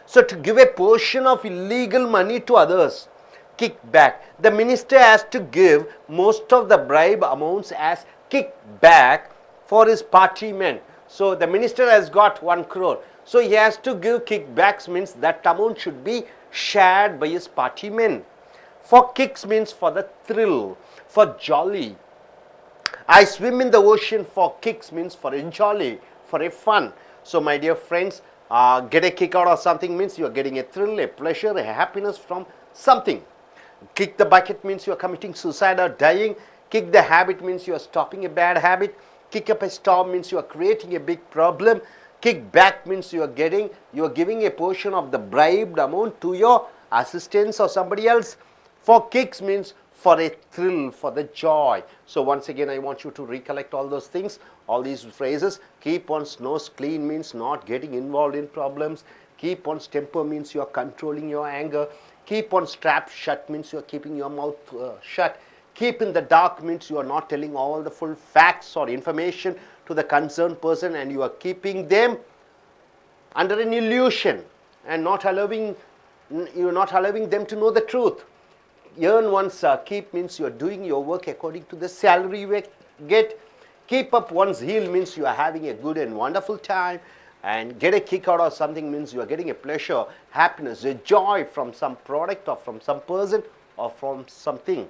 So to give a portion of illegal money to others, kick back. The minister has to give most of the bribe amounts as kick back for his party men. So the minister has got 1 crore. So he has to give kickbacks means that amount should be shared by his party men. For kicks means for the thrill, for jolly. I swim in the ocean for kicks means for a jolly, for a fun. So my dear friends, get a kick out of something means you are getting a thrill, a pleasure, a happiness from something. Kick the bucket means you are committing suicide or dying. Kick the habit means you are stopping a bad habit. Kick up a storm means you are creating a big problem. Kick back means you are giving a portion of the bribed amount to your assistants or somebody else. For kicks means for a thrill, for the joy. So once again, I want you to recollect all those things, all these phrases. Keep one's nose clean means not getting involved in problems. Keep one's temper means you are controlling your anger. Keep one's trap shut means you are keeping your mouth shut. Keep in the dark means you are not telling all the full facts or information to the concerned person, and you are keeping them under an illusion and not allowing them to know the truth. Earn one's keep means you are doing your work according to the salary you get. Keep up one's heel means you are having a good and wonderful time. And get a kick out of something means you are getting a pleasure, happiness, a joy from some product or from some person or from something.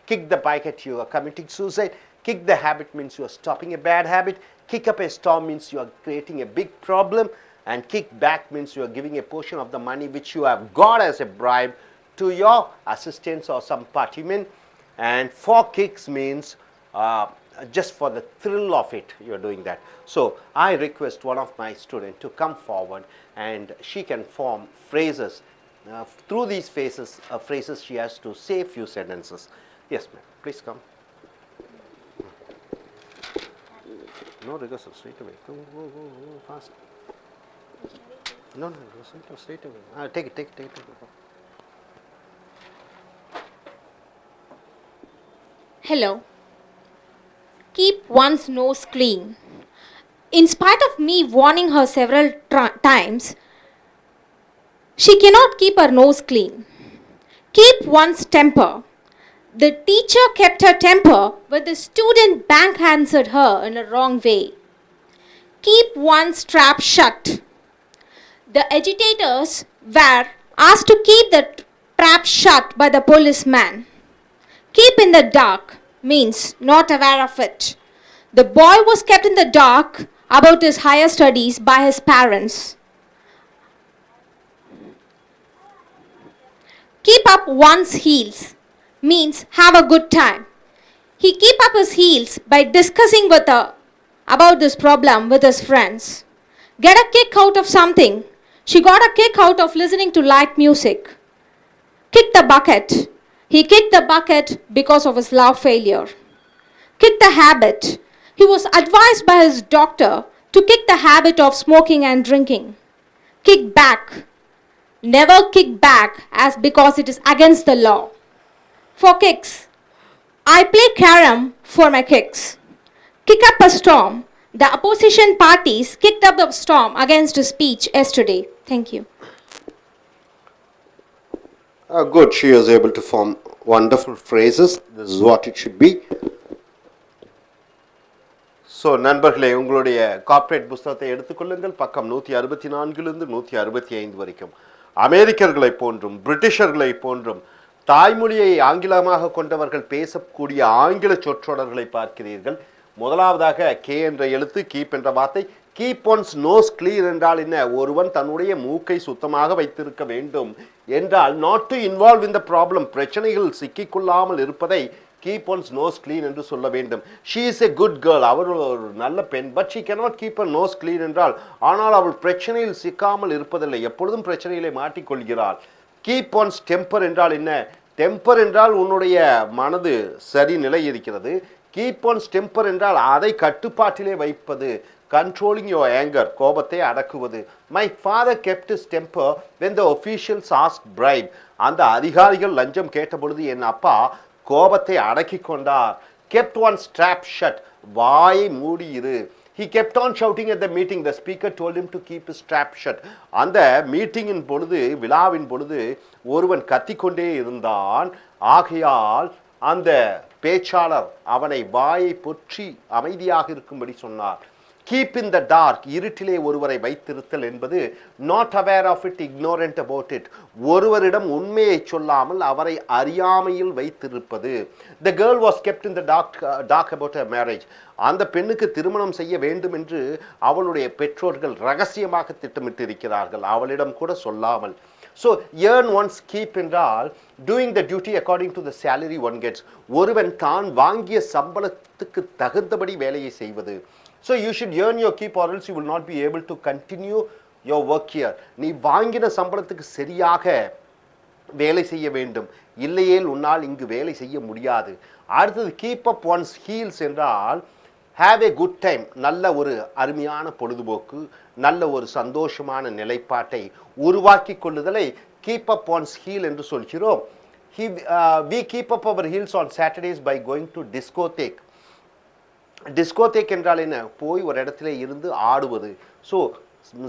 Kick the bucket, you are committing suicide. Kick the habit means you are stopping a bad habit. Kick up a storm means you are creating a big problem. And kick back means you are giving a portion of the money which you have got as a bribe to your assistants or some partymen. And for kicks means just for the thrill of it, you are doing that. So I request one of my students to come forward, and she can form phrases. Through these phrases she has to say a few sentences. Yes, ma'am. Please come. No rehearsal, straight away. Go fast. No, straight away. Take it. Hello. Keep one's nose clean. In spite of me warning her several times, she cannot keep her nose clean. Keep one's temper. The teacher kept her temper when the student back-answered her in a wrong way. Keep one's trap shut. The agitators were asked to keep the trap shut by the policeman. Keep in the dark means not aware of it. The boy was kept in the dark about his higher studies by his parents. Keep up one's heels means have a good time. He keep up his heels by discussing about this problem with his friends. Get a kick out of something. She got a kick out of listening to light music. Kick the bucket. He kicked the bucket because of his love failure. Kick the habit. He was advised by his doctor to kick the habit of smoking and drinking. Kick back. Never kick back as because it is against the law. For kicks. I play carom for my kicks. Kick up a storm. The opposition parties kicked up the storm against his speech yesterday. Thank you. Good, she was able to form wonderful phrases. This is what it should be. So நண்பர்களே, உங்களுடைய corporate புஸ்தகத்தை எடுத்துக்கொள்ளுங்கள். பக்கம் 164 165 வரைக்கும். அமெரிக்கர்களைப் போன்றும் பிரிட்டிஷர்களைப் போன்றும் தாய்மொழியை ஆங்கிலமாக கொண்டவர்கள் பேசக்கூடிய ஆங்கில சொற்றொடர்களை பார்க்கிறீர்கள். முதலாவதாக கே என்ற எழுத்து, கீப் என்ற வார்த்தை. கீப் ஒன்ஸ் நோஸ் கிளீர் என்றால் என்ன? ஒருவன் தன்னுடைய மூக்கை சுத்தமாக வைத்திருக்க வேண்டும் என்றால் not to involve in the problem, பிரச்சனைகள் சிக்கிக்கொள்ளாமல் இருப்பதை கீப் ஒன்ஸ் நோஸ் கிளீன் என்று சொல்ல வேண்டும். She is a good girl, அவள் ஒரு நல்ல பெண். But she cannot keep a nose clean என்றால் ஆனால் அவள் பிரச்சனையில் சிக்காமல் இருப்பதில்லை, எப்பொழுதும் பிரச்சனையிலே மாட்டிக்கொள்கிறாள். கீப் ஒன்ஸ் டெம்பர் என்றால் என்ன? டெம்பர் என்றால் உன்னுடைய மனது சரி நிலை இருக்கிறது. கீப் ஒன்ஸ் டெம்பர் என்றால் அதை கட்டுப்பாட்டிலே வைப்பது. கண்ட்ரோலிங் யுவர் ஏங்கர், கோபத்தை அடக்குவது. My father kept his temper when the officials asked bribe. அந்த அதிகாரிகள் லஞ்சம் கேட்டபொழுது என் அப்பா கோபத்தை அடக்கி கொண்டார். kept one's trap shut, வாயை மூடி இரு. he kept on shouting at the meeting. The speaker told him to keep his trap shut. அந்த மீட்டிங்கின் பொழுது, விழாவின் பொழுது ஒருவன் கத்திக்கொண்டே இருந்தான். ஆகையால் அந்த பேச்சாளர் அவனை வாயை பொற்றி அமைதியாக இருக்கும்படி சொன்னார். கீப் இன் த டார்க், இருட்டிலே ஒருவரை வைத்திருத்தல் என்பது not aware of it, ignorant about it, ஒருவரிடம் உண்மையை சொல்லாமல் அவரை அறியாமையில் வைத்திருப்பது. The girl was kept in the dark about a marriage, அந்த பெண்ணுக்கு திருமணம் செய்ய வேண்டும் என்று அவளுடைய பெற்றோர்கள் ரகசியமாக திட்டமிட்டிருக்கிறார்கள், அவளிடம் கூட சொல்லாமல். ஸோ earn one's keep என்றால் doing the duty according to the salary one gets, ஒருவன் தான் வாங்கிய சம்பளத்துக்கு தகுந்தபடி வேலையை செய்வது. So you should earn your keep or else you will not be able to continue your work here. நீ வாங்கின சம்பளத்துக்கு சரியாக வேலை செய்ய வேண்டும், இல்லையேல் உன்னால் இங்கு வேலை செய்ய முடியாது. அடுத்தது கீப் அப் ஒன்ஸ் ஹீல்ஸ் என்றால் ஹாவ் ஏ குட் டைம், நல்ல ஒரு அருமையான பொழுதுபோக்கு, நல்ல ஒரு சந்தோஷமான நிலைப்பாட்டை உருவாக்கி கொள்ளுதலை கீப் அப் ஒன்ஸ் ஹீல் என்று சொல்கிறோம். We keep up our heels on Saturdays by going to discotheque. டிஸ்கோதேக் என்றால் என்ன? போய் ஒரு இடத்துல இருந்து ஆடுவது. ஸோ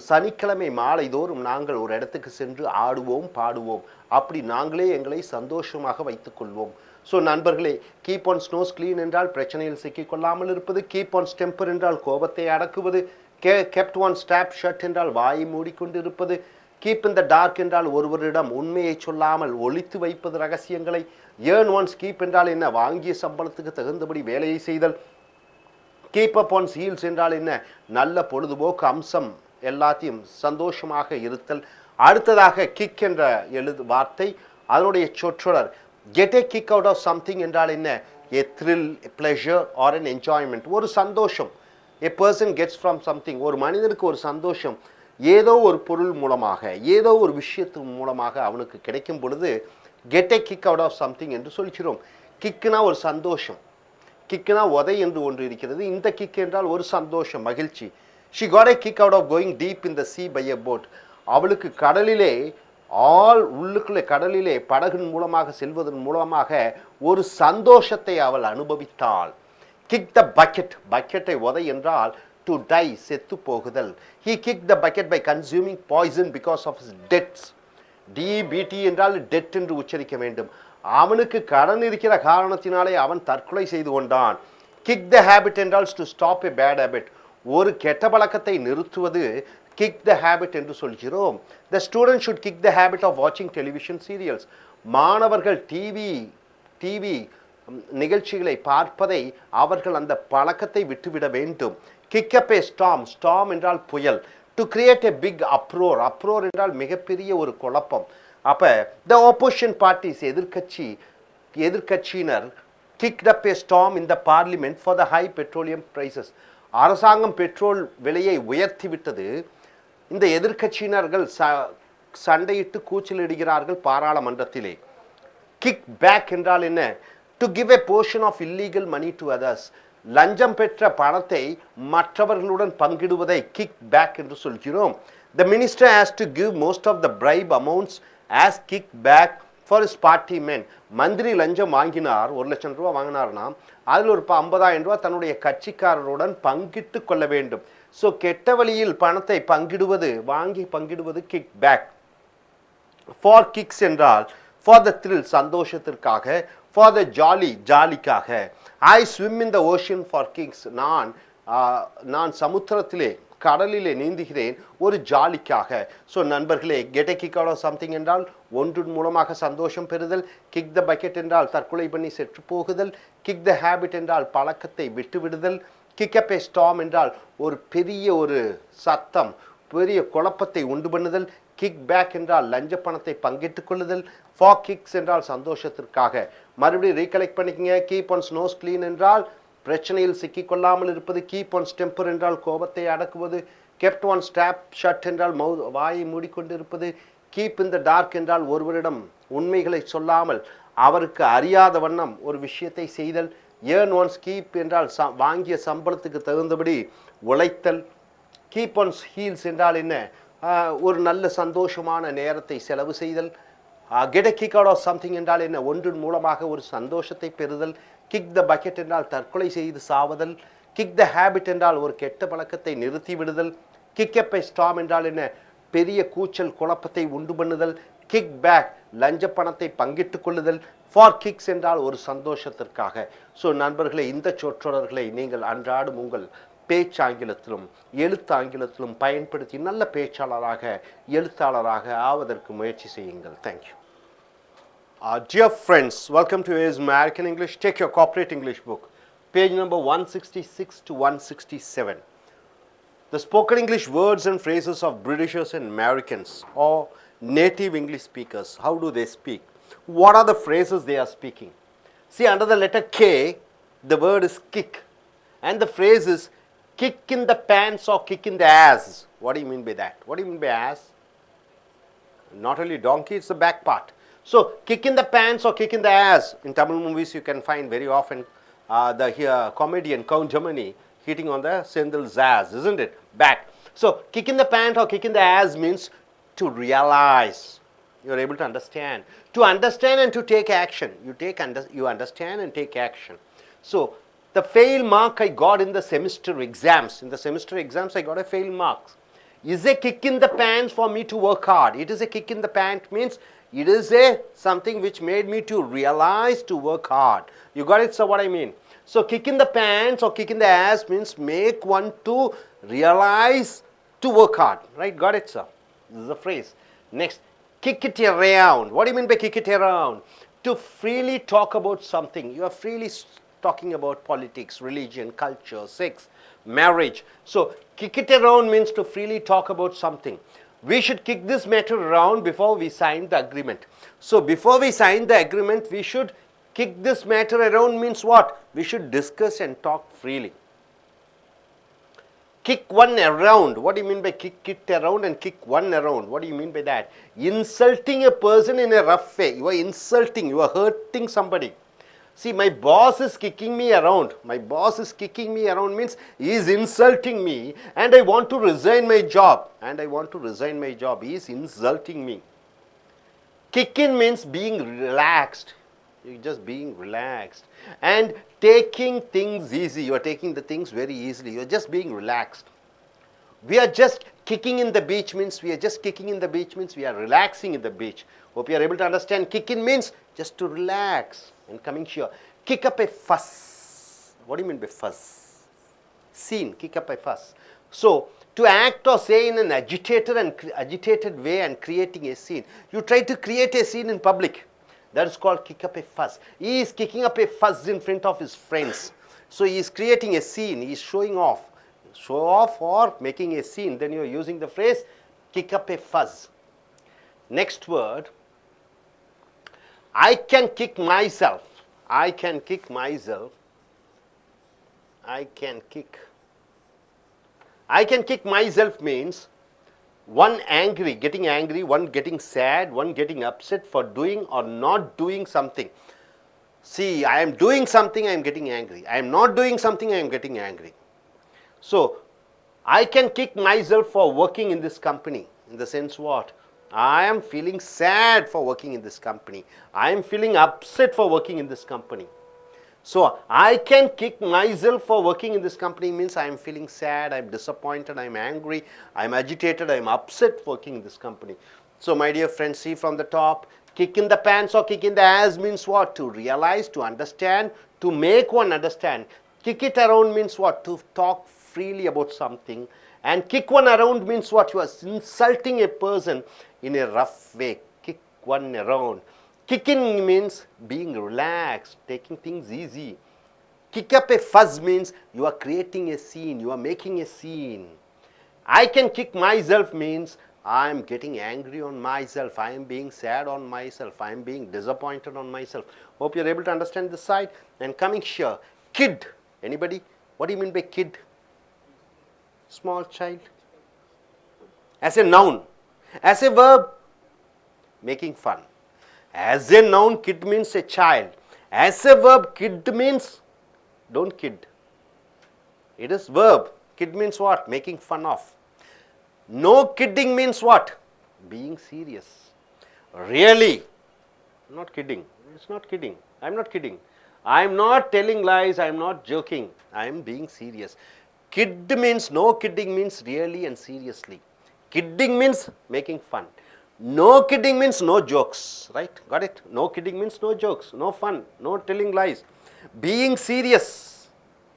சனிக்கிழமை மாலை தோறும் நாங்கள் ஒரு இடத்துக்கு சென்று ஆடுவோம், பாடுவோம், அப்படி நாங்களே எங்களை சந்தோஷமாக வைத்துக்கொள்வோம். ஸோ நண்பர்களே, கீப் ஆன் ஸ்னோஸ் க்ளீன் என்றால் பிரச்சனையில் சிக்கிக்கொள்ளாமல் இருப்பது, கீப் ஆன் ஸ்டெம்பர் என்றால் கோபத்தை அடக்குவது, கெப்ட் ஒன் ஸ்டாப் ஷட் என்றால் வாயை மூடிக்கொண்டு இருப்பது, கீப் இன் த டார்க் என்றால் ஒருவரிடம் உண்மையை சொல்லாமல் ஒளித்து வைப்பது ரகசியங்களை, ஏர்ன் ஒன்ஸ் கீப் என்றால் என்ன? வாங்கிய சம்பளத்துக்கு தகுந்தபடி வேலையை செய்தல், கீப் அப் ஆன் ஹீல்ஸ் என்றால் என்ன? நல்ல பொழுதுபோக்கு அம்சம், எல்லாத்தையும் சந்தோஷமாக இருத்தல். அடுத்ததாக கிக் என்ற வார்த்தை, அதனுடைய சொற்றொடர் get a kick out of something என்றால் என்ன? A thrill, pleasure or an enjoyment, ஒரு சந்தோஷம். A person gets from something, ஒரு மனிதனுக்கு ஒரு சந்தோஷம் ஏதோ ஒரு பொருள் மூலமாக, ஏதோ ஒரு விஷயத்தின் மூலமாக அவனுக்கு கிடைக்கும் பொழுது get a kick out of something என்று சொல்கிறோம். கிக்குனா ஒரு சந்தோஷம், கிக்குனா உதை என்று ஒன்று இருக்கிறது. இந்த கிக் என்றால் ஒரு சந்தோஷம், மகிழ்ச்சி. She got a kick out of going deep in the sea by a boat, அவளுக்கு கடலிலே உள்ளுக்குள்ளே கடலிலே படகின் மூலமாக செல்வதன் மூலமாக ஒரு சந்தோஷத்தை அவள் அனுபவித்தாள். கிக் த பக்கெட், பக்கெட்டை உதை என்றால் டு டை, செத்து போகுதல். He kick the bucket by consuming poison because of his debts. DBT என்றால் டெட் என்று உச்சரிக்க வேண்டும். அவனுக்கு கடன் இருக்கிற காரணத்தினாலே அவன் தற்கொலை செய்து கொண்டான். கிக் த ஹேபிட் என்றால் to stop a bad habit, ஒரு கெட்ட பழக்கத்தை நிறுத்துவது கிக் த ஹேபிட் என்று சொல்கிறோம். The student should kick the habit of வாட்சிங் டெலிவிஷன் சீரியல்ஸ், மாணவர்கள் டிவி நிகழ்ச்சிகளை பார்ப்பதை அவர்கள் அந்த பழக்கத்தை விட்டுவிட வேண்டும். Kick up a storm, storm என்றால் புயல். To create a big uproar, uproar என்றால் மிகப்பெரிய ஒரு குழப்பம். அப்போ த ஆப்போசிஷன் பார்ட்டிஸ், எதிர்கட்சியினர் kicked up a storm in the parliament for the high petroleum prices, அரசாங்கம் பெட்ரோல் விலையை உயர்த்தி விட்டது. இந்த எதிர்கட்சியினர்கள் சண்டையிட்டு கூச்சலிடுகிறார்கள் பாராளுமன்றத்திலே. கிக் பேக் என்றால் என்ன? To give a portion of illegal money to others, லஞ்சம் பெற்ற பணத்தை மற்றவர்களுடன் பங்கிடுவதை கிக் பேக் என்று சொல்கிறோம். The minister has to give most of the bribe amounts as kick back for his party men. மந்திரி லஞ்சம் வாங்கினார், 1 லட்சம் ரூபா வாங்கினார்னா அதில் ஒரு 50,000 ரூபா தன்னுடைய கட்சிக்காரருடன் பங்கிட்டு கொள்ள வேண்டும். ஸோ கெட்ட வழியில் பணத்தை வாங்கி பங்கிடுவது கிக் பேக். ஃபார் கிக்ஸ் என்றால் ஃபார் த த்ரில், சந்தோஷத்திற்காக, ஃபார் த ஜாலிக்காக. I swim in the ocean for kicks, நான் சமுத்திரத்திலே கடலிலே நீந்துகிறேன் ஒரு ஜாலிக்காக. ஸோ நண்பர்களே, get a kick out of something என்றால் ஒன்றின் மூலமாக சந்தோஷம் பெறுதல், கிக் த பக்கெட் என்றால் தற்கொலை பண்ணி செற்று போகுதல், கிக் த ஹேபிட் என்றால் பழக்கத்தை விட்டுவிடுதல், கிக் அப் ஏ ஸ்டார்ம் என்றால் ஒரு பெரிய ஒரு சத்தம், பெரிய குழப்பத்தை உண்டு பண்ணுதல், கிக் பேக் என்றால் லஞ்ச பணத்தை பங்கிட்டுக் கொள்ளுதல், ஃபார் கிக்ஸ் என்றால் சந்தோஷத்திற்காக. மறுபடியும் ரீகலெக்ட் பண்ணிக்கங்க. கீப் ஆன் ஸ்னோஸ் க்ளீன் என்றால் பிரச்சனையில் சிக்கிக்கொள்ளாமல் இருப்பது, கீப் ஆன் ஸ்டெம்பர் என்றால் கோபத்தை அடக்குவது, கெப்ட் ஒன் ஸ்டாப் ஷட் என்றால் வாயை மூடிக்கொண்டிருப்பது, கீப் இன் த டார்க் என்றால் ஒருவரிடம் உண்மைகளை சொல்லாமல் அவருக்கு அறியாத வண்ணம் ஒரு விஷயத்தை செய்தல், ஏர்ன் ஒன்ஸ் கீப் என்றால் வாங்கிய சம்பளத்துக்கு தகுந்தபடி உழைத்தல், கீப் ஆன் ஹீல்ஸ் என்றால் என்ன? ஒரு நல்ல சந்தோஷமான நேரத்தை செலவு செய்தல், get a kick out of something என்றால் என்ன? ஒன்றின் மூலமாக ஒரு சந்தோஷத்தை பெறுதல், கிக் த பக்கெட் என்றால் தற்கொலை செய்து சாவதல், கிக் த ஹேபிட் என்றால் ஒரு கெட்ட பழக்கத்தை நிறுத்தி விடுதல், கிக் அப் ஏ ஸ்டார்ம் என்றால் என்ன? பெரிய கூச்சல் குழப்பத்தை உண்டு பண்ணுதல், கிக் பேக் லஞ்ச பணத்தை பங்கிட்டு கொள்ளுதல், ஃபார் கிக்ஸ் என்றால் ஒரு சந்தோஷத்திற்காக. ஸோ நண்பர்களே, இந்த சொற்றொடர்களை நீங்கள் அன்றாடும் உங்கள் பேச்சாங்கிலத்திலும் எழுத்தாங்கிலத்திலும் பயன்படுத்தி நல்ல பேச்சாளராக எழுத்தாளராக ஆவதற்கு முயற்சி செய்யுங்கள். Thank you. Dear friends, welcome to AS American English. Take your corporate English book, page number 166 to 167. The spoken English words and phrases of Britishers and Americans or native English speakers. How do they speak? What are the phrases they are speaking? See, under the letter K, the word is kick. And the phrase is kick in the pants or kick in the ass. What do you mean by that? What do you mean by ass? Not only donkey, it's the back part. So, kick in the pants or kick in the ass. In Tamil movies, you can find very often the comedian Count Germany hitting on the Senthil's ass, isn't it? Back. So, kick in the pant or kick in the ass means to realize. You are able to understand. To understand and to take action. You understand and take action. So, the fail mark I got in the semester exams. In the semester exams, I got a fail mark. Is a kick in the pants for me to work hard. It is a kick in the pant means it is something which made me to realize to work hard. You got it, sir, what I mean? So, kick in the pants or kick in the ass means make one to realize to work hard. Right? Got it, sir? This is a phrase. Next, kick it around. What do you mean by kick it around? To freely talk about something. You are freely talking about politics, religion, culture, sex, marriage. So, kick it around means to freely talk about something. We should kick this matter around before we sign the agreement. So, before we sign the agreement, we should kick this matter around means what? We should discuss and talk freely. Kick one around. What do you mean by kick it around and kick one around? What do you mean by that? Insulting a person in a rough way. You are insulting, you are hurting somebody. See, my boss is kicking me around. My boss is kicking me around means he is insulting me and I want to resign my job. He is insulting me. Kick in means being relaxed. You're just being relaxed. And taking things easy. You are taking the things very easily. You are just being relaxed. We are just kicking in the beach means we are relaxing in the beach. Hope you are able to understand. Kick in means just to relax. And coming here, kick up a fuss. What do you mean by fuss? Scene, kick up a fuss. So, to act or say in an agitated way and creating a scene. You try to create a scene in public. That is called kick up a fuss. He is kicking up a fuss in front of his friends. So, he is creating a scene. He is showing off. Show off or making a scene. Then you are using the phrase kick up a fuss. Next word. I can kick myself. I can kick myself. I can kick myself means one angry, one getting sad, one getting upset for doing or not doing something. See, I am doing something, I am getting angry. I am not doing something, I am getting angry. So, I can kick myself for working in this company. In the sense what? I am feeling sad for working in this company. I am feeling upset for working in this company. So, I can kick myself for working in this company means I am feeling sad, I am disappointed, I am angry, I am agitated, I am upset working in this company. So, my dear friends, see from the top, kick in the pants or kick in the ass means what? To realize, to understand, to make one understand. Kick it around means what? To talk freely about something. And kick one around means what? You are insulting a person in a rough way. Kick one around. Kicking means being relaxed, taking things easy. Kick up a fuss means you are creating a scene, you are making a scene. I can kick myself means I am getting angry on myself, I am being sad on myself, I am being disappointed on myself. Hope you are able to understand this side. And coming here, kid. Anybody? What do you mean by kid? Small child. As a noun. As a verb, making fun. As a noun, kid means a child. As a verb, kid means don't kid. It is verb. Kid means what? Making fun of. No kidding means what? Being serious. Really. Not kidding. It's not kidding. I'm not kidding. I'm not telling lies. I'm not joking. I'm being serious. Kid means no kidding means really and seriously. Kidding means making fun. No kidding means no jokes, right? Got it? No kidding means no jokes, no fun, no telling lies. Being serious.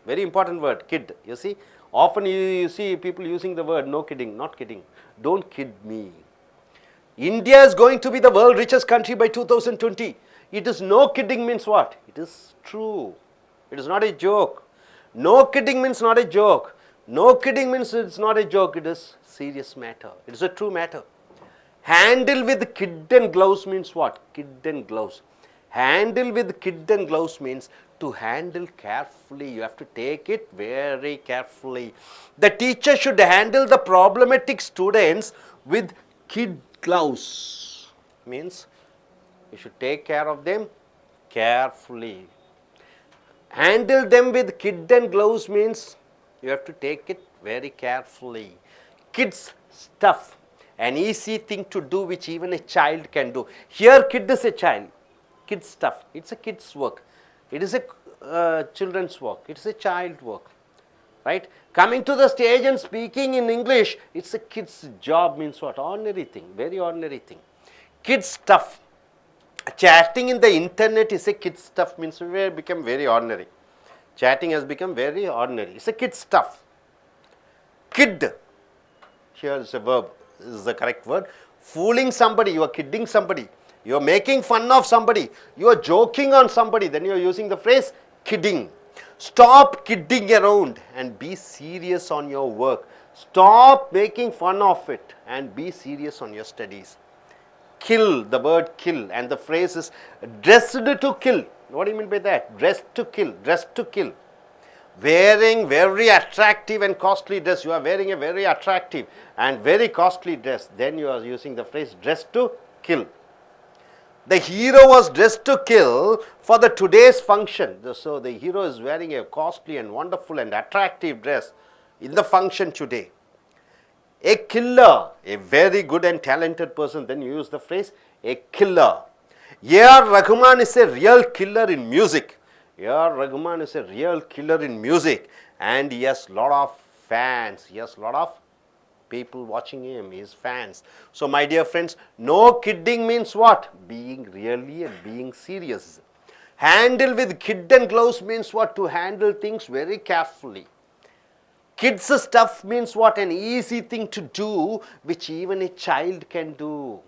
Very important word, kid. You see, often you see people using the word no kidding, not kidding. Don't kid me. India is going to be the world richest country by 2020. It is no kidding means what? It is true. It is not a joke. No kidding means not a joke. No kidding means it's not a joke. It is serious matter. It is a true matter. Handle with kid and gloves means what? Kid and gloves. Handle with kid and gloves means to handle carefully. You have to take it very carefully. The teacher should handle the problematic students with kid gloves. Means you should take care of them carefully. Handle them with kid and gloves means you have to take it very carefully. Kids stuff, an easy thing to do which even a child can do. Here kid is a child. Kid stuff, it's a kid's work. It is a children's work. It's a child work. Right? Coming to the stage and speaking in English, it's a kid's job means what? Ordinary thing, very ordinary thing. Kid stuff. Chatting in the internet is a kid stuff means we become very ordinary. Chatting has become very ordinary. It's a kid stuff. Kid. Here is a verb. This is the correct word. Fooling somebody. You are kidding somebody. You are making fun of somebody. You are joking on somebody. Then you are using the phrase kidding. Stop kidding around and be serious on your work. Stop making fun of it and be serious on your studies. Kill, the word kill, and the phrase is dressed to kill. What do you mean by that? Dressed to kill, dressed to kill. Wearing very attractive and costly dress. You are wearing a very attractive and very costly dress. Then you are using the phrase dressed to kill. The hero was dressed to kill for the today's function. So the hero is wearing a costly and wonderful and attractive dress in the function today. A killer, a very good and talented person. Then you use the phrase a killer. A.R. Rahman is a real killer in music. A.R. Rahman is a real killer in music, and he has lot of fans. He has lot of people watching him, his fans. So my dear friends, no kidding means what? Being really and being serious. Handle with kid and gloves means what? To handle things very carefully. Kids stuff means what? An easy thing to do which even a child can do.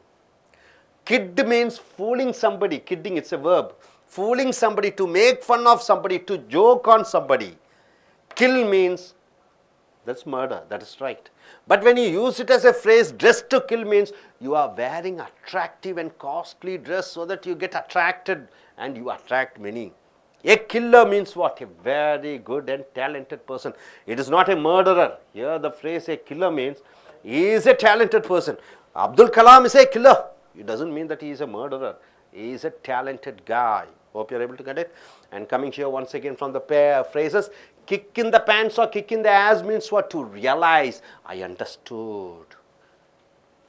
Kid means fooling somebody. Kidding, it's a verb. Fooling somebody, to make fun of somebody, to joke on somebody. Kill means that's murder, that is right. But when you use it as a phrase, dressed to kill means you are wearing attractive and costly dress so that you get attracted and you attract many. A killer means what? A very good and talented person. It is not a murderer. Here the phrase a killer means he is a talented person. Abdul Kalam is a killer. It doesn't mean that he is a murderer. He is a talented guy. Hope you are able to get it. And coming here once again from the pair phrases, kick in the pants or kick in the ass means what? To realize, I understood.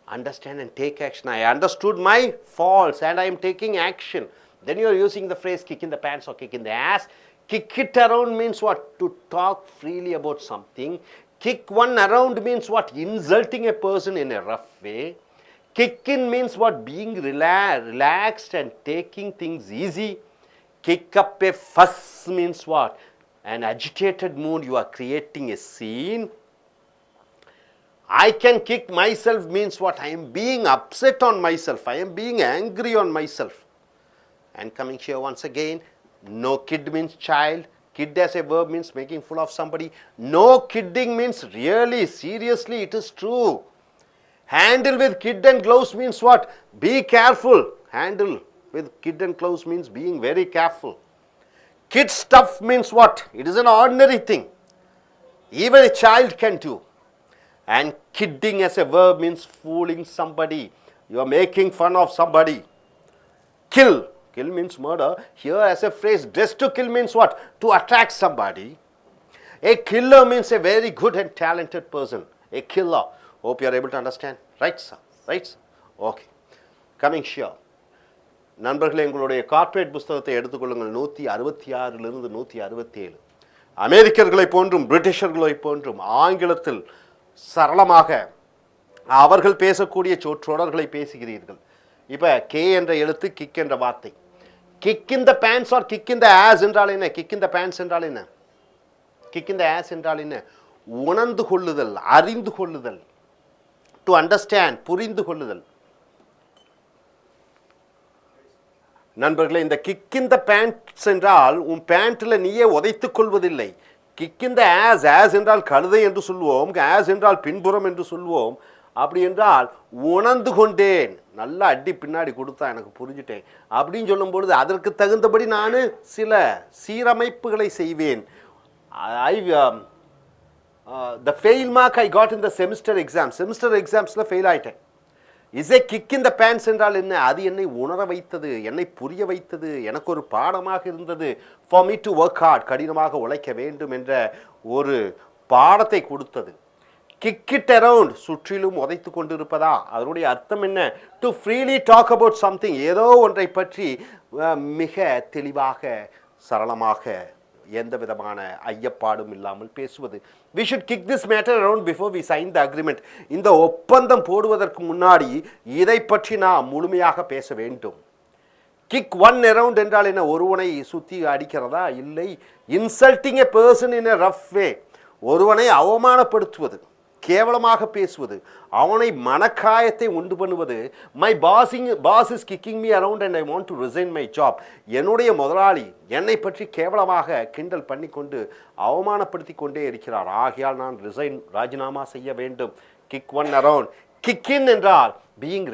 Understand and take action. I understood my faults and I am taking action. Then you are using the phrase kick in the pants or kick in the ass. Kick it around means what? To talk freely about something. Kick one around means what? Insulting a person in a rough way. Kick in means what? Being relaxed and taking things easy. Kick up a fuss means what? An agitated mood. You are creating a scene. I can kick myself means what? I am being upset on myself. I am being angry on myself. And coming here once again, no kid means child. Kid as a verb means making fool of somebody. No kidding means really, seriously, it is true. Handle with kid and gloves means what? Be careful. Handle with kid and gloves means being very careful. Kid stuff means what? It is an ordinary thing. Even a child can do. And kidding as a verb means fooling somebody. You are making fun of somebody. Kill. Kill means murder. Here as a phrase, dressed to kill means what? To attract somebody. A killer means a very good and talented person. A killer. Hope you are able to understand. Right, sir? Right, sir? Okay. Coming here. நண்பர்களே, எங்களுடைய corporate புஸ்தகத்தை எடுத்துக்கொள்ளுங்கள். 166 167. அமெரிக்கர்களை போன்றும் பிரிட்டிஷர்களை போன்றும் ஆங்கிலத்தில் சரளமாக அவர்கள் பேசக்கூடிய சொற்றொடர்களை பேசுகிறீர்கள். இப்போ கே என்ற எழுத்து, கிக் என்ற வார்த்தை. Kick in the pants R kick in the as என்றால் என்ன? கிக் இன் த பேண்ட்ஸ் என்றால் என்ன? கிக் இந்த ஆஸ் என்றால் என்ன? உணர்ந்து கொள்ளுதல், அறிந்து கொள்ளுதல், டு அண்டர்ஸ்டாண்ட், புரிந்து கொள்ளுதல். நண்பர்களே, இந்த கிக் இந்த பேண்ட்ஸ் என்றால் உன் பேண்ட்டில் நீயே உதைத்துக் கொள்வதில்லை. கிக் இந்த ஆஸ் என்றால் கழுதை என்று சொல்வோம், ஆஸ் என்றால் பின்புறம் என்று சொல்வோம். அப்படி என்றால் உணர்ந்து கொண்டேன், நல்லா அடி பின்னாடி கொடுத்தா எனக்கு புரிஞ்சுட்டேன் அப்படின்னு சொல்லும் பொழுது அதற்கு தகுந்தபடி நான் சில சீரமைப்புகளை செய்வேன். the fail mark I got in the semester examsல ஃபெயில் ஆயிட்டேன். Is a kick in the pants என்றால் என்ன? அது என்னை உணர வைத்தது, என்னை புரிய வைத்தது, எனக்கு ஒரு பாடமாக இருந்தது. For me to work hard, கடினமாக உழைக்க வேண்டும் என்ற ஒரு பாடத்தை கொடுத்தது. கிக் இட் அரவுண்ட், சுற்றிலும் உதைத்து கொண்டிருப்பதா? அதனுடைய அர்த்தம் என்ன? To freely talk about something, ஏதோ ஒன்றை பற்றி மிக தெளிவாக சரளமாக எந்த விதமான ஐயப்பாடும் இல்லாமல் பேசுவது. we should kick this matter around before we sign the agreement. இந்த ஒப்பந்தம் போடுவதற்கு முன்னாடி இதை பற்றி நாம் முழுமையாக பேச வேண்டும். கிக் ஒன் அரவுண்ட் என்றால் என்ன? ஒருவனை சுற்றி அடிக்கிறதா? இல்லை. Insulting a person in a rough way, ஒருவனை அவமானப்படுத்துவது, கேவலமாக பேசுவது, அவனை மனக்காயத்தை உண்டு பண்ணுவது. My boss is kicking me around and I want to resign my job. என்னுடைய முதலாளி என்னை பற்றி கேவலமாக கிண்டல் பண்ணி கொண்டு அவமானப்படுத்தி கொண்டே இருக்கிறார், ஆகையால் நான் ராஜினாமா செய்ய வேண்டும். Kick one around. கிக்கின் என்றால் பீயிங்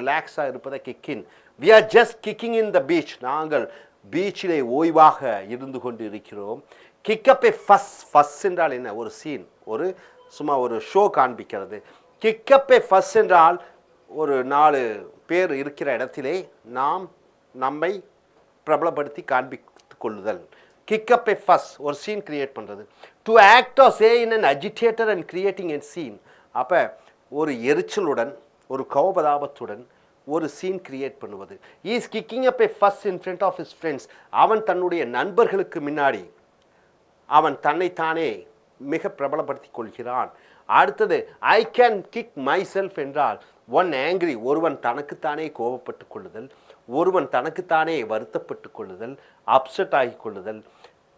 ரிலாக்ஸாக இருப்பதை kicking. We are just kicking in the beach, நாங்கள் பீச்சிலே ஓய்வாக இருந்து கொண்டு இருக்கிறோம். கிக்கப் ஏ ஃபஸ் என்றால் என்ன? ஒரு சீன், சும்மா ஒரு ஷோ காண்பிக்கிறது. கிக்கப் ஏ ஃபஸ் என்றால் ஒரு 4 பேர் இருக்கிற இடத்திலே நாம் நம்மை பிரபலப்படுத்தி காண்பித்து கொள்ளுதல். கிக்கப் ஏ ஃபஸ், ஒரு சீன் கிரியேட் பண்ணுறது. To act or say in an agitator and creating a scene. அப்போ ஒரு எரிச்சலுடன், ஒரு கோபதாபத்துடன் ஒரு சீன் கிரியேட் பண்ணுவது. Is kicking up a fuss in front of his friends. அவன் தன்னுடைய நண்பர்களுக்கு முன்னாடி அவன் தன்னைத்தானே மிக பிரபலப்படுத்திக் கொள்கிறான். அடுத்தது ஐ கேன் கிக் மை செல்ஃப் என்றால் ஒன் ஆங்கிரி, ஒருவன் தனக்குத்தானே கோபப்பட்டு கொள்ளுதல், ஒருவன் தனக்குத்தானே வருத்தப்பட்டு கொள்ளுதல், அப்செட் ஆகி கொள்ளுதல்.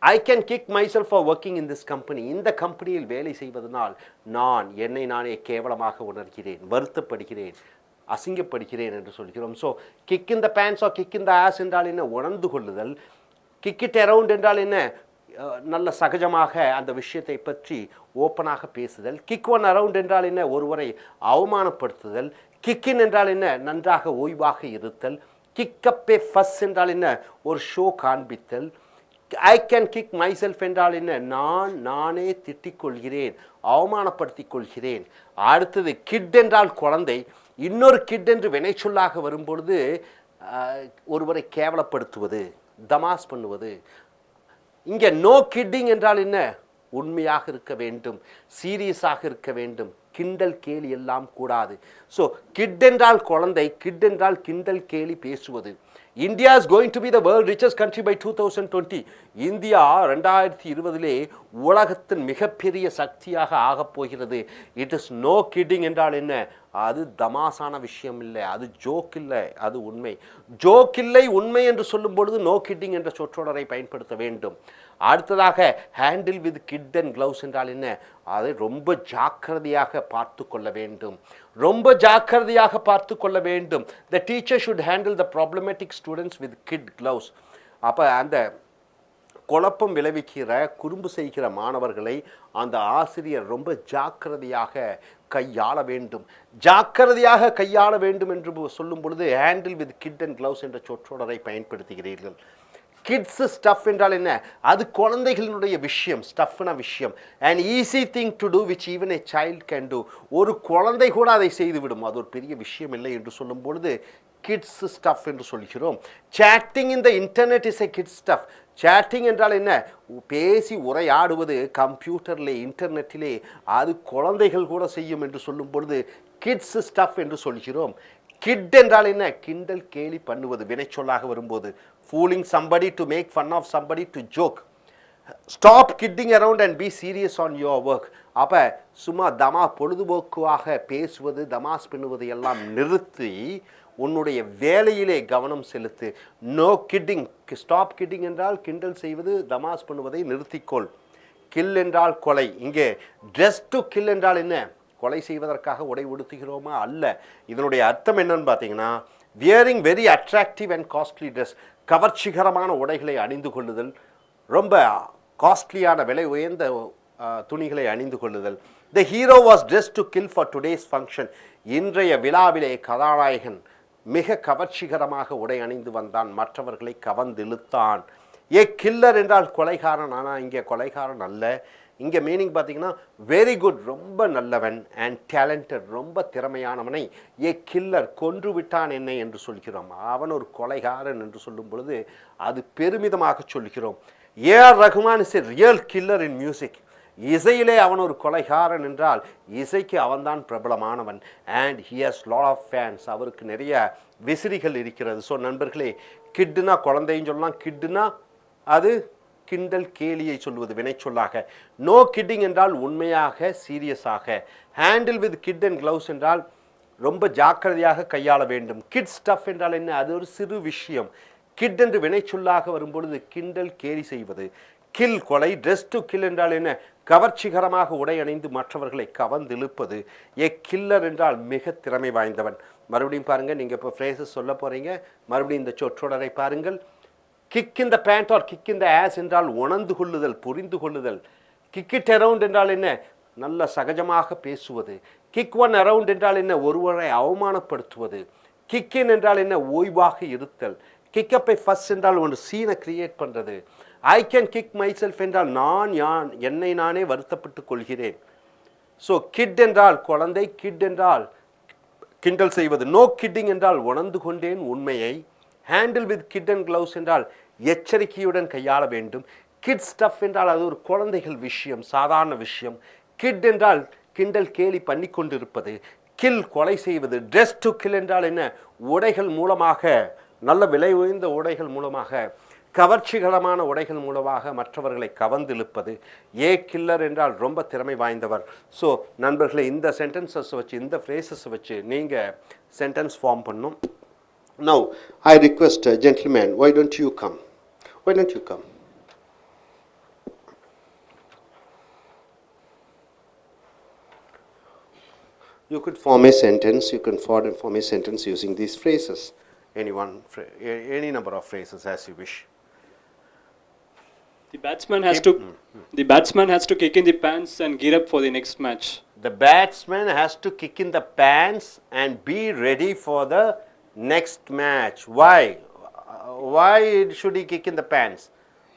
ஐ can kick my self for working in this company, இந்த கம்பெனியில் வேலை செய்வதனால் நான் என்னை நானே கேவலமாக உணர்கிறேன், வருத்தப்படுகிறேன், அசிங்கப்படுகிறேன் என்று சொல்கிறோம். So kick in the pants R kick in the as என்றால் என்ன? உணர்ந்து கொள்ளுதல். கிக் இட் அரவுண்ட் என்றால் என்ன? நல்ல சகஜமாக அந்த விஷயத்தை பற்றி ஓப்பனாக பேசுதல். கிக் ஒன் அரவுண்ட் என்றால் என்ன? ஒருவரை அவமானப்படுத்துதல். கிக்கின் என்றால் என்ன? நன்றாக ஓய்வாக இருத்தல். கிக்கப் ஏ ஃபஸ் என்றால் என்ன? ஒரு ஷோ காண்பித்தல். I can kick myself என்றால் என்ன? நானே திட்டிக் கொள்கிறேன், அவமானப்படுத்திக் கொள்கிறேன். அடுத்தது கிட் என்றால் குழந்தை. இன்னொரு கிட் என்று வினைச்சொல்லாக வரும்பொழுது ஒருவரை கேவலப்படுத்துவது, தமாஸ் பண்ணுவது. இங்கே நோ கிட்டிங் என்றால் என்ன? உண்மையாக இருக்க வேண்டும், சீரியஸாக இருக்க வேண்டும், கிண்டல் கேலி எல்லாம் கூடாது. ஸோ கிட் என்றால் குழந்தை, கிட் என்றால் கிண்டல் கேலி பேசுவது. India is going to be the world richest country by 2020. India 2020 உலகத்தின் மிகப்பெரிய சக்தியாக ஆகப் போகிறது. இட் இஸ் நோ கிட்டிங் என்றால் என்ன? அது தமாசான விஷயம் இல்லை, அது ஜோக் இல்லை, அது உண்மை. ஜோக் இல்லை, உண்மை என்று சொல்லும் பொழுது நோ கிட்டிங் என்ற சொற்றொடரை பயன்படுத்த வேண்டும். அடுத்ததாக handle with kid and gloves என்றால் என்ன? அதை ரொம்ப ஜாக்கிரதையாக பார்த்து கொள்ள வேண்டும், ரொம்ப ஜாக்கிரதையாக பார்த்து கொள்ள வேண்டும். The teacher should handle the problematic students with kid gloves. அப்போ அந்த குழப்பம் விளைவிக்கிற, குறும்பு செய்கிற மாணவர்களை அந்த ஆசிரியர் ரொம்ப ஜாக்கிரதையாக கையாள வேண்டும். ஜாக்கிரதையாக கையாள வேண்டும் என்று சொல்லும் பொழுது handle with kid and gloves என்ற சொற்றொடரை பயன்படுத்துகிறீர்கள். கிட்ஸ் ஸ்டஃப் என்றால் என்ன? அது குழந்தைகளினுடைய விஷயம், ஸ்டஃப்னா விஷயம். And easy thing to do which even a child can do. ஒரு குழந்தை கூட அதை செய்துவிடும், அது ஒரு பெரிய விஷயம் இல்லை என்று சொல்லும் பொழுது கிட்ஸ் ஸ்டஃப் என்று சொல்கிறோம். Chatting in the internet is a kids stuff. Chatting என்றால் என்ன? பேசி உரையாடுவது கம்ப்யூட்டரிலே, இன்டர்நெட்டிலே, அது குழந்தைகள் கூட செய்யும் என்று சொல்லும் பொழுது கிட்ஸ் ஸ்டஃப் என்று சொல்கிறோம். கிட் என்றால் என்ன? கிண்டல் கேலி பண்ணுவது, வினைச்சொல்லாக வரும்போது. fooling somebody to make fun of somebody, to joke. Stop kidding around and be serious on your work. அப்போ சும்மா பொழுதுபோக்குவாக பேசுவது, தமாஸ் பண்ணுவது எல்லாம் நிறுத்தி உன்னுடைய வேலையிலே கவனம் செலுத்து. No kidding. ஸ்டாப் கிட்டிங் என்றால் கிண்டல் செய்வது, தமாஸ் பண்ணுவதை நிறுத்திக்கொள். கில் என்றால் கொலை. இங்கே ட்ரெஸ் டு கில் என்றால் என்ன? கொலை செய்வதற்காக உடை உடுத்துகிறோமா? அல்ல. இதனுடைய அர்த்தம் என்னன்னு பார்த்தீங்கன்னா, wearing very attractive and costly dress, கவர்ச்சிகரமான உடைகளை அணிந்து கொள்ளுதல், ரொம்ப காஸ்ட்லியான விலை உயர்ந்த துணிகளை அணிந்து கொள்ளுதல். The hero was dress to kill for today's function, இன்றைய விழாவிலே கதாநாயகன் மிக கவர்ச்சிகரமாக உடை அணிந்து வந்தான், மற்றவர்களை கவர்ந்திழுத்தான். ஏ கில்லர் என்றால் கொலைகாரன், ஆனால் இங்கே கொலைகாரன் அல்ல. இங்கே மீனிங் பார்த்தீங்கன்னா வெரி குட், ரொம்ப நல்லவன், அண்ட் டேலண்டட், ரொம்ப திறமையானவனை ஏ கில்லர் கொன்று விட்டான் என்னை என்று சொல்கிறோம். அவன் ஒரு கொலைகாரன் என்று சொல்லும் பொழுது அது பெருமிதமாக சொல்கிறோம். A R Rahman is a real killer in music. இசையிலே அவன் ஒரு கொலைகாரன் என்றால் இசைக்கு அவன்தான் பிரபலமானவன். And he has lot of fans, அவருக்கு நிறைய விசிறிகள் இருக்கிறது. ஸோ நண்பர்களே, கிட்டுனா குழந்தைன்னு சொல்லலாம், கிட்டுனா அது கிண்டல் கேலியை சொல்வது வினைச்சொல்லாக. நோ கிட்டிங் என்றால் உண்மையாக சீரியஸாக. Handle with kid and gloves என்றால் ரொம்ப ஜாக்கிரதையாக கையாள வேண்டும். கிட் ஸ்டஃப் என்றால் என்ன? அது ஒரு சிறு விஷயம். கிட் என்று வினைச்சொல்லாக வரும்பொழுது கிண்டல் கேலி செய்வது. கில் கொலை. ட்ரெஸ் டு கில் என்றால் என்ன? கவர்ச்சிகரமாக உடை அணிந்து மற்றவர்களை கவர்ந்திழுப்பது. ஏ கில்லர் என்றால் மிக திறமை வாய்ந்தவன். மறுபடியும் பாருங்கள், நீங்கள் இப்போ ஃப்ரேசஸ் சொல்ல போகிறீங்க. மறுபடியும் இந்த சொற்றொடரை பாருங்கள். Kick in the pant R kick in the as என்றால் உணர்ந்து கொள்ளுதல், புரிந்து கொள்ளுதல். கிக் இட் அரவுண்ட் என்றால் என்ன? நல்ல சகஜமாக பேசுவது. கிக் ஒன் அரவுண்ட் என்றால் என்ன? ஒருவரை அவமானப்படுத்துவது. கிக் இன் என்றால் என்ன? ஓய்வாக இருத்தல். கிக் அப் ஐ ஃபர்ஸ்ட் என்றால் ஒரு சீனை கிரியேட் பண்ணுறது. ஐ கேன் கிக் மை செல்ஃப் என்றால் நான் என்னை நானே வருத்தப்பட்டு கொள்கிறேன். ஸோ கிட் என்றால் குழந்தை, கிட் என்றால் கிண்டல் செய்வது. நோ கிட்டிங் என்றால் உணர்ந்து கொண்டேன் உண்மையை. Handle with kid and gloves என்றால் எச்சரிக்கையுடன் கையாள வேண்டும். கிட் ஸ்டஃப் என்றால் அது ஒரு குழந்தைகள் விஷயம், சாதாரண விஷயம். கிட் என்றால் கிண்டல் கேலி பண்ணி கொண்டிருப்பது. கில் கொலை செய்வது. ட்ரெஸ் டு கில் என்றால் என்ன? உடைகள் மூலமாக, நல்ல விலை உயர்ந்த உடைகள் மூலமாக, கவர்ச்சிகரமான உடைகள் மூலமாக மற்றவர்களை கவர்ந்திழுப்பது. ஏ கில்லர் என்றால் ரொம்ப திறமை வாய்ந்தவர். ஸோ நண்பர்களே, இந்த சென்டென்சஸ் வச்சு, இந்த ஃப்ரேசஸ் வச்சு நீங்கள் சென்டென்ஸ் ஃபார்ம் பண்ணும். Now, I request gentlemen, why don't you come? Why don't you come? You could form a sentence. You can form a sentence using these phrases. Any number of phrases as you wish. The batsman has to kick in the pants and gear up for the next match. The batsman has to kick in the pants and be ready for the next match. Why? Why should he kick in the pants?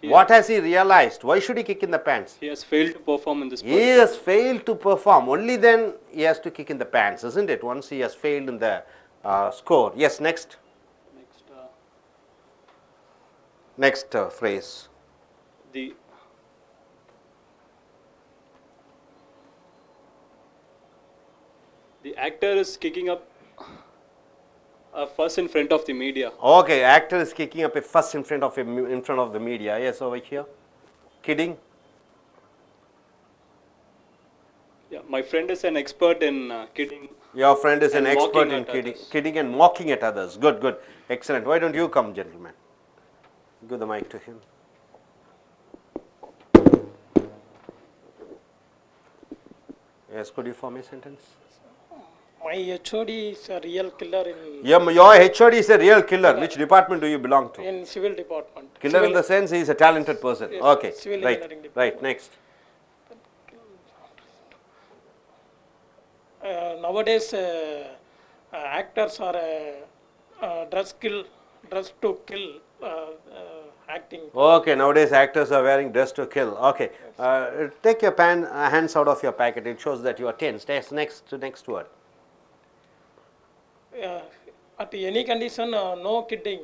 What has he realized? Why should he kick in the pants? He has failed to perform in this sport. He has failed to perform. Only then he has to kick in the pants, isn't it? Once he has failed in the score. Yes, next. Next phrase. The actor is kicking up a fuss in front of the media. Okay, actor is kicking up a fuss in front of the media. Yes, over here. Kidding. Yeah, my friend is an expert in kidding. Your friend is an And expert mocking in at kidding, others. kidding and mocking at others. Good, good, excellent. Why don't you come, gentlemen? Give the mic to him. Yes, could you form a sentence? My HOD is a real killer in Your HOD is a real killer. Which department do you belong to? civil department. Killer in the sense he is a talented person. Yes, Okay, civil right, engineering right. Next. Nowadays, actors are dress to kill acting. Okay, nowadays actors are wearing dress to kill. Okay, take your hands out of your packet. It shows that you are tense. Next word. At any condition, no kidding.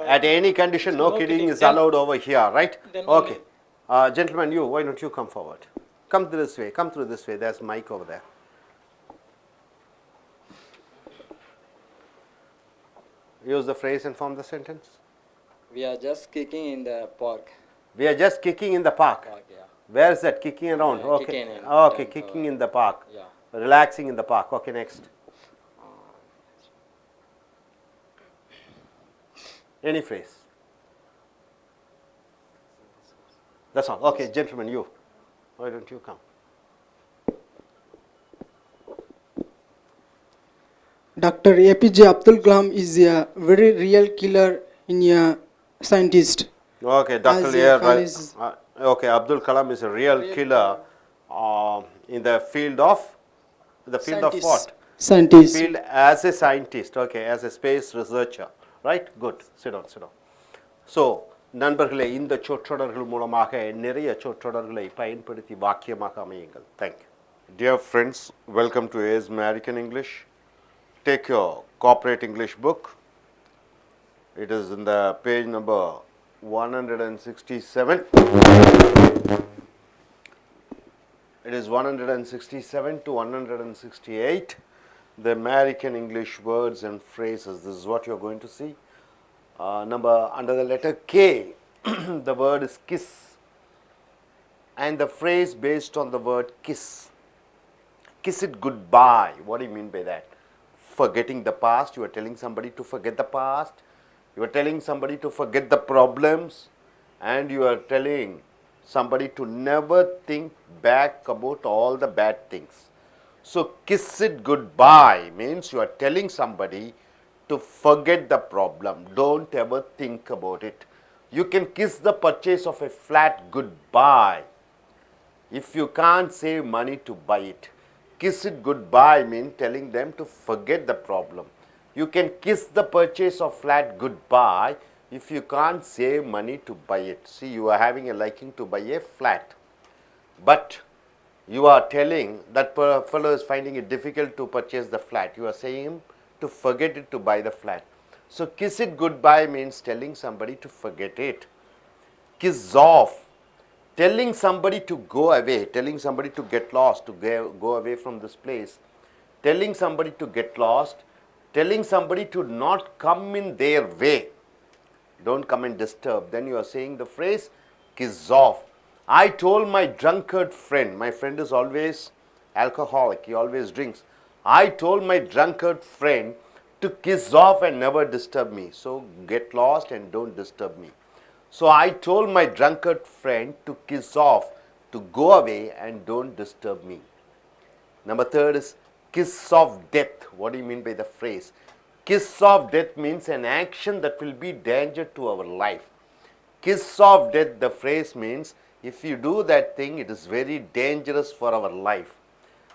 At any condition, no kidding is Then- allowed over here, right? then Okay. Gentlemen, why don't you come forward? Come this way. Come through this way. There's mic over there. Use the phrase and form the sentence. We are just kicking in the park. We are just kicking in the park. Yeah. Where is that? Kicking around. Yeah, Okay. kicking in. Okay, kicking in the park. Yeah. Relaxing in the park. Okay, next. Any phrase. That's all. Okay, gentlemen, you. Why don't you come? Dr. APJ Abdul Kalam is a very real killer in a scientist. Okay, Dr. As a Lear, fan is- okay, Abdul Kalam is a real killer in the field of Scientist. what? Scientist. Field as a scientist, okay, as a space researcher, right? Good. Sit down, sit down. So, நண்பர்களே இந்த சொற்றொடர்கள் மூலமாக நிறைய சொற்றொடர்களை பயன்படுத்தி வாக்கியமாக அமையுங்கள். Thank you. Dear friends, welcome to AS American English. Take your corporate English book. It is in the page number 167. It is 167 to 168. The American English words and phrases. This is what you are going to see. Under the letter K, the word is kiss. And the phrase based on the word kiss. Kiss it goodbye. What do you mean by that? Forgetting the past. You are telling somebody to forget the past. You are telling somebody to forget the problems. And you are telling somebody to never think back about all the bad things. So, kiss it goodbye means you are telling somebody to forget the problem. Don't ever think about it. You can kiss the purchase of a flat goodbye if you can't save money to buy it. Kiss it goodbye means telling them to forget the problem. You can kiss the purchase of flat goodbye if you can't save money to buy it. See, you are having a liking to buy a flat, but you are telling that fellow is finding it difficult to purchase the flat. You are saying him to forget it to buy the flat. So, kiss it goodbye means telling somebody to forget it. Kiss off, telling somebody to go away, telling somebody to get lost, to go away from this place, telling somebody to get lost, telling somebody to not come in their way. Don't come and disturb. Then you are saying the phrase kiss off. I told my drunkard friend, my friend is always alcoholic, he always drinks. I told my drunkard friend to kiss off and never disturb me. So get lost and don't disturb me. So I told my drunkard friend to kiss off, to go away and don't disturb me. Number third is kiss of death. What do you mean by the phrase? Kiss of death means an action that will be danger to our life. Kiss of death, the phrase means if you do that thing, it is very dangerous for our life.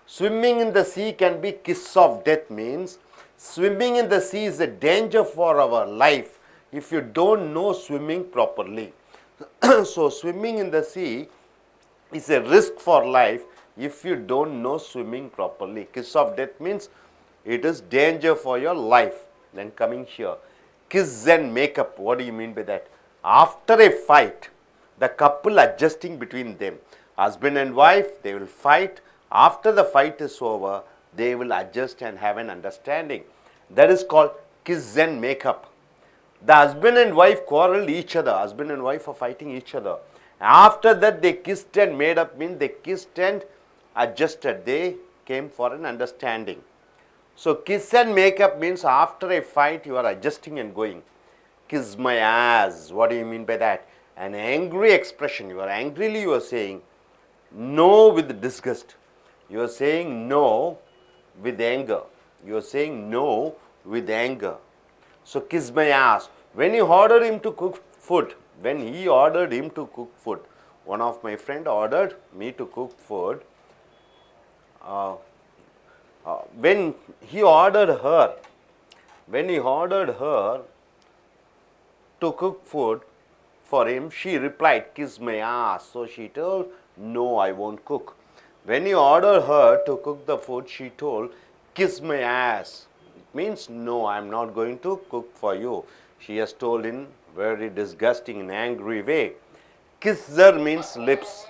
Swimming in the sea can be kiss of death means swimming in the sea is a danger for our life if you don't know swimming properly. So swimming in the sea is a risk for life if you don't know swimming properly. Kiss of death means it is danger for your life. Then coming here, kiss and makeup. What do you mean by that? After a fight, the couple adjusting between them, husband and wife, they will fight. After the fight is over, they will adjust and have an understanding. That is called kiss and makeup. The husband and wife quarreled each other. Husband and wife are fighting each other. After that, they kissed and made up means they kissed and adjusted. They came for an understanding. So, kiss and make up means after a fight, you are adjusting and going. Kiss my ass. What do you mean by that? An angry expression. You are saying no with disgust. You are saying no with anger. You are saying no with anger. So, kiss my ass. When you order him to cook food, when he ordered him to cook food, one of my friend ordered me to cook food. When he ordered her to cook food for him, she replied, kiss my ass. So she told, no, I won't cook. When he ordered her to cook the food, she told, kiss my ass. It means, no, I am not going to cook for you. She has told in very disgusting and angry way. Kisser means lips.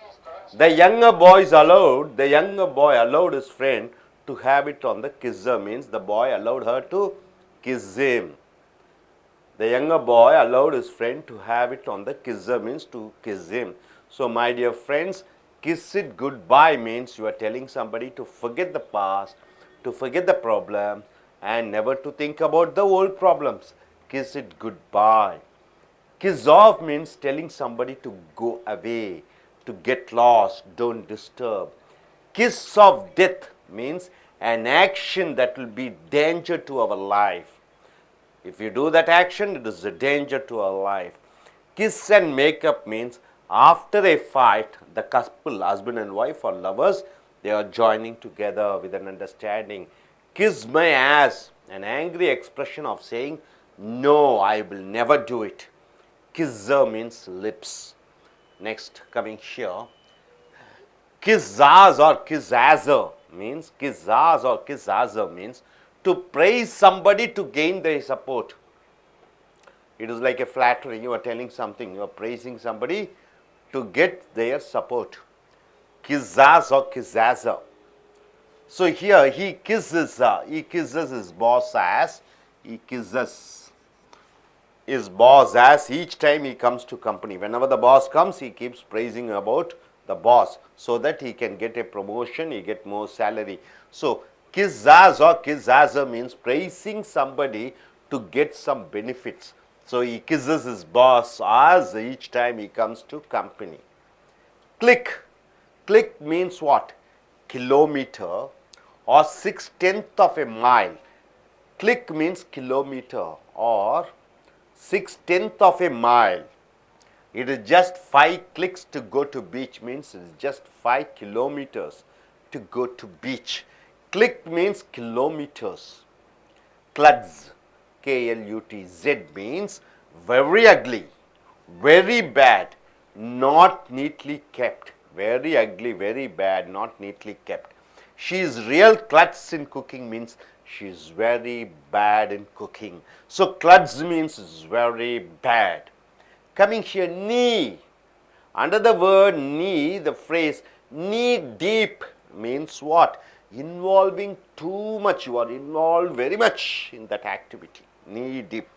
The younger boy allowed his friend to have it on the kisser means the boy allowed her to kiss him. The younger boy allowed his friend to have it on the kisser means to kiss him. So my dear friends, kiss it goodbye means you are telling somebody to forget the past, to forget the problem and never to think about the old problems. Kiss it goodbye. Kiss off means telling somebody to go away. to get lost, don't disturb. Kiss of death means an action that will be danger to our life. If you do that action, it is a danger to our life. Kiss and make up means after a fight, the couple, husband and wife or lovers, they are joining together with an understanding. Kiss my ass, an angry expression of saying, no, I will never do it. Kisser means lips. Next, coming here. Kizzazz or kizazzer means to praise somebody to gain their support. It is like a flattery. You are telling something, you are praising somebody to get their support. Kizzazz or kizazzer. So here he kisses his boss ass. He kisses his boss ass each time he comes to company. Whenever the boss comes, he keeps praising about the boss so that he can get a promotion, he get more salary. So kizzazz or kizazzer means praising somebody to get some benefits. So he kisses his boss ass each time he comes to company. Click. Click means what? Kilometer or 6/10 of a mile. Click means kilometer or 6/10 of a mile. It is just 5 clicks to go to beach, means it is just 5 kilometers to go to beach. Click means kilometers. Klutz, K-L-U-T-Z means very ugly, very bad, not neatly kept. Very ugly, very bad, not neatly kept. She is real klutz in cooking means she is very bad in cooking. So klutz means is very bad. Coming here, knee. Under the word knee, the phrase knee deep means what? Involving too much. You are involved very much in that activity. Knee deep.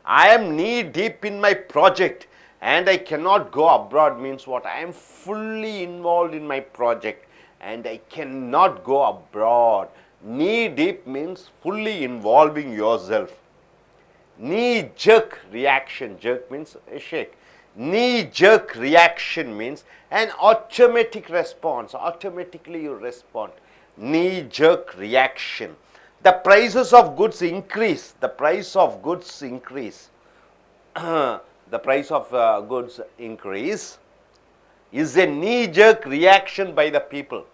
I am knee deep in my project and I cannot go abroad means what? I am fully involved in my project and I cannot go abroad. Knee deep means fully involving yourself. Knee jerk reaction. Jerk means a shake. Knee jerk reaction means an automatic response. Automatically you respond. Knee jerk reaction. The prices of goods increase. The price of goods increase. The price of goods increase is a knee jerk reaction by the people.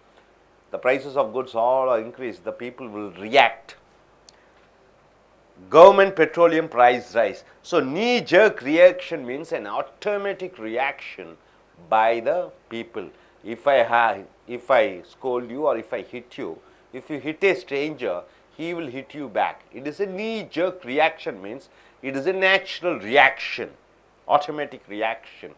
The prices of goods all are increased. The people will react. Government petroleum price rise. So knee jerk reaction means an automatic reaction by the people. If I scold you or if I hit you, if you hit a stranger, he will hit you back. It is a knee jerk reaction means it is a natural reaction, automatic reaction.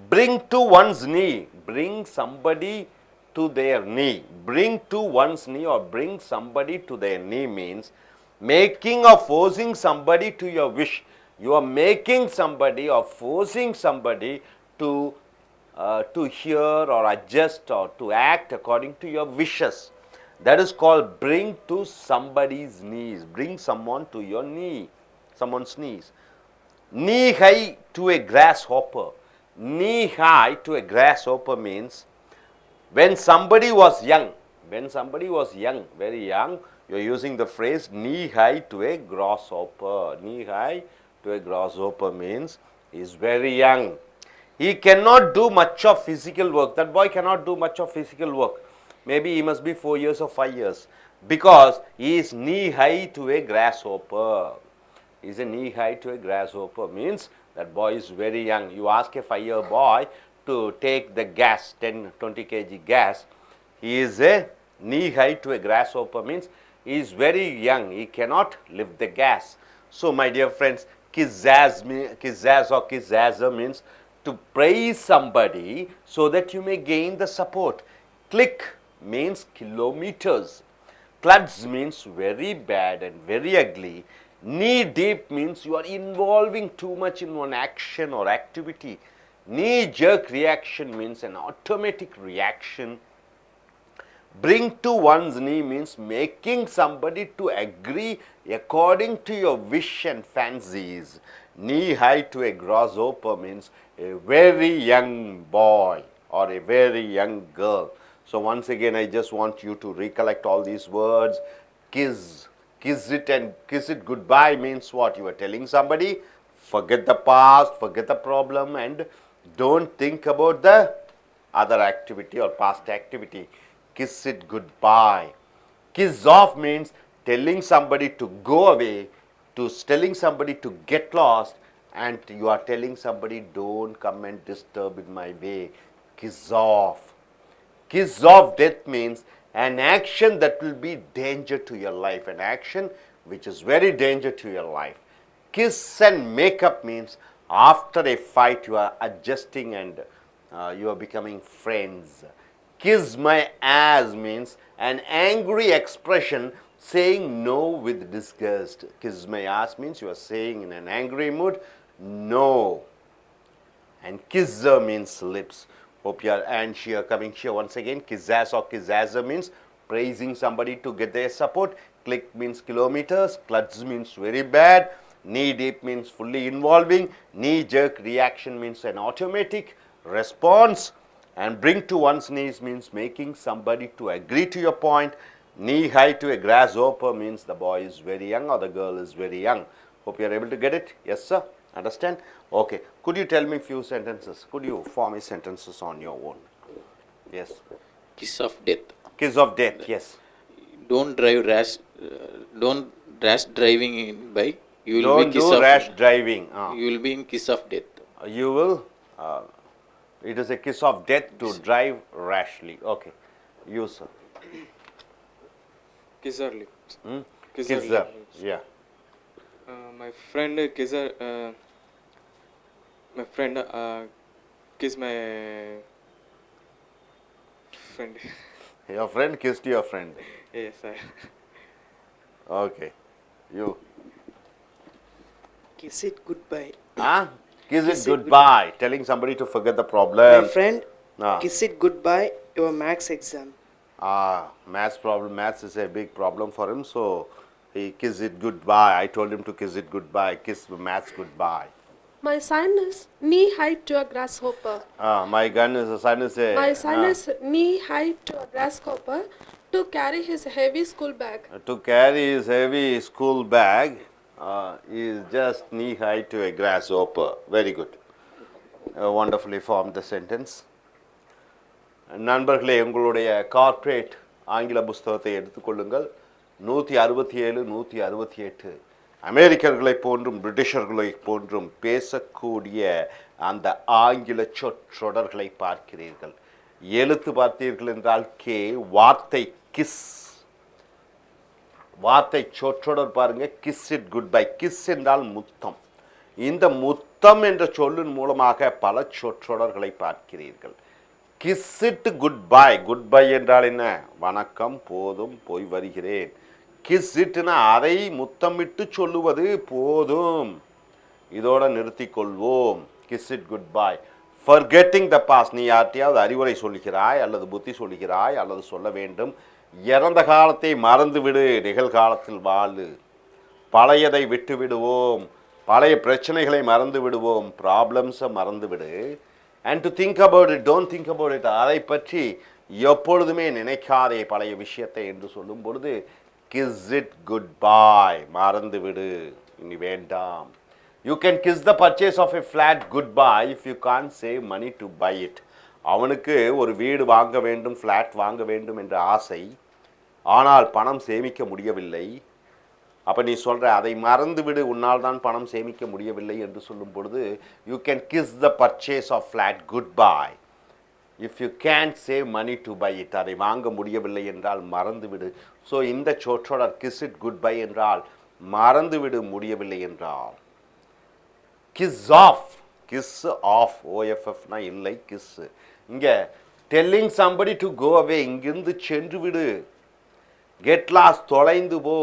Bring to one's knee. Bring somebody to their knee. Bring to one's knee or bring somebody to their knee means making or forcing somebody to your wish. You are making somebody or forcing somebody to hear or adjust or to act according to your wishes. That is called bring to somebody's knees. Bring someone to your knee, someone's knees. Knee high to a grasshopper. Knee high to a grasshopper means when somebody was young, very young, you are using the phrase knee high to a grasshopper. Knee high to a grasshopper means he is very young. He cannot do much of physical work. That boy cannot do much of physical work. Maybe he must be 4 years or 5 years because he is knee high to a grasshopper. He is a knee high to a grasshopper means that boy is very young. You ask a 5-year boy to take the gas, 10-20 kg gas. He is a knee high to a grasshopper means he is very young. He cannot lift the gas. So my dear friends, kizzazz or kizzazzer means to praise somebody so that you may gain the support. Click means kilometers. Klutz means very bad and very ugly. Knee deep means you are involving too much in one action or activity. Knee jerk reaction means an automatic reaction. Bring to one's knee means making somebody to agree according to your wish and fancies. Knee high to a grasshopper means a very young boy. or a very young girl. So once again, I just want you to recollect all these words. Kiss, kiss it and kiss it goodbye means what? You are telling somebody, forget the past, forget the problem, and don't think about the other activity or past activity. Kiss it goodbye. Kiss off means telling somebody to go away, to telling somebody to get lost, and you are telling somebody don't come and disturb in my way. Kiss off. Kiss of death means an action that will be danger to your life, an action which is very danger to your life. Kiss and make up means after a fight you are adjusting and you are becoming friends. Kiss my ass means an angry expression saying no with disgust. Kiss my ass means you are saying in an angry mood no. And kisser means lips. Hope you are, and here coming here once again, kiss-ass or kiss-asser means praising somebody to get their support. Click means kilometers, klutz means very bad, knee deep means fully involving, knee jerk reaction means an automatic response, and bring to one's knees means making somebody to agree to your point. Knee high to a grasshopper means the boy is very young or the girl is very young. Hope you are able to get it. Yes, sir. Understand? Okay. Could you tell me few sentences? Could you form me sentences on your own? Yes. Kiss of death. Kiss of death. Yes. Don't drive rash. Don't rash driving in bike. You will Don't be kiss do of. rash driving. You will be in kiss of death. You will. It is a kiss of death to drive rashly. Okay. You, sir. Kisser lips. Kisser. Yeah. My friend kisser. My friend kiss my friend. Your friend kissed your friend. Yes, sir. Okay. You. Kiss it goodbye. Kiss it goodbye. Telling somebody to forget the problem. My friend, kiss it goodbye. Your maths exam. Maths problem. Maths is a big problem for him. So he kiss it goodbye. I told him to kiss it goodbye. Kiss maths goodbye. My son is knee high to a grasshopper. My son is knee high to a grasshopper to carry his heavy school bag. To carry his heavy school bag is just knee high to a grasshopper. Very good. Wonderfully formed the sentence. நண்பர்களே, உங்களுடைய corporate ஆங்கில புஸ்தகத்தை எடுத்துக்கொள்ளுங்கள். 167 168 அமெரிக்கர்களைப் போன்றும் பிரிட்டிஷர்களைப் போன்றும் பேசக்கூடிய அந்த ஆங்கில சொற்றொடர்களை பார்க்கிறீர்கள். எழுத்து பார்த்தீர்கள் என்றால் கே, வார்த்தை கிஸ், வார்த்தை சொற்றொடர் பாருங்க, kiss it goodbye. Kiss என்றால் முத்தம். இந்த முத்தம் என்ற சொல்லின் மூலமாக பல சொற்றொடர்களை பார்க்கிறீர்கள். Kiss it good bye. Good bye என்றால் என்ன? வணக்கம், போதும், போய் வருகிறேன். கிஸ் இட்னா அதை முத்தமிட்டு சொல்லுவது, போதும், இதோட நிறுத்திக் கொள்வோம். Kiss it goodbye. Forgetting the past. நீ யார்ட்டையாவது அறிவுரை சொல்கிறாய் அல்லது புத்தி சொல்கிறாய் அல்லது சொல்ல வேண்டும். இறந்த காலத்தை மறந்துவிடு, நிகழ்காலத்தில் வாழு. பழையதை விட்டு விடுவோம், பழைய பிரச்சனைகளை மறந்து விடுவோம், ப்ராப்ளம்ஸை மறந்துவிடு. And do think about it, don't think about it. அதை பற்றி எப்பொழுதுமே நினைக்காதே பழைய விஷயத்தை என்று சொல்லும் பொழுது கிஸ் இட் குட் பாய், மறந்து விடு, இனி வேண்டாம். You can kiss the purchase of a flat goodbye if you can't save money to buy it. அவனுக்கு ஒரு வீடு வாங்க வேண்டும், ஃப்ளாட் வாங்க வேண்டும் என்ற ஆசை, ஆனால் பணம் சேமிக்க முடியவில்லை. அப்போ நீ சொல்கிற அதை மறந்து விடு, உன்னால் தான் பணம் சேமிக்க முடியவில்லை என்று சொல்லும் பொழுது you can kiss the purchase of flat goodbye if you can save money to buy it. அதை வாங்க முடியவில்லை என்றால் மறந்து விடு. ஸோ இந்த சொற்றொடர் கிஸ் இட் குட் பை என்றால் மறந்து விடு, முடியவில்லை என்றால். கிஸ் ஆஃப், கிஸ் ஆஃப், ஓஎஃப்எஃப்னா இல்லை, கிஸ். இங்கே டெல்லிங் சம்படி டு கோ அவே, இங்கிருந்து சென்று விடு. கெட் லாஸ், தொலைந்து போ.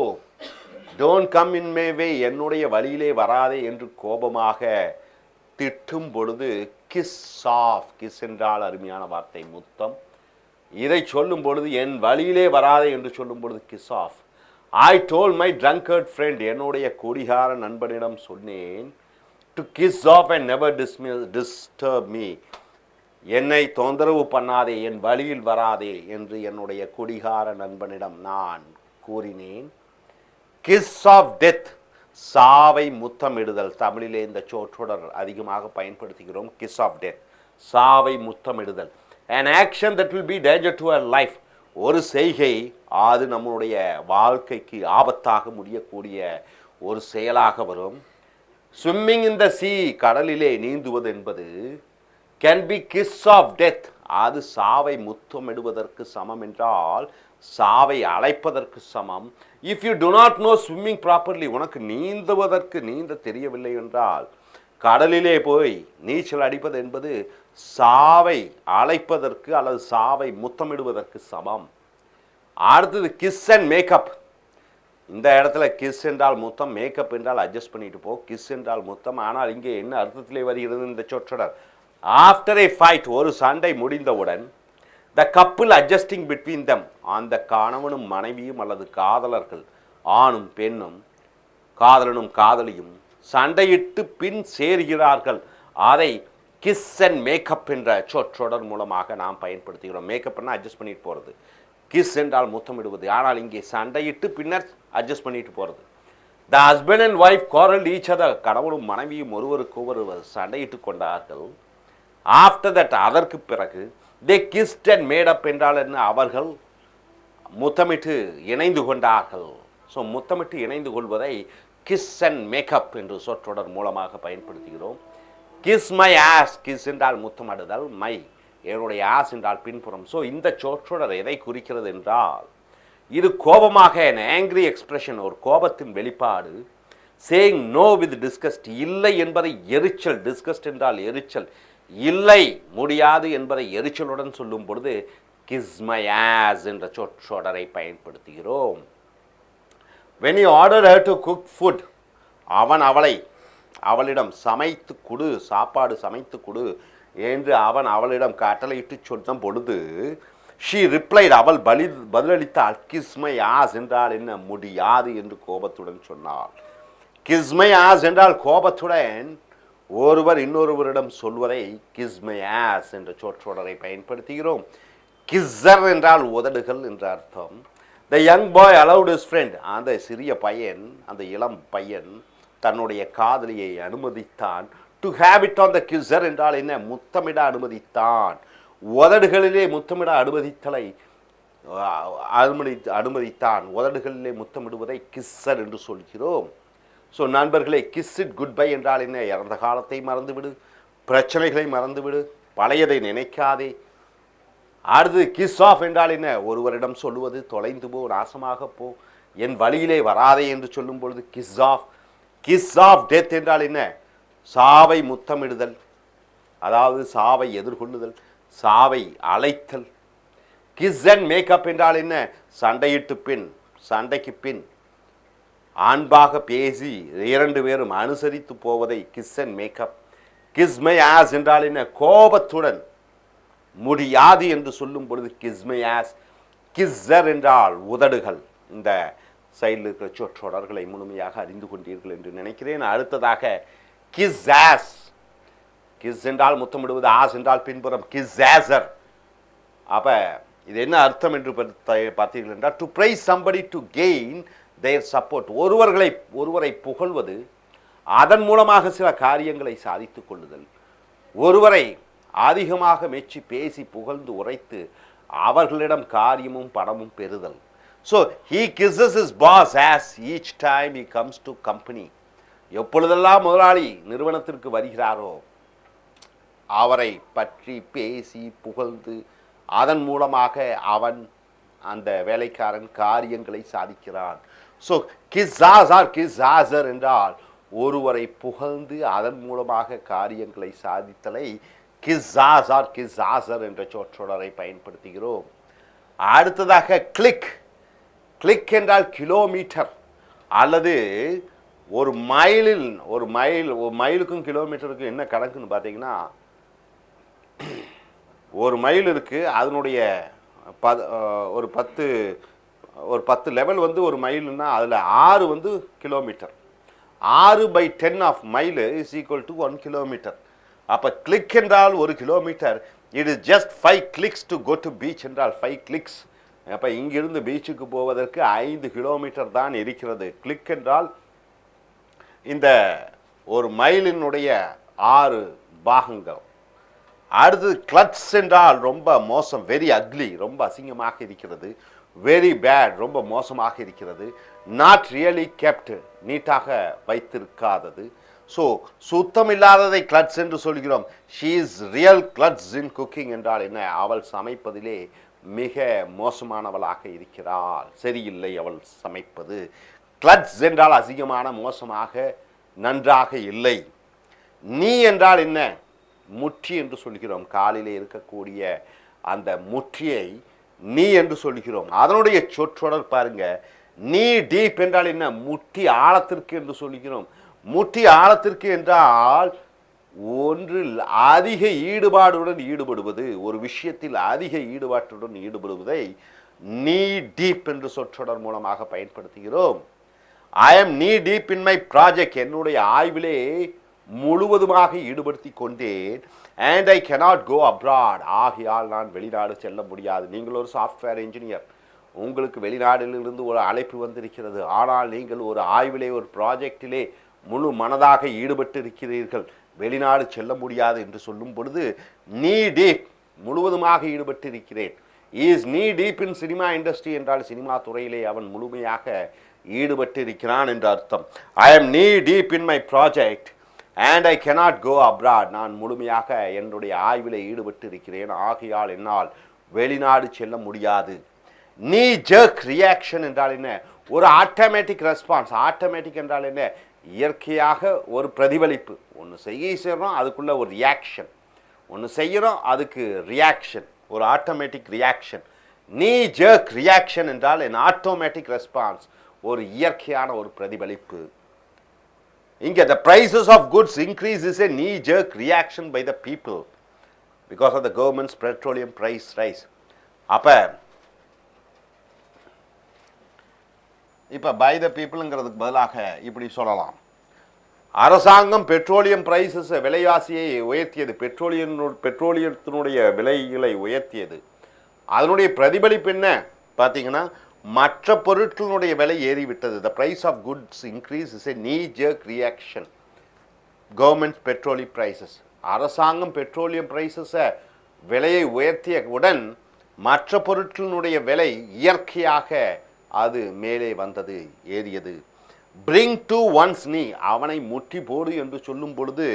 Don't come in my way, என்னுடைய வழியிலே வராதே என்று கோபமாக திட்டும் பொழுது கிஸ் ஆஃப். கிஸ் என்றால் அருமையான வார்த்தை, முத்தம். இதை சொல்லும் பொழுது என் வழியிலே வராதே என்று சொல்லும் பொழுது kiss off. I told my drunkard friend, என்னுடைய குடிகார நண்பனிடம் சொன்னேன், to kiss off and never disturb me, என்னை தொந்தரவு பண்ணாதே, என் வழியில் வராதே என்று என்னுடைய குடிகார நண்பனிடம் நான் கூறினேன். கிஸ் ஆஃப் டெத், சாவை முத்தமிடுதல். தமிழிலே இந்த சொற்றொடர் அதிகமாக பயன்படுத்துகிறோம். கிஸ் ஆஃப் டெத், சாவை முத்தமிடுதல். an action that will be danger to our life, ஒரு செய்கை அது நம்முடைய வாழ்க்கைக்கு ஆபத்தாக முடியக்கூடிய ஒரு செயலாக வரும். ஸ்விம்மிங் இன் த sea, கடலிலே நீந்துவது என்பது can be kiss of death, அது சாவை முத்தமிடுவதற்கு சமம் என்றால் சாவை அழைப்பதற்கு சமம். if you do not know swimming properly, உனக்கு நீந்த தெரியவில்லை என்றால் கடலிலே போய் நீச்சல் அடிப்பது என்பது சாவை அழைப்பதற்கு அல்லது சாவை முத்தமிடுவதற்கு சமம். அடுத்தது கிஸ் அண்ட் மேக்கப். இந்த இடத்துல கிஸ் என்றால் முத்தம், மேக்கப் என்றால் அட்ஜஸ்ட் பண்ணிட்டு போ. கிஸ் என்றால் முத்தம். ஆனால் இங்கே என்ன அர்த்தத்திலே வருகிறது இந்த சொற்றொடர்? ஆஃப்டர் ஏ ஃபைட், ஒரு சண்டை முடிந்தவுடன் த கப்பிள் அட்ஜஸ்டிங் பிட்வீன் தம், அந்த கணவனும் மனைவியும் அல்லது காதலர்கள் ஆணும் பெண்ணும் காதலனும் காதலியும் சண்டையிட்டு பின் சேர்கிறார்கள். அதை கிஸ் அண்ட் மேக்கப் என்ற சொற்றொடர் மூலமாக நாம் பயன்படுத்துகிறோம். மேக்கப்னா அட்ஜஸ்ட் பண்ணிட்டு போகிறது, கிஸ் என்றால் முத்தமிடுவது. ஆனால் இங்கே சண்டையிட்டு பின்னர் அட்ஜஸ்ட் பண்ணிட்டு போகிறது. த husband and wife quarreled each other, கணவனும் மனைவியும் ஒருவருக்கு ஒருவர் சண்டையிட்டு கொண்டார்கள். ஆஃப்டர் தட், அதற்கு பிறகு தே கிஸ்ட் அண்ட் மேடப் என்றால் என்ன? அவர்கள் முத்தமிட்டு இணைந்து கொண்டார்கள். ஸோ முத்தமிட்டு இணைந்து கொள்வதை கிஸ் அண்ட் மேக்கப் என்று சொற்றொடர் மூலமாக பயன்படுத்துகிறோம். கிஸ் மை ஆஸ், கிஸ் என்றால் முத்தமிடுதல், மை என்னுடைய ஆஸ் என்றால் பின்புறம். ஸோ இந்த சொற்றொடர் எதை குறிக்கிறது என்றால் இது கோபமாக an angry expression, ஒரு கோபத்தின் வெளிப்பாடு. saying no with disgust, இல்லை என்பதை எரிச்சல், disgust என்றால் எரிச்சல், இல்லை முடியாது என்பதை எரிச்சலுடன் சொல்லும் பொழுது kiss my ass என்ற சொற்றொடரை பயன்படுத்துகிறோம். when you order her to cook food, அவளிடம் சமைத்து கொடு, சாப்பாடு சமைத்து கொடு என்று அவளிடம் கட்டளையிட்டு சொன்ன பொழுது she replied, அவள் பதிலளித்தாள், kiss my ass என்றால் என்ன? முடியாது என்று கோபத்துடன் சொன்னாள். kiss my ass என்றால் கோபத்துடன் ஒருவர் இன்னொருவரிடம் சொல்வதை kiss my ass என்ற சொற்றொடரை பயன்படுத்துகிறோம். kisser என்றால் உதடுகள் என்ற அர்த்தம். the young boy allowed his friend, அந்த சிறிய பையன், அந்த இளம் பையன் தன்னுடைய காதலியை அனுமதித்தான். to have it on the kisser என்றால் என்ன? முத்தமிட அனுமதித்தான். உதடுகளிலே முத்தமிட அனுமதித்தான். உதடுகளிலே முத்தமிடுவதை கிஸ்ஸர் என்று சொல்கிறோம். ஸோ நண்பர்களே, கிஸ் இட் குட் பை என்றால் என்ன? இறந்த காலத்தை மறந்துவிடு, பிரச்சனைகளை மறந்துவிடு, பழையதை நினைக்காதே. அடுத்து கிஸ் ஆஃப் என்றால் என்ன? ஒருவரிடம் சொல்லுவது தொலைந்து போ, நாசமாக போ, என் வழியிலே வராதே என்று சொல்லும் பொழுது kiss off. Kiss of death என்றால் என்ன? சாவை முத்தமிடுதல், அதாவது சாவை எதிர்கொள்ளுதல், சாவை அழைத்தல். கிஸ் அண்ட் மேக்கப் என்றால் என்ன? சண்டைக்கு பின் அன்பாக பேசி இரண்டு பேரும் அனுசரித்து போவதை kiss and makeup. Kiss my as என்றால் என்ன? கோபத்துடன் முடியாது என்று சொல்லும் பொழுது கிஸ் மை ஆஸ். கிஸ்ஸர் என்றால் உதடுகள். இந்த சைடில் இருக்கிற சொற்றொடர்களை முழுமையாக அறிந்து கொண்டீர்கள் என்று நினைக்கிறேன். அடுத்ததாக கிஸ் ஆஸ். கிஸ் என்றால் முத்தமிடுவது, ஆஸ் என்றால் பின்புறம், கிஸ் ஆசர். அப்போ இது என்ன அர்த்தம் என்று பார்த்தீர்கள் என்றால், to price somebody to gain there support, ஒருவரை புகழ்வது, அதன் மூலமாக சில காரியங்களை சாதித்து கொள்ளுதல், ஒருவரை அதிகமாக மெச்சி பேசி புகழ்ந்து உரைத்து அவர்களிடம் காரியமும் பணமும் பெறுதல். So he kisses his boss as each time he comes to company, எப்பொழுதெல்லாம் முதலாளி நிறுவனத்திற்கு வருகிறாரோ அவரை பற்றி பேசி புகழ்ந்து அதன் மூலமாக அந்த வேலைக்காரன் காரியங்களை சாதிக்கிறான். ஸோ கிஸ்ஸர் என்றால் ஒருவரை புகழ்ந்து அதன் மூலமாக காரியங்களை சாதித்தலை கிஸ்ஸர் என்ற சொற்றொடரை பயன்படுத்துகிறோம். அடுத்ததாக கிளிக். கிளிக் என்றால் கிலோமீட்டர் அல்லது ஒரு மைலுக்கும் கிலோமீட்டருக்கும் என்ன கணக்குன்னு பார்த்தீங்கன்னா, ஒரு மைல் இருக்குது, அதனுடைய ஒரு 10 லெவல் வந்து ஒரு மைலுன்னா அதில் 6 வந்து kilometre. 6/10 of mile is equal to 1 kilometre. அப்போ கிளிக் என்றால் 1 kilometre, it is just 5 clicks to go to beach என்றால் 5 clicks. அப்போ இங்கிருந்து பீச்சுக்கு போவதற்கு 5 கிலோமீட்டர் தான் இருக்கிறது. கிளிக் என்றால் இந்த ஒரு மைலினுடைய 6 பாகங்கள். அடுத்தது கிளட்ஸ் என்றால் ரொம்ப மோசம், வெரி அக்லி, ரொம்ப அசிங்கமாக இருக்கிறது. வெரி பேட், ரொம்ப மோசமாக இருக்கிறது. நாட் ரியலி கெப்ட், நீட்டாக வைத்திருக்காதது. ஸோ சுத்தமில்லாததை கிளட்ஸ் என்று சொல்கிறோம். She is real Glitz in cooking என்றால் என்ன? அவள் சமைப்பதிலே மிக மோசமானவளாக இருக்கிறாள், சரியில்லை அவள் சமைப்பது. கிளட்ஸ் என்றால் அசிங்கமான, மோசமாக, நன்றாக இல்லை. நீ என்றால் என்ன? முற்றி என்று சொல்கிறோம். காலிலே இருக்கக்கூடிய அந்த முற்றியை நீ என்று சொல்கிறோம். அதனுடைய சொற்றொடர் பாருங்க, நீ டீப் என்றால் என்ன? முட்டி ஆழத்திற்கு என்று சொல்கிறோம். முட்டி ஆழத்திற்கு என்றால் ஒன்றில் அதிக ஈடுபாடுடன் ஈடுபடுவது, ஒரு விஷயத்தில் அதிக ஈடுபாட்டுடன் ஈடுபடுவதை நீ டீப் என்று சொற்றொடர் மூலமாக பயன்படுத்துகிறோம். ஐ எம் நீ டீப் இன் மை ப்ராஜெக்ட், என்னுடைய ஆய்விலே முழுவதுமாக ஈடுபடுத்தி கொண்டேன். And I cannot go abroad, ஆகையால் நான் வெளிநாடு செல்ல முடியாது. நீங்கள் ஒரு சாஃப்ட்வேர் இன்ஜினியர், உங்களுக்கு வெளிநாட்டிலிருந்து ஒரு அழைப்பு வந்திருக்கிறது. ஆனால் நீங்கள் ஒரு ஆய்விலே, ஒரு ப்ராஜெக்டிலே முழு மனதாக ஈடுபட்டு இருக்கிறீர்கள். வெளிநாடு செல்ல முடியாது என்று சொல்லும் பொழுது நீ டீப், முழுவதுமாக ஈடுபட்டு இருக்கிறேன். இஸ் நீ டீப் இன் சினிமா இண்டஸ்ட்ரி என்றால் சினிமா துறையிலே அவன் முழுமையாக ஈடுபட்டு இருக்கிறான் என்று அர்த்தம். ஐ எம் நீ deep in my project and I cannot go abroad, நான் முழுமையாக என்னுடைய ஆய்வில் ஈடுபட்டு இருக்கிறேன், ஆகையால் என்னால் வெளிநாடு செல்ல முடியாது. நீ ஜெர்க் ரியாக்ஷன் என்றால் என்ன? ஒரு ஆட்டோமேட்டிக் ரெஸ்பான்ஸ். ஆட்டோமேட்டிக் என்றால் என்ன? இயற்கையாக ஒரு பிரதிபலிப்பு. ஒன்று செய்கிறோம், அதுக்குள்ள ஒரு ரியாக்ஷன். ஒன்று செய்கிறோம், அதுக்கு ரியாக்ஷன், ஒரு ஆட்டோமேட்டிக் ரியாக்ஷன். நீ ஜெர்க் ரியாக்ஷன் என்றால் என் ஆட்டோமேட்டிக் ரெஸ்பான்ஸ், ஒரு இயற்கையான ஒரு பிரதிபலிப்பு. இங்கே the prices of goods increase is a knee jerk reaction by the people because of the government's petroleum price rise. அப்போ இப்போ பை த பீப்புளுங்கிறதுக்கு பதிலாக இப்படி சொல்லலாம், அரசாங்கம் பெட்ரோலியம் பிரைசஸ், விலைவாசியை உயர்த்தியது, பெட்ரோலியத்தினுடைய விலைகளை உயர்த்தியது. அதனுடைய பிரதிபலிப்பு என்ன பார்த்தீங்கன்னா, மற்ற பொருட்களுடைய விலை ஏறிவிட்டது. The price of goods increase is a knee jerk reaction. Government petroleum prices, அரசாங்கம் பெட்ரோலியம் பிரைசஸை விலையை உயர்த்திய உடன் மற்ற பொருட்களினுடைய விலை இயற்கையாக அது மேலே வந்தது, ஏறியது. பிரிங் டு ஒன்ஸ் நீ, அவனை முற்றி போடு என்று சொல்லும் பொழுது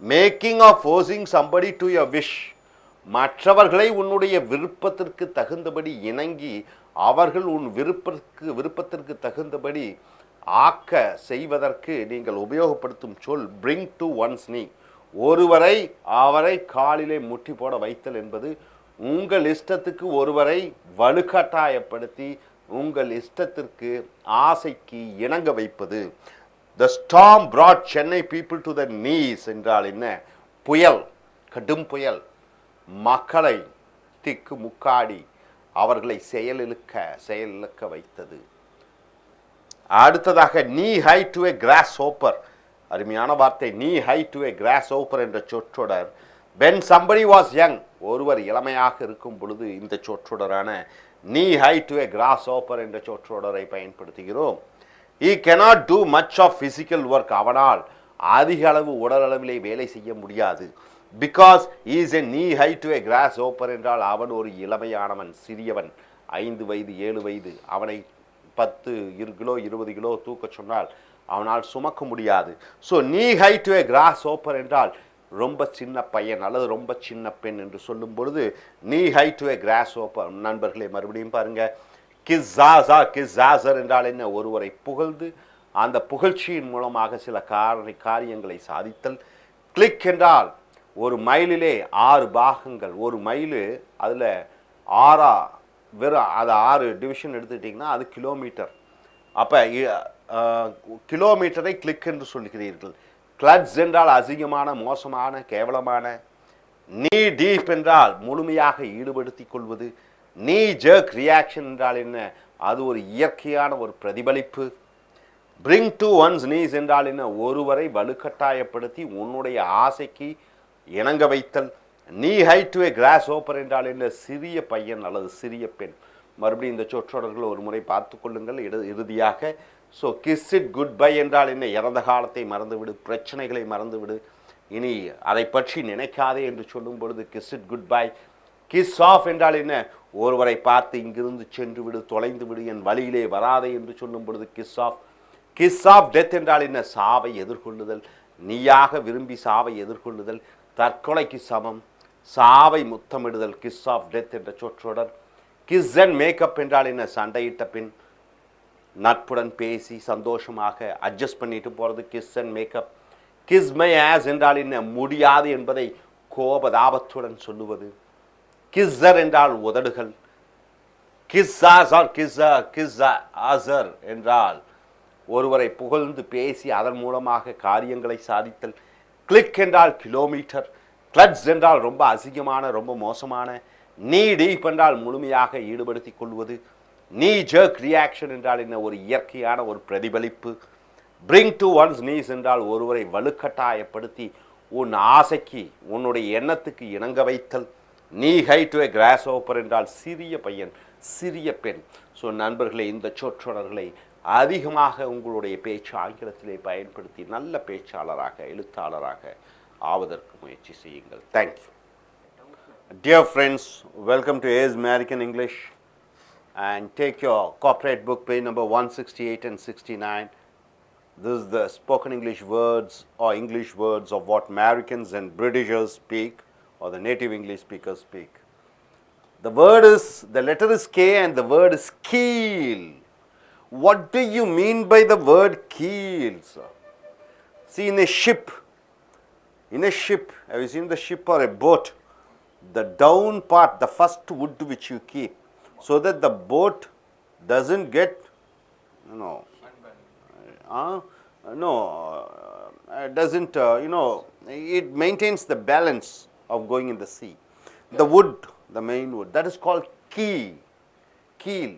making of forcing somebody to your wish, மற்றவர்களை உன்னுடைய விருப்பத்திற்கு தகுந்தபடி இணங்கி அவர்கள் உன் விருப்பத்திற்கு தகுந்தபடி ஆக்க செய்வதற்கு நீங்கள் உபயோகப்படுத்தும் சொல் பிரிங் டு ஒன்ஸ் நீ. ஒருவரை அவரை காலிலே முட்டி போட வைத்தல் என்பது உங்கள் இஷ்டத்துக்கு ஒருவரை வலுக்கட்டாயப்படுத்தி உங்கள் இஷ்டத்திற்கு ஆசைக்கு இணங்க வைப்பது. The storm brought Chennai people to the knees என்றால் என்ன? புயல், கடும் புயல் மக்களை திக்கு முக்காடி அவர்களை செயலிழக்க வைத்தது. அடுத்ததாக நீ high to a cross Hopper, அருமையான வார்த்தை. நீ high to a cross Hopper என்ற சொற்றொடர் வென் சம்படி வாஸ் யங், ஒருவர் இளமையாக இருக்கும் பொழுது இந்த சொற்றொடரான நீ high to a cross Hopper என்ற சொற்றொடரை பயன்படுத்துகிறோம். he cannot do much of physical work, அவனால் அதிக அளவு உடல் அளவிலே வேலை செய்ய முடியாது. பிகாஸ் இஸ் எ நீ high to a cross Hopper என்றால் அவன் ஒரு இளமையானவன், சிறியவன், 5 வயது 7 வயது. அவனை 10 கிலோ 20 கிலோ தூக்க சொன்னால் அவனால் சுமக்க முடியாது. ஸோ நீ high to a cross Hopper என்றால் ரொம்ப சின்ன பையன் அல்லது ரொம்ப சின்ன பெண் என்று சொல்லும் பொழுது நீ high to a cross Hopper. நண்பர்களே, மறுபடியும் பாருங்க, கிஸ்ஸாசர் என்றால் என்ன? ஒருவரை புகழ்ந்து அந்த புகழ்ச்சியின் மூலமாக சில காரியங்களை சாதித்தல். கிளிக் என்றால் ஒரு மைலிலே 6 பாகங்கள். ஒரு மைலு அதில் 6 வெறும் அது 6 டிவிஷன் எடுத்துக்கிட்டிங்கன்னா அது கிலோமீட்டர். அப்போ கிலோமீட்டரை கிளிக் என்று சொல்கிறீர்கள். கிளட்ஸ் என்றால் அசிங்கமான, மோசமான, கேவலமான. நீ டீப் என்றால் முழுமையாக ஈடுபடுத்தி கொள்வது. நீ ஜெர்க் ரியாக்ஷன் என்றால் என்ன? அது ஒரு இயற்கையான ஒரு பிரதிபலிப்பு. பிரிங் டு ஒன்ஸ் நீஸ் என்றால் என்ன? ஒருவரை வலுக்கட்டாயப்படுத்தி உன்னுடைய ஆசைக்கு இணங்க வைத்தல். knee high to a grasshopper என்றால் என்ன? சிறிய பையன் அல்லது சிறிய பெண். மறுபடியும் இந்த சொற்றொடர்கள் ஒரு முறை பார்த்துக் கொள்ளுங்கள். இறுதியாக so kiss it good bye என்றால் என்ன? இறந்த காலத்தை மறந்துவிடு, பிரச்சனைகளை மறந்துவிடு, இனி அதை பற்றி நினைக்காதே என்று சொல்லும் பொழுது kiss it goodbye. Kiss off என்றால் என்ன? ஒருவரை பார்த்து இங்கிருந்து சென்று விடு, தொலைந்து விடு, என் வழியிலே வராதே என்று சொல்லும் பொழுது kiss off. Kiss of death என்றால் என்ன? சாவை எதிர்கொள்ளுதல், நீயாக விரும்பி சாவை எதிர்கொள்ளுதல் தற்கொலைக்கு சமம். சாவை முத்தமிடுதல் கிஸ் ஆஃப் டெத் என்ற சொற்றொடர். கிஸ் அண்ட் மேக்கப் என்றால் என்ன? சண்டையிட்ட பின் நட்புடன் பேசி சந்தோஷமாக அட்ஜஸ்ட் பண்ணிட்டு போகிறது kiss and makeup. Kiss my as என்றால் என்ன? முடியாது என்பதை கோபதாபத்துடன் சொல்லுவது. கிஸ்ஸர் என்றால் உதடுகள். கிஸ்ஸாஸ் ஆர் கிஸ்ஸர் என்றால் ஒருவரை புகழ்ந்து பேசி அதன் மூலமாக காரியங்களை சாதித்தல். கிளிக் என்றால் கிலோமீட்டர். கிளட்ஸ் என்றால் ரொம்ப அசிங்கமான, ரொம்ப மோசமான. நீ டீப் என்றால் முழுமையாக ஈடுபடுத்திக் கொள்வது. நீ ஜர்க் ரியாக்ஷன் என்றால் என்ன? ஒரு இயற்கையான ஒரு பிரதிபலிப்பு. பிரிங் டு ஒன்ஸ் நீஸ் என்றால் ஒருவரை வலுக்கட்டாயப்படுத்தி உன் ஆசைக்கு, உன்னுடைய எண்ணத்துக்கு இணங்க வைத்தல். நீ ஹை டு எ கிராஸ் ஓப்பர் என்றால் சிறிய பையன், சிறிய பெண். ஸோ நண்பர்களே, இந்த சொற்றொடர்களை அதிகமாக உங்களுடைய பேச்சு ஆங்கிலத்திலே பயன்படுத்தி நல்ல பேச்சாளராக, எழுத்தாளராக ஆவதற்கு முயற்சி செய்யுங்கள். Thank you. Dear friends, welcome to A's American English, and take your corporate book page number 168 and 69. This is the spoken English words or English words of what Americans and Britishers speak, or the native English speakers speak. The word is, the letter is K and the word is keel. What do you mean by the word keel, sir? See, in a ship, have you seen the ship or a boat? The down part, the first wood which you keep, so that the boat doesn't get, doesn't, it maintains the balance of going in the sea. The wood, the main wood, that is called keel.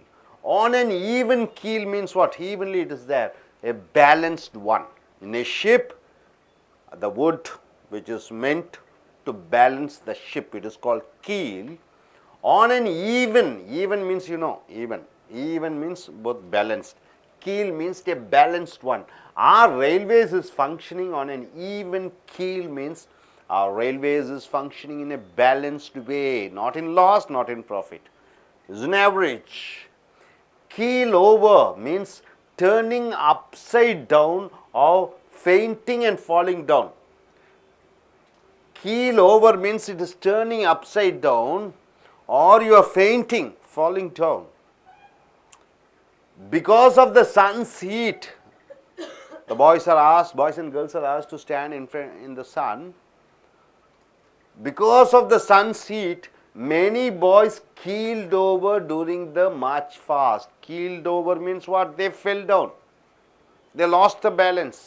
On an even keel means what? Evenly it is there, a balanced one. In a ship, the wood which is meant to balance the ship, it is called keel. On an even means, even means both balanced. Keel means a balanced one. Our railways is functioning on an even keel means our railways is functioning in a balanced way, not in loss, not in profit. It's an average. Keel over means turning upside down or fainting and falling down. Keel over means it is turning upside down or you are fainting, falling down. Because of the sun's heat, the boys and girls are asked to stand in the sun. Because of the sun's heat, many boys keeled over during the march fast. Keeled over means what? They fell down. They lost the balance.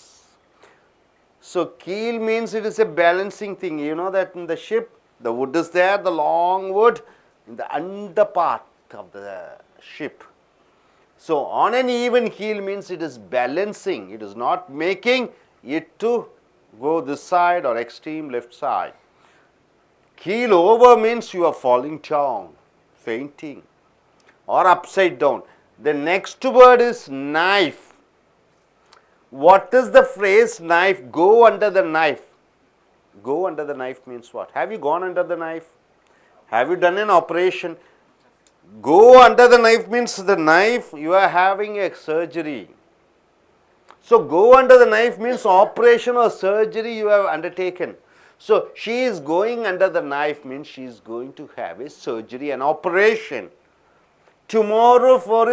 So keel means it is a balancing thing. You know that in the ship, the wood is there, the long wood, in the under part of the ship. So on an even keel means it is balancing. It is not making it to go this side or extreme left side. Keel over means you are falling down, fainting, or upside down. The next word is knife. What is the phrase knife? Go under the knife. Go under the knife means what? Have you gone under the knife? Have you done an operation? Go under the knife means the knife, you are having a surgery. So go under the knife means operation or surgery you have undertaken. So she is going under the knife means she is going to have a surgery, an operation. Tomorrow for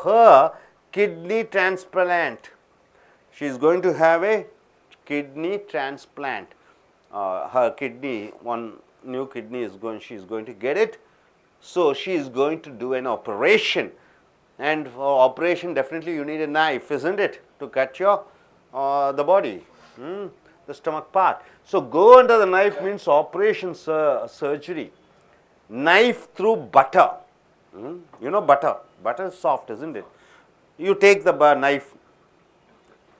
her kidney transplant. She is going to have a kidney transplant. Her kidney, one new kidney is going, she is going to get it. So she is going to do an operation. And for operation definitely you need a knife, isn't it? To cut your the body, the stomach part. So go under the knife means operation, surgery. Knife through butter. You know butter. Butter is soft, isn't it? You take the knife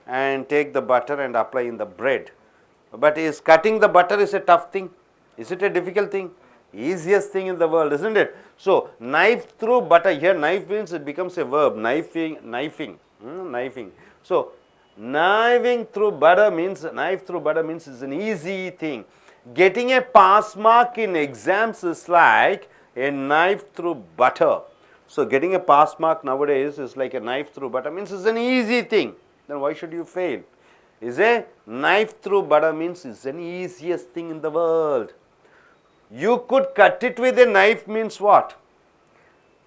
and take the butter and apply in the bread. But is cutting the butter is a tough thing? Is it a difficult thing? Easiest thing in the world, isn't it? So, knife through butter, here knife means it becomes a verb, knifing. So, knifing through butter means, knife through butter means it's an easy thing. Getting a pass mark in exams is like a knife through butter. So, getting a pass mark nowadays is like a knife through butter, means it's an easy thing. Then why should you fail? Is a knife through butter means it's an easiest thing in the world. You could cut it with a knife means what?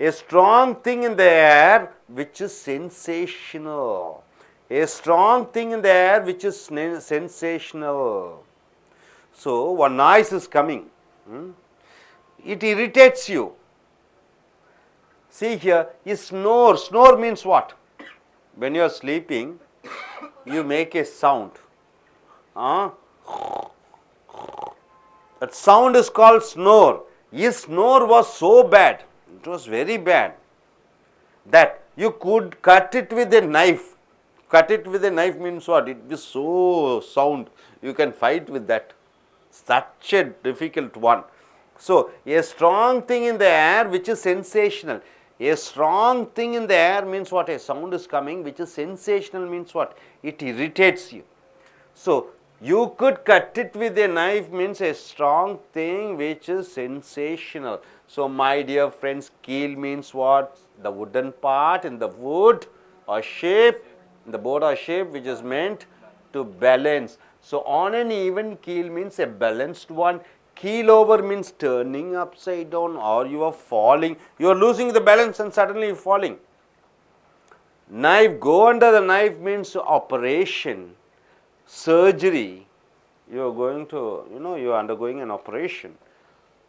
A strong thing in the air which is sensational. A strong thing in the air which is sensational. So, one noise is coming. It irritates you. See here, you snore. Snore means what? When you are sleeping, you make a sound. That sound is called snore. His snore was so bad, it was very bad, that you could cut it with a knife. Cut it with a knife means what? It is so sound, you can fight with that. Such a difficult one. So, a strong thing in the air which is sensational. A strong thing in the air means what? A sound is coming which is sensational means what? It irritates you. So, you could cut it with a knife means a strong thing which is sensational. So, my dear friends, keel means what? The wooden part in the wood or shape, in the board or shape which is meant to balance. So, on an even keel means a balanced one. Keel over means turning upside down or you are falling. You are losing the balance and suddenly you are falling. Knife, go under the knife means operation. Surgery, you are going to, you are undergoing an operation.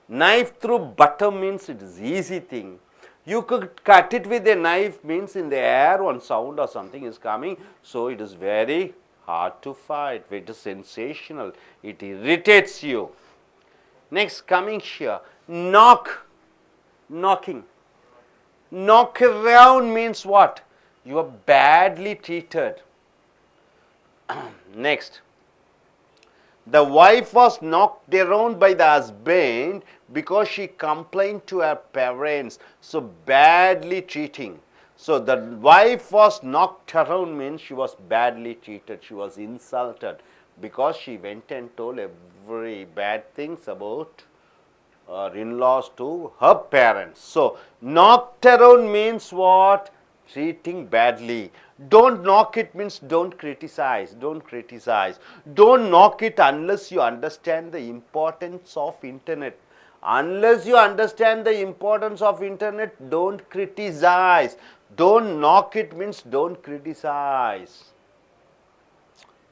Knife through butter means it is easy thing. You could cut it with a knife means in the air one sound or something is coming, so it is very hard to fight. It is sensational. It irritates you. Next, coming here, knocking. Knock around means what? You are badly treated. Next, the wife was knocked around by the husband because she complained to her parents. So, badly treating. So, the wife was knocked around means she was badly treated, she was insulted because she went and told every bad things about her in-laws to her parents. So, knocked around means what? Treating badly. Don't knock it means don't criticize. Don't criticize. Don't knock it unless you understand the importance of internet. Unless you understand the importance of internet, don't criticize. Don't knock it means don't criticize.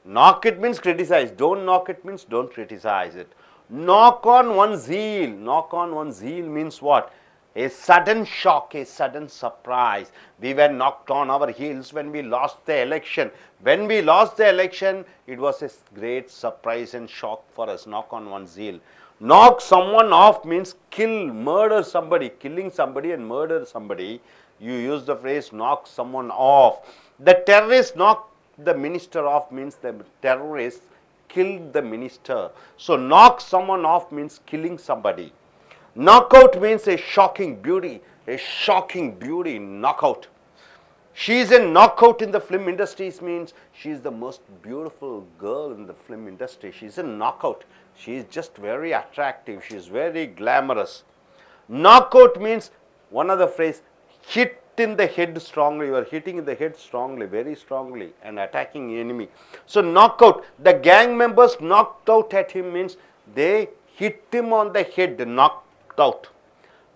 Knock it means criticize. Don't knock it means don't criticize it. Knock on one's heel. Knock on one's heel means what? A sudden shock, a sudden surprise. We were knocked on our heels when we lost the election. When we lost the election, it was a great surprise and shock for us. Knock on one's heel. Knock someone off means kill, murder somebody, killing somebody and murder somebody. You use the phrase knock someone off. The terrorist knocked the minister off means the terrorist killed the minister. So, knock someone off means killing somebody. Knockout means a shocking beauty, knockout. She is a knockout in the film industry means she is the most beautiful girl in the film industry. She is a knockout. She is just very attractive. She is very glamorous. Knockout means one other phrase, hit in the head strongly. You are hitting in the head strongly, very strongly and attacking enemy. So, knockout. The gang members knocked out at him means they hit him on the head, knocked out.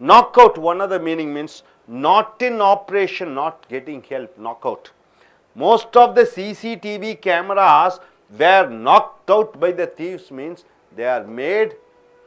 Knockout, one other meaning means not in operation, not getting help, knockout. Most of the CCTV cameras were knocked out by the thieves means they are made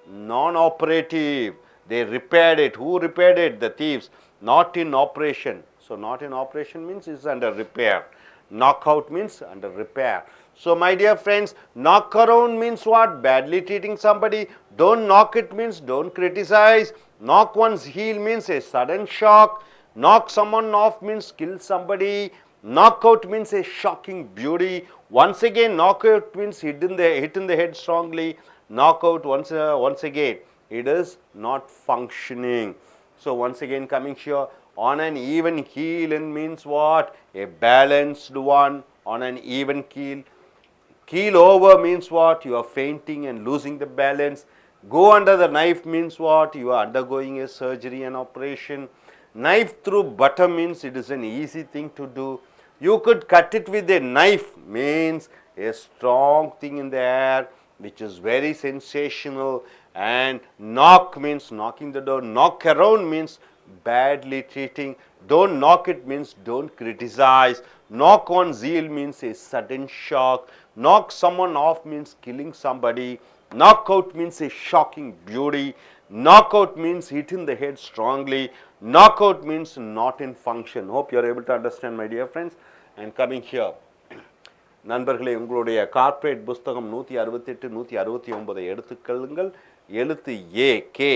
non-operative. They repaired it. Who repaired it? The thieves. Not in operation. So, not in operation means it is under repair. Knockout means under repair. So, my dear friends, knock around means what? Badly treating somebody. Don't knock it means don't criticize. Knock one's heel means a sudden shock. Knock someone off means kill somebody. Knockout means a shocking beauty. Once again, knockout means hit in the head strongly. Knockout once again, it is not functioning. So once again coming here, on an even keel and means what? A balanced one on an even keel. Keel over means what? You are fainting and losing the balance. Go under the knife means what? You are undergoing a surgery and operation. Knife through butter means it is an easy thing to do. You could cut it with a knife means a strong thing in the air which is very sensational. And knock means knocking the door. Knock around means badly treating. Don't knock it means don't criticize. Knock on zeal means a sudden shock. Knock someone off means killing somebody. Knockout means a shocking beauty. Knockout means hit in the head strongly. Knockout means not in function. Hope you are able to understand, my dear friends. And coming here, நண்பர்களே, உங்களுடைய corporate புஸ்தகம் 168 169 எடுத்துக்கொள்ளுங்கள். எழுத்து A K,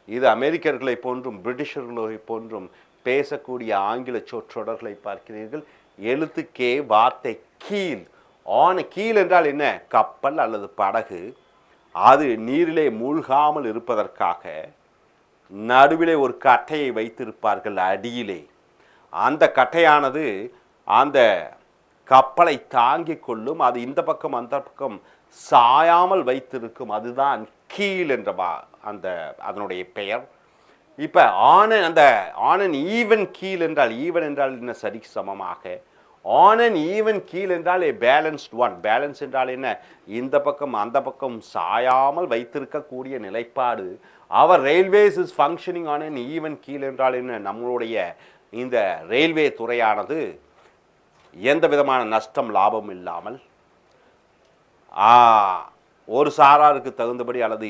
இது அமெரிக்கர்களை போன்றும் பிரிட்டிஷர்களை போன்றும் பேசக்கூடிய ஆங்கில சொற்றொடர்களை பார்க்கிறீர்கள். எழுத்து கே, வார்த்தை கீல். கீல் என்றால் என்ன? கப்பல் அல்லது படகு. அது நீரிலே மூழ்காமல் இருப்பதற்காக நடுவிலே ஒரு கட்டையை வைத்திருப்பார்கள் அடியிலே. அந்த கட்டையானது அந்த கப்பலை தாங்கிக் கொள்ளும். அது இந்த பக்கம் அந்த பக்கம் சாயாமல் வைத்திருக்கும். அதுதான் கீல் என்ற அதனுடைய பெயர். இப்போ ஆனன் ஈவன் கீல் என்றால், ஈவன் என்றால் என்ன? சரி சமமாக. ஆனன் ஈவன் கீல் என்றால் ஏ பேலன்ஸ்ட் ஒன். பேலன்ஸ் என்றால் என்ன? இந்த பக்கம் அந்த பக்கம் சாயாமல் வைத்திருக்கக்கூடிய நிலைப்பாடு. Our railways is functioning on an even keel என்றால் என்ன? நம்மளுடைய இந்த ரயில்வே துறையானது எந்த விதமான நஷ்டம் லாபம் இல்லாமல் ஒரு சாராருக்கு தகுந்தபடி அல்லது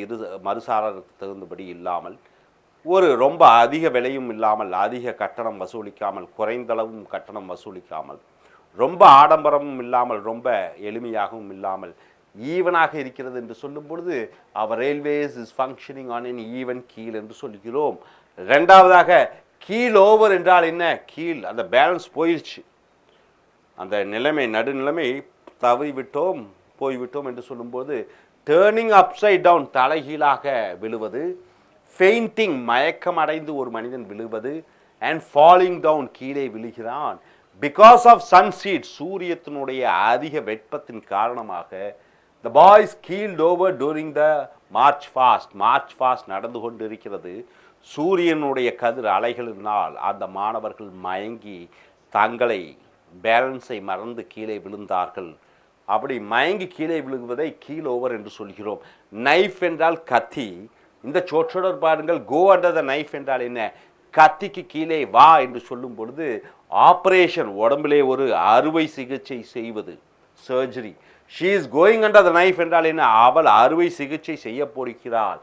மறுசாராருக்கு தகுந்தபடி இல்லாமல், ஒரு ரொம்ப அதிக விலையும் இல்லாமல், அதிக கட்டணம் வசூலிக்காமல், குறைந்தளவும் கட்டணம் வசூலிக்காமல், ரொம்ப ஆடம்பரமும் இல்லாமல், ரொம்ப எளிமையாகவும் இல்லாமல் ஈவனாக இருக்கிறது என்று சொல்லும் பொழுது our railways is functioning on an even keel என்று சொல்கிறோம். ரெண்டாவதாக கீல் ஓவர் என்றால் என்ன? கீல் அந்த பேலன்ஸ் போயிடுச்சு, அந்த நிலைமை நடுநிலைமை தவறிவிட்டோம் போய்விட்டோம் என்று சொல்லும்போது டேர்னிங் அப்சைட் டவுன், தலைகீழாக விழுவது. ஃபெயிண்டிங், மயக்கம் அடைந்து ஒரு மனிதன் விழுவது. அண்ட் ஃபாலிங் டவுன், கீழே விழுகிறான். பிகாஸ் ஆஃப் சன்சீட், சூரியத்தினுடைய அதிக வெப்பத்தின் காரணமாக த boys கீல்ட் over during the March fast. March fast நடந்து கொண்டு இருக்கிறது. சூரியனுடைய கதிர் அலைகளினால் அந்த மாணவர்கள் மயங்கி தங்களை பேலன்ஸை மறந்து கீழே விழுந்தார்கள். அப்படி மயங்கி கீழே விழுகுவதை கீல் ஓவர் என்று சொல்கிறோம். நைஃப் என்றால் கத்தி. இந்த சொற்றொடர் பாருங்கள். கோ அண்டர் த நைஃப் என்றால் என்ன? கத்திக்கு கீழே வா என்று சொல்லும் பொழுது ஆப்ரேஷன், உடம்பிலே ஒரு அறுவை சிகிச்சை செய்வது, surgery. She is going under the knife என்றால் என்ன? அவள் அறுவை சிகிச்சை செய்ய போகிறாள்.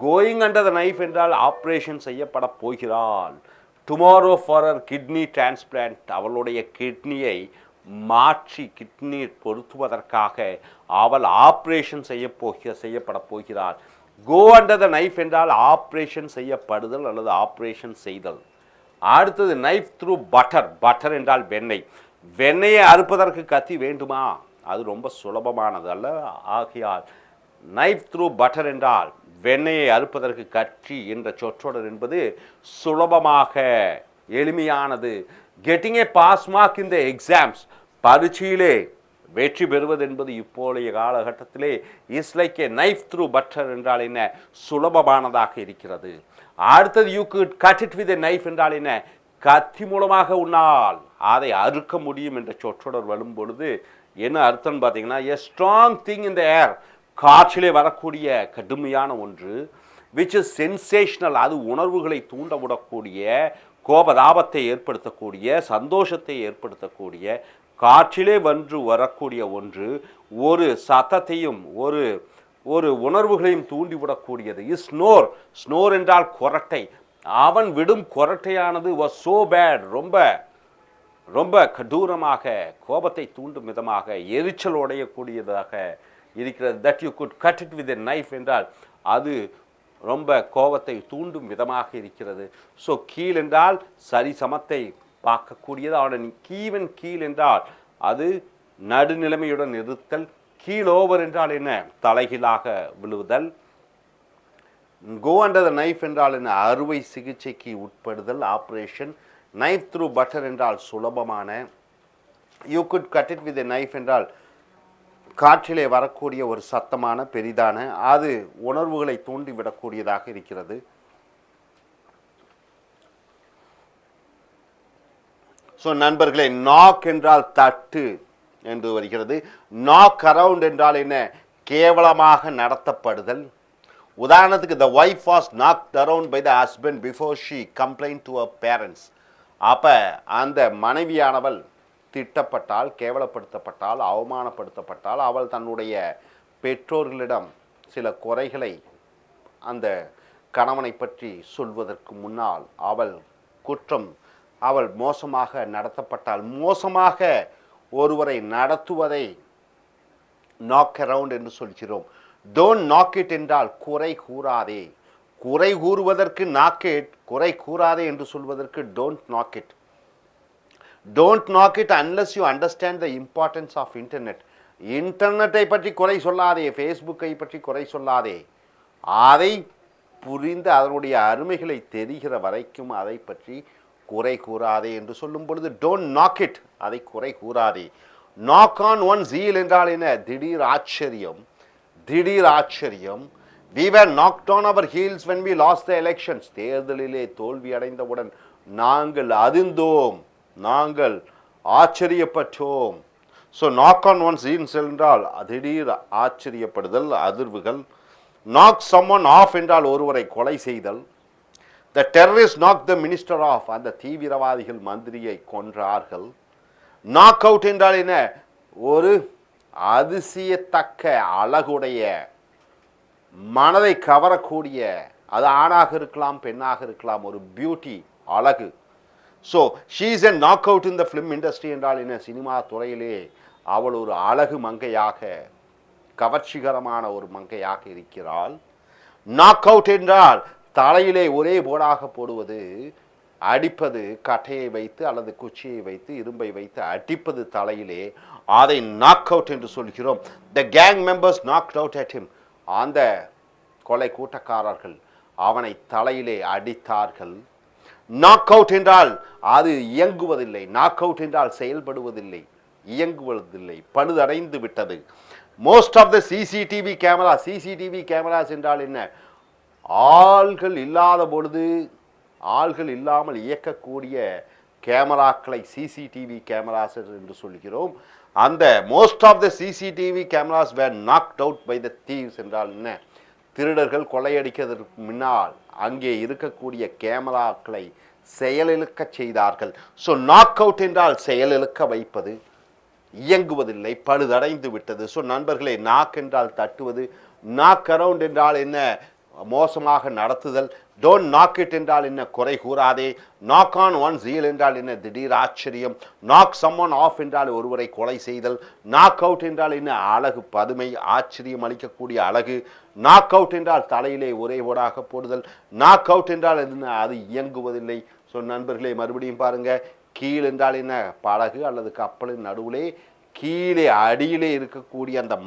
கோயிங் அண்டர் த நைஃப் என்றால் ஆப்ரேஷன் செய்யப்பட போகிறாள். Tomorrow for her kidney transplant, அவளுடைய கிட்னியை மாற்றி கிட்னி பொருத்துவதற்காக அவள் ஆப்ரேஷன் செய்யப்பட போகிறாள். கோ அண்டர் த நைஃப் என்றால் ஆப்ரேஷன் செய்யப்படுதல் அல்லது ஆப்ரேஷன் செய்தல். அடுத்தது நைஃப் த்ரூ பட்டர். பட்டர் என்றால் வெண்ணெய். வெண்ணெயை அறுப்பதற்கு கத்தி வேண்டுமா? அது ரொம்ப சுலபமானது அல்ல. ஆகையால் நைஃப் த்ரூ பட்டர் என்றால் வெண்ணெயை அறுப்பதற்கு கற்றி என்ற சொற்றொடர் என்பது சுலபமாக எளிமையானது. Getting a pass mark in the exams, பரீட்சையிலே வெற்றி பெறுவது என்பது இப்போதைய காலகட்டத்திலே is like a knife through butter என்றால் என்ன? சுலபமானதாக இருக்கிறது. அடுத்தது you could cut it with a knife என்றால் என்ன? கத்தி மூலமாக உன்னால் அதை அறுக்க முடியும் என்ற சொற்றொடர் வரும் பொழுது என்ன அர்த்தம் பார்த்தீங்கன்னா, எ ஸ்ட்ராங் திங் இன் த ஏர், காற்றிலே வரக்கூடிய கடுமையான ஒன்று. விச் இஸ் சென்சேஷனல், அது உணர்வுகளை தூண்டவிடக்கூடிய, கோபதாபத்தை ஏற்படுத்தக்கூடிய, சந்தோஷத்தை ஏற்படுத்தக்கூடிய, காற்றிலே வரக்கூடிய ஒன்று, ஒரு சத்தத்தையும் ஒரு உணர்வுகளையும் தூண்டிவிடக்கூடியது. Is snore. ஸ்னோர் என்றால் கொரட்டை. அவன் விடும் கொரட்டையானது வாஸ் சோ பேட், ரொம்ப கடூரமாக, கோபத்தை தூண்டும் விதமாக, எரிச்சல் உடையக்கூடியதாக இருக்கிறது. That you could cut it with a knife என்றால் அது ரொம்ப கோபத்தை தூண்டும் விதமாக இருக்கிறது. ஸோ கீழ் என்றால் சரி சமத்தை பார்க்கக்கூடியது. அவன் கீவன் கீழ் என்றால் அது நடுநிலைமையுடன் இருத்தல். கீழ் ஓவர் என்றால் என்ன? தலைகீழாக விழுவுதல். கோ அண்டர் த நைஃப் என்றால் என்ன? அறுவை சிகிச்சைக்கு உட்படுதல், ஆப்ரேஷன். நைஃப் த்ரூ பட்டர் என்றால் சுலபமான. You could cut it with a knife என்றால் காற்றிலே வரக்கூடிய ஒரு சத்தமான பெரிதான, அது உணர்வுகளை தூண்டிவிடக்கூடியதாக இருக்கிறது. ஸோ நண்பர்களே, நாக் என்றால் தட்டு என்று வருகிறது. நாக் அரவுண்ட் என்றால் என்ன? கேவலமாக நடத்தப்படுதல். உதாரணத்துக்கு, the wife was knocked around by the husband before she complained to her parents. அப்போ அந்த மனைவியானவள் திட்டப்பட்டால், கேவலப்படுத்தப்பட்டால், அவமானப்படுத்தப்பட்டால், அவள் தன்னுடைய பெற்றோர்களிடம் சில குறைகளை அந்த கணவனை பற்றி சொல்வதற்கு முன்னால் அவள் மோசமாக நடத்தப்பட்டால், மோசமாக ஒருவரை நடத்துவதை நாக் அரவுண்ட் என்று சொல்கிறோம். டோன்ட் நாக் இட் என்றால் குறை கூறாதே. குறை கூறுவதற்கு நாக் இட், குறை கூறாதே என்று சொல்வதற்கு don't knock it. Don't knock it unless you understand the importance of internet. இன்டர்நெட்டை பற்றி குறை சொல்லாதே, ஃபேஸ்புக்கை பற்றி குறை சொல்லாதே. அதை புரிந்து அதனுடைய அருமைகளை தெரிகிற வரைக்கும் அதை பற்றி குறை கூறாதே என்று சொல்லும் பொழுது டோன்ட் நாக் இட், அதை குறை கூறாதே. நாக் ஆன் ஒன் zeal என்றால் என்ன? திடீர் ஆச்சரியம். திடீர் ஆச்சரியம். We were knocked on our heels when we lost the elections. தேர்தலிலே தோல்வி அடைந்தவுடன் நாங்கள் அதிர்ந்தோம், நாங்கள் ஆச்சரியப்பட்டோம். So knock on one zeal என்றால் திடீர் ஆச்சரியப்படுதல், அதிர்வுகள். நாக் someone off என்றால் ஒருவரை கொலை செய்தல். The terrorists knocked the minister off. அந்த தீவிரவாதிகள் மந்திரியை கொன்றார்கள். நாக் அவுட் என்றால் என்ன? ஒரு அதிசயத்தக்க அழகுடைய, மனதை கவரக்கூடிய, அது ஆணாக இருக்கலாம் பெண்ணாக இருக்கலாம், ஒரு பியூட்டி, அழகு. So she is a knock out in the film industry என்றால் என்ன? சினிமா துறையிலே அவள் ஒரு அழகு மங்கையாக, கவர்ச்சிகரமான ஒரு மங்கையாக இருக்கிறாள். நாக் அவுட் என்றால் தலையிலே ஒரே போடாக போடுவது, அடிப்பது, கட்டையை வைத்து அல்லது குச்சியை வைத்து, இரும்பை வைத்து அடிப்பது தலையிலே, அதை நாக் அவுட் என்று சொல்கிறோம். The gang members knocked out at him. அந்த கொலை கூட்டக்காரர்கள் அவனை தலையிலே அடித்தார்கள். நாக் அவுட் என்றால் அது இயங்குவதில்லை. நாக் அவுட் என்றால் செயல்படுவதில்லை, இயங்குவதில்லை, பழுதடைந்து விட்டது. Most of the CCTV camera, CCTV cameras என்றால் என்ன? ஆள்கள் இல்லாத பொழுது, ஆள்கள் இல்லாமல் இயக்கக்கூடிய கேமராக்களை சிசிடிவி கேமராஸ் என்று சொல்கிறோம். அந்த most of the CCTV cameras were knocked out by the thieves என்றால் என்ன? திருடர்கள் கொள்ளையடிக்கிறதுக்கு முன்னால் அங்கே இருக்கக்கூடிய கேமராக்களை செயலிழக்க செய்தார்கள். ஸோ நாக் அவுட் என்றால் செயலிழக்க வைப்பது, இயங்குவதில்லை, பழுதடைந்து விட்டது. ஸோ நண்பர்களே, நாக் என்றால் தட்டுவது. நாக் அரவுண்ட் என்றால் என்ன? மோசமாக நடத்துதல். டோன்ட் நாக் இட் என்றால் என்ன? குறை கூறாதே. நாக் ஆன் ஒன் zeal என்றால் என்ன? திடீர் ஆச்சரியம். நாக் someone ஆஃப் என்றால் ஒருவரை கொலை செய்தல். நாக் அவுட் என்றால் என்ன? அழகு, பதுமை, ஆச்சரியம் அளிக்கக்கூடிய அழகு. நாக் அவுட் என்றால் தலையிலே ஒரே ஓடாக போடுதல். நாக் அவுட் என்றால் என்ன? அது இயங்குவதில்லை. ஸோ நண்பர்களே, மறுபடியும் பாருங்க. கீழ் என்றால் என்ன? படகு அல்லது கப்பலின் நடுவிலே கீழே அடியிலே இருக்கக்கூடிய அந்த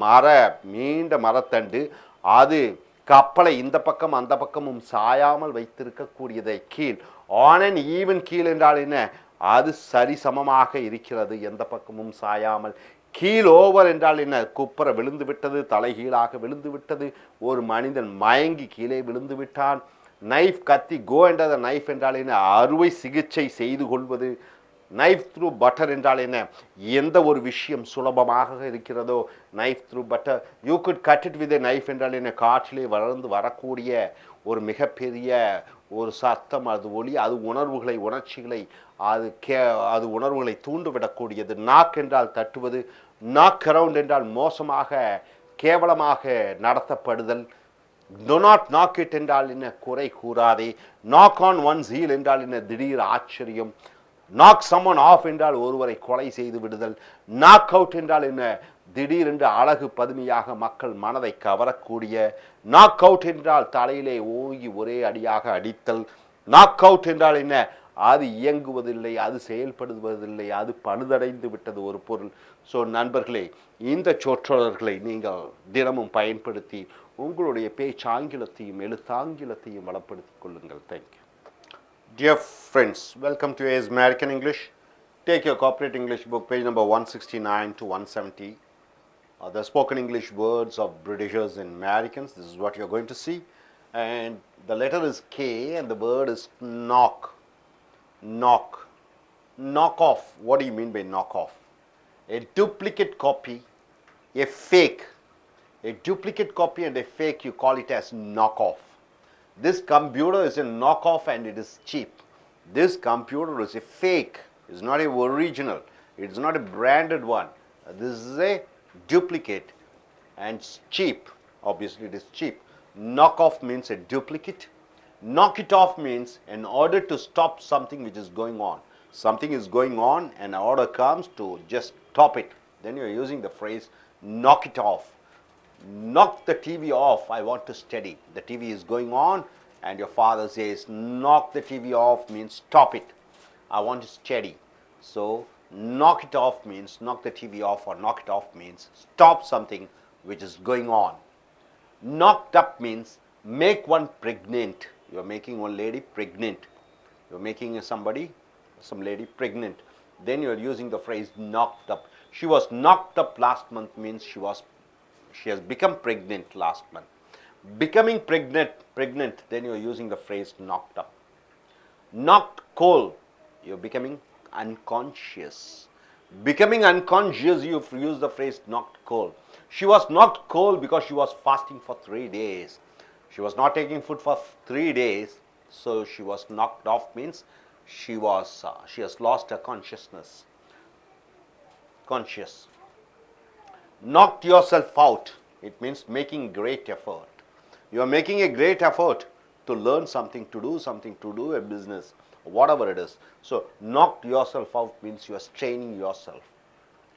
நீண்ட மரத்தண்டு, அது கப்பலை இந்த பக்கம் அந்த பக்கமும் சாயாமல் வைத்திருக்கக்கூடியதை கீழ். ஆன் அண்ட் ஈவன் கீழ் என்றால் என்ன? அது சரிசமமாக இருக்கிறது, எந்த பக்கமும் சாயாமல். கீழ் ஓவர் என்றால் என்ன? குப்புற விழுந்து விட்டது, தலைகீழாக விழுந்து விட்டது, ஒரு மனிதன் மயங்கி கீழே விழுந்து விட்டான். நைஃப், கத்தி, கோ என்ற நைஃப் என்றால் என்ன? அறுவை சிகிச்சை செய்து கொள்வது. நைஃப் த்ரூ பட்டர் என்றால் என்ன? எந்த ஒரு விஷயம் சுலபமாக இருக்கிறதோ, knife through butter. You could cut it with a knife என்றால் என்ன? காற்றிலே வளர்ந்து வரக்கூடிய ஒரு மிகப்பெரிய ஒரு சத்தம், அது ஒளி, அது உணர்வுகளை, உணர்ச்சிகளை, அது உணர்வுகளை தூண்டுவிடக்கூடியது. நாக் என்றால் தட்டுவது. நாக் அரவுண்ட் என்றால் மோசமாக, கேவலமாக நடத்தப்படுதல். do not knock it என்றால் என்ன? குறை கூறாதே. knock on one zeal என்றால் என்ன? திடீர் ஆச்சரியம். knock someone off என்றால் ஒருவரை கொலை செய்து விடுதல். knock out என்றால் என்ன? திடீரென்று அழகு, பதுமையாக மக்கள் மனதை கவரக்கூடிய. knock out என்றால் தலையிலே ஓங்கி ஒரே அடியாக அடித்தல். knock out என்றால் என்ன? அது இயங்குவதில்லை, அது செயல்படுவதில்லை, அது பழுதடைந்து விட்டது ஒரு பொருள். ஸோ நண்பர்களே, இந்த சொற்றொடர்களை நீங்கள் தினமும் பயன்படுத்தி உங்களுடைய பேச்சாங்கிலத்தையும் எழுத்தாங்கிலத்தையும் வளப்படுத்திக் கொள்ளுங்கள். Thank you. Dear friends, welcome to AS American English. Take your corporate English book, page number 169 to 170. The spoken English words of Britishers and Americans. This is what you're going to see. And the letter is K and the word is knock. Knock. Knock off. What do you mean by knock off? A duplicate copy, a fake. A duplicate copy and a fake, you call it as knock off. This computer is a knockoff and it is cheap. This computer is a fake. It's not a original. It's not a branded one. This is a duplicate and it's cheap. Obviously it is cheap. Knockoff means a duplicate. Knock it off means in order to stop something which is going on. Something is going on and an order comes to just stop it. Then you are using the phrase knock it off. Knock the TV off, I want to study. The TV is going on and your father says knock the TV off means stop it. I want to study. So knock it off means knock the TV off, or knock it off means stop something which is going on. Knocked up means make one pregnant. You are making one lady pregnant. You are making some lady pregnant. Then you are using the phrase knocked up. She was knocked up last month means she has become pregnant last month. Becoming pregnant, then you are using the phrase knocked up. Knocked cold, you are becoming unconscious. Becoming unconscious, you use the phrase knocked cold. She was knocked cold because she was fasting for 3 days. She was not taking food for 3 days, so she was knocked off means she has lost her consciousness. Conscious. Knocked yourself out, it means making great effort. You are making a great effort to learn something, to do a business, whatever it is. So knocked yourself out means you are straining yourself.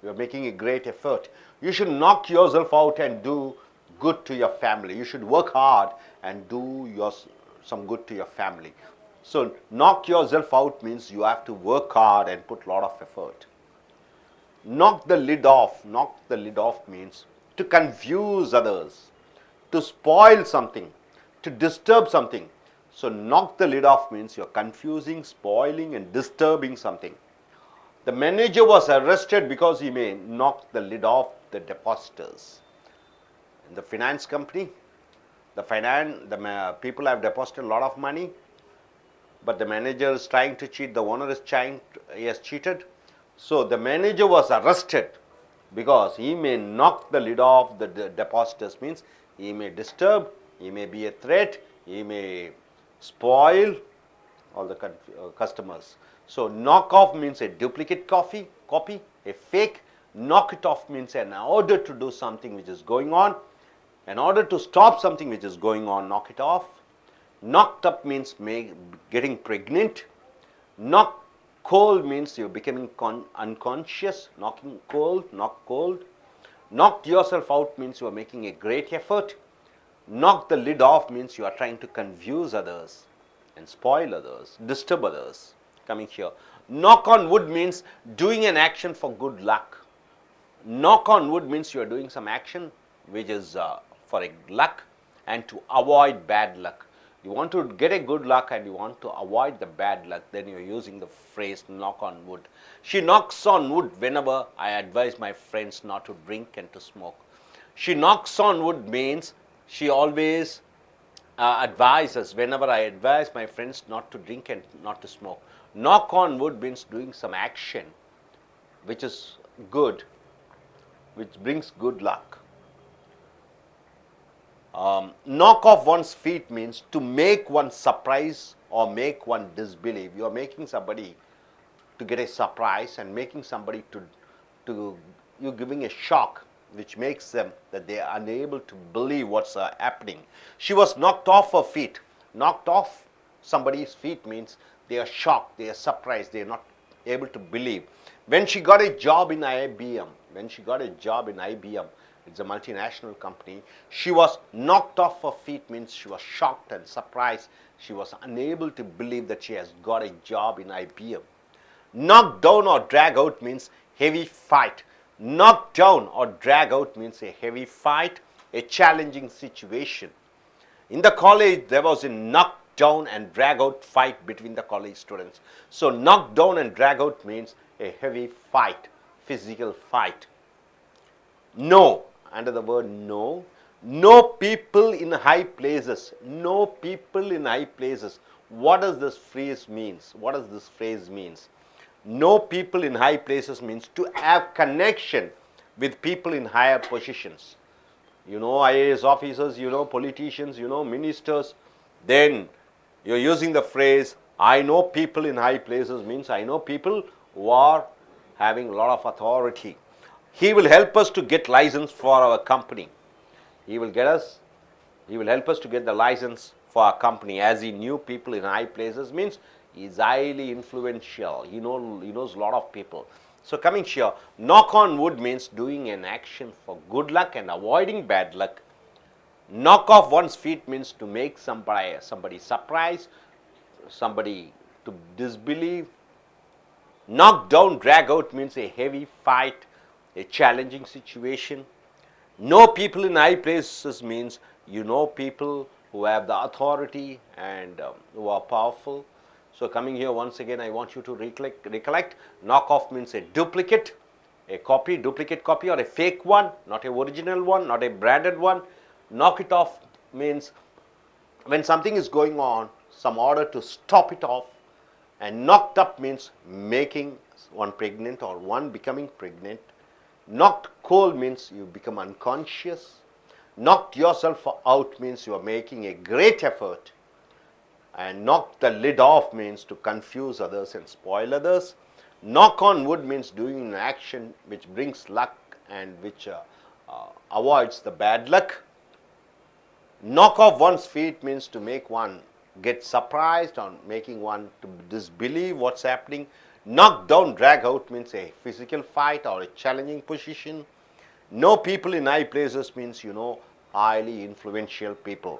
You are making a great effort. You should knock yourself out and do good to your family. You should work hard and do some good to your family. So knock yourself out means you have to work hard and put a lot of effort. Knock the lid off. Knock the lid off means to confuse others, to spoil something, to disturb something. So knock the lid off means you are confusing, spoiling and disturbing something. The manager was arrested because he may knock the lid off the depositors. In the finance company, the people have deposited a lot of money, but the manager is trying to cheat, the owner is he has cheated. So the manager was arrested because he may knock the lid off the depositors, means he may disturb, he may be a threat, he may spoil all the customers. So knock off means a duplicate copy, a fake. Knock it off means in order to do something which is going on, in order to stop something which is going on, knock it off. Knocked up means getting pregnant. Knock cold means you're becoming unconscious. Knocking cold, knock cold. Knocked yourself out means you are making a great effort. Knock the lid off means you are trying to confuse others and spoil others, disturb others. Coming here. Knock on wood means doing an action for good luck. Knock on wood means you are doing some action which is for a luck and to avoid bad luck. You want to get a good luck and you want to avoid the bad luck, then you are using the phrase knock on wood. She knocks on wood whenever I advise my friends not to drink and to smoke. She knocks on wood means she always advises, whenever I advise my friends not to drink and not to smoke. Knock on wood means doing some action which is good, which brings good luck. Knock off one's feet means to make one surprise or make one disbelieve. You are making somebody to get a surprise and making somebody to you giving a shock which makes them that they are unable to believe what's happening. She was knocked off her feet. Knocked off somebody's feet means they are shocked, they are surprised, they are not able to believe. When she got a job in IBM, It's a multinational company. She was knocked off her feet means she was shocked and surprised. She was unable to believe that she has got a job in IBM. Knock down or drag out means heavy fight. Knock down or drag out means a heavy fight, a challenging situation. In the college, there was a knock down and drag out fight between the college students. So knock down and drag out means a heavy fight, physical fight. No, under the word no. No people in high places. No people in high places. What does this phrase means? What does this phrase means? No people in high places means to have connection with people in higher positions. You know IAS officers, you know politicians, you know ministers. Then you're using the phrase, I know people in high places means I know people who are having a lot of authority. He will help us to get license for our company. He will help us to get the license for our company, as he knew people in high places means he is highly influential. He knows a lot of people. So coming here, knock on wood means doing an action for good luck and avoiding bad luck. Knock off one's feet means to make somebody surprised, somebody to disbelieve. Knock down, drag out means a heavy fight, a challenging situation. Know people in high places means you know people who have the authority and who are powerful. So coming here once again, I want you to recollect. Knock off means a duplicate, a copy, duplicate copy, or a fake one, not a original one, not a branded one. Knock it off means when something is going on, some order to stop it off. And knocked up means making one pregnant or one becoming pregnant. Knocked cold means you become unconscious. Knocked yourself out means you are making a great effort. And knock the lid off means to confuse others and spoil others. Knock on wood means doing an action which brings luck and which avoids the bad luck. Knock off one's feet means to make one get surprised or making one to disbelieve what's happening. Knock down, drag out means a physical fight or a challenging position. Know people in high places means you know highly influential people.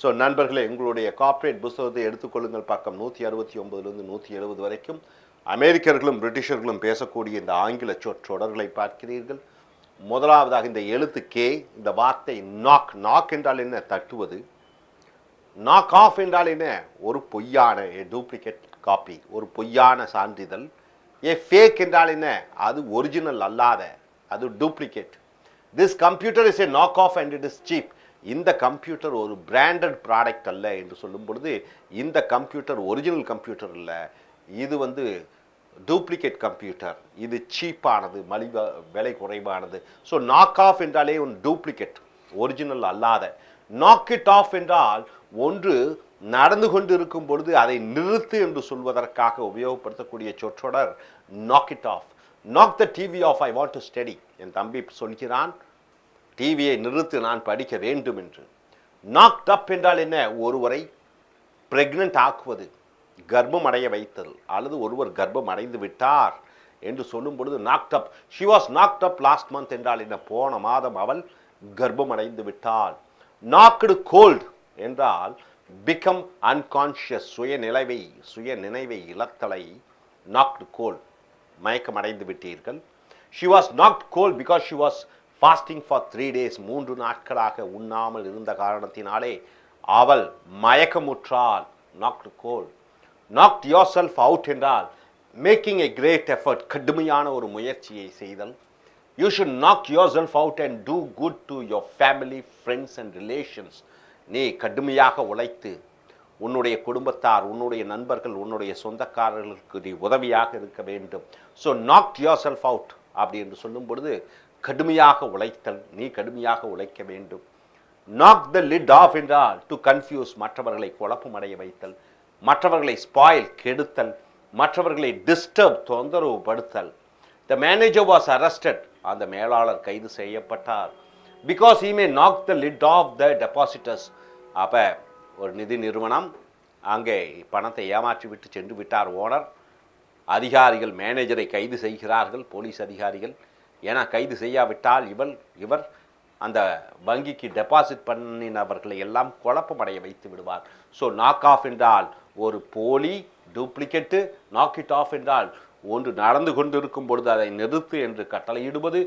So நண்பர்களே, உங்களுடைய corporate புத்தகத்தை எடுத்துக்கொள்ளுங்கள். பக்கம் 169 170 வரைக்கும் அமெரிக்கர்களும் பிரிட்டிஷர்களும் பேசக்கூடிய இந்த ஆங்கில சொற்றொடர்களை பார்க்கிறீர்கள். முதலாவதாக இந்த எழுத்து கே, இந்த வார்த்தை நாக். நாக் என்றால் என்ன? தட்டுவது. நாக் ஆஃப் என்றால் என்ன? ஒரு பொய்யான டூப்ளிகேட் காப்பி, ஒரு பொய்யான சான்றிதழ். ஃபேக் என்றால் என்ன? அது ஒரிஜினல் அல்லாத, அது duplicate. This computer is a knock off and it is cheap. இந்த கம்ப்யூட்டர் ஒரு பிராண்டட் ப்ராடக்ட் அல்ல என்று சொல்லும் பொழுது இந்த கம்ப்யூட்டர் ஒரிஜினல் கம்ப்யூட்டர் இல்லை, இது டூப்ளிகேட் கம்ப்யூட்டர், இது சீப்பானது, விலை குறைவானது. ஸோ நாக் ஆஃப் என்றாலே ஒரு டூப்ளிகேட், ஒரிஜினல் அல்லாத. நாக் இட் ஆஃப் என்றால் ஒன்று நடந்து கொண்டு இருக்கும் பொழுது அதை நிறுத்து என்று சொல்வதற்காக உபயோகப்படுத்தக்கூடிய சொற்றொடர் knock it off. Knock the TV off, I want to study. என் தம்பி சொல்கிறான், டிவியை நிறுத்து, நான் படிக்க வேண்டும் என்று. நாக்ட் அப் என்றால் என்ன? ஒருவரை பிரெக்னன்ட் ஆக்குவது, கர்ப்பம் அடைய வைத்தல், அல்லது ஒருவர் கர்ப்பம் அடைந்து விட்டார் என்று சொல்லும் பொழுது knocked up. She was knocked up last month என்றால் என்ன? போன மாதம் அவள் கர்ப்பம் அடைந்து விட்டாள். நாக்டு கோல்டு என்றால் பிகம் அன்கான்ஷியஸ், சுய நினைவை இழத்தலை நாக்டு கோல்ட், மயக்கம் அடைந்து விட்டீர்கள். She was knocked cold because she was fasting for 3 days, 3 நாட்களாக உண்ணாமல் இருந்த காரணத்தினாலே அவள் மயக்கமுற்றாள். Knocked cold. Knocked yourself out என்றால் மேக்கிங் எ கிரேட் எஃபர்ட், கடுமையான ஒரு முயற்சியை செய்தல். You should knock your self out and do good to your family, friends and relations. நீ கடுமையாக உழைத்து உன்னுடைய குடும்பத்தார், உன்னுடைய நண்பர்கள், உன்னுடைய சொந்தக்காரர்களுக்கு நீ உதவியாக இருக்க வேண்டும். So knock your self out அப்படி என்று சொல்லும் பொழுது கடுமையாக உழைத்தல், நீ கடுமையாக உழைக்க வேண்டும். நாக் த லிட் ஆஃப் என்றால் டு கன்ஃபியூஸ், மற்றவர்களை குழப்பமடைய வைத்தல், மற்றவர்களை ஸ்பாயில், கெடுத்தல், மற்றவர்களை டிஸ்டர்ப், தொந்தரவு படுத்தல். த மேனேஜர் வாஸ் அரஸ்டட், அந்த மேலாளர் கைது செய்யப்பட்டார். Because he may knock the lid off the depositors. அப்போ ஒரு நிதி நிறுவனம் அங்கே பணத்தை ஏமாற்றி விட்டு சென்று விட்டார் ஓனர். அதிகாரிகள் மேனேஜரை கைது செய்கிறார்கள், போலீஸ் அதிகாரிகள். ஏன்னா கைது செய்யாவிட்டால் இவர் அந்த வங்கிக்கு டெபாசிட் பண்ணினவர்களை எல்லாம் குழப்பமடைய வைத்து விடுவார். ஸோ நாக் ஆஃப் என்றால் ஒரு போலி, டூப்ளிகேட்டு. நாக் இட் ஆஃப் என்றால் ஒன்று நடந்து கொண்டிருக்கும் பொழுது அதை நிறுத்து என்று கட்டளையிடுவது.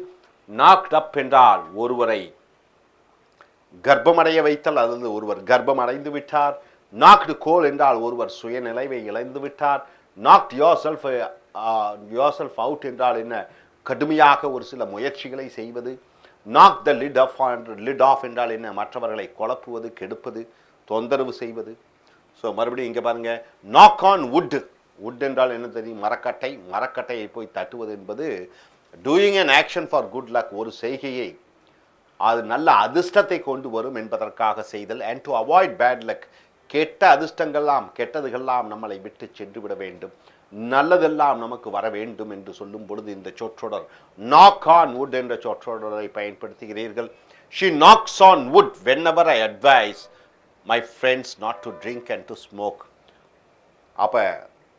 நாக்ட் அப் என்றால் ஒருவரை கர்ப்பமடைய வைத்தல், அல்லது ஒருவர் கர்ப்பம் அடைந்து விட்டார். நாக்டு கோல் என்றால் ஒருவர் சுயநிலைவை இழந்து விட்டார். நாக்ட் யோர் செல்ஃப் அவுட் என்றால் என்ன? கடுமையாக ஒரு சில முயற்சிகளை செய்வது. நாக் த லிட் ஆஃப் என்றால் என்ன? மற்றவர்களை குழப்புவது, கெடுப்பது, தொந்தரவு செய்வது. ஸோ மறுபடியும் இங்கே பாருங்க, நாக் ஆன் வுட். வுட் என்றால் என்ன தெரியும்? மரக்கட்டை. மரக்கட்டையை போய் தட்டுவது என்பது doing an action for good luck, ஒரு செய்கையை அது நல்ல அதிர்ஷ்டத்தை கொண்டு வரும் என்பதற்காக செய்தல். And to avoid bad luck, கெட்ட அதிர்ஷ்டங்கள்லாம் கெட்டதுகள்லாம் நம்மளை விட்டு சென்று விட வேண்டும், நல்லதெல்லாம் நமக்கு வர வேண்டும் என்று சொல்லும் பொழுது இந்த சொற்றொடர் நாக் ஆன் வுட் என்ற சொற்றொடரை பயன்படுத்துகிறீர்கள். She knocks on would whenever I advise my friends not to drink and to smoke. அப்போ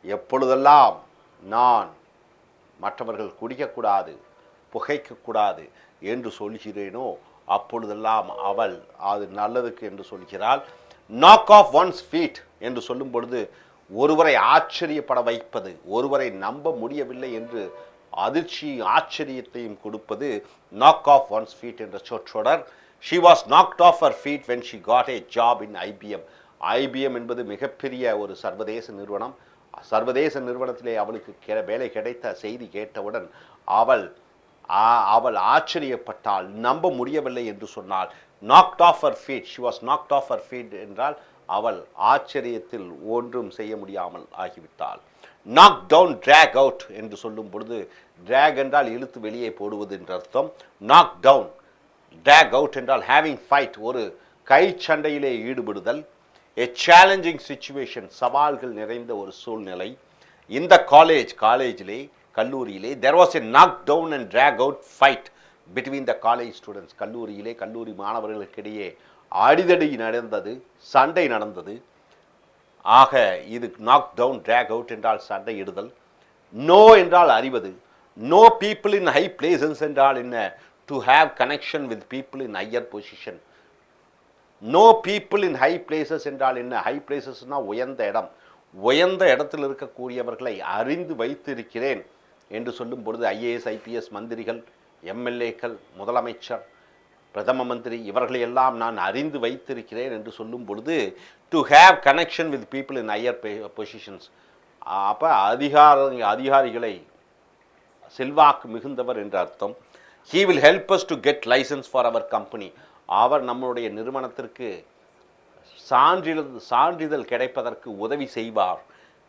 எப்பொழுதெல்லாம் நான் மற்றவர்கள் குடிக்கக்கூடாது, புகைக்கக்கூடாது என்று சொல்கிறேனோ அப்பொழுதெல்லாம் அவள் அது நல்லதுக்கு என்று சொல்கிறாள். நாக் ஆஃப் ஒன்ஸ் ஃபீட் என்று சொல்லும் பொழுது ஒருவரை ஆச்சரியப்பட வைப்பது, ஒருவரை நம்ப முடியவில்லை என்று அதிர்ச்சி ஆச்சரியத்தையும் கொடுப்பது நாக் ஆஃப் ஒன்ஸ் ஃபீட் என்ற சொற்றொடர். She was knocked off her feet when she got a job in IBM. IBM என்பது மிகப்பெரிய ஒரு சர்வதேச நிறுவனம். சர்வதேச நிறுவனத்திலே அவளுக்கு வேலை கிடைத்த செய்தி கேட்டவுடன் அவள் ஆச்சரியப்பட்டாள், நம்ப முடியவில்லை என்று சொன்னாள். Knocked off her feet, she was knocked off her feet என்றால் அவள் ஆச்சரியத்தில் ஒன்றும் செய்ய முடியாமல் ஆகிவிட்டாள். நாக் டவுன், ட்ராக் அவுட் என்று சொல்லும் பொழுது ட்ராக் என்றால் இழுத்து வெளியே போடுவது என்ற அர்த்தம். நாக் டவுன், ட்ராக் அவுட் என்றால் ஹேவிங் ஃபைட், ஒரு கை சண்டையிலே ஈடுபடுதல். எ சேலஞ்சிங் சிச்சுவேஷன், சவால்கள் நிறைந்த ஒரு சூழ்நிலை. இந்த காலேஜிலே கல்லூரியிலே there was a knock down and drag out fight between the college students. கல்லூரியிலே கல்லூரி மாணவர்களுக்கிடையே அடிதடி நடந்தது, சண்டை நடந்தது. ஆக இது நாக் டவுன், ட்ராக் அவுட் என்றால் சண்டையிடுதல். நோ என்றால் அறிவது. Know people in high places என்றால் என்ன? To have connection with people in higher position. Know people in high places என்றால் என்ன? ஹை பிளேசஸ்னால் உயர்ந்த இடம். உயர்ந்த இடத்தில் இருக்கக்கூடியவர்களை அறிந்து வைத்திருக்கிறேன் என்று சொல்லும் பொழுது IAS IPS மந்திரிகள், MLAக்கள், முதலமைச்சர், பிரதம மந்திரி இவர்களையெல்லாம் நான் அறிந்து வைத்திருக்கிறேன் என்று சொல்லும் பொழுது to have connection with people in higher positions. அப்போ அதிகாரிகளை செல்வாக்கு மிகுந்தவர் என்ற அர்த்தம். He will help us to get license for our company. அவர் நம்முடைய நிறுவனத்திற்கு சான்றிதழ் கிடைப்பதற்கு உதவி செய்வார்.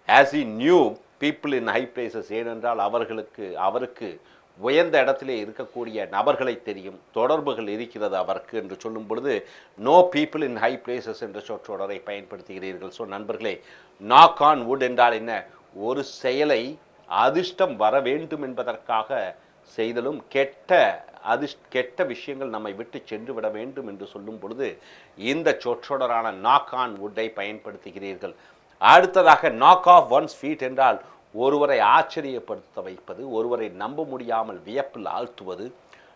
as he knew people in high places, ஏனென்றால் அவருக்கு உயர்ந்த இடத்திலே இருக்கக்கூடிய நபர்களை தெரியும், தொடர்புகள் இருக்கிறது அவருக்கு என்று சொல்லும் பொழுது know people in high places என்ற சொற்றொடரை பயன்படுத்துகிறீர்கள். ஸோ நண்பர்களே, நாக் ஆன் வுட் என்றால் என்ன? ஒரு செயலை அதிர்ஷ்டம் வர வேண்டும் என்பதற்காக செய்தலும், கெட்ட விஷயங்கள் நம்மை விட்டு சென்று விட வேண்டும் என்று சொல்லும் பொழுது இந்த சொற்றொடரான நாக் ஆன் வுட்டை பயன்படுத்துகிறீர்கள். அடுத்ததாக நாக் ஆஃப் ஒன்ஸ் ஃபீட் என்றால் ஒருவரை ஆச்சரியப்படுத்த வைப்பது, ஒருவரை நம்ப முடியாமல் வியப்பில் ஆழ்த்துவது.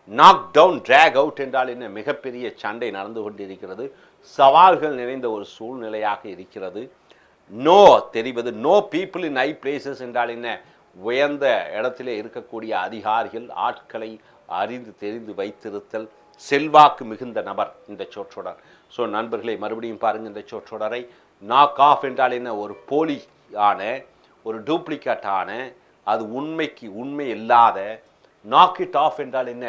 நாக் டவுன், ட்ராக் அவுட் என்றால் என்ன? மிகப்பெரிய சண்டை நடந்து கொண்டிருக்கிறது, சவால்கள் நிறைந்த ஒரு சூழ்நிலையாக இருக்கிறது. நோ தெரிவது. Know people in high places என்றால் என்ன? உயர்ந்த இடத்திலே இருக்கக்கூடிய அதிகாரிகள், ஆட்களை அறிந்து தெரிந்து வைத்திருத்தல், செல்வாக்கு மிகுந்த நபர் இந்த சொற்றொடர். ஸோ நண்பர்களே, மறுபடியும் பாருங்கள் இந்த சொற்றொடரை. நாக் ஆஃப் என்றால் என்ன? ஒரு போலியான, ஒரு டூப்ளிகேட்டான, அது உண்மை இல்லாத. நாக் இட் ஆஃப் என்றால் என்ன?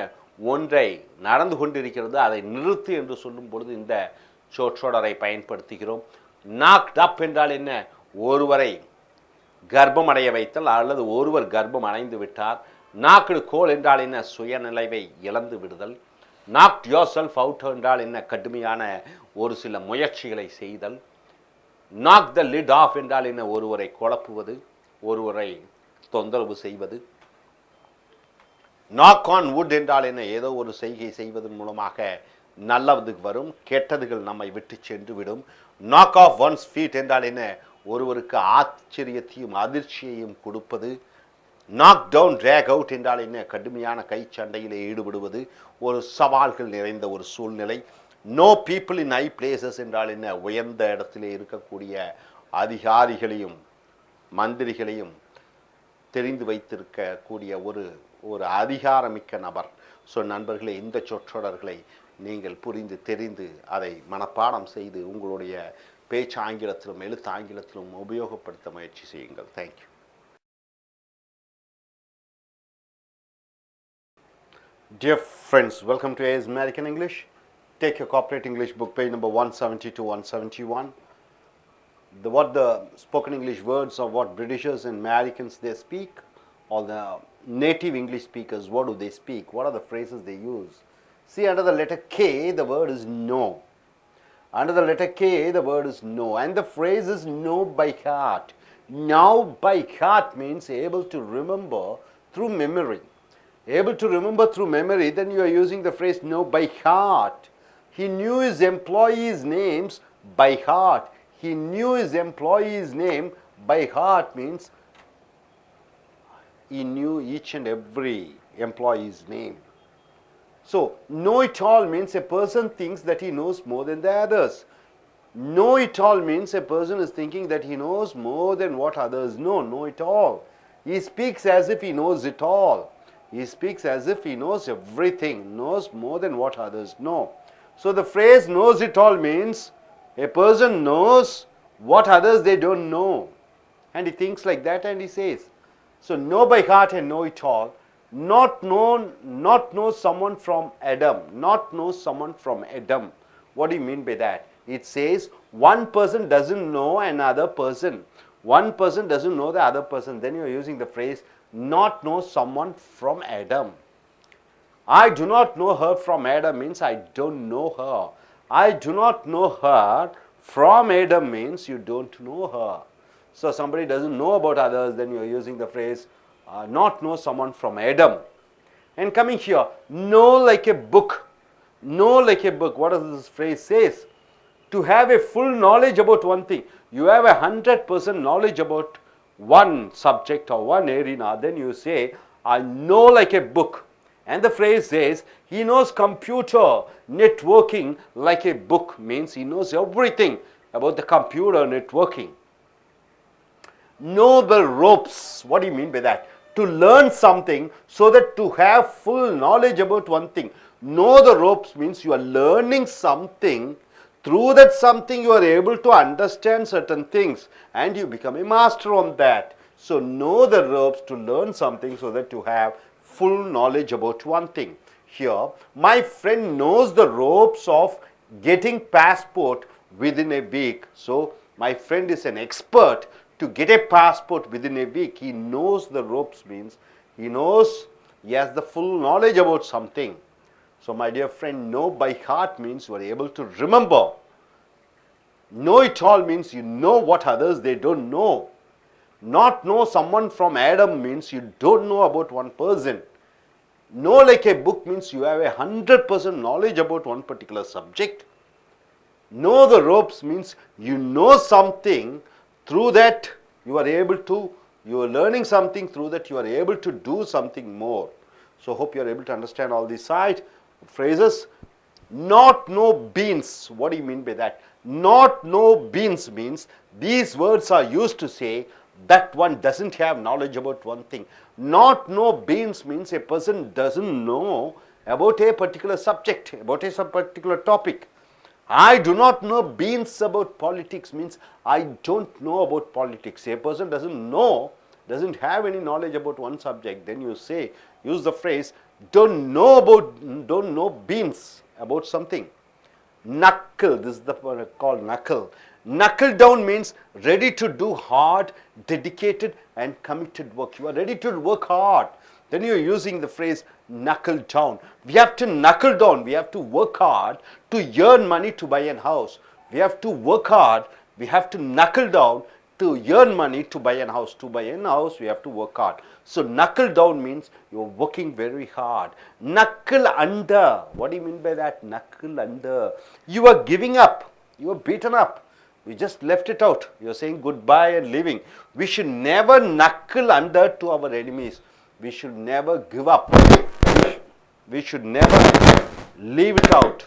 ஒன்றை நடந்து கொண்டிருக்கிறது, அதை நிறுத்து என்று சொல்லும் பொழுது இந்த சொற்றொடரை பயன்படுத்துகிறோம். நாக்ட் அப் என்றால் என்ன? ஒருவரை கர்ப்பம் அடைய வைத்தல், அல்லது ஒருவர் கர்ப்பம் அடைந்து விட்டார். நாக்டு கோல் என்றால் என்ன? சுயநிலைவை இழந்து விடுதல். நாக்ட் யோர் செல்ஃப் அவுட் என்றால் என்ன? கடுமையான ஒரு சில முயற்சிகளை செய்தல். நாக் த லிட் ஆஃப் என்றால் என்ன? ஒருவரை குழப்புவது, ஒருவரை தொந்தரவு செய்வது. நாக் ஆன் வுட் என்றால் என்ன? ஏதோ ஒரு செய்கை செய்வதன் மூலமாக நல்லது வரும், கெட்டதுகள் நம்மை விட்டு சென்று விடும். நாக் ஆஃப் ஒன்ஸ் ஃபீட் என்றால் என்ன? ஒருவருக்கு ஆச்சரியத்தையும் அதிர்ச்சியையும் கொடுப்பது. நாக் டவுன் drag out என்றால் என்ன? கடுமையான கை சண்டையில் ஈடுபடுவது, ஒரு சவால்கள் நிறைந்த ஒரு சூழ்நிலை. Know people in high places என்றால் என்ன? உயர்ந்த இடத்திலே இருக்கக்கூடிய அதிகாரிகளையும் மந்திரிகளையும் தெரிந்து வைத்திருக்கக்கூடிய ஒரு அதிகாரமிக்க நபர். ஸோ நண்பர்களே, இந்த சொற்றொடர்களை நீங்கள் புரிந்து தெரிந்து அதை மனப்பாடம் செய்து உங்களுடைய பேச்சு ஆங்கிலத்திலும் எழுத்து ஆங்கிலத்திலும் உபயோகப்படுத்த முயற்சி செய்யுங்கள். Thank you. Dear friends, welcome to AS American English. Take your corporate English book, page number 170 to 171. What the spoken English words of what Britishers and Americans they speak, or the native English speakers, what do they speak? What are the phrases they use? See, under the letter K, the word is no. Under the letter K, the word is no. And the phrase is know by heart. Now by heart means able to remember through memory. Able to remember through memory, then you are using the phrase know by heart. He knew his employees' names by heart. He knew his employee's name by heart means he knew each and every employee's name. So, know it all means a person thinks that he knows more than the others. Know it all means a person is thinking that he knows more than what others know. Know it all. He speaks as if he knows it all. He speaks as if he knows everything, knows more than what others know. So the phrase knows it all means a person knows what others they don't know. And he thinks like that and he says. So know by heart and know it all. Not know someone from Adam. Not know someone from Adam. What do you mean by that? It says one person doesn't know another person. One person doesn't know the other person. Then you are using the phrase not know someone from Adam. I do not know her from Adam means I don't know her. I do not know her from Adam means you don't know her. So somebody doesn't know about others, then you are using the phrase not know someone from Adam. And coming here, know like a book. Know like a book. What does this phrase says? To have a full knowledge about one thing. You have 100% knowledge about one subject or one arena, then you say, I know like a book. And the phrase says, he knows computer networking like a book, means he knows everything about the computer networking. Know the ropes. What do you mean by that? To learn something so that to have full knowledge about one thing. Know the ropes means you are learning something. Through that something you are able to understand certain things and you become a master on that. So know the ropes to learn something so that you have full knowledge about one thing. Here, my friend knows the ropes of getting passport within a week. So my friend is an expert to get a passport within a week. He knows the ropes means he knows, he has the full knowledge about something. So my dear friend, know by heart means you are able to remember. Know it all means you know what others they don't know. Not know someone from Adam means you don't know about one person. Know like a book means you have 100% knowledge about one particular subject. Know the ropes means you know something, through that you are able to, you are learning something, through that you are able to do something more. So hope you are able to understand all these side phrases. Not know beans. What do you mean by that? Not know beans means these words are used to say that one doesn't have knowledge about one thing. Not know beans means a person doesn't know about a particular subject, about a particular topic. I do not know beans about politics means I don't know about politics. A person doesn't know, doesn't have any knowledge about one subject. Then you say, use the phrase don't know beans about something. Knuckle, this is the word called knuckle. Knuckle down means ready to do hard, dedicated and committed work. You are ready to work hard. Then you are using the phrase knuckle down. We have to knuckle down. We have to work hard to earn money to buy a house. We have to work hard. We have to knuckle down to earn money to buy a house. To buy a house, we have to work hard. So knuckle down means you are working very hard. Knuckle under. What do you mean by that? Knuckle under. You are giving up. You are beaten up. We just left it out. You're saying goodbye and leaving. We should never knuckle under to our enemies. We should never give up. We should never leave it out.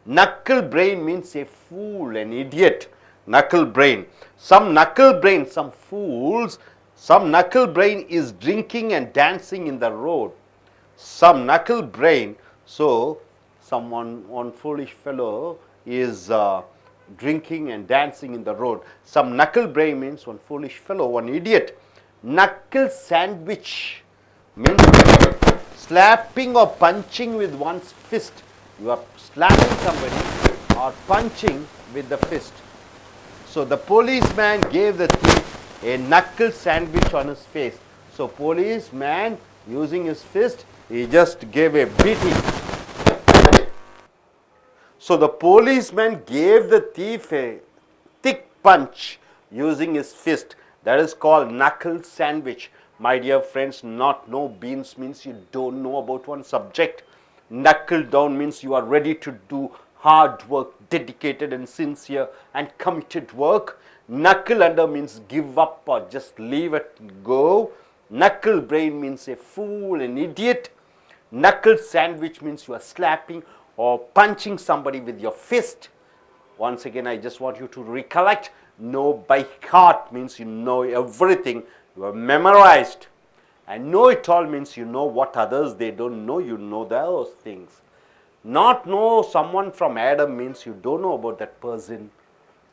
Knuckle brain means a fool, an idiot. Knuckle brain. Some knuckle brain, some fools, some knuckle brain is drinking and dancing in the road. Some knuckle brain, so one foolish fellow is drinking and dancing in the road. Some knuckle brain means one foolish fellow, one idiot. Knuckle sandwich means slapping or punching with one's fist. You are slapping somebody or punching with the fist. So the policeman gave the thief a knuckle sandwich on his face. So policeman using his fist, he just gave a beating. So the policeman gave the thief a thick punch using his fist. That is called knuckle sandwich. My dear friends, not know beans means you don't know about one subject. Knuckle down means you are ready to do hard work, dedicated and sincere and committed work. Knuckle under means give up or just leave it go. Knuckle brain means a fool, an idiot. Knuckle sandwich means you are slapping or punching somebody with your fist. Once again, I just want you to recollect. Know by heart means you know everything. You are memorized. And know it all means you know what others they don't know. You know those things. Not know someone from Adam means you don't know about that person.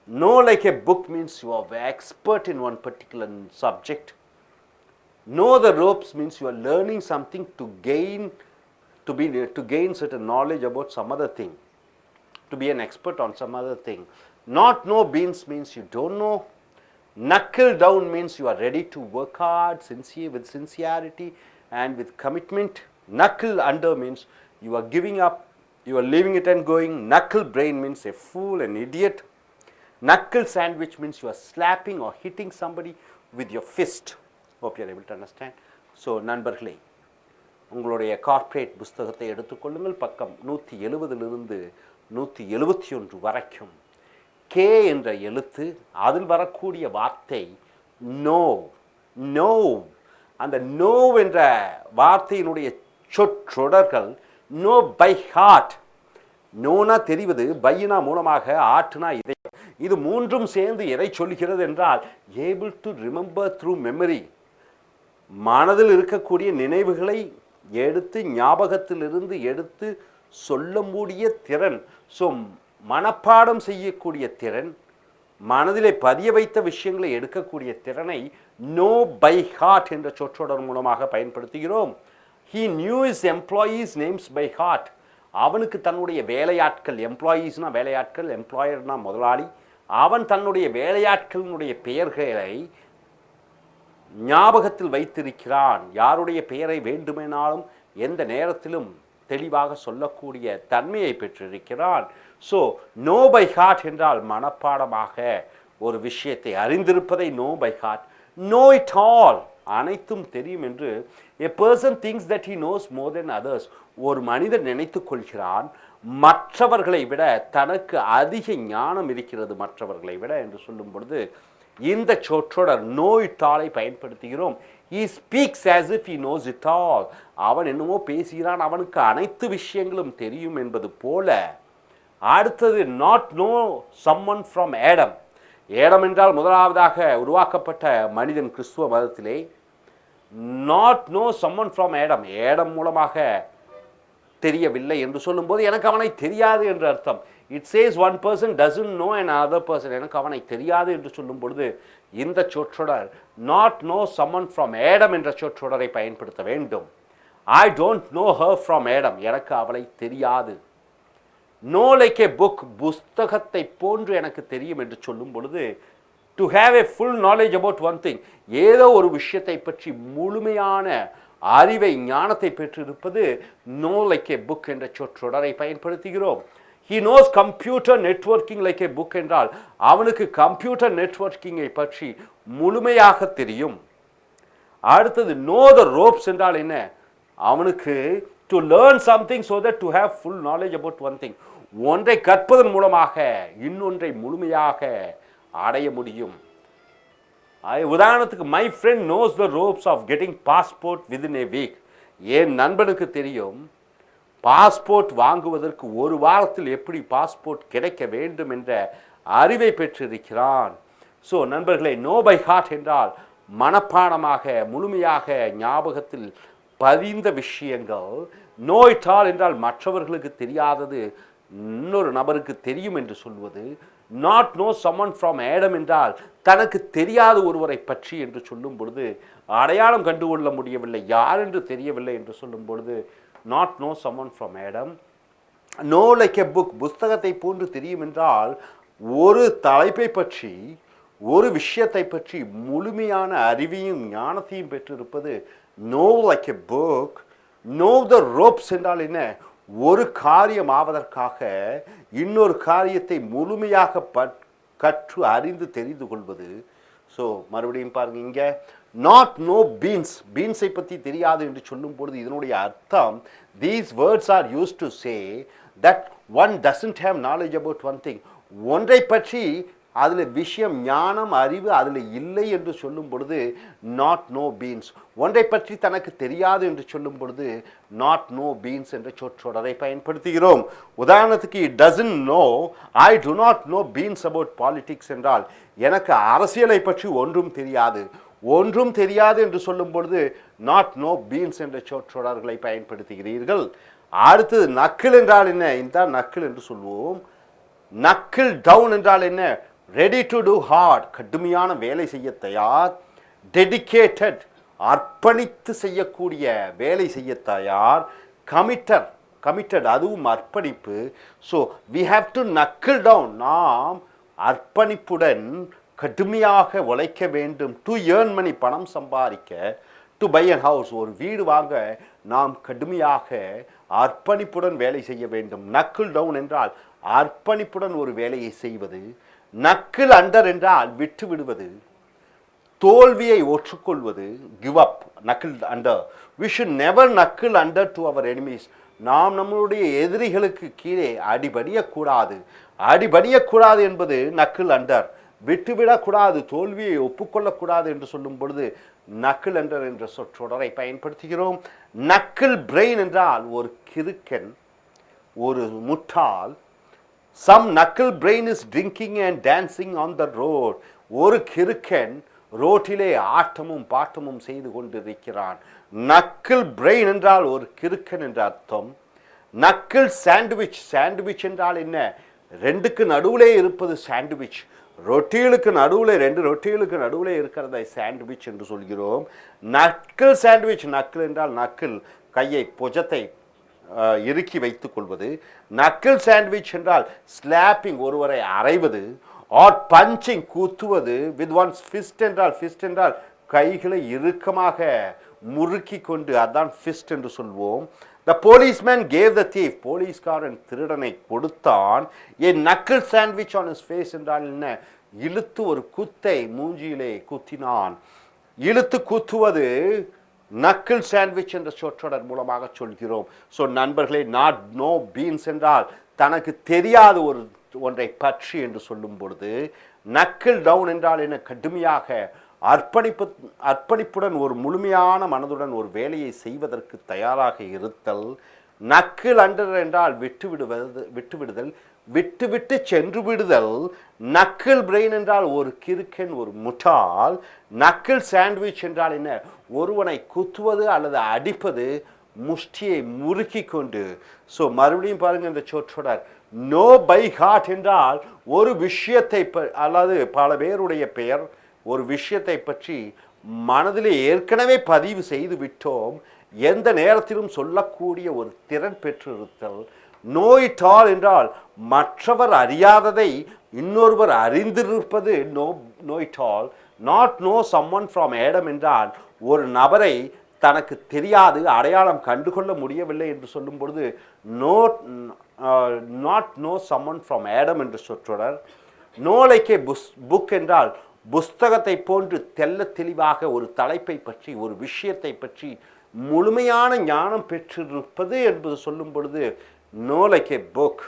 Know like a book means you are expert in one particular subject. Know the ropes means you are learning something to gain certain knowledge about some other thing, to be an expert on some other thing. Not know beans means you don't know. Knuckle down means you are ready to work hard, with sincerity and with commitment. Knuckle under means you are giving up, you are leaving it and going. Knuckle brain means a fool, an idiot. Knuckle sandwich means you are slapping or hitting somebody with your fist. Hope you are able to understand. So, நண்பர்களே, உங்களுடைய corporate புஸ்தகத்தை எடுத்துக்கொள்ளுங்கள். பக்கம் 170 171 வரைக்கும் K என்ற எழுத்து, அதில் வரக்கூடிய வார்த்தை நோ. நோ, அந்த நோ என்ற வார்த்தையினுடைய சொற்றொடர்கள் நோ பை ஹார்ட். நோனா தெரிவது, பையினா மூலமாக, ஆட்டுனா இதை. இது மூன்றும் சேர்ந்து எதை சொல்கிறது என்றால் able to remember through memory. மனதில் இருக்கக்கூடிய நினைவுகளை எடுத்து, ஞாபகத்திலிருந்து எடுத்து சொல்ல முடிய திறன். ஸோ மனப்பாடம் செய்யக்கூடிய திறன், மனதிலே பதிய வைத்த விஷயங்களை எடுக்கக்கூடிய திறனை நோ பை ஹார்ட் என்ற சொற்றொடர் மூலமாக பயன்படுத்துகிறோம். He knew his employees names by heart. அவனுக்கு தன்னுடைய வேலையாட்கள், எம்ப்ளாயீஸ்னா வேலையாட்கள், எம்ப்ளாயர்னா முதலாளி, அவன் தன்னுடைய வேலையாட்களினுடைய பெயர்களை ஞாபகத்தில் வைத்திருக்கிறான். யாருடைய பெயரை வேண்டுமெனாலும் எந்த நேரத்திலும் தெளிவாக சொல்லக்கூடிய தன்மையை பெற்றிருக்கிறான். ஸோ நோ பை ஹார்ட் என்றால் மனப்பாடமாக ஒரு விஷயத்தை அறிந்திருப்பதை know by heart. Know it all, அனைத்தும் தெரியும் என்று. a person thinks that he knows more than others. ஒரு மனிதன் நினைத்து கொள்கிறான் மற்றவர்களை விட தனக்கு அதிக ஞானம் இருக்கிறது மற்றவர்களை விட என்று சொல்லும் பொழுது இந்த சொற்றொடர் நோ இட் ஆலை பயன்படுத்துகிறோம். he speaks as if he knows it all. அவன் என்னமோ பேசுகிறான், அவனுக்கு அனைத்து விஷயங்களும் தெரியும் என்பது போல. அடுத்தது not no someone from Adam. Adam என்றால் முதலாவதாக உருவாக்கப்பட்ட மனிதன் கிறிஸ்துவ மதத்திலே. நாட் no someone from Adam, Adam மூலமாக தெரியவில்லை என்று சொல்லும்போது எனக்கு அவனை தெரியாது என்று அர்த்தம். It says one person doesn't know another person, எனக்கு அவனை தெரியாது என்று சொல்லும் பொழுது இந்த சொற்றொடர் not no someone from Adam என்ற சொற்றொடரை பயன்படுத்த வேண்டும். I don't know her from Adam, எனக்கு அவளை தெரியாது. நோ லைக் ஏ புக், புஸ்தகத்தை போன்று எனக்கு தெரியும் என்று சொல்லும் பொழுது to have A full knowledge about one thing, ஏதோ ஒரு விஷயத்தை பற்றி முழுமையான அறிவை, ஞானத்தை பெற்றிருப்பது நோ லைக் ஏ புக் என்ற சொற்றொடரை பயன்படுத்துகிறோம். he knows computer networking like a book என்றால் அவனுக்கு கம்ப்யூட்டர் நெட்வொர்க்கிங்கை பற்றி முழுமையாக தெரியும். அடுத்தது know the ropes என்றால் என்ன, அவனுக்கு to learn something so that to have full knowledge about one thing, ஒன்றை கற்பதன் மூலமாக இன்னொன்றை முழுமையாக அடைய முடியும். உதாரணத்துக்கு my friend knows the ropes of getting passport within a week. என் நண்பனுக்கு தெரியும் பாஸ்போர்ட் வாங்குவதற்கு ஒரு வாரத்தில் எப்படி பாஸ்போர்ட் கிடைக்க வேண்டும் என்ற அறிவை பெற்றிருக்கிறான். ஸோ நண்பர்களே, நோ பை ஹார்ட் என்றால் மனப்பாடமாக முழுமையாக ஞாபகத்தில் பதிந்த விஷயங்கள். நோ இட் ஆல் என்றால் மற்றவர்களுக்கு தெரியாதது இன்னொரு நபருக்கு தெரியும் என்று சொல்வது. Not know someone from Adam என்றால் தனக்கு தெரியாத ஒருவரை பற்றி என்று சொல்லும் பொழுது அடையாளம் கண்டுகொள்ள முடியவில்லை, யார் என்று தெரியவில்லை என்று சொல்லும் பொழுது not know someone from Adam. Know like a book, புஸ்தகத்தை போன்று தெரியும் என்றால் ஒரு தலைப்பை பற்றி ஒரு விஷயத்தை பற்றி முழுமையான அறிவையும் ஞானத்தையும் பெற்றிருப்பது know like a book. Know the ropes என்றால் என்ன? ஒரு காரியம் ஆவதற்காக இன்னொரு காரியத்தை முழுமையாக கற்று அறிந்து தெரிந்து கொள்வது. ஸோ மறுபடியும் பாருங்க, இங்கே நாட் நோ பீன்ஸ், பீன்ஸை பற்றி தெரியாது என்று சொல்லும் பொழுது இதனுடைய அர்த்தம் these words R use to say that one doesn't have knowledge about one thing. ஒன்றை பற்றி அதில் விஷயம் ஞானம் அறிவு அதில் இல்லை என்று சொல்லும் பொழுது நாட் நோ பீன்ஸ். ஒன்றை பற்றி தனக்கு தெரியாது என்று சொல்லும் பொழுது நாட் நோ பீன்ஸ் என்ற சொற்றொடரை பயன்படுத்துகிறோம். உதாரணத்துக்கு it doesn't know, I do not know beans about politics என்றால் எனக்கு அரசியலை பற்றி ஒன்றும் தெரியாது. ஒன்றும் தெரியாது என்று சொல்லும் பொழுது நாட் நோ பீன்ஸ் என்ற சொற்றொடர்களை பயன்படுத்துகிறீர்கள். அடுத்தது நக்கிள் என்றால் என்ன? இந்த நக்கிள் என்று சொல்வோம். நக்கிள் டவுன் என்றால் என்ன? ரெடி டு டூ ஹார்ட், கடுமையான வேலை செய்ய தயார். டெடிகேட்டட், அர்ப்பணித்து செய்யக்கூடிய வேலை செய்ய தயார். கமிட்டட், அதுவும் அர்ப்பணிப்பு. So we have to knuckle down, நாம் அர்ப்பணிப்புடன் கடுமையாக உழைக்க வேண்டும். டு ஏர்ன் மணி, பணம் சம்பாதிக்க. டு பை அன் ஹவுஸ், ஒரு வீடு வாங்க நாம் கடுமையாக அர்ப்பணிப்புடன் வேலை செய்ய வேண்டும். நக்கிள் டவுன் என்றால் அர்ப்பணிப்புடன் ஒரு வேலையை செய்வது. நக்கிள் அண்டர் என்றால் விட்டு விடுவது, தோல்வியை ஒற்றுக்கொள்வது. Give up, knuckle under. We should never knuckle under to our enemies. நாம் நம்மளுடைய எதிரிகளுக்கு கீழே அடிபடியக்கூடாது. அடிபடியக்கூடாது என்பது நக்கிள் அண்டர். விட்டுவிடக்கூடாது, தோல்வியை ஒப்புக்கொள்ளக்கூடாது என்று சொல்லும் பொழுது நக்கிள் அண்டர் என்ற சொற்றொடரை பயன்படுத்துகிறோம். நக்கிள் பிரெயின் என்றால் ஒரு கிறுக்கன், ஒரு முட்டாள். Some knuckle brain is drinking and dancing on the road. ஒரு கிறுக்கன் ரோட்டிலே ஆட்டமும் பாட்டமும் செய்து கொண்டிருக்கிறான். நக்கிள் பிரெயின் என்றால் ஒரு கிறுக்கன் என்ற அர்த்தம். நக்கிள் சாண்ட்விச், சாண்ட்விச் என்றால் என்ன? ரெண்டுக்கு நடுவிலே இருப்பது சாண்ட்விச். ரொட்டிகளுக்கு நடுவில், ரெண்டு ரொட்டிகளுக்கு நடுவில் இருக்கிறதை சாண்ட்விச் என்று சொல்கிறோம். நக்கிள் சாண்ட்விச், நக்கிள் என்றால் நக்கிள், கையை புஜத்தை இறுக்கி வைத்துக் கொள்வது. நக்கிள் சாண்ட்விச் என்றால் ஸ்லாப்பிங், ஒருவரை அறைவது. ஆர் பஞ்சிங், குத்துவது. வித் ஒன்ஸ் ஃபிஸ்ட் என்றால், ஃபிஸ்ட் என்றால் கைகளை இறுக்கமாக முறுக்கி கொண்டு, அதான் ஃபிஸ்ட் என்று சொல்வோம். The policeman gave the thief, போலீஸ்காரன் திருடனை கொடுத்தான். A knuckle sandwich on his face என்றால் என்ன? இழுத்து ஒரு குத்தை மூஞ்சியிலே குத்தினான். இழுத்து குத்துவது நக்கிள் சாண்ட்விச் என்ற சொற்றொடர் மூலமாக சொல்கிறோம். ஸோ நண்பர்களே, நாட் நோ பீன்ஸ் என்றால் தனக்கு தெரியாத ஒன்றை பற்றி என்று சொல்லும் பொழுது. நக்கிள் டவுன் என்றால் என்ன? கடுமையாக அர்ப்பணிப்புடன் ஒரு முழுமையான மனதுடன் ஒரு வேலையை செய்வதற்கு தயாராக இருத்தல். நக்கிள் அண்டர் என்றால் விட்டுவிடுதல், விட்டு சென்று விடுதல். நக்கிள் பிரெயின் என்றால் ஒரு கிறுக்கன், ஒரு முட்டாள். நக்கிள் சாண்ட்விச் என்றால் என்ன? ஒருவனை குத்துவது அல்லது அடிப்பது, முஷ்டியை முறுக்கி கொண்டு. ஸோ மறுபடியும் பாருங்க இந்த சொற்றொடர். நோ பை ஹார்ட் என்றால் ஒரு விஷயத்தை அல்லது பல பேருடைய பெயர், ஒரு விஷயத்தை பற்றி மனதிலே ஏற்கனவே பதிவு செய்து விட்டோம், எந்த நேரத்திலும் சொல்லக்கூடிய ஒரு திறன் பெற்றிருத்தல். நோ இட் ஆல் என்றால் மற்றவர் அறியாததை இன்னொருவர் அறிந்திருப்பது know it all. Not know someone from Adam என்றால் ஒரு நபரை தனக்கு தெரியாது, அடையாளம் கண்டுகொள்ள முடியவில்லை என்று சொல்லும் பொழுது not know someone from Adam என்று சொற்றொடர். நோ லைக் ஏ புக் என்றால் புஸ்தகத்தை போன்று தெல்ல தெளிவாக ஒரு தலைப்பை பற்றி, ஒரு விஷயத்தை பற்றி முழுமையான ஞானம் பெற்றிருப்பது என்பது சொல்லும் பொழுது know like a book.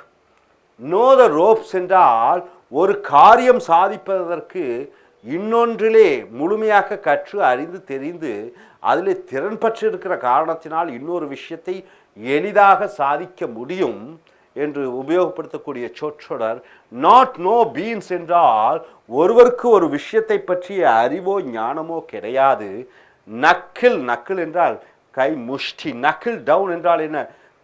know the ropes என்றால் ஒரு காரியம் சாதிப்பதற்கு இன்னொன்றிலே முழுமையாக கற்று அறிந்து தெரிந்து அதிலே திறன் பெற்று இருக்கிற காரணத்தினால் இன்னொரு விஷயத்தை எளிதாக சாதிக்க முடியும் என்று உபயோகப்படுத்தக்கூடிய சொற்றொடர். நாட் நோ பீன்ஸ் என்றால் ஒருவருக்கு ஒரு விஷயத்தை பற்றிய அறிவோ ஞானமோ கிடையாது. நக்கில், நக்கில் என்றால் கை முஷ்டி. நக்கில் டவுன் என்றால் என்ன?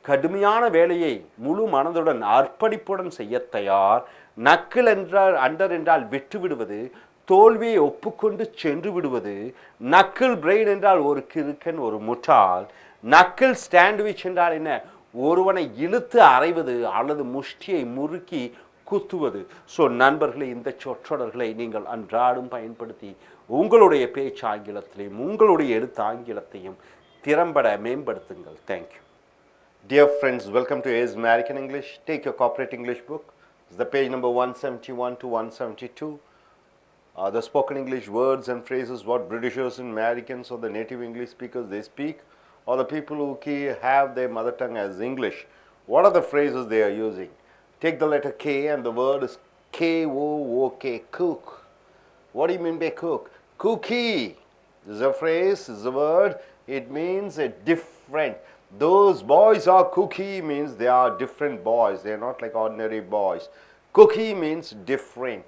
கடுமையான வேலையை முழு மனதுடன் அர்ப்பணிப்புடன் செய்ய தயார். நக்கில் என்றால் அண்டர் என்றால் விட்டு விடுவது, தோல்வியை ஒப்புக்கொண்டு சென்று விடுவது. நக்கில் பிரெயின் என்றால் ஒரு கிறுக்கன், ஒரு முட்டாள். நக்கில் ஸ்டாண்ட்விச் என்றால் என்ன? ஒருவனை இழுத்து அறைவது அல்லது முஷ்டியை முறுக்கி குத்துவது. ஸோ நண்பர்களே, இந்த சொற்றொடர்களை நீங்கள் அன்றாடம் பயன்படுத்தி உங்களுடைய பேச்சு ஆங்கிலத்திலையும் உங்களுடைய எழுத்து ஆங்கிலத்தையும் திறம்பட மேம்படுத்துங்கள். Thank you. Dear friends, welcome to A's American English. Take your corporate English book. It's the page number 171 to 172. The spoken English words and phrases what Britishers and Americans or the native English speakers they speak, or the people who have their mother tongue as English. What are the phrases they are using? Take the letter K and the word is K-O-O-K, cook. What do you mean by cook? Cookie. This is a phrase, this is a word. It means a different. Those boys are cookie means they are different boys. They are not like ordinary boys. Cookie means different.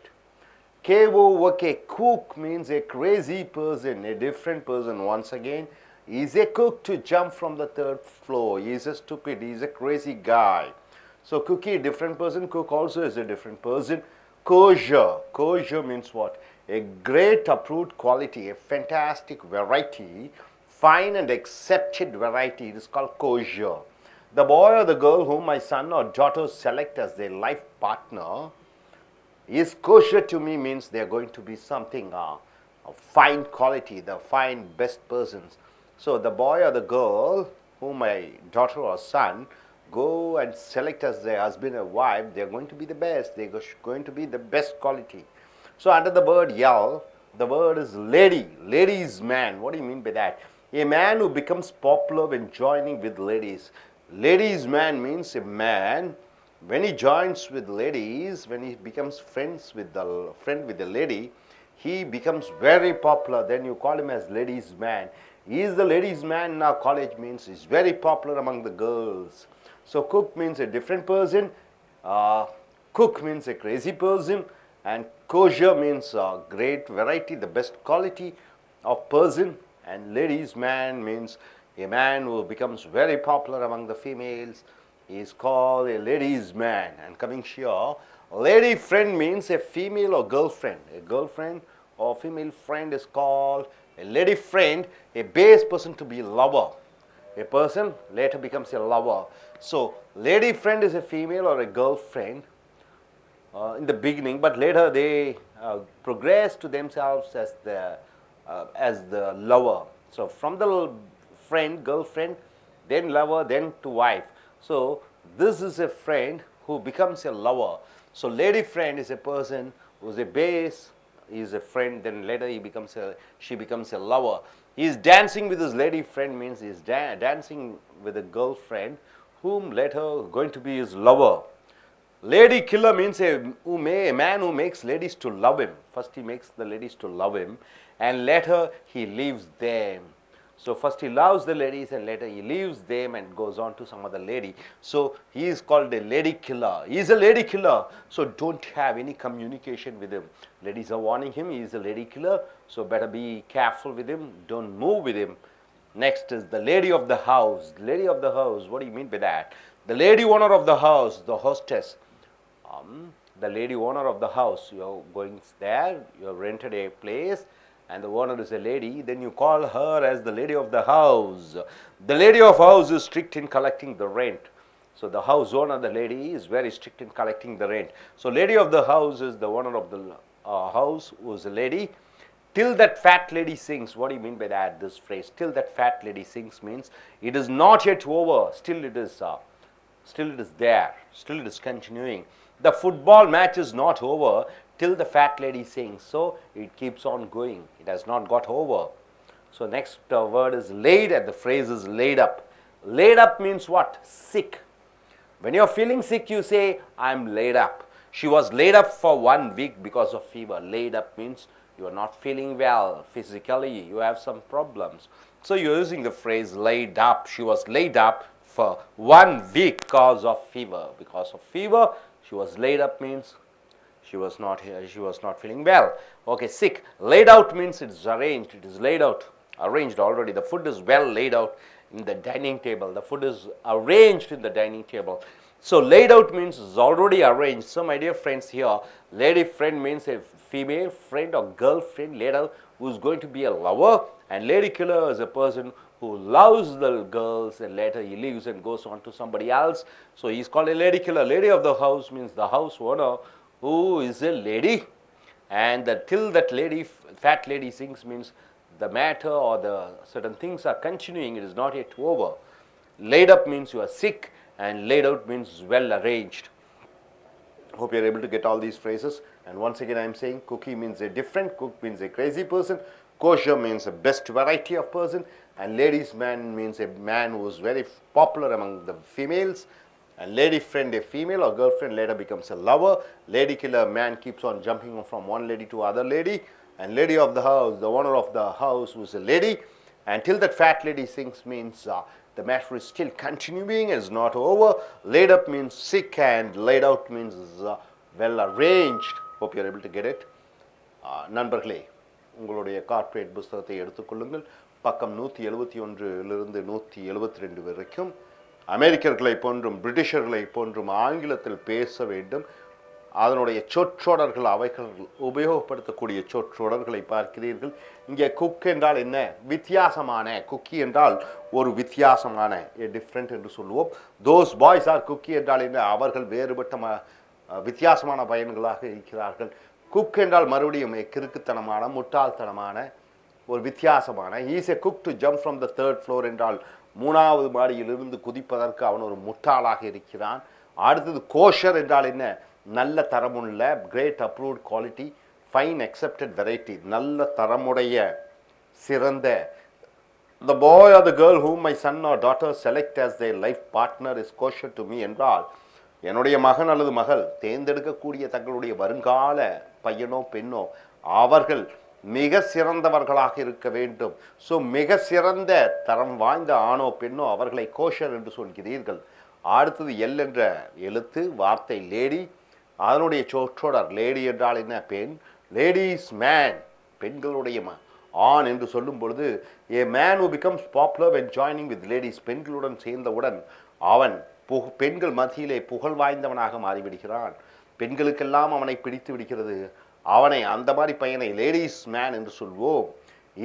K-O-O-K, cook means a crazy person, a different person. Once again, is a cook to jump from the third floor. He is a stupid, he is a crazy guy. So cookie, different person. Cook also is a different person. Kosher. Kosher means what? A great approved quality, a fantastic variety, fine and accepted variety. It is called kosher. The boy or the girl whom my son or daughter select as their life partner is kosher to me means they are going to be something of fine quality, the fine best persons. So the boy or the girl whom my daughter or son go and select as their husband or wife, they are going to be the best. They are going to be the best quality. So under the word yell, the word is lady. Lady is man. What do you mean by that? A man who becomes popular when joining with ladies. Ladies man means a man when he joins with ladies, when he becomes friend with the lady, he becomes very popular. Then you call him as ladies man. He is the ladies man in our college means he's very popular among the girls. So cook means a different person. Cook means a crazy person. And kosher means great variety, the best quality of person. And ladies man means a man who becomes very popular among the females. He is called a ladies man. And coming here, lady friend means a female or girlfriend. A girlfriend or female friend is called a lady friend, a base person to be lover. A person later becomes a lover. So lady friend is a female or a girlfriend in the beginning, but later they progress to themselves as the lover. So from the friend, girlfriend, then lover, then to wife. So this is a friend who becomes a lover. So lady friend is a person who is a base, he is a friend, then later she becomes a lover. He is dancing with his lady friend means he is dancing with a girlfriend whom later going to be his lover. Lady killer means a man who makes ladies to love him. First he makes the ladies to love him and later he leaves them. So first he loves the ladies and later he leaves them and goes on to some other lady. So he is called a lady killer. He is a lady killer. So don't have any communication with him. Ladies are warning him he is a lady killer. So better be careful with him. Don't move with him. Next is the lady of the house. Lady of the house. What do you mean by that? The lady owner of the house, the hostess. The lady owner of the house. You're going there. You have rented a place. And the owner is a lady, then you call her as the lady of the house. The lady of house is strict in collecting the rent. So the house owner, the lady, is very strict in collecting the rent. So lady of the house is the owner of the house who is a lady. Till that fat lady sings. What do you mean by that, this phrase? Till that fat lady sings means it is not yet over. Still it is there. Still it is continuing. The football match is not over till the fat lady sings. So it keeps on going. It has not got over. So next word is laid, and the phrase is laid up. Laid up means what? Sick. When you're feeling sick, you say, I'm laid up. She was laid up for 1 week because of fever. Laid up means you are not feeling well physically, you have some problems. So you're using the phrase laid up. She was laid up for 1 week because of fever. Because of fever, she was laid up means she was not feeling well. Okay, sick. Laid out means it's arranged. It is laid out, arranged already. The food is well laid out in the dining table. The food is arranged in the dining table. So laid out means it's already arranged. So my dear friends, here lady friend means a female friend or girlfriend laid out who is going to be a lover, and lady killer is a person who loves the girls and later he leaves and goes on to somebody else. So he is called a lady killer. Lady of the house means the house owner who is a lady, and till that lady, fat lady sings means the matter or the certain things are continuing, it is not yet over. Laid up means you are sick, and laid out means well arranged. Hope you are able to get all these phrases. And once again I am saying cookie means a different, cook means a crazy person, kosher means a best variety of person, and ladies man means a man who is very popular among the females, and lady friend a female or girlfriend later becomes a lover. Lady killer, man keeps on jumping from one lady to other lady, and lady of the house, the owner of the house, who is a lady, until that fat lady sings means the matter is still continuing, is not over. Laid up means sick, and laid out means well arranged. Hope you are able to get it. நண்பர்களே, உங்களுடைய corporate புத்தகத்தை எடுத்துக்கொள்ளுங்கள். பக்கம் 171 172 வரைக்கும் அமெரிக்கர்களை போன்றும் பிரிட்டிஷர்களை போன்றும் ஆங்கிலத்தில் பேச வேண்டும். அதனுடைய சொற்றொடர்கள், அவைகள் உபயோகப்படுத்தக்கூடிய சொற்றொடர்களை பார்க்கிறீர்கள். இங்கே குக் என்றால் என்ன? வித்தியாசமான. குக்கி என்றால் ஒரு வித்தியாசமான, டிஃப்ரெண்ட் என்று சொல்லுவோம். தோஸ் பாய்ஸ் ஆர் குக்கி என்றால் என்ன? அவர்கள் வேறுபட்ட வித்தியாசமான பையன்களாக இருக்கிறார்கள். குக் என்றால் மறுபடியும் கிறுக்குத்தனமான, முட்டாள்தனமான, ஒரு வித்தியாசமான. Is a kook to jump from the 3rd floor என்றால் 3வது மாடியிலிருந்து குதிப்பதற்கு அவன் ஒரு முட்டாளாக இருக்கிறான். அடுத்தது கோஷர் என்றால் என்ன? நல்ல தரமுள்ள, great approved quality, fine accepted variety, நல்ல தரமுடைய, சிறந்த. The boy or the girl whom my son or daughter select as their life partner is kosher to me என்றால் என்னுடைய மகன் அல்லது மகள் தேர்ந்தெடுக்கக்கூடிய தங்களுடைய வருங்கால பையனோ பெண்ணோ அவர்கள் மிக சிறந்தவர்களாக இருக்க வேண்டும். ஸோ மிக சிறந்த தரம் வாய்ந்த ஆணோ பெண்ணோ அவர்களை கோஷர் என்று சொல்கிறீர்கள். அடுத்தது எல் என்ற எழுத்து, வார்த்தை லேடி, அதனுடைய சொற்றொடர். லேடி என்றால் என்ன? பெண். லேடிஸ் மேன், பெண்களுடைய ஆண் என்று சொல்லும் பொழுது a man who becomes popular when joining with ladies, பெண்களுடன் சேர்ந்தவுடன் அவன் பெண்கள் மத்தியிலே புகழ் வாய்ந்தவனாக மாறிவிடுகிறான். பெண்களுக்கெல்லாம் அவனை பிடித்து விடுகிறது. அவனை, அந்த மாதிரி பையனை லேடிஸ் மேன் என்று சொல்வோம்.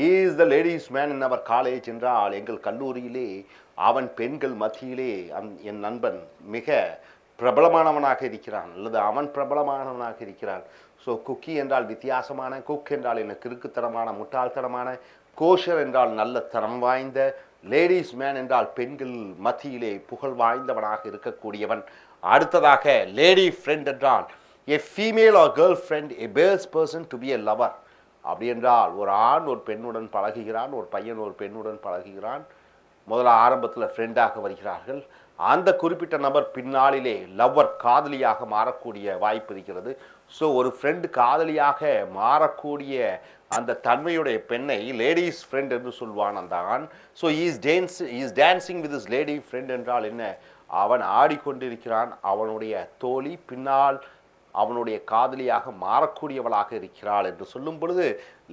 Is the ladies man in our college என்றால் எங்கள் கல்லூரியிலே அவன் பெண்கள் மத்தியிலே என் நண்பன் மிக பிரபலமானவனாக இருக்கிறான், அல்லது அவன் பிரபலமானவனாக இருக்கிறான். ஸோ குக்கி என்றால் வித்தியாசமான, குக் என்றால் என்ன? கிறுக்குத்தனமான, முட்டாள்தனமான, கோஷர் என்றால் நல்ல தரம் வாய்ந்த, லேடிஸ் மேன் என்றால் பெண்கள் மத்தியிலே புகழ் வாய்ந்தவனாக இருக்கக்கூடியவன். அடுத்ததாக லேடி ஃப்ரெண்ட் என்றால் a female or girlfriend, a best person to be a lover. அப்படி என்றால் ஒரு ஆண் ஒரு பெண்ணுடன் பழகுகிறான், ஒரு பையன் ஒரு பெண்ணுடன் பழகுகிறான். முதல்ல ஆரம்பத்தில் ஃப்ரெண்டாக வருகிறார்கள். அந்த குறிப்பிட்ட நபர் பின்னாளிலே லவ்வர், காதலியாக மாறக்கூடிய வாய்ப்பு இருக்கிறது. ஸோ ஒரு ஃப்ரெண்டு காதலியாக மாறக்கூடிய அந்த தன்மையுடைய பெண்ணை லேடிஸ் ஃப்ரெண்ட் என்று சொல்வான் அந்த ஆண். So is dancing with is lady friend என்றால் என்ன? அவன் ஆடிக்கொண்டிருக்கிறான், அவனுடைய தோழி பின்னால் அவனுடைய காதலியாக மாறக்கூடியவளாக இருக்கிறாள் என்று சொல்லும் பொழுது